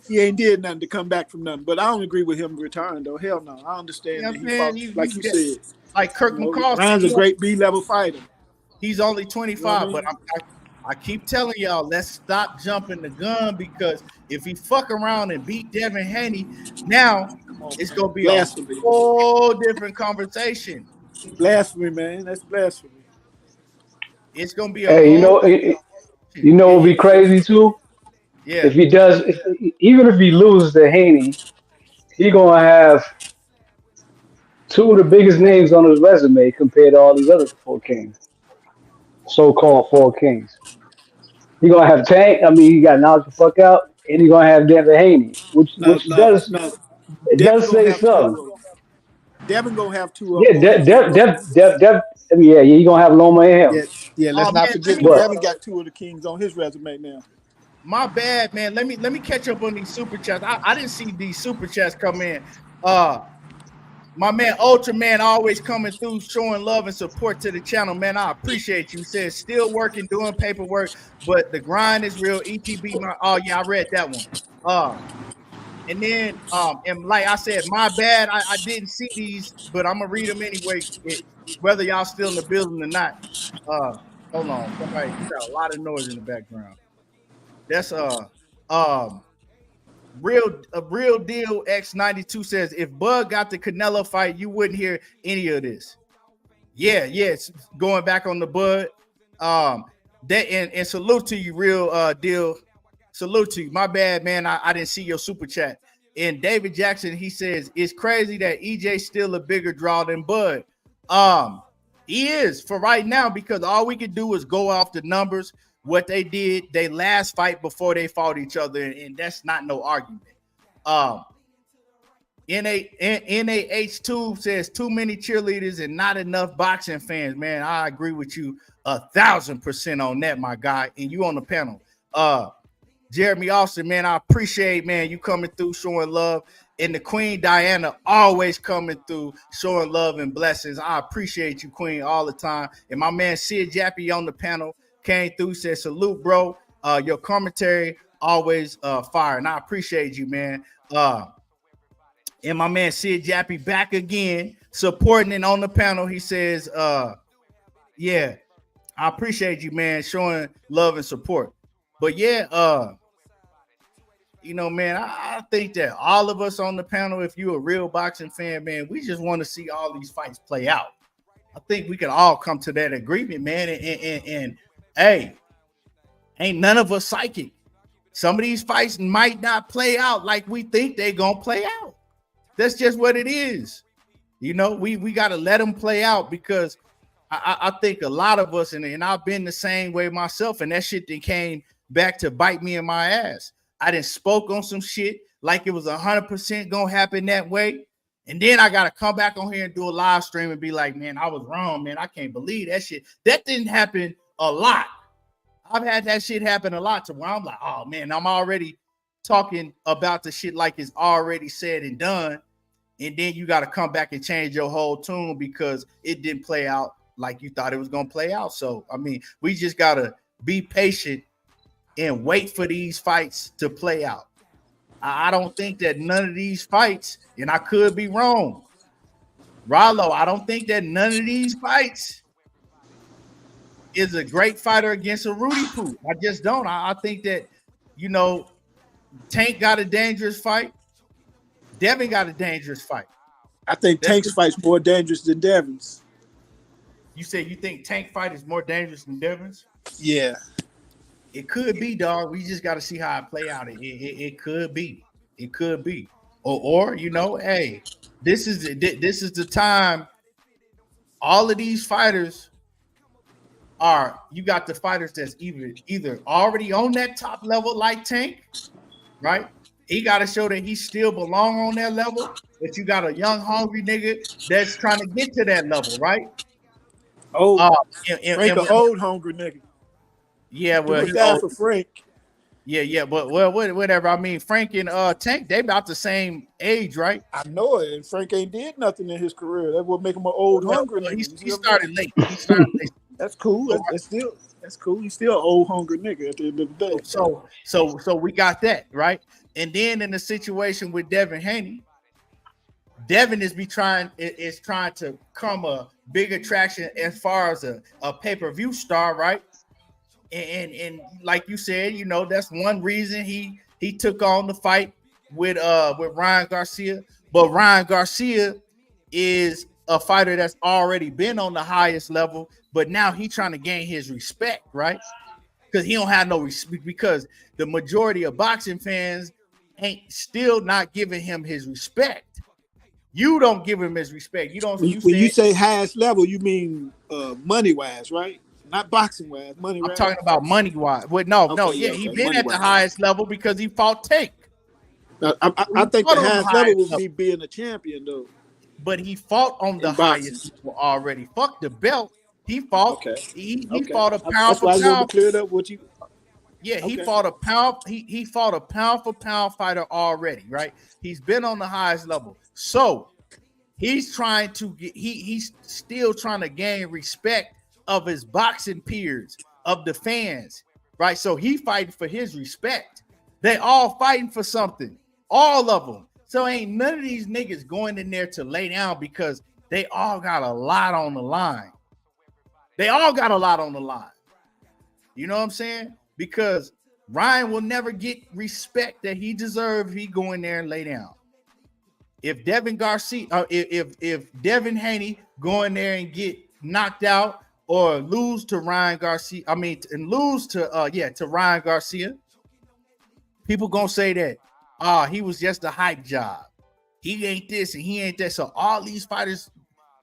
he ain't did nothing to come back from nothing. But I don't agree with him retiring though. Hell no. I understand that like you said. Like Kirk McCall. Ryan's a great B-level fighter. He's only 25, but I keep telling y'all, let's stop jumping the gun, because if he fuck around and beat Devin Haney, now it's gonna be a whole different conversation. Blasphemy, man. That's blasphemy. It's gonna be a Hey, whole. you know what'd be crazy too? Yeah. If he does, even if he loses to Haney, he gonna have two of the biggest names on his resume compared to all these other four kings, so-called four kings. He gonna have Tank. I mean, he got knocked the fuck out, and he gonna have Devin Haney, No, which no, does no. it Devin does gonna say have two of something. them. Devin gonna have two of them Yeah, on his resume. I mean, yeah, he gonna have Loma and him. Yeah, yeah. Let's Oh not man, let forget me. that But Devin got two of the kings on his resume now. My bad, man. Let me catch up on these super chats. I didn't see these super chats come in. My man Ultraman always coming through, showing love and support to the channel, man. I appreciate you. He says still working, doing paperwork, but the grind is real. ETB, oh yeah, I read that one. And then and like I said, my bad. I didn't see these, but I'm gonna read them anyway, whether y'all still in the building or not. Hold on, somebody got a lot of noise in the background. That's um real deal X92 says if Bud got the Canelo fight, you wouldn't hear any of this. Yeah, it's going back on the Bud. That and salute to you, real deal. Salute to you. My bad, man. I didn't see your super chat. And David Jackson, he says it's crazy that EJ's still a bigger draw than Bud. He is for right now because all we can do is go off the numbers. What they did, they last fight before they fought each other, and that's not no argument. NAH2 says too many cheerleaders and not enough boxing fans. Man, I agree with you 1,000% on that, my guy. And you on the panel. Jeremy Austin, man, I appreciate, man, you coming through showing love. And the Queen Diana always coming through showing love and blessings. I appreciate you, Queen, all the time. And my man Sid Jappy on the panel came through, said salute, bro. Your commentary always fire, and I appreciate you, man. And my man Sid Jappy back again, supporting it on the panel. He says, yeah, I appreciate you, man, showing love and support. But yeah, you know, man, I think that all of us on the panel, if you're a real boxing fan, man, we just want to see all these fights play out. I think we can all come to that agreement, man. And hey, ain't none of us psychic. Some of these fights might not play out like we think they're gonna play out. That's just what it is. You know, we got to let them play out because I think a lot of us, and I've been the same way myself, and that shit that came back to bite me in my ass. I done spoke on some shit like it was 100% gonna happen that way. And then I got to come back on here and do a live stream and be like, man, I was wrong, man. I can't believe that shit. That didn't happen a lot. I've had that shit happen a lot to where I'm like, oh, man, I'm already talking about the shit like it's already said and done. And then you got to come back and change your whole tune because it didn't play out like you thought it was going to play out. So, I mean, we just got to be patient and wait for these fights to play out. I don't think that none of these fights, and I could be wrong, Rollo, I don't think that none of these fights is a great fighter against a Rudy Poo. I just don't. I think that, you know, Tank got a dangerous fight. Devin got a dangerous fight. I think Tank's fight's more dangerous than Devin's. You say you think Tank fight is more dangerous than Devin's? Yeah. It could be, dog. We just got to see how it play out. It could be. It could be. Or you know, hey, this is the time. All of these fighters are. You got the fighters that's either already on that top level like Tank, right? He got to show that he still belong on that level. But you got a young, hungry nigga that's trying to get to that level, right? Oh, Frank, an old hungry nigga. Yeah, well, he died for Frank. Yeah, but well, whatever. I mean, Frank and Tank, they about the same age, right? I know it, and Frank ain't did nothing in his career. That would make him an old hungry nigga. He started late. That's cool. That's cool. He's still an old hungry nigga at the end of the day. So we got that, right? And then in the situation with Devin Haney, Devin is trying to come a big attraction as far as a pay-per-view star, right? And like you said, you know, that's one reason he took on the fight with Ryan Garcia. But Ryan Garcia is a fighter that's already been on the highest level, but now he trying to gain his respect, right? Because he don't have no respect, because the majority of boxing fans ain't still not giving him his respect. You don't give him his respect. You don't. When you say highest level, you mean money wise, right? Not boxing wise, money wise. I'm talking about money wise. But no, he been at the highest level because he fought Tank. I think the highest level would be being a champion, though. But he fought on the highest level already. Fuck the belt. He fought. Okay. He fought a pound That's for why I pound. cleared up what you. Yeah, he fought a pound. He fought a pound for pound fighter already, right? He's been on the highest level, so he's trying to get. He's still trying to gain respect of his boxing peers, of the fans, right? So he fighting for his respect. They all fighting for something, all of them. So ain't none of these niggas going in there to lay down because they all got a lot on the line. They all got a lot on the line. You know what I'm saying? Because Ryan will never get respect that he deserves if he go in there and lay down. If Devin Garcia, if Devin Haney go in there and get knocked out or lose to Ryan Garcia, and lose to Ryan Garcia, people gonna say that he was just a hype job. He ain't this and he ain't that. So all these fighters,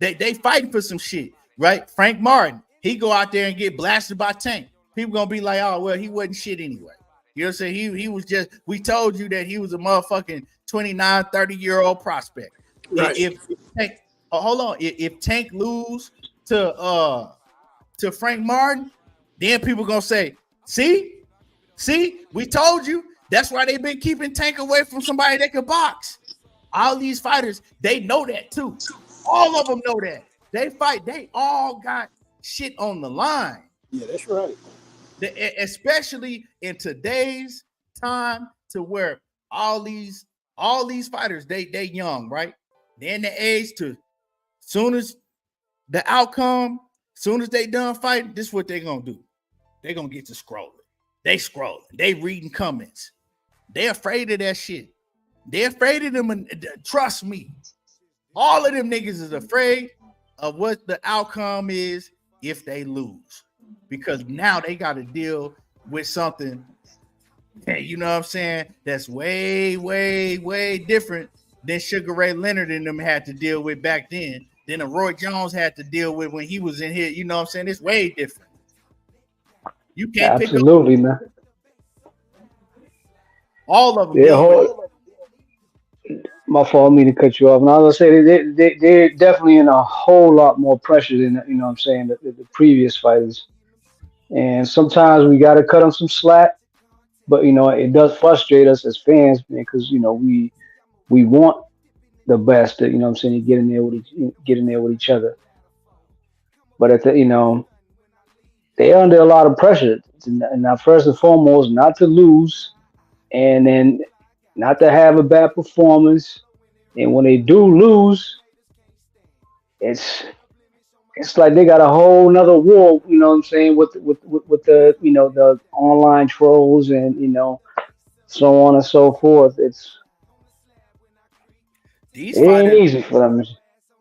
they fighting for some shit, right? Frank Martin, he go out there and get blasted by Tank. People gonna be like, oh well, he wasn't shit anyway. You know what I'm saying? He was just, we told you that he was a motherfucking 29, 30-year-old prospect. Right. If Tank, hold on, if Tank lose to Frank Martin, then people gonna say, see, we told you. That's why they've been keeping Tank away from somebody that could box. All these fighters, they know that too. All of them know that. They fight, they all got shit on the line. Yeah, that's right. Especially in today's time, to where all these fighters, they young, right? They're in the age to, soon as the outcome, soon as they done fighting, this is what they're gonna do. They're gonna get to scrolling. They scrolling. They reading comments. They afraid of that shit. They're afraid of them. And trust me, all of them niggas is afraid of what the outcome is if they lose, because now they got to deal with something, you know what I'm saying, that's way, way, way different than Sugar Ray Leonard and them had to deal with back then, than a Roy Jones had to deal with when he was in here. You know what I'm saying? It's way different. You can't pick up man. all of them. My fault, me to cut you off. And I was gonna say they're definitely in a whole lot more pressure than, you know what I'm saying, the previous fighters. And sometimes we gotta cut them some slack, but you know it does frustrate us as fans, man, because you know we want the best, you know what I'm saying, get in there with each other. But at the, you know, they're under a lot of pressure, and now first and foremost, not to lose, and then not to have a bad performance. And when they do lose, it's like they got a whole nother war, you know what I'm saying, with the, you know, the online trolls and, you know, so on and so forth. It ain't easy for them.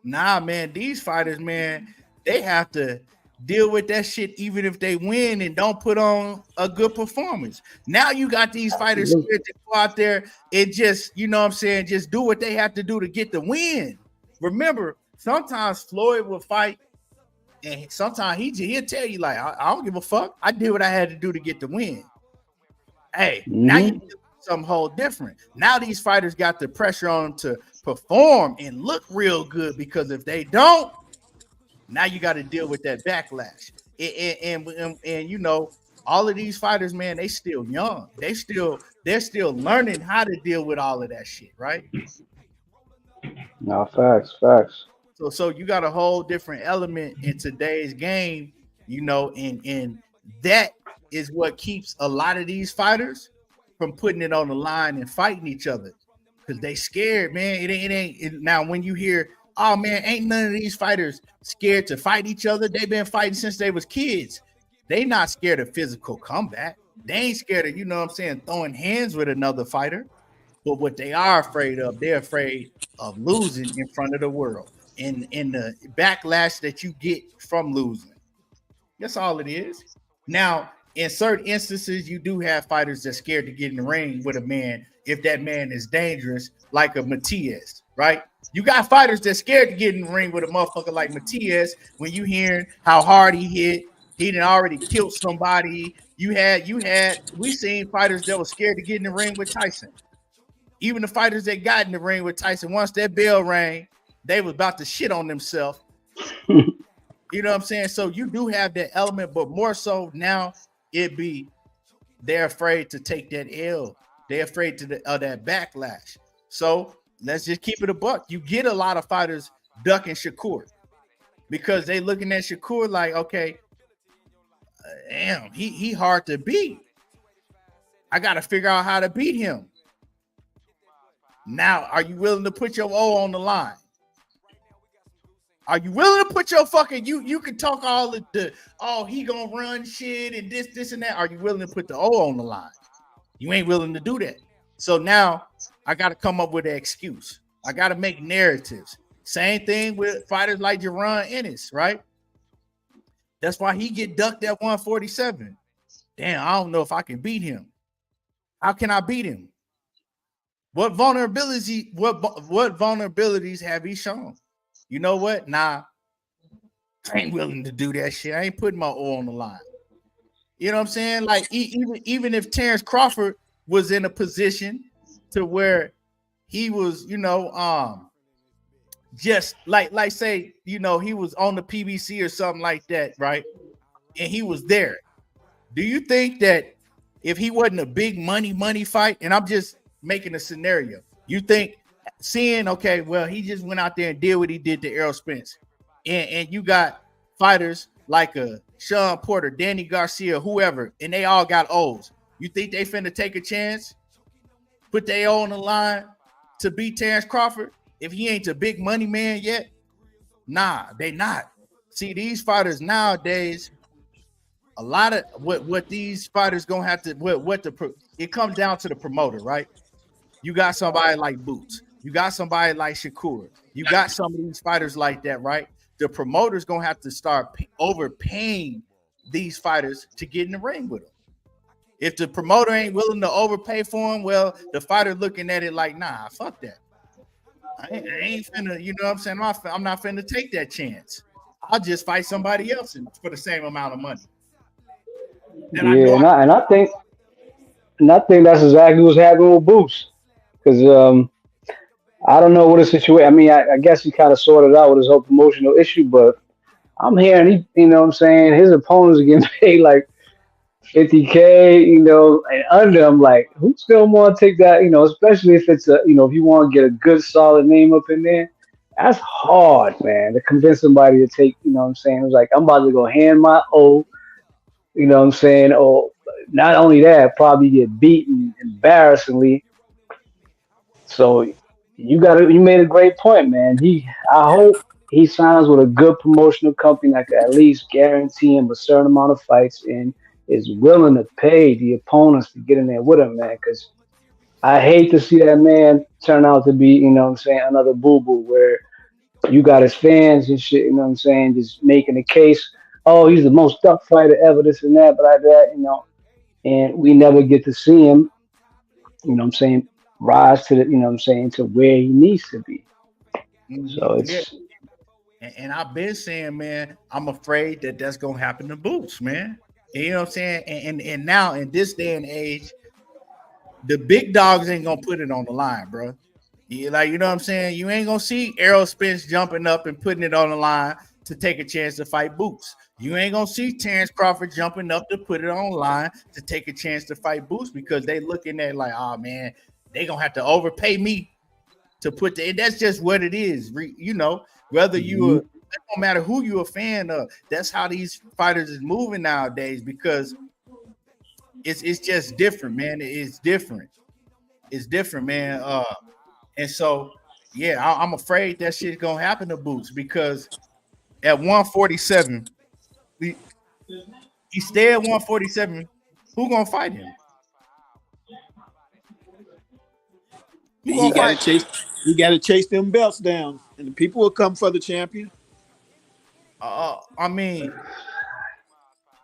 Nah, man, these fighters, man, they have to deal with that shit even if they win and don't put on a good performance. Now you got these fighters scared to go out there and just, you know what I'm saying, just do what they have to do to get the win. Remember, sometimes Floyd will fight and sometimes he'll tell you, like, I don't give a fuck. I did what I had to do to get the win. Hey, now you do something whole different. Now these fighters got the pressure on them to perform and look real good, because if they don't, now you got to deal with that backlash. And you know, all of these fighters, man, they still young. They're still learning how to deal with all of that shit, right? No, facts. So you got a whole different element in today's game, you know, and that is what keeps a lot of these fighters from putting it on the line and fighting each other, because they scared, man. It ain't now when you hear, oh man, ain't none of these fighters scared to fight each other. They've been fighting since they was kids. They not scared of physical combat. They ain't scared of, you know what I'm saying, throwing hands with another fighter. But what they are afraid of, they're afraid of losing in front of the world. in the backlash that you get from losing. That's all it is. Now, in certain instances, you do have fighters that's scared to get in the ring with a man if that man is dangerous, like a Matias, right? You got fighters that's scared to get in the ring with a motherfucker like Matias when you hearing how hard he hit. He done already killed somebody. We seen fighters that were scared to get in the ring with Tyson. Even the fighters that got in the ring with Tyson, once that bell rang, they was about to shit on themselves. You know what I'm saying? So you do have that element, but more so now they're afraid to take that L. They're afraid of that backlash. So let's just keep it a buck. You get a lot of fighters ducking Shakur because they looking at Shakur like, okay, damn, he hard to beat. I got to figure out how to beat him. Now, are you willing to put your O on the line? Are you willing to put your fucking you can talk all the he gonna run shit and this and that. Are you willing to put the O on the line? You ain't willing to do that. So now I gotta come up with an excuse. I gotta make narratives. Same thing with fighters like Jaron Ennis, right? That's why he get ducked at 147. Damn, I don't know if I can beat him. How can I beat him? What vulnerabilities have he shown? You know what? Nah, I ain't willing to do that shit. I ain't putting my O on the line. You know what I'm saying? Like even if Terence Crawford was in a position to where he was, just like say, he was on the PBC or something like that, right? And he was there. Do you think that if he wasn't a big money fight, and I'm just making a scenario, you think seeing, okay, well, he just went out there and did what he did to Errol Spence, and you got fighters like a Sean Porter, Danny Garcia, whoever, and they all got O's. You think they finna take a chance, put their O on the line to beat Terence Crawford if he ain't a big money man yet? Nah, they not. See, these fighters nowadays, a lot of what these fighters gonna have to it comes down to the promoter, right? You got somebody like Boots. You got somebody like Shakur. You got some of these fighters like that, right? The promoter's going to have to start overpaying these fighters to get in the ring with them. If the promoter ain't willing to overpay for them, well, the fighter looking at it like, nah, fuck that. I ain't finna, you know what I'm saying? I'm not finna take that chance. I'll just fight somebody else for the same amount of money. I think that's exactly what's happening with Boots. Because I don't know what the situation. I mean, I guess he kind of sorted out with his whole promotional issue, but I'm hearing you know what I'm saying, his opponents are getting paid like $50K, and under. I'm like, who's gonna want to take that? Especially if it's if you want to get a good solid name up in there, that's hard, man, to convince somebody to take. You know what I'm saying? It's like I'm about to go hand my O. You know what I'm saying? Or not only that, probably get beaten embarrassingly. So you made a great point, man. I hope he signs with a good promotional company that can at least guarantee him a certain amount of fights and is willing to pay the opponents to get in there with him, man. Because I hate to see that man turn out to be, another boo boo where you got his fans and shit, just making a case. Oh, he's the most tough fighter ever, this and that, but like that, and we never get to see him, rise to to where he needs to be. So it's and I've been saying, man, I'm afraid that that's gonna happen to Boots, man. And you know what I'm saying? And now in this day and age, the big dogs ain't gonna put it on the line, bro. You know what I'm saying? You ain't gonna see Errol Spence jumping up and putting it on the line to take a chance to fight Boots. You ain't gonna see Terence Crawford jumping up to put it on the line to take a chance to fight Boots because they looking at it like, oh man, they gonna have to overpay me to put the. And that's just what it is, whether you. It don't matter who you're a fan of. That's how these fighters is moving nowadays because it's just different, man. It's different. It's different, man. And so, yeah, I'm afraid that shit's gonna happen to Boots because at 147, he stay at 147. Who gonna fight him? Who gonna fight? He got to chase them belts down, and the people will come for the champion. I mean,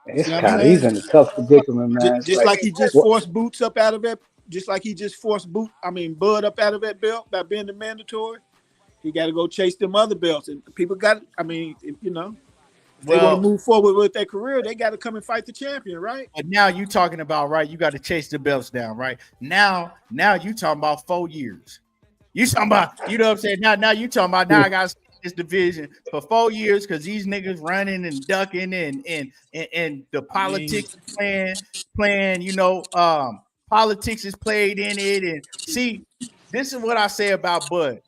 It's See what I'm kind of he's saying? in a tough predicament, man. It's Just like like he just what forced Boots up out of that. Just like he just forced Bud up out of that belt by being the mandatory. He got to go chase them other belts, and people got. I mean, you know, if they want to move forward with their career, they got to come and fight the champion, right? But now you talking about right. You got to chase the belts down, right? Now you talking about 4 years. You talking about, you know what I'm saying? Now you talking about now I got to stay in this division for 4 years because these niggas running and ducking and the politics is playing. You know, politics is played in it. And see, this is what I say about Bud.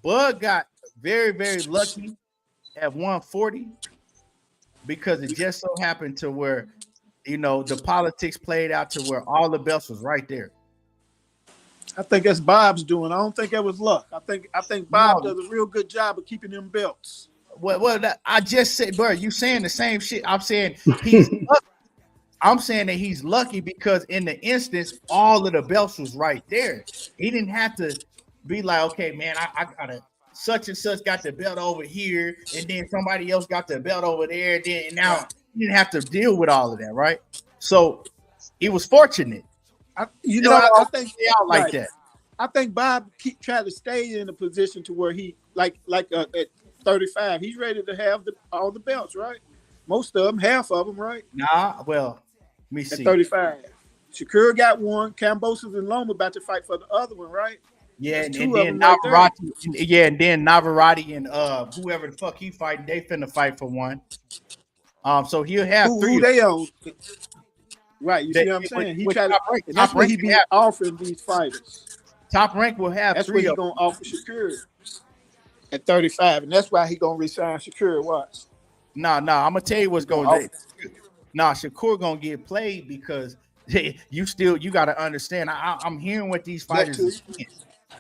Bud got very, very lucky at 140 because it just so happened to where, you know, the politics played out to where all the belts was right there. I think that's Bob's doing. I don't think that was luck. I think Bob does a real good job of keeping them belts. Well, I just said, bro, you saying the same shit. I'm saying he's lucky. I'm saying that he's lucky because in the instance, all of the belts was right there. He didn't have to be like, okay, man, I gotta such and such got the belt over here, and then somebody else got the belt over there. And now he didn't have to deal with all of that, right? So he was fortunate. I think like that. I think Bob trying to stay in a position to where he like at 35, he's ready to have all the belts, right? Most of them, half of them, right? Nah, well, let me see. At 35, Shakur got one. Kambosos and Loma about to fight for the other one, right? Yeah, and then Navarrete, and then Navarrete and whoever the fuck he fighting, they finna fight for one. So he'll have three. Who they own? Right, you see what I'm saying? He tried to, and that's what he be offering these fighters. Top Rank will have that's three. That's what he's gonna offer Shakur at 35, and that's why he gonna resign Shakur. Watch. Nah, I'm gonna tell you what's going. Nah, Shakur gonna get played because you got to understand. I'm hearing what these fighters are saying.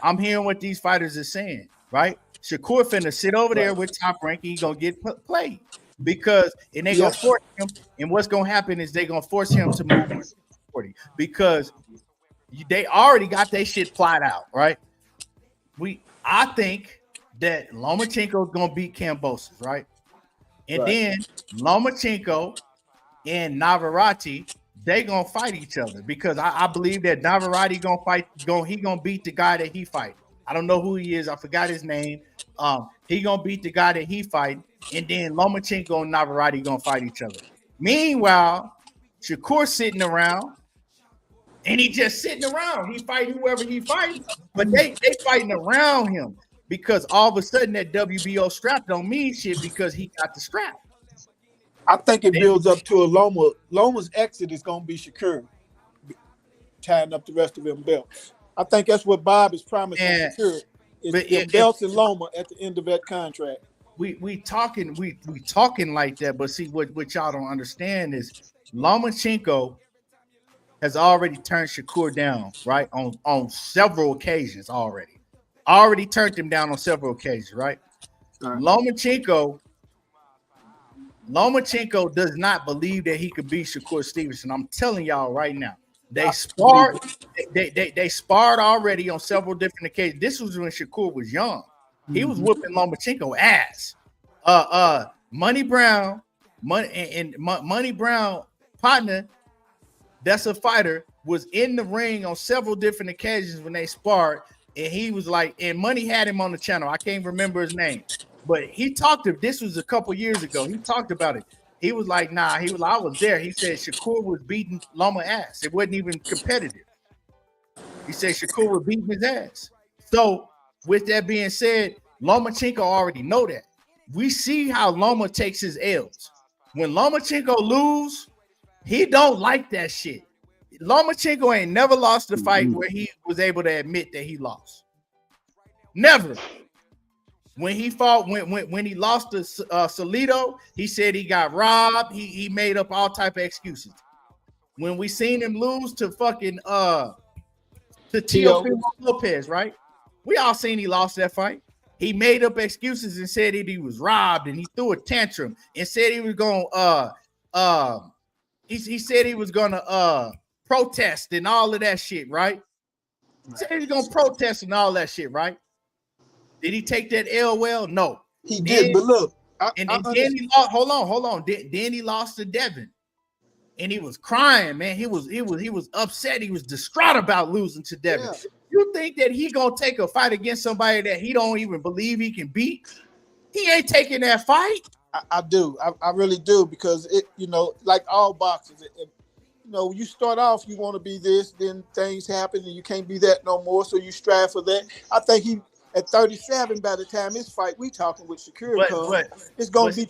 I'm hearing what these fighters are saying. Right? Shakur finna sit over there with Top Rank. He gonna get played. Because and they gonna force him, and what's gonna happen is they gonna force him to move to 40 because they already got their shit plotted out, right? I think that Lomachenko is gonna beat Kambosos, right? And then Lomachenko and Navarrete, they gonna fight each other because I believe that Navarrete gonna beat the guy that he fight. I don't know who he is, I forgot his name. He gonna beat the guy that he fight. And then Lomachenko and Navarrete gonna fight each other. Meanwhile, Shakur sitting around, and he just sitting around. He fight whoever he fights, but they fighting around him because all of a sudden that WBO strap don't mean shit because he got the strap. I think it builds up to a Loma. Loma's exit is gonna be Shakur tying up the rest of them belts. I think that's what Bob is promising Shakur is belts and Loma at the end of that contract. We talking like that, but see what y'all don't understand is Lomachenko has already turned Shakur down, right? On several occasions already turned him down on several occasions, right? Lomachenko does not believe that he could beat Shakur Stevenson. I'm telling y'all right now. They sparred already on several different occasions. This was when Shakur was young. He was whooping Lomachenko ass. Money Brown partner, that's a fighter, was in the ring on several different occasions when they sparred, and he was like, and Money had him on the channel. I can't remember his name, but he talked to this was a couple years ago. He talked about it. He was like, nah, I was there. He said Shakur was beating Loma ass. It wasn't even competitive. He said Shakur was beating his ass. So with that being said, Lomachenko already know that. We see how Loma takes his L's. When Lomachenko lose, he don't like that shit. Lomachenko ain't never lost a fight where he was able to admit that he lost. Never. When he fought, when he lost to Salido, he said he got robbed. He made up all type of excuses. When we seen him lose to fucking to Teofimo Lopez, right? We all seen he lost that fight. He made up excuses and said that he was robbed, and he threw a tantrum and said he was gonna he said he was gonna protest and all of that shit, right? Said he's gonna protest and all that shit, right? Did he take that L well? No. He did, but look, then he lost. Hold on. Then he lost to Devin, and he was crying, man. He was upset. He was distraught about losing to Devin. Yeah. You think that he gonna take a fight against somebody that he don't even believe he can beat? He ain't taking that fight. I do. I really do, because it, like all boxers, you start off, you want to be this, then things happen and you can't be that no more. So you strive for that. I think he, at 37, by the time his fight we talking with Shakur comes, it's gonna be.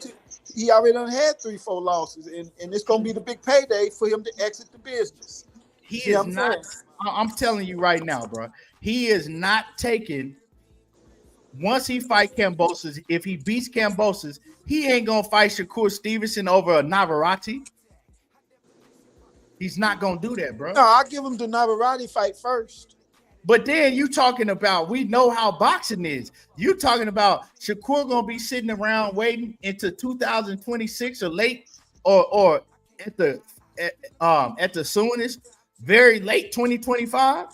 He already done had 3-4 losses, and it's gonna be the big payday for him to exit the business. He is not. I'm telling you right now, bro. He is not taking. Once he fight Kambosos, if he beats Kambosos, he ain't gonna fight Shakur Stevenson over a Navarrete. He's not gonna do that, bro. No, I'll give him the Navarrete fight first. But then you talking about, we know how boxing is. You talking about Shakur gonna be sitting around waiting into 2026 or late, or at the soonest, very late 2025.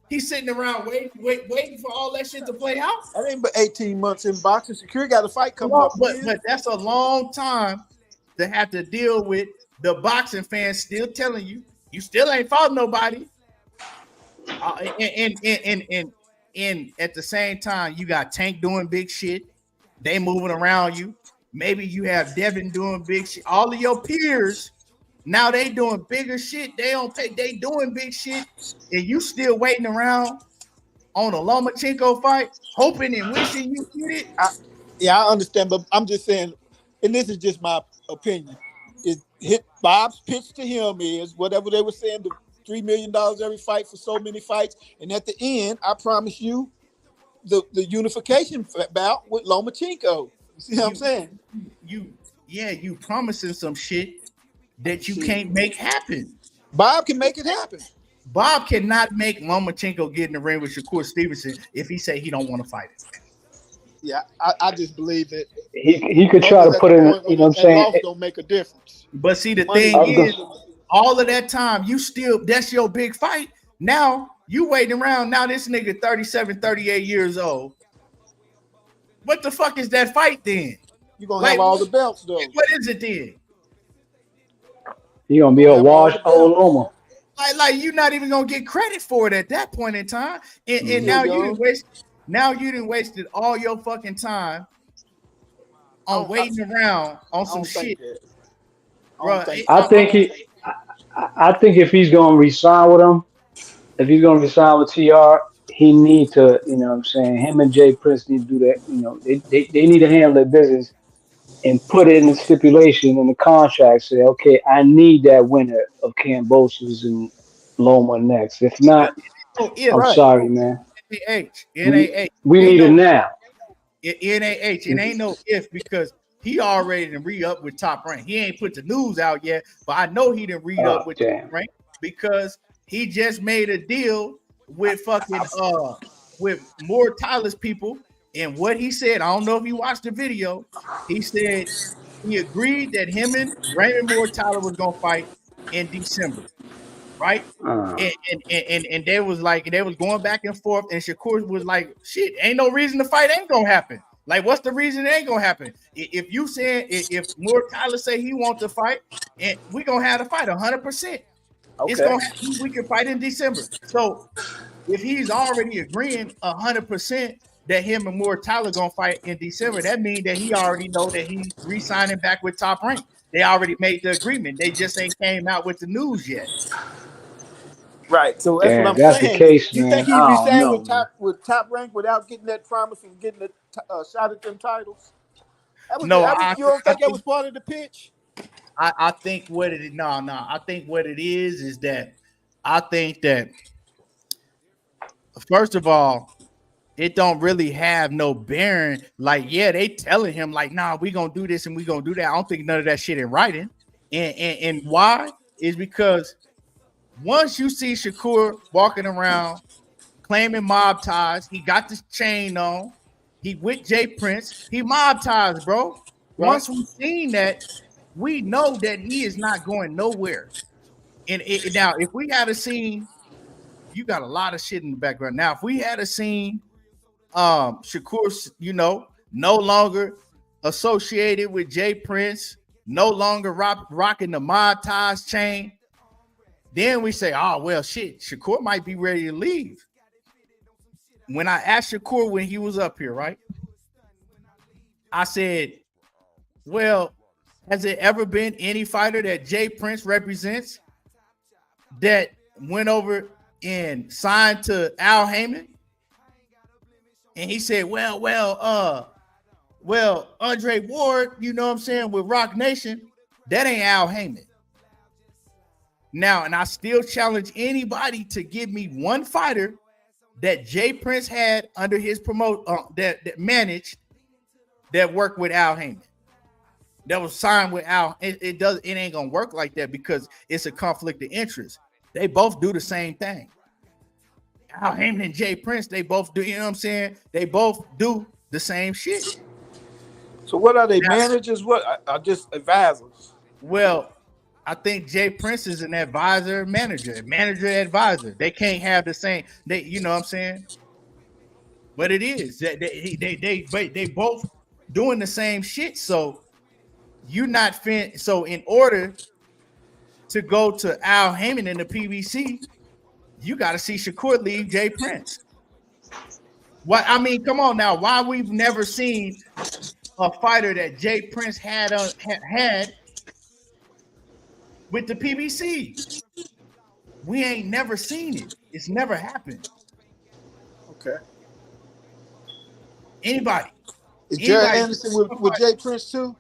He's sitting around waiting for all that shit to play out. That ain't but 18 months in boxing. Shakur got a fight coming up. But that's a long time to have to deal with the boxing fans still telling you still ain't fought nobody. And at the same time, you got Tank doing big shit. They moving around you. Maybe you have Devin doing big shit. All of your peers, now they doing bigger shit. They doing big shit, and you still waiting around on a Lomachenko fight, hoping and wishing you get it. I understand, but I'm just saying, and this is just my opinion. Bob's pitch to him is whatever they were saying, the $3 million every fight for so many fights, and at the end, I promise you, the unification bout with Lomachenko. See what I'm saying? You promising some shit that you can't make happen. Bob can make it happen. Bob cannot make Lomachenko get in the ring with Shakur Stevenson if he say he don't want to fight it. Yeah, I just believe that he could try to put in, you know what I'm saying? Loss don't make a difference. But see, the thing is, all of that time, that's your big fight. Now you waiting around. Now this nigga 37, 38 years old. What the fuck is that fight then? You're gonna have all the belts though. What is it then? You're gonna be a wash old Loma. Like you're not even gonna get credit for it at that point in time. And now you done wasted all your fucking time on waiting around on some shit. Bro, I think if he's gonna resign with him, if he's gonna resign with TR, he need to, you know what I'm saying, him and Jay Prince need to do that. You know, they need to handle their business and put it in the stipulation in the contract, say, okay, I need that winner of Kambosos and Loma next. If not, I'm sorry, man. NAH. We need it now. NAH. It ain't no if, because he already done re-up with Top Rank. He ain't put the news out yet, but I know he done re-up with Top Rank because he just made a deal with fucking with more Tyler's people. And what he said, I don't know if you watched the video. He said he agreed that him and Raymond Moore Tyler was gonna fight in December, right? And they was going back and forth, and Shakur was like, "Shit, ain't no reason the fight ain't gonna happen. Like, what's the reason it ain't gonna happen? If you said if Moore Tyler say he wants to fight, and we gonna have the fight 100%. Okay. It's gonna happen. We can fight in December. So if he's already agreeing 100%. That him and Moore Tyler gonna fight in December, that means that he already know that he's re-signing back with Top Rank. They already made the agreement. They just ain't came out with the news yet. Right. So that's what I'm that's saying. The case, you man. think he re-signed with Top Rank without getting that promise and getting a shot at them titles? You don't think that was part of the pitch? I think what it is. No. I think what it is that I think that first of all, it don't really have no bearing. Like, yeah, they telling him like, nah, we gonna do this and we gonna do that. I don't think none of that shit in writing. And why is because once you see Shakur walking around claiming mob ties, he got this chain on, he with Jay Prince, he mob ties, bro. Right. Once we've seen that, we know that he is not going nowhere. And now, if we had seen you got a lot of shit in the background. Now, if we had a scene, Shakur, no longer associated with Jay Prince, no longer rocking the montage chain, then we say, oh, well, shit, Shakur might be ready to leave. When I asked Shakur when he was up here, right? I said, well, has there ever been any fighter that Jay Prince represents that went over and signed to Al Heyman? And he said, well, Andre Ward, you know what I'm saying, with Rock Nation, that ain't Al Heyman. Now, and I still challenge anybody to give me one fighter that Jay Prince had under his that managed, that worked with Al Heyman, that was signed with Al. It ain't gonna work like that because it's a conflict of interest. They both do the same thing. Al Heyman and Jay Prince, they both do, you know what I'm saying? They both do the same shit. So what are they, managers? What are just advisors? Well, I think Jay Prince is an advisor, manager, advisor. They can't have the same. You know what I'm saying? But it is that they both doing the same shit. So you're not So in order to go to Al Heyman in the PBC, you got to see Shakur leave Jay Prince. What I mean, come on now. Why we've never seen a fighter that Jay Prince had with the PBC? We ain't never seen it. It's never happened. Okay. Anybody? Is Jared Anderson with Jay Prince too?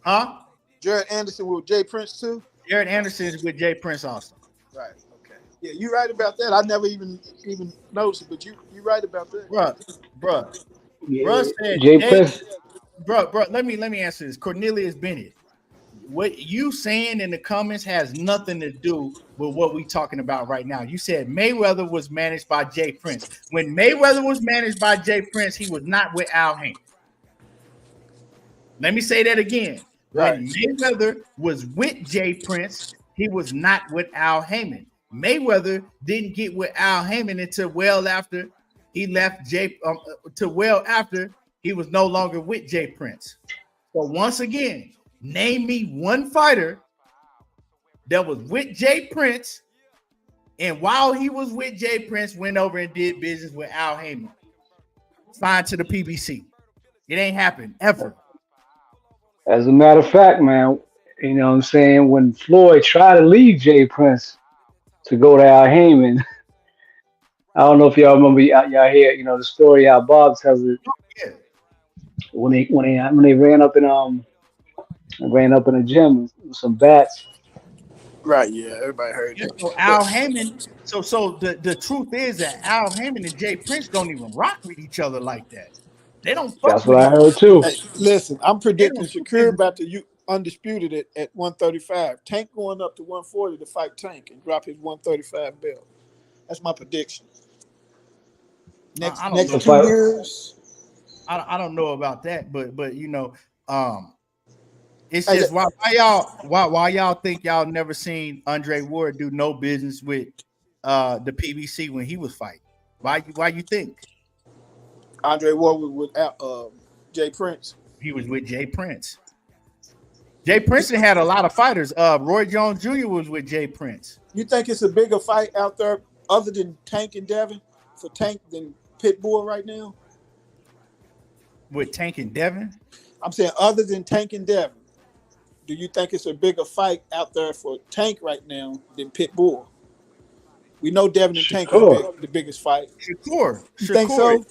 Huh? Jared Anderson with Jay Prince too? Jared Anderson is with Jay Prince also. Right. Okay. Yeah, you're right about that. I never even noticed it, but you're right about that. Bruh. Yeah. Bruh said Jay Prince. Bruh, let me answer this. Cornelius Bennett. What you saying in the comments has nothing to do with what we talking about right now. You said Mayweather was managed by Jay Prince. When Mayweather was managed by Jay Prince, he was not with Al Heyman. Let me say that again. Right. When Mayweather was with Jay Prince, he was not with Al Heyman. Mayweather didn't get with Al Heyman until well after he left after he was no longer with Jay Prince. So once again, name me one fighter that was with Jay Prince, and while he was with Jay Prince, went over and did business with Al Heyman, signed to the PBC. It ain't happened ever. As a matter of fact, man, you know what I'm saying, when Floyd tried to leave Jay Prince to go to Al Heyman, I don't know if y'all remember, y'all hear, the story how Bob tells it. Yeah. When they ran up in the gym with some bats. Right, yeah, everybody heard that. So Al Heyman, so the truth is that Al Heyman and Jay Prince don't even rock with each other like that. They don't fuck That's with what I heard too. Hey, listen, I'm predicting Shakur about to undisputed at 135. Tank going up to 140 to fight Tank and drop his 135 belt. That's my prediction. Next 2 years. I don't know about that, but it's just why y'all think y'all never seen Andre Ward do no business with the PBC when he was fighting? Why you think Andre Ward was with Jay Prince? He was with Jay Prince. Jay Prince had a lot of fighters. Roy Jones Jr. was with Jay Prince. You think it's a bigger fight out there other than Tank and Devin for Tank than Pitbull right now? With Tank and Devin? I'm saying other than Tank and Devin. Do you think it's a bigger fight out there for Tank right now than Pitbull? We know Devin and Tank are the biggest fight. Shakur. You think so?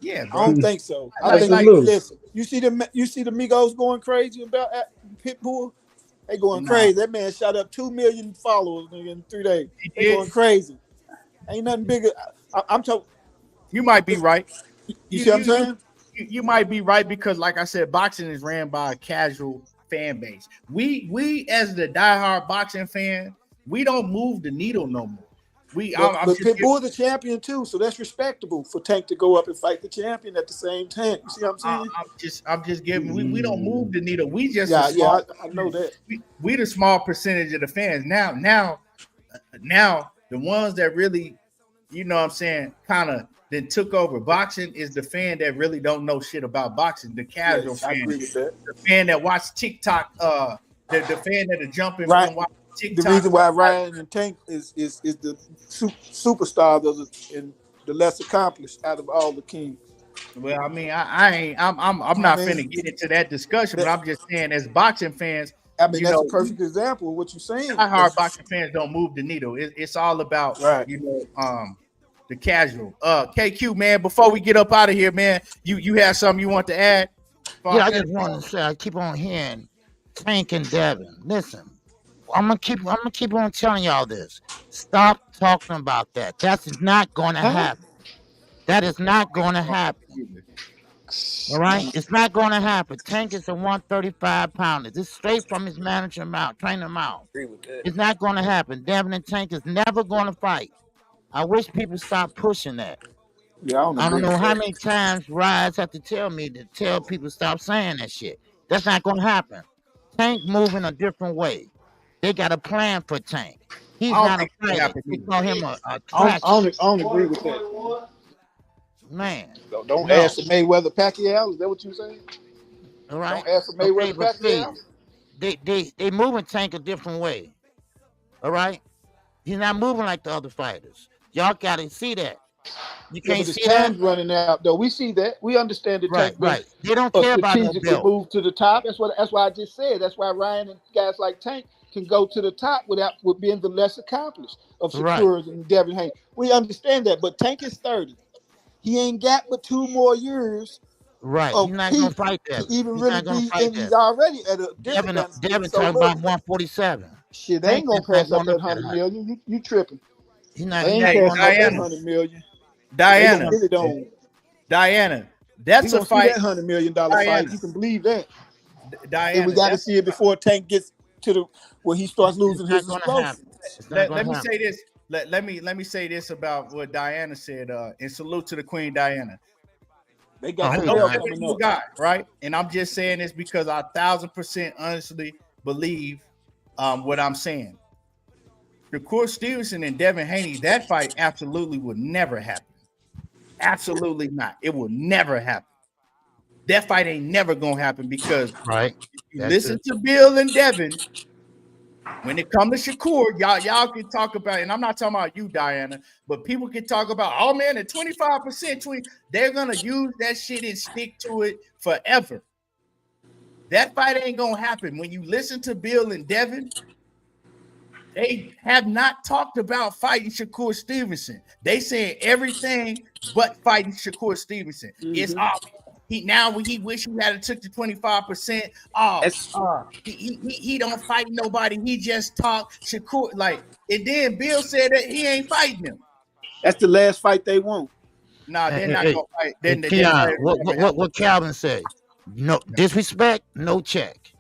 Yeah, bro. I don't think so. I think listen. You see the Migos going crazy about Pitbull? They going crazy. That man shot up 2 million followers in 3 days. They going crazy. Ain't nothing bigger. I'm talking. You might be right. You see what I'm saying? You might be right because, like I said, boxing is ran by a casual fan base. We as the diehard boxing fan, we don't move the needle no more. But Pitbull the champion too, so that's respectable for Tank to go up and fight the champion at the same time. You see what I'm saying? I'm just giving. We don't move the needle. We just I know that. We the small percentage of the fans now. The ones that really you know what I'm saying, kind of then took over boxing is the fan that really don't know shit about boxing. The casual I fan, agree with that. the fan that watch TikTok, the fan that'll jump in Right. and watch TikTok. The reason why Ryan and Tank is the superstars and the less accomplished out of all the kings. Well, I mean, I'm not finna get into that discussion, but I'm just saying, as boxing fans, I mean, that's a perfect example of what you're saying. Hard boxing fans don't move the needle. It's all about the casual. KQ, man, before we get up out of here, man, you have something you want to add? Yeah, I just want to say I keep on hearing Tank and Devin. Listen, I'm gonna keep on telling y'all this. Stop talking about that. That's not going to happen. That is not going to happen. All right, it's not going to happen. Tank is a 135 pounder. This is straight from his manager mouth, trainer mouth. It's not going to happen. Devin and Tank is never going to fight. I wish people stop pushing that. Yeah, I don't know how many times Rise have to tell me to tell people stop saying that shit. That's not going to happen. Tank moving a different way. They got a plan for Tank. He's not a fighter. They call him a trash. I don't agree with that. Man. Don't ask for Mayweather Pacquiao. Is that what you're saying? All right. Don't ask for Mayweather Pacquiao. They moving Tank a different way. All right? He's not moving like the other fighters. Y'all got to see that. You can't see that. Time's running out, though. We see that. We understand the Tank. Right. They don't care about no belt. Move to the top. That's why I just said. That's why Ryan and guys like Tank can go to the top with being the less accomplished of Shakur and Devin Haney. We understand that, but Tank is 30. He ain't got but 2 more years. Right. He's not going to fight that. He's already at a Devin talking about 147. Shit, they ain't going to pass up that 100 million. You tripping. He's not pass up that 100 million. Diana, that's a fight. That $100 million fight. You can believe that. Diana, and we got to see it before Tank gets to where he starts losing his explosive. Let me say this. Let me say this about what Diana said. And salute to the Queen Diana. They got people got right, and I'm just saying this because I 1,000% honestly believe what I'm saying. Shakur Stevenson and Devin Haney, that fight absolutely would never happen. Absolutely not. It will never happen. That fight ain't never gonna happen because if you listen to Bill and Devin. When it comes to Shakur, y'all can talk about, and I'm not talking about you, Diana, but people can talk about, oh man, the 25%, they're gonna use that shit and stick to it forever. That fight ain't gonna happen. When you listen to Bill and Devin, they have not talked about fighting Shakur Stevenson. They saying everything but fighting Shakur Stevenson. It's he wish he had took the 25%. He don't fight nobody. He just talk Shakur and then Bill said that he ain't fighting him. That's the last fight they want. Nah, they're not gonna fight. What Calvin said? No disrespect, no check.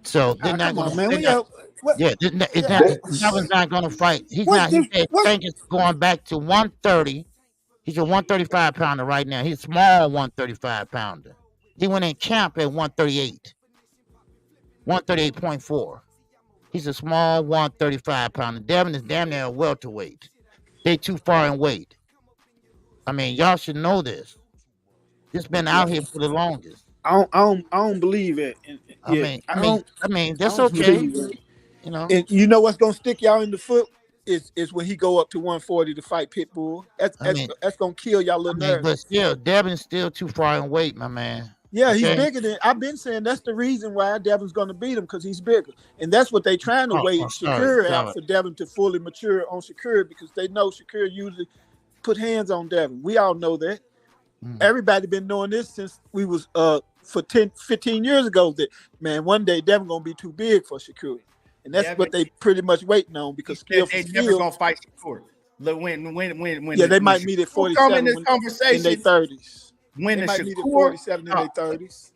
So they're not going to. Calvin's not going to fight. He's not. He said Tank is going back to 130. He's a 135 pounder right now. He's a small 135 pounder. He went in camp at 138, 138.4. He's a small 135 pounder. Devin is damn near a welterweight. They too far in weight. I mean, y'all should know this. It's been out here for the longest. I don't believe it. I mean, that's okay. You know. And you know what's gonna stick y'all in the foot is when he go up to 140 to fight Pitbull. That's gonna kill y'all little nerves. But still, Devin's still too far in weight, my man. Yeah, he's bigger than. I've been saying that's the reason why Devin's gonna beat him, because he's bigger, and that's what they trying to wait Shakur out for Devin to fully mature on Shakur, because they know Shakur usually put hands on Devin. We all know that. Everybody been knowing this since we was for 15 years ago that, man, one day Devin gonna be too big for Shakur. And that's what they pretty much waiting on, because they never gonna fight Shakur. Look, when they might meet at 47 in their 30s. When they might meet at 47 in their 30s.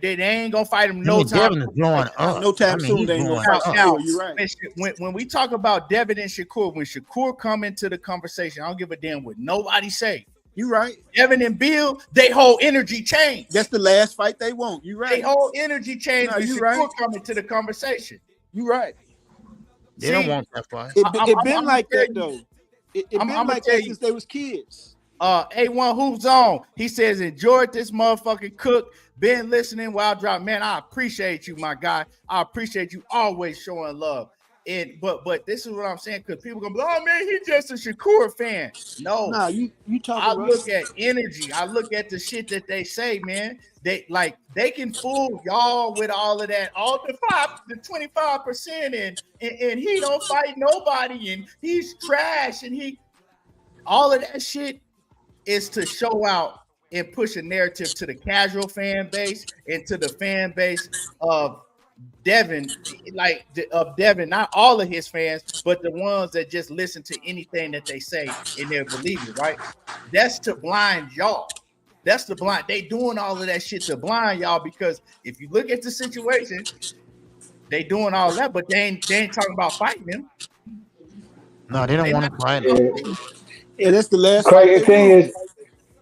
They ain't gonna fight him no time. Devin is blowing up. No time soon. They ain't gonna fight Shakur. You're right. When we talk about Devin and Shakur, when Shakur come into the conversation, I don't give a damn what nobody say. You right. Devin and Bill, they whole energy change. That's the last fight they want. You right. They whole energy change when Shakur come into the conversation. You right. They don't want that fight. It been like that though. It I'm been gonna like tell that you. since they was kids. A1 Hoops on. He says, enjoyed this motherfucking cook. Been listening while drop. Man, I appreciate you, my guy. I appreciate you always showing love. But this is what I'm saying, because people gonna be, oh man, he just a Shakur fan. No, Nah, you I talking right. look at energy. I look at the shit that they say, man. They can fool y'all with all of that, all the 25%, and he don't fight nobody, and he's trash, and all of that shit is to show out and push a narrative to the casual fan base and to the fan base of Devin, of Devin, not all of his fans, but the ones that just listen to anything that they say and they believe it, right? That's to blind y'all. That's the blind. They doing all of that shit to blind y'all, because if you look at the situation, they doing all that, but they ain't talking about fighting him. No, they don't They want not to fight talking him. about fighting him. Yeah, that's the last fight Crazy they thing will. is,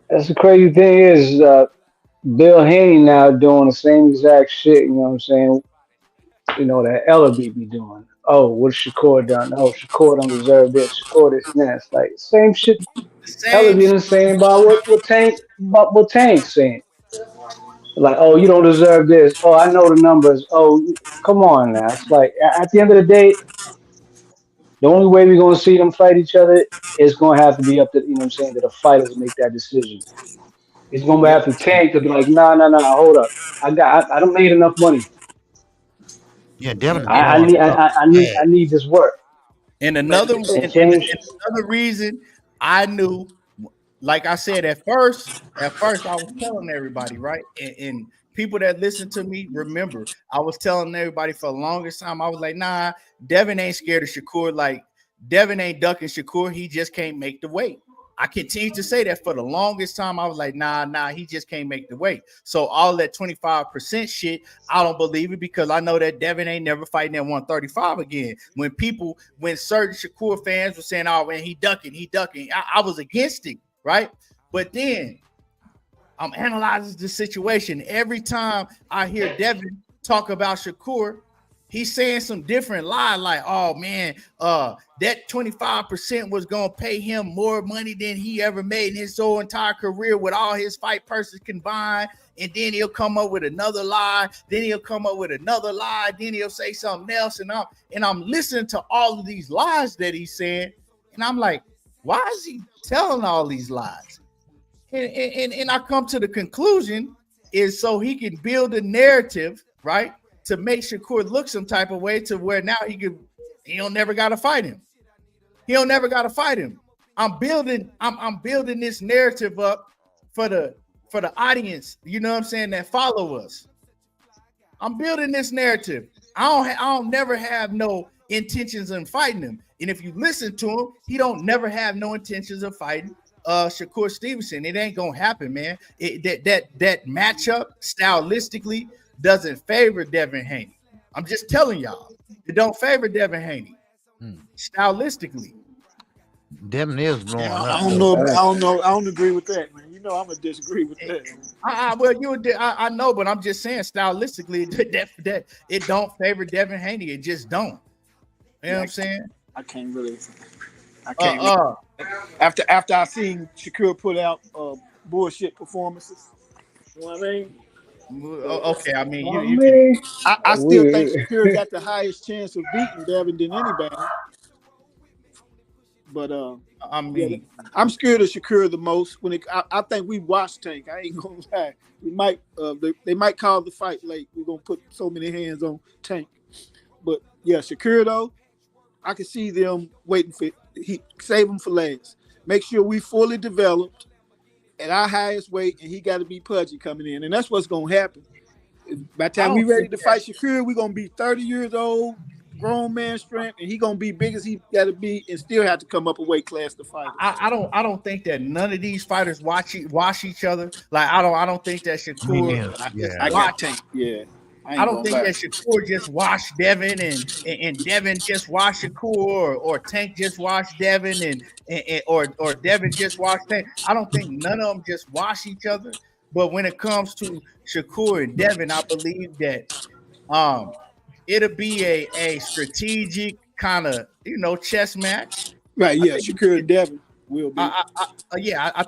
that's the crazy thing is, Bill Haney now doing the same exact shit. You know what I'm saying? You know that Ellaby be doing. Oh, what's Shakur done? Oh, Shakur don't deserve this. Shakur this and that. It's like same shit. The same Ellaby shit. done saying about what Tank's saying. Like, oh, you don't deserve this. Oh, I know the numbers. Oh, come on now. It's like at the end of the day, the only way we're gonna see them fight each other is gonna have to be up to, you know what I'm saying, to the fighters make that decision. It's gonna Yeah. have to Tank to be like, nah, hold up. I don't made enough money. Yeah, Devin And, I going need up bad. I need this work. and Man, another And Tank, and another reason I knew, like I said, at first I was telling everybody, right? And people that listen to me remember, I was telling everybody for the longest time, I was like, nah, Devin ain't scared of Shakur. Like, Devin ain't ducking Shakur. He just can't make the weight. I continued to say that for the longest time. I was like, nah, he just can't make the weight. So all that 25% shit, I don't believe it, because I know that Devin ain't never fighting at 135 again. When certain Shakur fans were saying, oh man, he ducking, I was against it, right? But then I'm analyzing the situation. Every time I hear Devin talk about Shakur, he's saying some different lie, like, oh man, that 25% was gonna pay him more money than he ever made in his whole entire career with all his fight purses combined. And then he'll come up with another lie, then he'll come up with another lie, then he'll say something else. And I'm listening to all of these lies that he's saying, and I'm like, why is he telling all these lies? And I come to the conclusion is so he can build a narrative, right, to make Shakur look some type of way, to where now he don't never got to fight him. He don't never got to fight him. I'm building this narrative up for the audience, you know what I'm saying, that follow us. I'm building this narrative. I don't never have no intentions of fighting him. And if you listen to him, he don't never have no intentions of fighting Shakur Stevenson. It ain't gonna happen, man. That matchup stylistically doesn't favor Devin Haney. I'm just telling y'all, it don't favor Devin Haney stylistically. Devin is blowing Yeah, up I don't though. know. I don't agree with that, man. You know, I'm gonna disagree with that. I know, but I'm just saying stylistically that it don't favor Devin Haney. It just don't. You know what I'm saying? I can't really. After I seen Shakur put out bullshit performances. You know what I mean? Okay, I mean I you can. mean, I still think we, Shakur got the highest chance of beating Devin than anybody. But I mean, I'm scared of Shakur the most. I think we watched Tank. I ain't gonna lie. We might they might call the fight late. We're gonna put so many hands on Tank. But yeah, Shakur though, I can see them waiting for save him for last. Make sure we fully developed at our highest weight, and he got to be pudgy coming in, and that's what's gonna happen. By the I time we don't ready think to that. fight Shakur, we're gonna be 30 years old, grown man strength, and he gonna be big as he got to be, and still have to come up a weight class to fight him. I don't think that none of these fighters wash each other. Like I don't think that Me Shakur neither. I Yeah. got watch. Tank. Yeah, I I ain't don't gonna think lie. that Shakur just washed Devin and Devin just washed Shakur, or Tank just washed Devin or Devin just washed Tank. I don't think none of them just wash each other. But when it comes to Shakur and Devin, I believe that um it'll be a strategic kind of chess match. Right, yeah, Shakur and Devin will be. I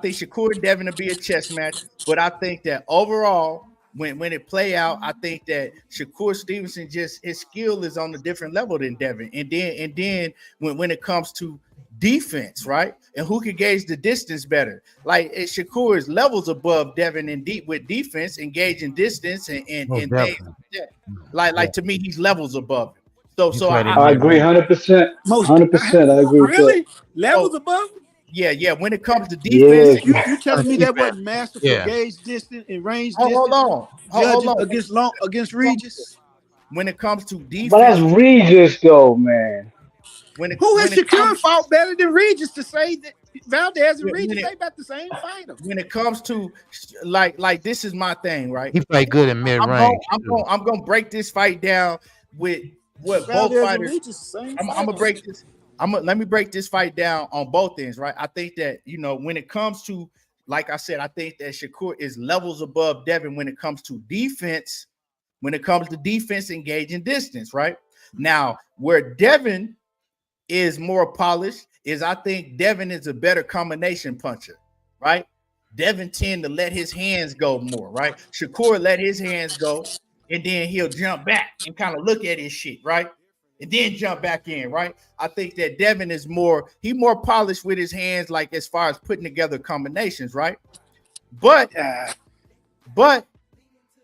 think Shakur and Devin will be a chess match, but I think that overall, when it play out, I think that Shakur Stevenson just his skill is on a different level than Devin, and then when it comes to defense, right, and who can gauge the distance better, like Shakur is levels above Devin in deep with defense, engaging distance and things like that. Like to me, he's levels above him. So I agree 100%. Most 100%. I agree with that. really levels above. Yeah. When it comes to Yeah. defense, You telling me that wasn't masterful gauge distance and range distance? Hold on. Against Regis. When it comes to defense, But that's Regis, though, man. Who has Shakur fought better than Regis to say that Valdez and Regis they about the same fighter? When it comes to like this is my thing, right? He played good in mid range. I'm gonna break this fight down with what Valdez both fighters. I'm gonna break this. Let me break this fight down on both ends, right? I think that when it comes to, like I said, I think that Shakur is levels above Devin when it comes to defense. When it comes to defense, engaging distance, right? Now, where Devin is more polished is I think Devin is a better combination puncher, right? Devin tend to let his hands go more, right? Shakur let his hands go, and then he'll jump back and kind of look at his shit, right? And then jump back in, right? I think that Devin is more polished with his hands, like as far as putting together combinations, right? But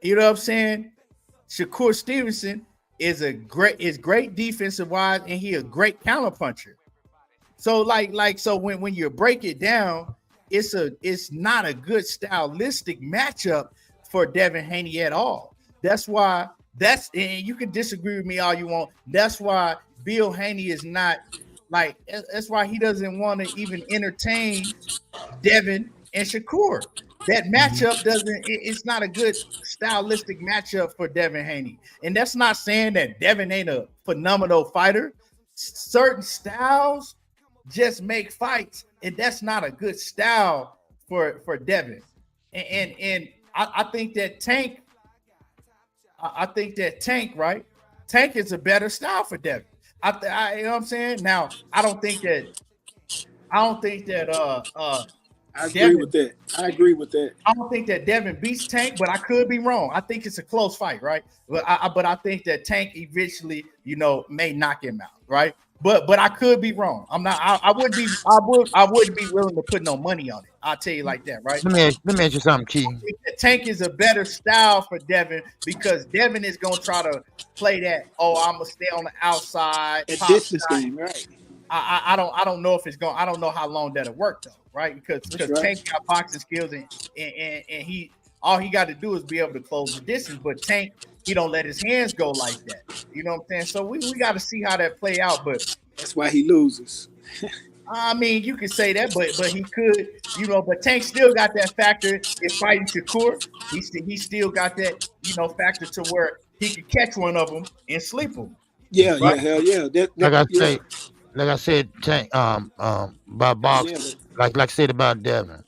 you know what I'm saying? Shakur Stevenson is great defensive wise, and he a great counter puncher. So so when you break it down, it's not a good stylistic matchup for Devin Haney at all. That's why and you can disagree with me all you want. That's why Bill Haney is not that's why he doesn't want to even entertain Devin and Shakur. That matchup it's not a good stylistic matchup for Devin Haney. And that's not saying that Devin ain't a phenomenal fighter. Certain styles just make fights, and that's not a good style for Devin. And I think that Tank, right? Tank is a better style for Devin. I you know what I'm saying? Now, I don't think that I agree with that. I don't think that Devin beats Tank, but I could be wrong. I think it's a close fight, right? But I think that Tank eventually, may knock him out, right? But I could be wrong. I'm not. I wouldn't be willing to put no money on it. I'll tell you like that, right? Let me ask you something, Key. I think that Tank is a better style for Devin because Devin is gonna try to play that. Oh, I'm gonna stay on the outside. Distance game, right? I don't know if it's going. I don't know how long that'll work though, right? Because Tank got boxing skills and he all he got to do is be able to close the distance. But Tank, he don't let his hands go like that. You know what I'm saying? So we got to see how that play out. But that's why he loses. I mean, you could say that, but he could, But Tank still got that factor in fighting Shakur. He still got that factor to where he could catch one of them and sleep them. Yeah, right? Hell yeah. Like I said, Tank, about boxing, like I said about Devin,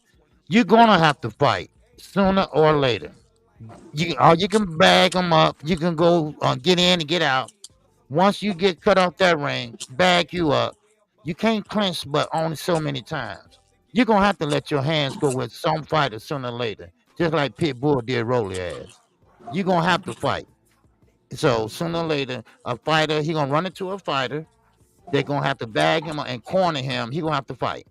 you're gonna have to fight sooner or later. You can bag them up. You can go get in and get out. Once you get cut off that ring, bag you up. You can't clinch, but only so many times. You're gonna have to let your hands go with some fighters sooner or later, just like Pitbull did Rolly ass. You're gonna have to fight. So sooner or later, a fighter, he gonna run into a fighter. They're gonna have to bag him and corner him. He gonna have to fight.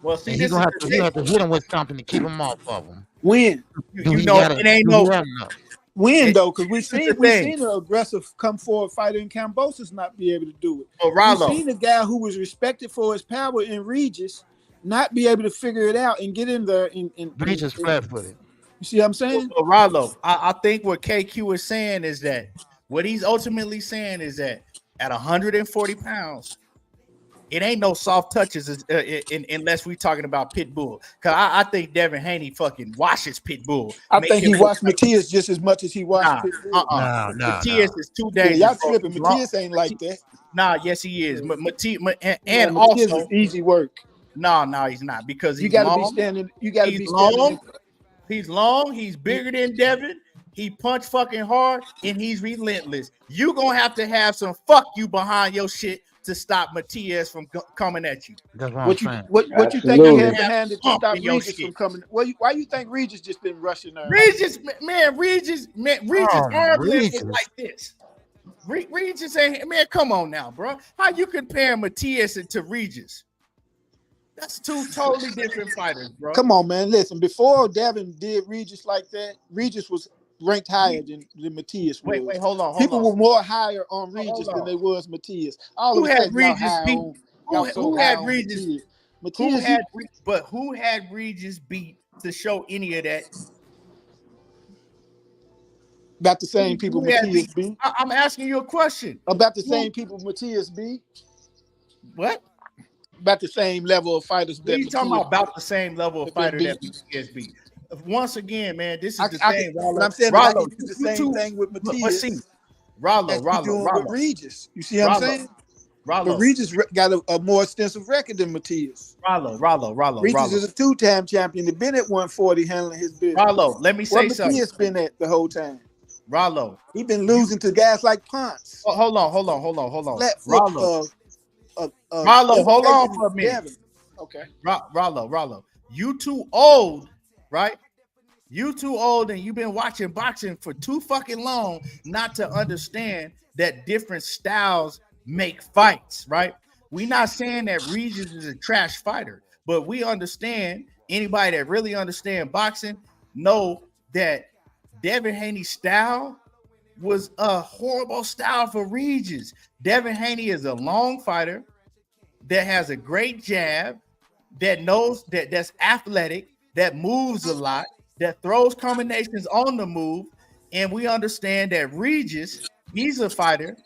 Well, see, he's gonna have to hit him with something to keep him off of him. Win. It ain't no win though, because we seen an aggressive come forward fighter in Cambosis not be able to do it. Rollo. We seen a guy who was respected for his power in Regis not be able to figure it out and get in there. In Regis flat-footed. You see what I'm saying? Rollo, I think what KQ is saying is that what he's ultimately saying is that at 140 pounds, it ain't no soft touches unless we're talking about Pitbull. Because I think Devin Haney fucking washes Pitbull. I think he watched Matias just as much as he watched Pitbull. Matias is too dangerous. Y'all tripping. Matias ain't like that. Yes, he is. Matias also is easy work. No, he's not because you got to be standing. You got to be long. He's long. He's bigger than Devin. He punch fucking hard and he's relentless. You gonna have to have some fuck you behind your shit to stop Matias from coming at you. That's what I'm What you saying. what you think he Absolutely. had behind it to Pump stop in your Regis shit. from coming? Why you think Regis just been rushing there? Regis Oh, arm length Regis. was like this. Regis ain't, man, come on now, bro. How you compare Matias to Regis? That's two totally different fighters, bro. Come on, man. Listen, before Devin did Regis like that, Regis was ranked higher than Matias was. Wait, hold on. People were more higher on Regis Hold on. than they was Matias. All Who of a had sudden, y'all Regis high beat? on. Y'all Who high had on Regis? Matias. Who had Regis beat to show any of that? About the same people Who had Matias beat. I'm asking you a question. About the same people Matias beat. What? About the same level of fighters What that are you talking Matias about the same level of that fighter that beat. Matias beat? Once again, man, this is the I thing. can, I'm saying Rollo, I can do the same thing with but Matias see, Rollo, as you doing with Regis. You see what I'm saying? But Rollo, Regis got a more extensive record than Matias. Rollo. Regis is a 2-time champion. He's been at 140 handling his business. Rollo, let me say What something. Matias been at the whole time? Rollo, He been losing to guys like Ponce. oh, hold on. Flatfoot, Rollo, hold on for a minute. Devin. Okay. Rollo, you too old, right? You too old and you've been watching boxing for too fucking long not to understand that different styles make fights, right? We're not saying that Regis is a trash fighter, but we understand, anybody that really understand boxing know that Devin Haney's style was a horrible style for Regis. Devin Haney is a long fighter that has a great jab, that knows that's athletic, that moves a lot, that throws combinations on the move. And we understand that Regis, he's a fighter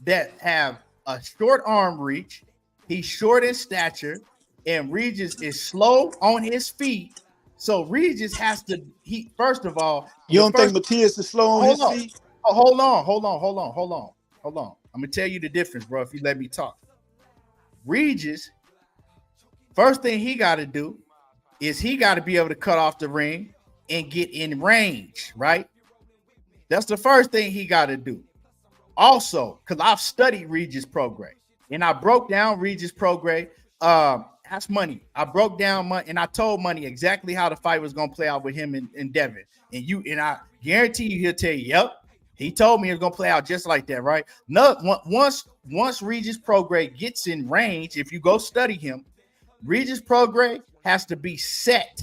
that have a short arm reach. He's short in stature, and Regis is slow on his feet. So Regis has to, first of all, you don't think Matias is slow on his feet? Hold on. I'm gonna tell you the difference, bro, if you let me talk. Regis, first thing he got to do is he got to be able to cut off the ring and get in range, right? That's the first thing he got to do. Also, because I've studied Regis Prograis and I broke down Regis Prograis. That's Money. I broke down Money and I told Money exactly how the fight was gonna play out with him and Devin. And I guarantee you he'll tell you, yep. He told me it was gonna play out just like that, right? No, once Regis Prograis gets in range, if you go study him, Regis Prograis has to be set,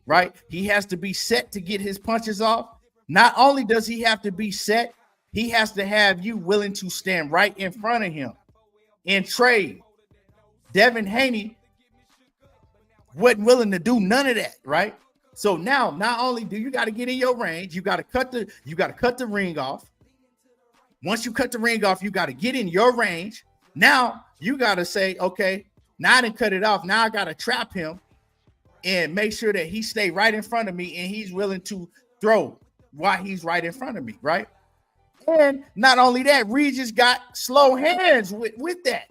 right? He has to be set to get his punches off. Not only does he have to be set, he has to have you willing to stand right in front of him and trade. Devin Haney wasn't willing to do none of that, right? So now, not only do you got to get in your range, you got to cut the ring off. Once you cut the ring off, you got to get in your range. Now you got to say, okay, now I didn't cut it off. Now I got to trap him and make sure that he stay right in front of me and he's willing to throw while he's right in front of me, right? And not only that, Regis got slow hands with that.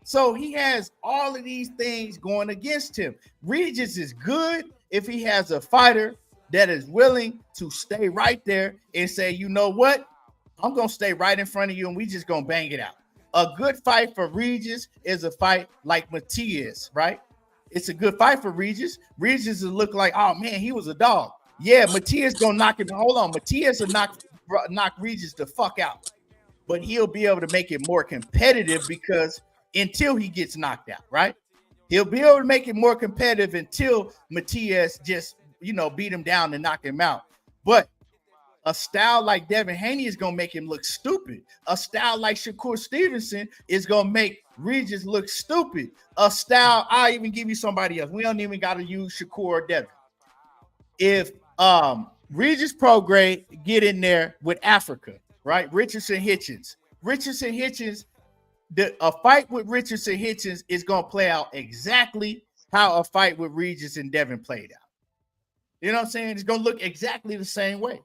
So he has all of these things going against him. Regis is good if he has a fighter that is willing to stay right there and say, you know what? I'm going to stay right in front of you and we just going to bang it out. A good fight for Regis is a fight like Matias, right? It's a good fight for Regis. Regis will look like, oh man, he was a dog. Yeah, Matias going to knock him. Hold on. Matias will knock Regis the fuck out. But he'll be able to make it more competitive because until he gets knocked out, right? He'll be able to make it more competitive until Matias just, beat him down and knock him out. But a style like Devin Haney is going to make him look stupid. A style like Shakur Stevenson is going to make Regis look stupid. A style, I'll even give you somebody else. We don't even got to use Shakur or Devin. If Regis Prograis get in there with Africa, right? Richardson Hitchens, a fight with Richardson Hitchens is going to play out exactly how a fight with Regis and Devin played out. You know what I'm saying? It's going to look exactly the same way.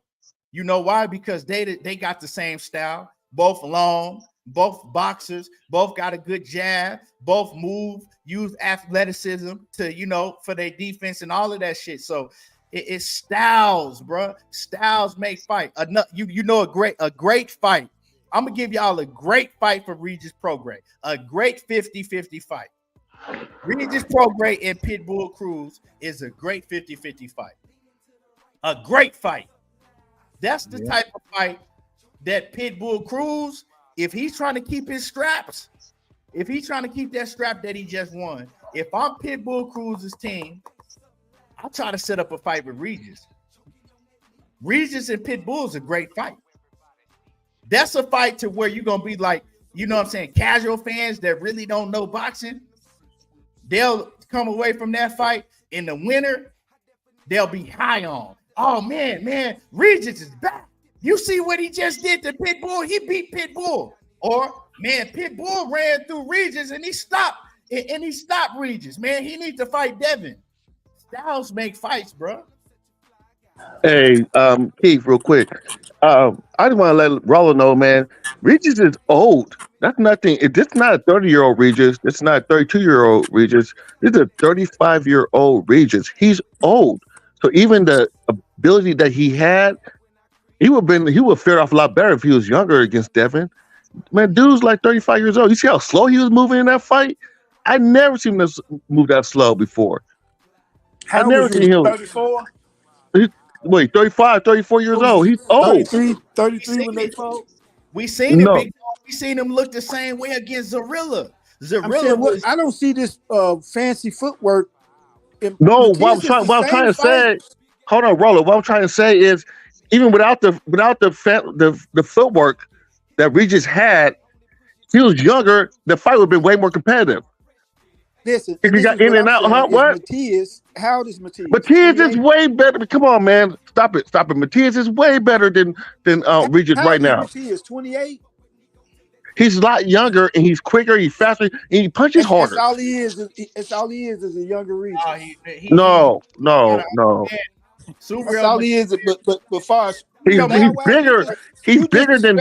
You know why? Because they got the same style, both long, both boxers, both got a good jab, both move, use athleticism to, for their defense and all of that shit. So it's styles, bro. Styles make fight. A great fight I'm gonna give y'all a great fight for Regis Prograis, a great 50-50 fight. Regis Prograis and Pitbull Cruz is a great 50-50 fight. A great fight. That's the type of fight that Pitbull Cruz, if he's trying to keep his straps, if he's trying to keep that strap that he just won, if I'm Pitbull Cruz's team, I'll try to set up a fight with Regis. Regis and Pitbull is a great fight. That's a fight to where you're going to be like, you know what I'm saying, casual fans that really don't know boxing, they'll come away from that fight, and the winner, they'll be high on. Oh, man, Regis is back. You see what he just did to Pitbull? He beat Pitbull. Or, man, Pitbull ran through Regis, and he stopped Regis. Man, he needs to fight Devin. Styles make fights, bro. Hey, Keith, real quick. I just want to let Rollo know, man. Regis is old. That's nothing. This is not a 30-year-old Regis. This is not a 32-year-old Regis. This is a 35-year-old Regis. He's old. So even the ability that he had, he would have fared off a lot better if he was younger against Devin. Man, dude's like 35 years old. You see how slow he was moving in that fight? I never seen him move that slow before. How I never seen him. 34? Wait, 35, 34 years old. He's old. 33 when they fought. We seen it, big dog. We seen him look the same way against Zorilla. I don't see this fancy footwork. No, what I'm trying to say, hold on, Rollo. What I'm trying to say is, even without the footwork that Regis had, if he was younger, the fight would have been way more competitive. Listen, if you got in and out, what? Matias, how old is Matias? Matias is way better. Come on, man. Stop it. Matias is way better than Regis right now. Matias, 28? He's a lot younger, and he's quicker, he's faster, and he punches harder. That's all he is. It's all he is a younger Regis. No. That's all he is. But far as he's bigger. He's bigger than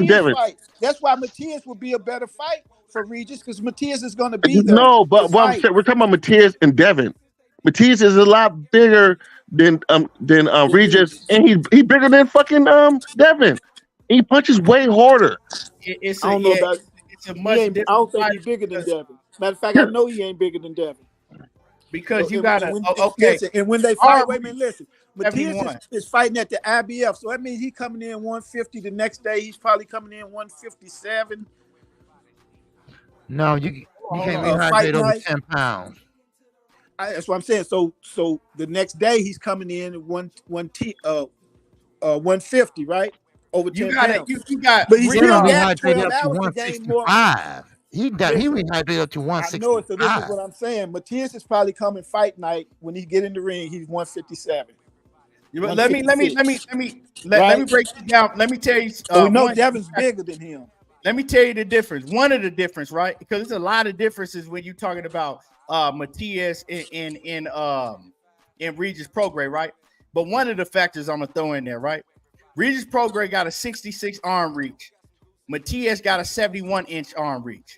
Devin. That's why Matias would be a better fight for Regis, because Matias is going to be there. No, but what I'm saying, we're talking about Matias and Devin. Matias is a lot bigger than Regis, and he's bigger than fucking Devin. He punches way harder. I don't think he's bigger than Devin. Matter of fact, I know he ain't bigger than Devin. Because you gotta listen, and when they fight, wait a minute, listen. Matias is fighting at the IBF, so that means he's coming in 150. The next day, he's probably coming in 157. No, you can't be hydrated over 10 pounds. That's what I'm saying. So the next day he's coming in at 150, right? Over 10 pounds. You got, but he's still got 12 hours to gain more. He rehydrated up to 165. I know it. So this is what I'm saying. Matias is probably coming fight night. When he get in the ring, he's 157. Let me break it down. Let me tell you. We know Devin's bigger than him. Let me tell you the difference. One of the difference, right? Because there's a lot of differences when you're talking about Matias in Regis Prograis, right? But one of the factors I'm gonna throw in there, right? Regis Prograis got a 66 arm reach. Matias got a 71-inch arm reach.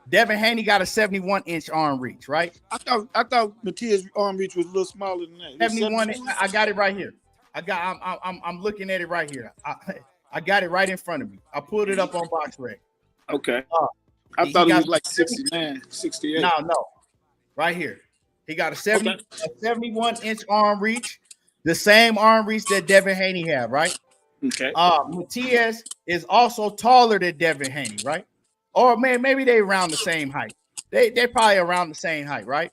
Devin Haney got a 71-inch arm reach, right? I thought Matias' arm reach was a little smaller than that. 71. I got it right here. I'm looking at it right here. I got it right in front of me. I pulled it up on BoxRec. Okay. I thought it was like 69, 68. No. Right here. He got a 71-inch arm reach, the same arm reach that Devin Haney had, right? Okay. Matias is also taller than Devin Haney, right? Or maybe they around the same height. They're probably around the same height, right?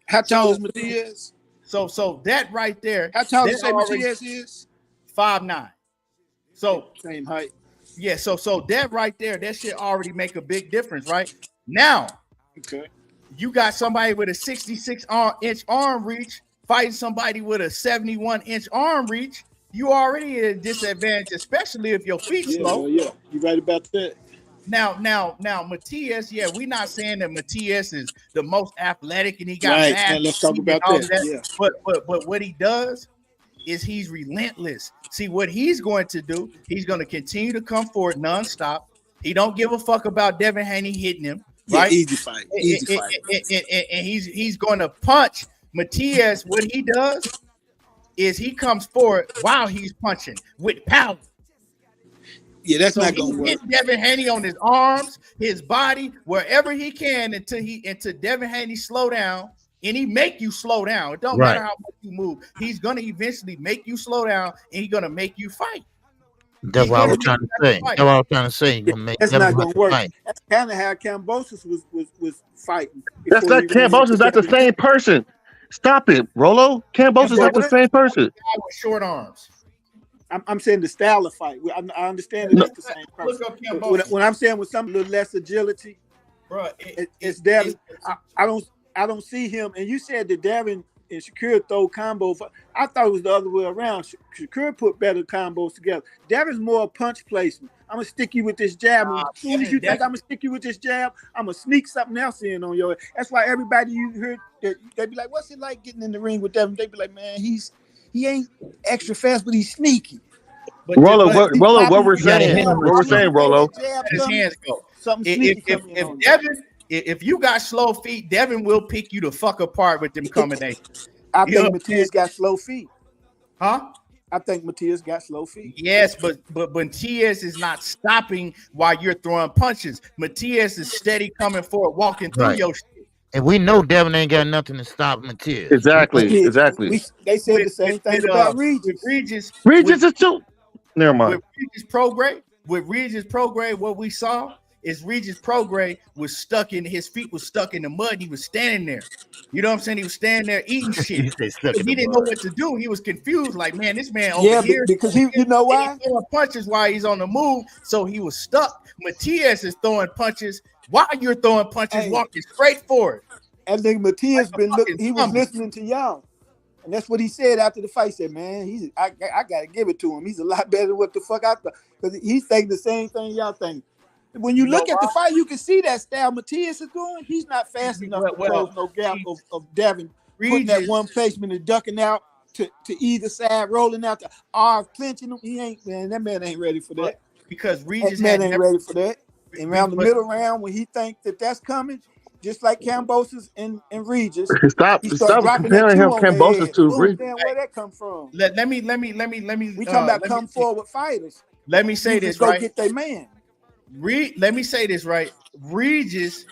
How tall is Matias? So that right there. How tall is Matias is? 5'9". So same height. Yeah, so that right there, that shit already make a big difference, right? Now, okay, you got somebody with a 66-inch arm reach fighting somebody with a 71-inch arm reach. You already at a disadvantage, especially if your feet slow. Yeah, you right about that. Now, Matias, we're not saying that Matias is the most athletic and he got right. Man, let's talk about that. Yeah. But what he does is he's relentless. See what he's going to do? He's going to continue to come forward nonstop. He don't give a fuck about Devin Haney hitting him. Right? Easy fight. And he's going to punch Matias. What he does is he comes forward while he's punching with power. Yeah, that's So not he gonna work. hit Devin Haney on his arms, his body, wherever he can until Devin Haney slow down, and he make you slow down. It don't matter how much you move. He's gonna eventually make you slow down, and he's gonna make you fight. That's what I was trying to say. That's what I was trying to say. That's not gonna work. That's kind of how Cambosis was fighting. That's not Cambosis. Not the same person. Stop it, Rolo. Cambosis not the same person. Guy with short arms. I'm saying the style of fight. I understand that it's the same person. When I'm saying with some little less agility, bro, it's Devin. I don't see him. And you said that Devin and Shakur throw combos. I thought it was the other way around. Shakur put better combos together. Devin's more punch placement. I'm gonna stick you with this jab. As soon as you think I'm gonna stick you with this jab, I'm gonna sneak something else in on your. That's why everybody you heard, they be like, "What's it like getting in the ring with Devin?" They be like, "Man, he ain't extra fast, but he's sneaky." Rolo, what we're saying, Rolo. His hands go. If you got slow feet, Devin will pick you the fuck apart with them combinations. I think Matias got slow feet. Huh? I think Matias got slow feet. Yes, but Matias is not stopping while you're throwing punches. Matias is steady coming forward, walking through your shit. And we know Devin ain't got nothing to stop Matias. Exactly. They said the same thing about Regis. Regis is too. Never mind. With Regis Prograde, what we saw is Regis Prograde was stuck in his feet was stuck in the mud. And he was standing there. You know what I'm saying? He was standing there eating shit. He didn't know what to do. He was confused. Like, man, this man over here. Because you know why? He's throwing punches while he's on the move. So he was stuck. Matias is throwing punches while you're throwing punches, walking straight forward. I think Matias he was listening to y'all. And that's what he said after the fight. He said, man, I got to give it to him. He's a lot better than what the fuck I thought. Because he's saying the same thing y'all think. When you look at the fight, you can see that style Matias is doing. He's not fast enough to close no gap of Devin. Putting that one placement and ducking out to either side, rolling out the arm, clinching him. He ain't, man, that man ain't ready for that. Because Regis ain't ready for that. And around the middle round, when he think that's coming, just like Cambosis and Regis. Stop comparing him Cambosis to Regis. Where that come from? Let me. We talking about come forward fighters. Let me say this go right. Get their man. Let me say this right. Regis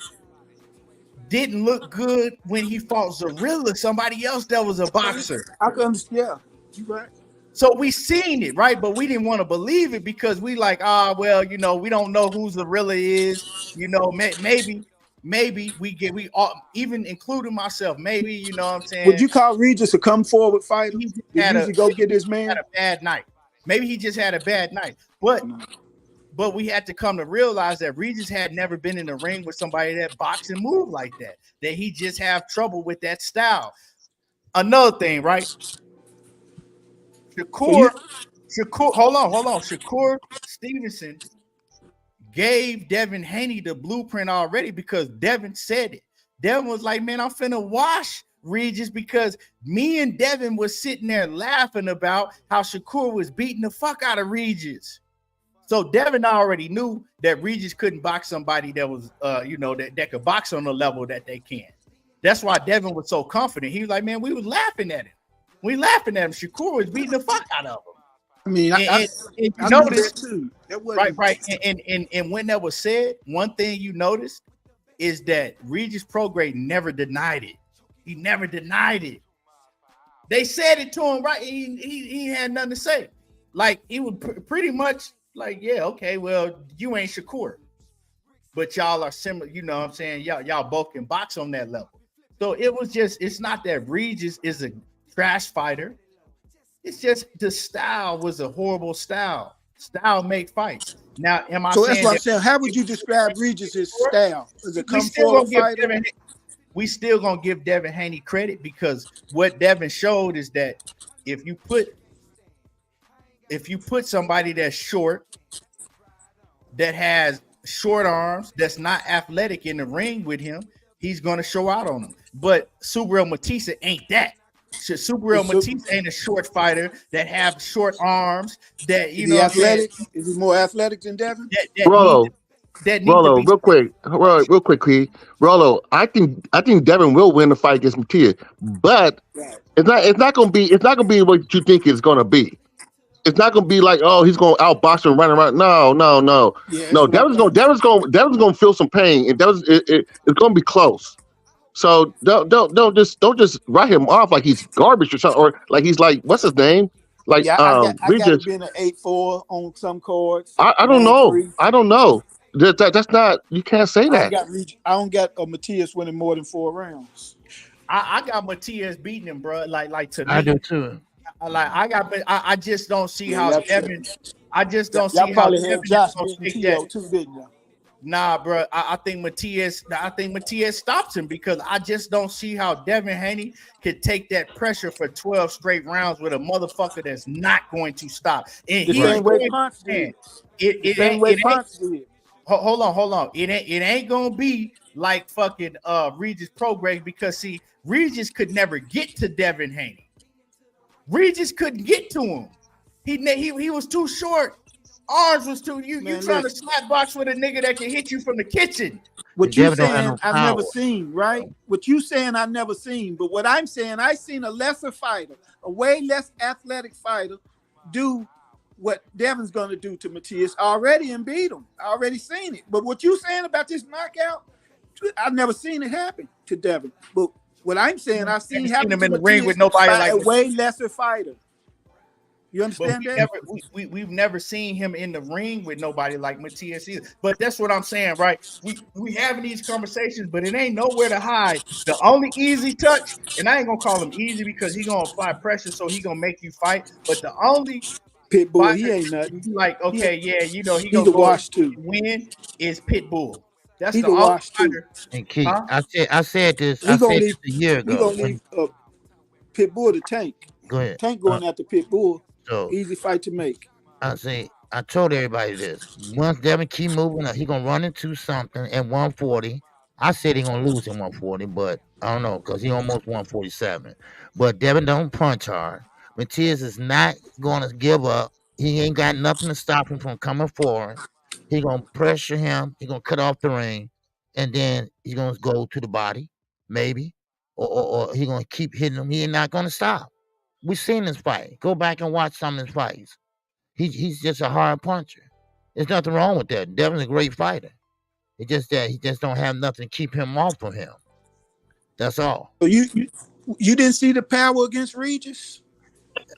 didn't look good when he fought Zorilla, somebody else that was a boxer. I can understand. Yeah, you right. So we seen it, right? But we didn't want to believe it because we like, well, you know, we don't know who Zorilla is. You know, maybe we all, even including myself, maybe, you know what I'm saying? Would you call Regis a come forward fighter? He go get his man? Had a bad night. Maybe he just had a bad night. But we had to come to realize that Regis had never been in the ring with somebody that box and move like that. That he just have trouble with that style. Another thing, right? Shakur, hold on. Shakur Stevenson gave Devin Haney the blueprint already because Devin said it. Devin was like, man, I'm finna wash Regis because me and Devin was sitting there laughing about how Shakur was beating the fuck out of Regis. So Devin already knew that Regis couldn't box somebody that was, that could box on the level that they can. That's why Devin was so confident. He was like, man, we was laughing at him. Shakur was beating the fuck out of him. I mean, I noticed too. Right. And when that was said, one thing you noticed is that Regis Prograde never denied it. He never denied it. They said it to him, right? He had nothing to say. Like, he was pretty much like, yeah, okay, well, you ain't Shakur. But y'all are similar, you know what I'm saying? Y'all both can box on that level. So it's not that Regis is a trash fighter. It's just the style was a horrible style. Style make fights. Now, am I so saying that's what I'm saying? How would you describe Regis' style? Is it come forward fighter? We still gonna give Devin Haney credit because what Devin showed is that if you put somebody that's short, that has short arms, that's not athletic in the ring with him, he's gonna show out on him. But Subriel Matisse ain't that. Subriel Matisse ain't a short fighter that have short arms. That you know, athletic. Is he more athletic than Devin? Rollo, real quick, Key. Rollo, I think Devin will win the fight against Matisse, but it's not gonna be what you think it's gonna be. It's not gonna be like, oh, he's gonna outbox him running around. No. Yeah, that's No, what I think. Devin's gonna feel some pain, and it's gonna be close. So don't just write him off like he's garbage or something, or like he's like, what's his name? Like Yeah, I got to Regis. be in an 8-4 on some cards. I don't know. 9-3. I don't know. That's not. You can't say that. I don't got Matias winning more than 4 rounds. I got Matias beating him, bro. Like to me, I do too. I just don't see how that's Devin. I just don't see Y'all how probably Devin had Josh is gonna beating take Tio that. too, didn't you? Nah, bro. I think Matias stops him because I just don't see how Devin Haney could take that pressure for 12 straight rounds with a motherfucker that's not going to stop. And The same way Punch did. It Same ain't. way It ain't. Punch did. Hold on. It ain't gonna be like fucking Regis Prograis because see, Regis could never get to Devin Haney. Regis couldn't get to him. He was too short. Arms was too. You trying to slap box with a nigga that can hit you from the kitchen. What you Devin don't have saying no I've never power. seen, right? What you saying I've never seen, but what I'm saying I seen a lesser fighter, a way less athletic fighter, do what Devin's gonna do to Matias already and beat him. I already seen it. But what you saying about this knockout, I've never seen it happen to Devin. But what I'm saying I've seen happen him to in the ring Matias with nobody by like a way lesser fighter. You understand that? We've never seen him in the ring with nobody like Matias either. But that's what I'm saying, right? We having these conversations, but it ain't nowhere to hide. The only easy touch, and I ain't gonna call him easy because he gonna apply pressure, so he gonna make you fight. But the only Pitbull, he ain't nothing. like, okay, he gonna He go the wash too. win is Pitbull. That's He the the only wash too. fighter. And Keith, Huh? I said this. We I gonna said leave. this a year We ago. gonna leave Pitbull to Tank. Go ahead. Tank going after Pitbull. So Easy fight to make. I told everybody this. Once Devin keep moving up, he gonna run into something at 140. I said he gonna lose at 140, but I don't know because he almost 147. But Devin don't punch hard. Matias is not gonna give up. He ain't got nothing to stop him from coming forward. He gonna pressure him. He gonna cut off the ring, and then he's gonna go to the body, maybe, or he gonna keep hitting him. He ain't not gonna stop. We seen this fight. Go back and watch some of his fights. He's just a hard puncher. There's nothing wrong with that. Devin's a great fighter. It's just that he just don't have nothing to keep him off of him. That's all. So you didn't see the power against Regis?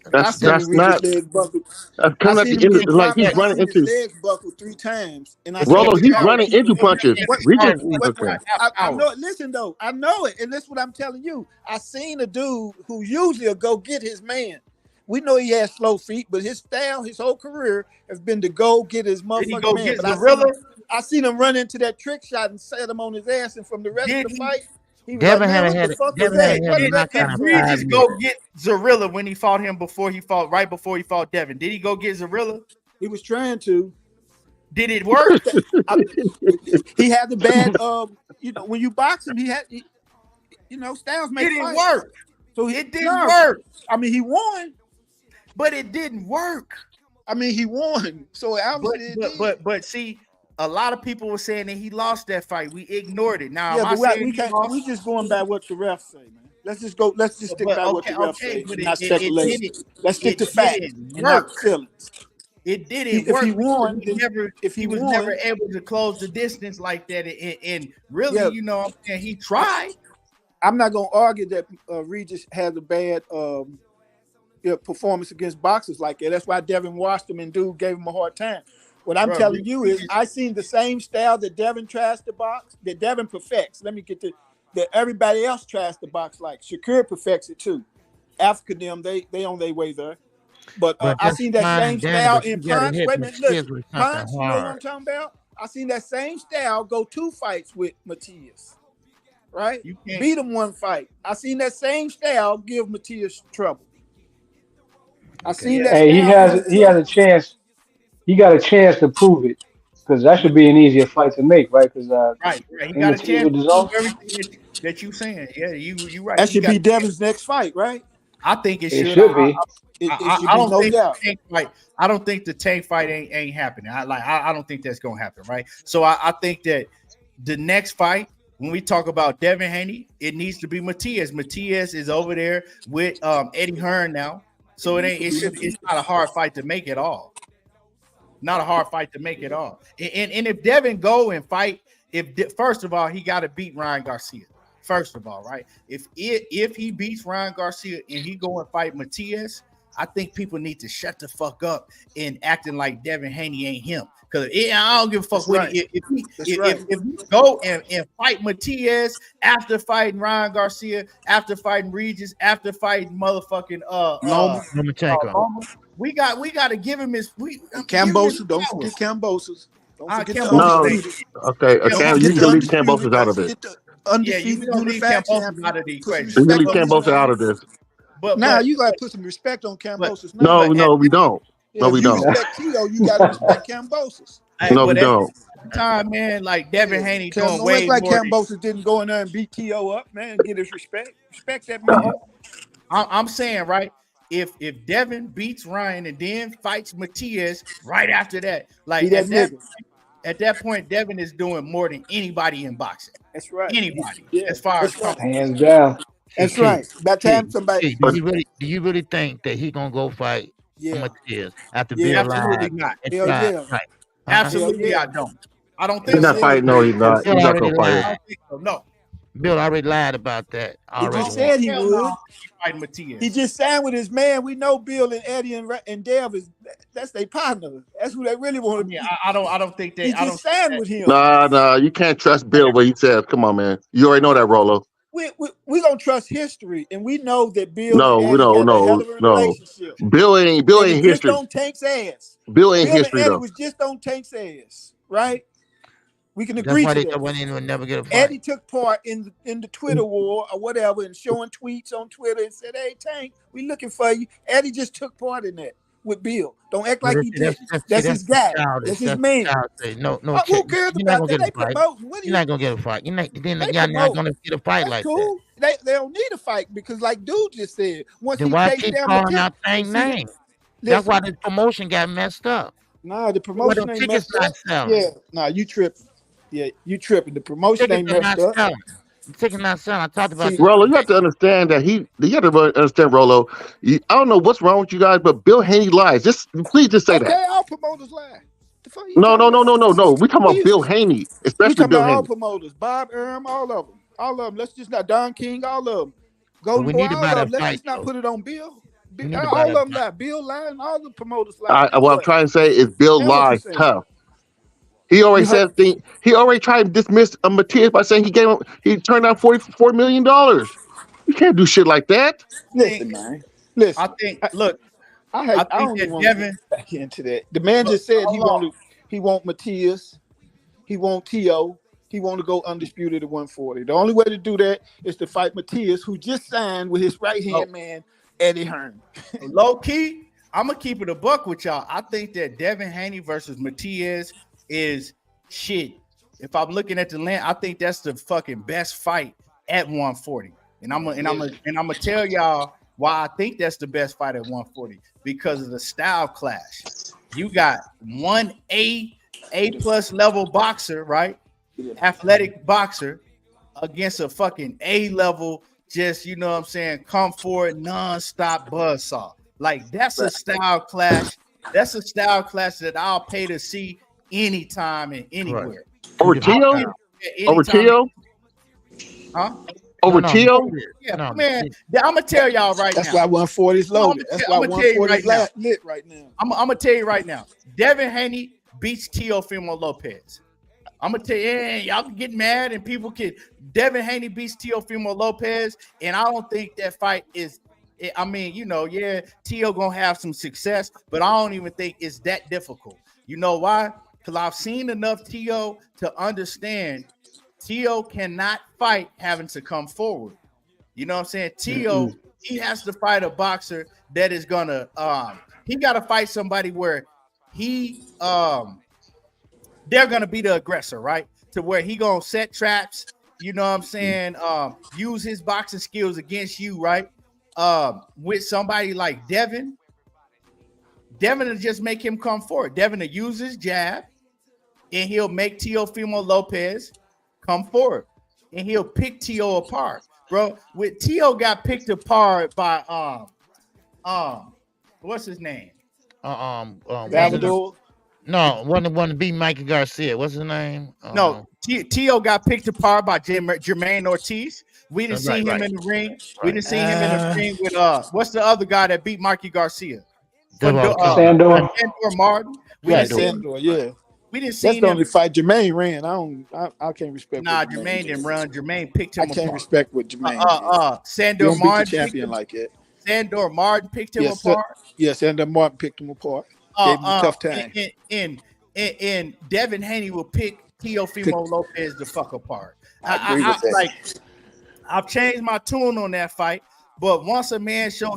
I That's seen that's Regis not. leg buckle. That's I coming at seen the him end. get Like dropped he's and I running seen his into. legs buckle 3 times. And I seen Rolo, the he's power running he into was punches. Regis. Okay. I know. Listen though, I know it, and that's what I'm telling you. I seen a dude who usually will go get his man. We know he has slow feet, but his style, his whole career has been to go get his Did he motherfucking go man. get But Zorilla? I seen him run into that trick shot and set him on his ass, and from the rest of the fight, he was Devin like, "Man, what had the fuck was Devin that? had Where a did that knockout come in from?" 5 Regis years. go get Zorilla when he fought him right before he fought Devin. Did he go get Zorilla? He was trying to. Did it work? He had the bad. When you box him, styles make It didn't fights. work. So It didn't work. I mean, he won, but it didn't work. I mean, he won. So obviously, but see, a lot of people were saying that he lost that fight. We ignored it. Now, yeah, am I but saying we he can't. lost? We just going by what the refs say, man. Let's just go. Let's just stick by what the refs say, but not it speculation. didn't. Let's stick It to facts didn't and not work. feelings. It didn't If work. he won, He was never able to close the distance like that. And really, he tried. I'm not gonna argue that Regis has a bad performance against boxers like that. That's why Devin watched him and dude gave him a hard time. What I'm telling you is I seen the same style that Devin tries to box, that Devin perfects. Let me get to that everybody else tries to box like. Shakur perfects it too. Africa them, they on their way there. But I seen that same style in Punch. Wait a minute, look, Punch, you know what I'm talking about? I seen that same style go 2 fights with Matias. Right? Beat him 1 fight. I seen that same style give Matias trouble. I seen that. Hey, he has a chance. He got a chance to prove it because that should be an easier fight to make, right? Because right. He got a chance to prove everything that you saying. Yeah, you right. That should be Devin's next fight, right? I think it should. It should be. I don't think the Tank fight. I don't think the Tank fight ain't happening. I don't think that's gonna happen, right? So I think that the next fight, when we talk about Devin Haney, it needs to be Matias. Matias is over there with Eddie Hearn now. So it's not a hard fight to make at all. Not a hard fight to make at all. And if Devin go and fight, first of all, he got to beat Ryan Garcia. First of all, right? If he beats Ryan Garcia and he go and fight Matias, I think people need to shut the fuck up and acting like Devin Haney ain't him. Because I don't give a fuck with it. If you go and fight Matias after fighting Ryan Garcia, after fighting Regis, after fighting motherfucking Lomachenko. we got to give him his Cambosos. Don't forget Cambosos. Don't forget no. Okay, you can leave Cambosos out of this. Yeah, you don't leave Cambosos out of the equation. You can leave Cambosos out of this. But now you got to put some respect on Cambosos. No, we don't. No, we don't. Respect Tito, you got to respect Cambosos. No, we don't. Time, man, like Devin Haney doing way more. Like Cambosos didn't go in there and beat T.O. up, man. Get his respect. Respect that man. I'm saying, right? If Devin beats Ryan and then fights Matias right after that, like at that point, Devin is doing more than anybody in boxing. That's right. Anybody, as far as hands down. That's right. By the time somebody, do you really think that he gonna go fight Matias after Bill absolutely not. Right. Absolutely, I don't. I don't think he's not fighting. No, he's not. He's not gonna fight. I don't think so. No. Bill already lied about that. He just said he would. Matias. He just signed with his man. We know Bill and Eddie and Dev that's their partner. That's who they really want to be. I don't think they. He just signed with him. Nah, you can't trust Bill what he says. Come on, man. You already know that, Rolo. We don't trust history, and we know that Bill. No. Bill ain't history. Just on Tank's ass. Bill ain't history Eddie though. was just on Tank's ass, right? We can agree to that. Would never get a fight. Eddie took part in the Twitter war or whatever, and showing tweets on Twitter and said, "Hey Tank, we looking for you." Eddie just took part in that with Bill. Don't act like he did. That's his guy. That's his man. No. Who cares about that? They promoting. You're not gonna get a fight. You're not gonna get a fight like that. They don't need a fight because, like dude just said, once then why keep calling out Tank's name? That's why the promotion got messed up. Nah, the promotion ain't messed up. Yeah, nah, you tripping. Yeah, you tripping. The promotion ain't messed up. The ticket's not selling. I talked about Rolo, you have to understand that you have to understand, Rolo. I don't know what's wrong with you guys, but Bill Haney lies. Please say that. Okay, all promoters lie. No. We talking about Bill Haney, especially Bill Haney. All promoters, Bob Erm, all of them. Let's just not Don King, all of them. We need to buy. Let's just not put it on Bill. All of them lie. Bill lying. All the promoters lie. What I'm trying to say is Bill lies tough. He already said thing. He already tried to dismiss Matias by saying he turned down $44 million. You can't do shit like that. Listen, man. Listen. I think I don't even want to get back into that. The man just said he want Matias, he want T.O., he want to go undisputed at 140. The only way to do that is to fight Matias, who just signed with his right hand man, Eddie Hearn. Low key, I'm gonna keep it a buck with y'all. I think that Devin Haney versus Matias is shit. If I'm looking at the land, I think that's the fucking best fight at 140. And I'm gonna tell y'all why I think that's the best fight at 140, because of the style clash. You got one A+ level boxer, right? Athletic boxer against a fucking A level, just come forward non-stop buzzsaw. Like that's a style clash. That's a style clash that I'll pay to see anytime and anywhere. Right. Over T.O.? Over T.O.? Huh? Over T.O.? Yeah, man. I'm gonna tell y'all right now. That's why 140 is loaded. That's why 140 is lit right now. I'm gonna tell you right now. Devin Haney beats Teofimo Lopez. I'm gonna tell you, y'all can get mad and people can. Devin Haney beats Teofimo Lopez, and I don't think that fight is. I mean, Teo gonna have some success, but I don't even think it's that difficult. You know why? Because I've seen enough Teo to understand Teo cannot fight having to come forward. You know what I'm saying? Teo, he has to fight a boxer that is gonna he gotta fight somebody where they're gonna be the aggressor, right? To where he gonna set traps, you know what I'm saying? Use his boxing skills against you, right? With somebody like Devin will just make him come forward. Devin will use his jab, and he'll make Teofimo Lopez come forward, and he'll pick Teo apart, bro. With Teo got picked apart by what's his name? Salvador. No, one to beat Mikey Garcia. What's his name? No, T.O. got picked apart by Jermaine Ortiz. We didn't see him in the ring. We didn't see him in the ring with what's the other guy that beat Mikey Garcia? Sandor. Sandor Martin. We didn't see him. Yeah. We didn't see That's the only fight Jermaine ran. I can't respect. Nah, Jermaine didn't run. Jermaine picked him apart. I can't respect what Jermaine did. Sandor Martin champion like it. Sandor Martin picked him apart. Yes, Sandor Martin picked him apart. Gave him a tough time. And Devin Haney will pick Teofimo Lopez the fuck apart. I agree with that. I've changed my tune on that fight, but once a man show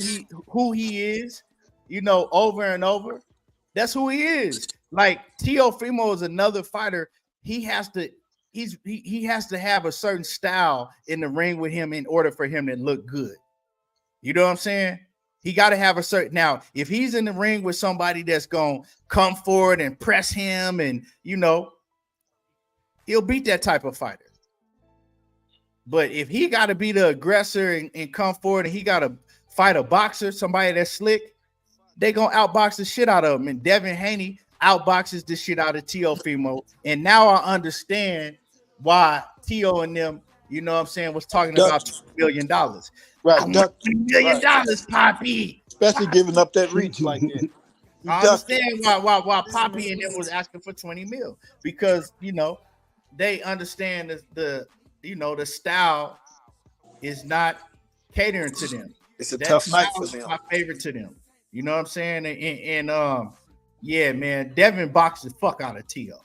who he is, over and over, that's who he is. Like Teofimo is another fighter. He has to have a certain style in the ring with him in order for him to look good. You know what I'm saying? He got to have a certain. Now, if he's in the ring with somebody that's going to come forward and press him and, he'll beat that type of fighter. But if he got to be the aggressor and come forward and he got to fight a boxer, somebody that's slick, they going to outbox the shit out of him. And Devin Haney outboxes the shit out of Teofimo. And now I understand why Teo and them, was talking about $2 million. Right. $2 million, Poppy. Especially giving up that reach like that. I understand why Poppy and them was asking for 20 mil because they understand the style is not catering to them. It's a tough night for them. My favorite to them. You know what I'm saying? And yeah, man, Devin boxed the fuck out of Teo.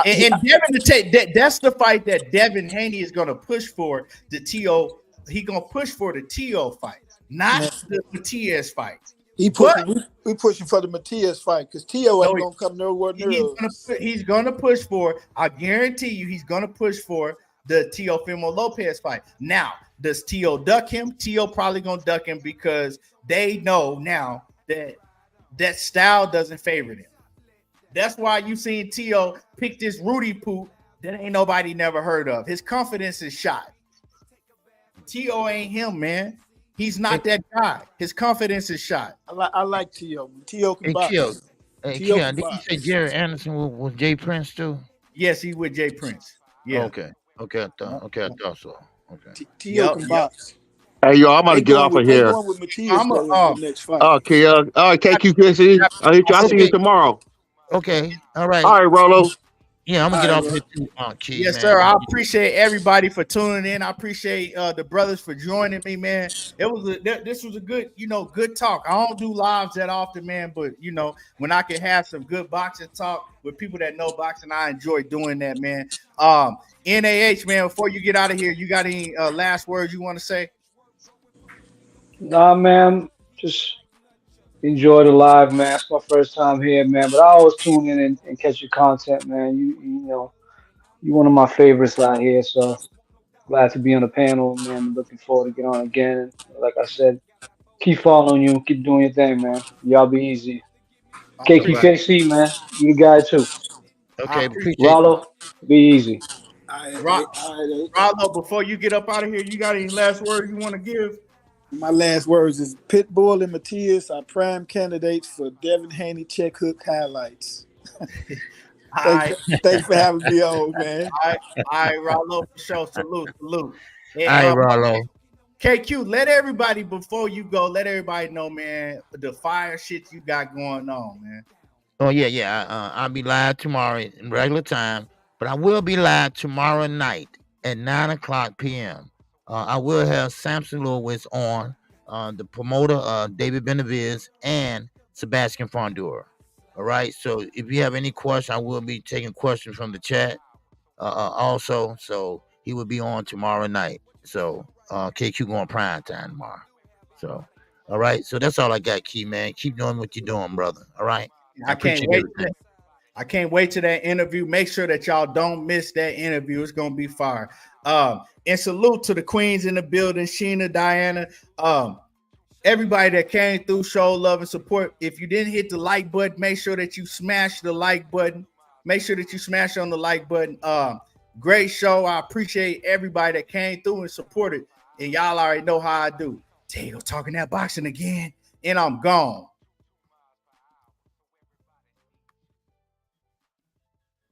And Devin that's the fight that Devin Haney is gonna push for the Teo. He gonna push for the Teo fight, not the Matias fight. We pushing for the Matias fight because Teo ain't gonna come nowhere near us. He's gonna push for. I guarantee you, he's gonna push for the Teofimo Lopez fight. Now, does Teo duck him? Teo probably gonna duck him because they know now that style doesn't favor them. That's why you seen Teo pick this Rudy Poot that ain't nobody never heard of. His confidence is shot. Teo ain't him, man. He's not that guy. His confidence is shot. I like Teo. Teo can box. Did you say Jerry Anderson was Jay Prince too? Yes, he with Jay Prince. Yeah. Okay, I thought so. Okay. Teo can box. Hey, yo, I'm about to get off of here. Okay, all right, KQPC. I'll see you tomorrow. Okay, all right. All right, Rolo. Yeah, I'm gonna get off here too. Yes, sir. I appreciate everybody for tuning in. I appreciate the brothers for joining me, man. This was a good, good talk. I don't do lives that often, man, but when I can have some good boxing talk with people that know boxing, I enjoy doing that, man. NAH, man. Before you get out of here, you got any last words you want to say? Nah, man. Just enjoy the live, man. It's my first time here, man. But I always tune in and catch your content, man. You're one of my favorites out here. So glad to be on the panel, man. Looking forward to get on again. Like I said, keep following you. Keep doing your thing, man. Y'all be easy. KQKC, man. You the guy too. Okay, Rollo, be easy. Rollo, before you get up out of here, you got any last words you want to give? My last words is Pitbull and Matias are prime candidates for Devin Haney check hook highlights. Thanks for having me on, man. All right, Rollo, for sure. Salute. And, all right, Rollo. KQ, let everybody, before you go, let everybody know, man, the fire shit you got going on, man. Oh, yeah. I'll be live tomorrow in regular time, but I will be live tomorrow night at 9:00 p.m. I will have Samson Lewis on, the promoter, David Benavides, and Sebastian Fundora. All right. So if you have any questions, I will be taking questions from the chat also. So he will be on tomorrow night. So KQ going prime time tomorrow. So, all right. So that's all I got, Key, man. Keep doing what you're doing, brother. All right. I can't wait. I can't wait to that interview. Make sure that y'all don't miss that interview. It's going to be fire. And salute to the queens in the building, Sheena, Diana, everybody that came through, show love and support. If you didn't hit the like button, make sure that you smash the like button. Make sure that you smash on the like button. Great show. I appreciate everybody that came through and supported. And y'all already know how I do. Diego talking that boxing again. and I'm gone.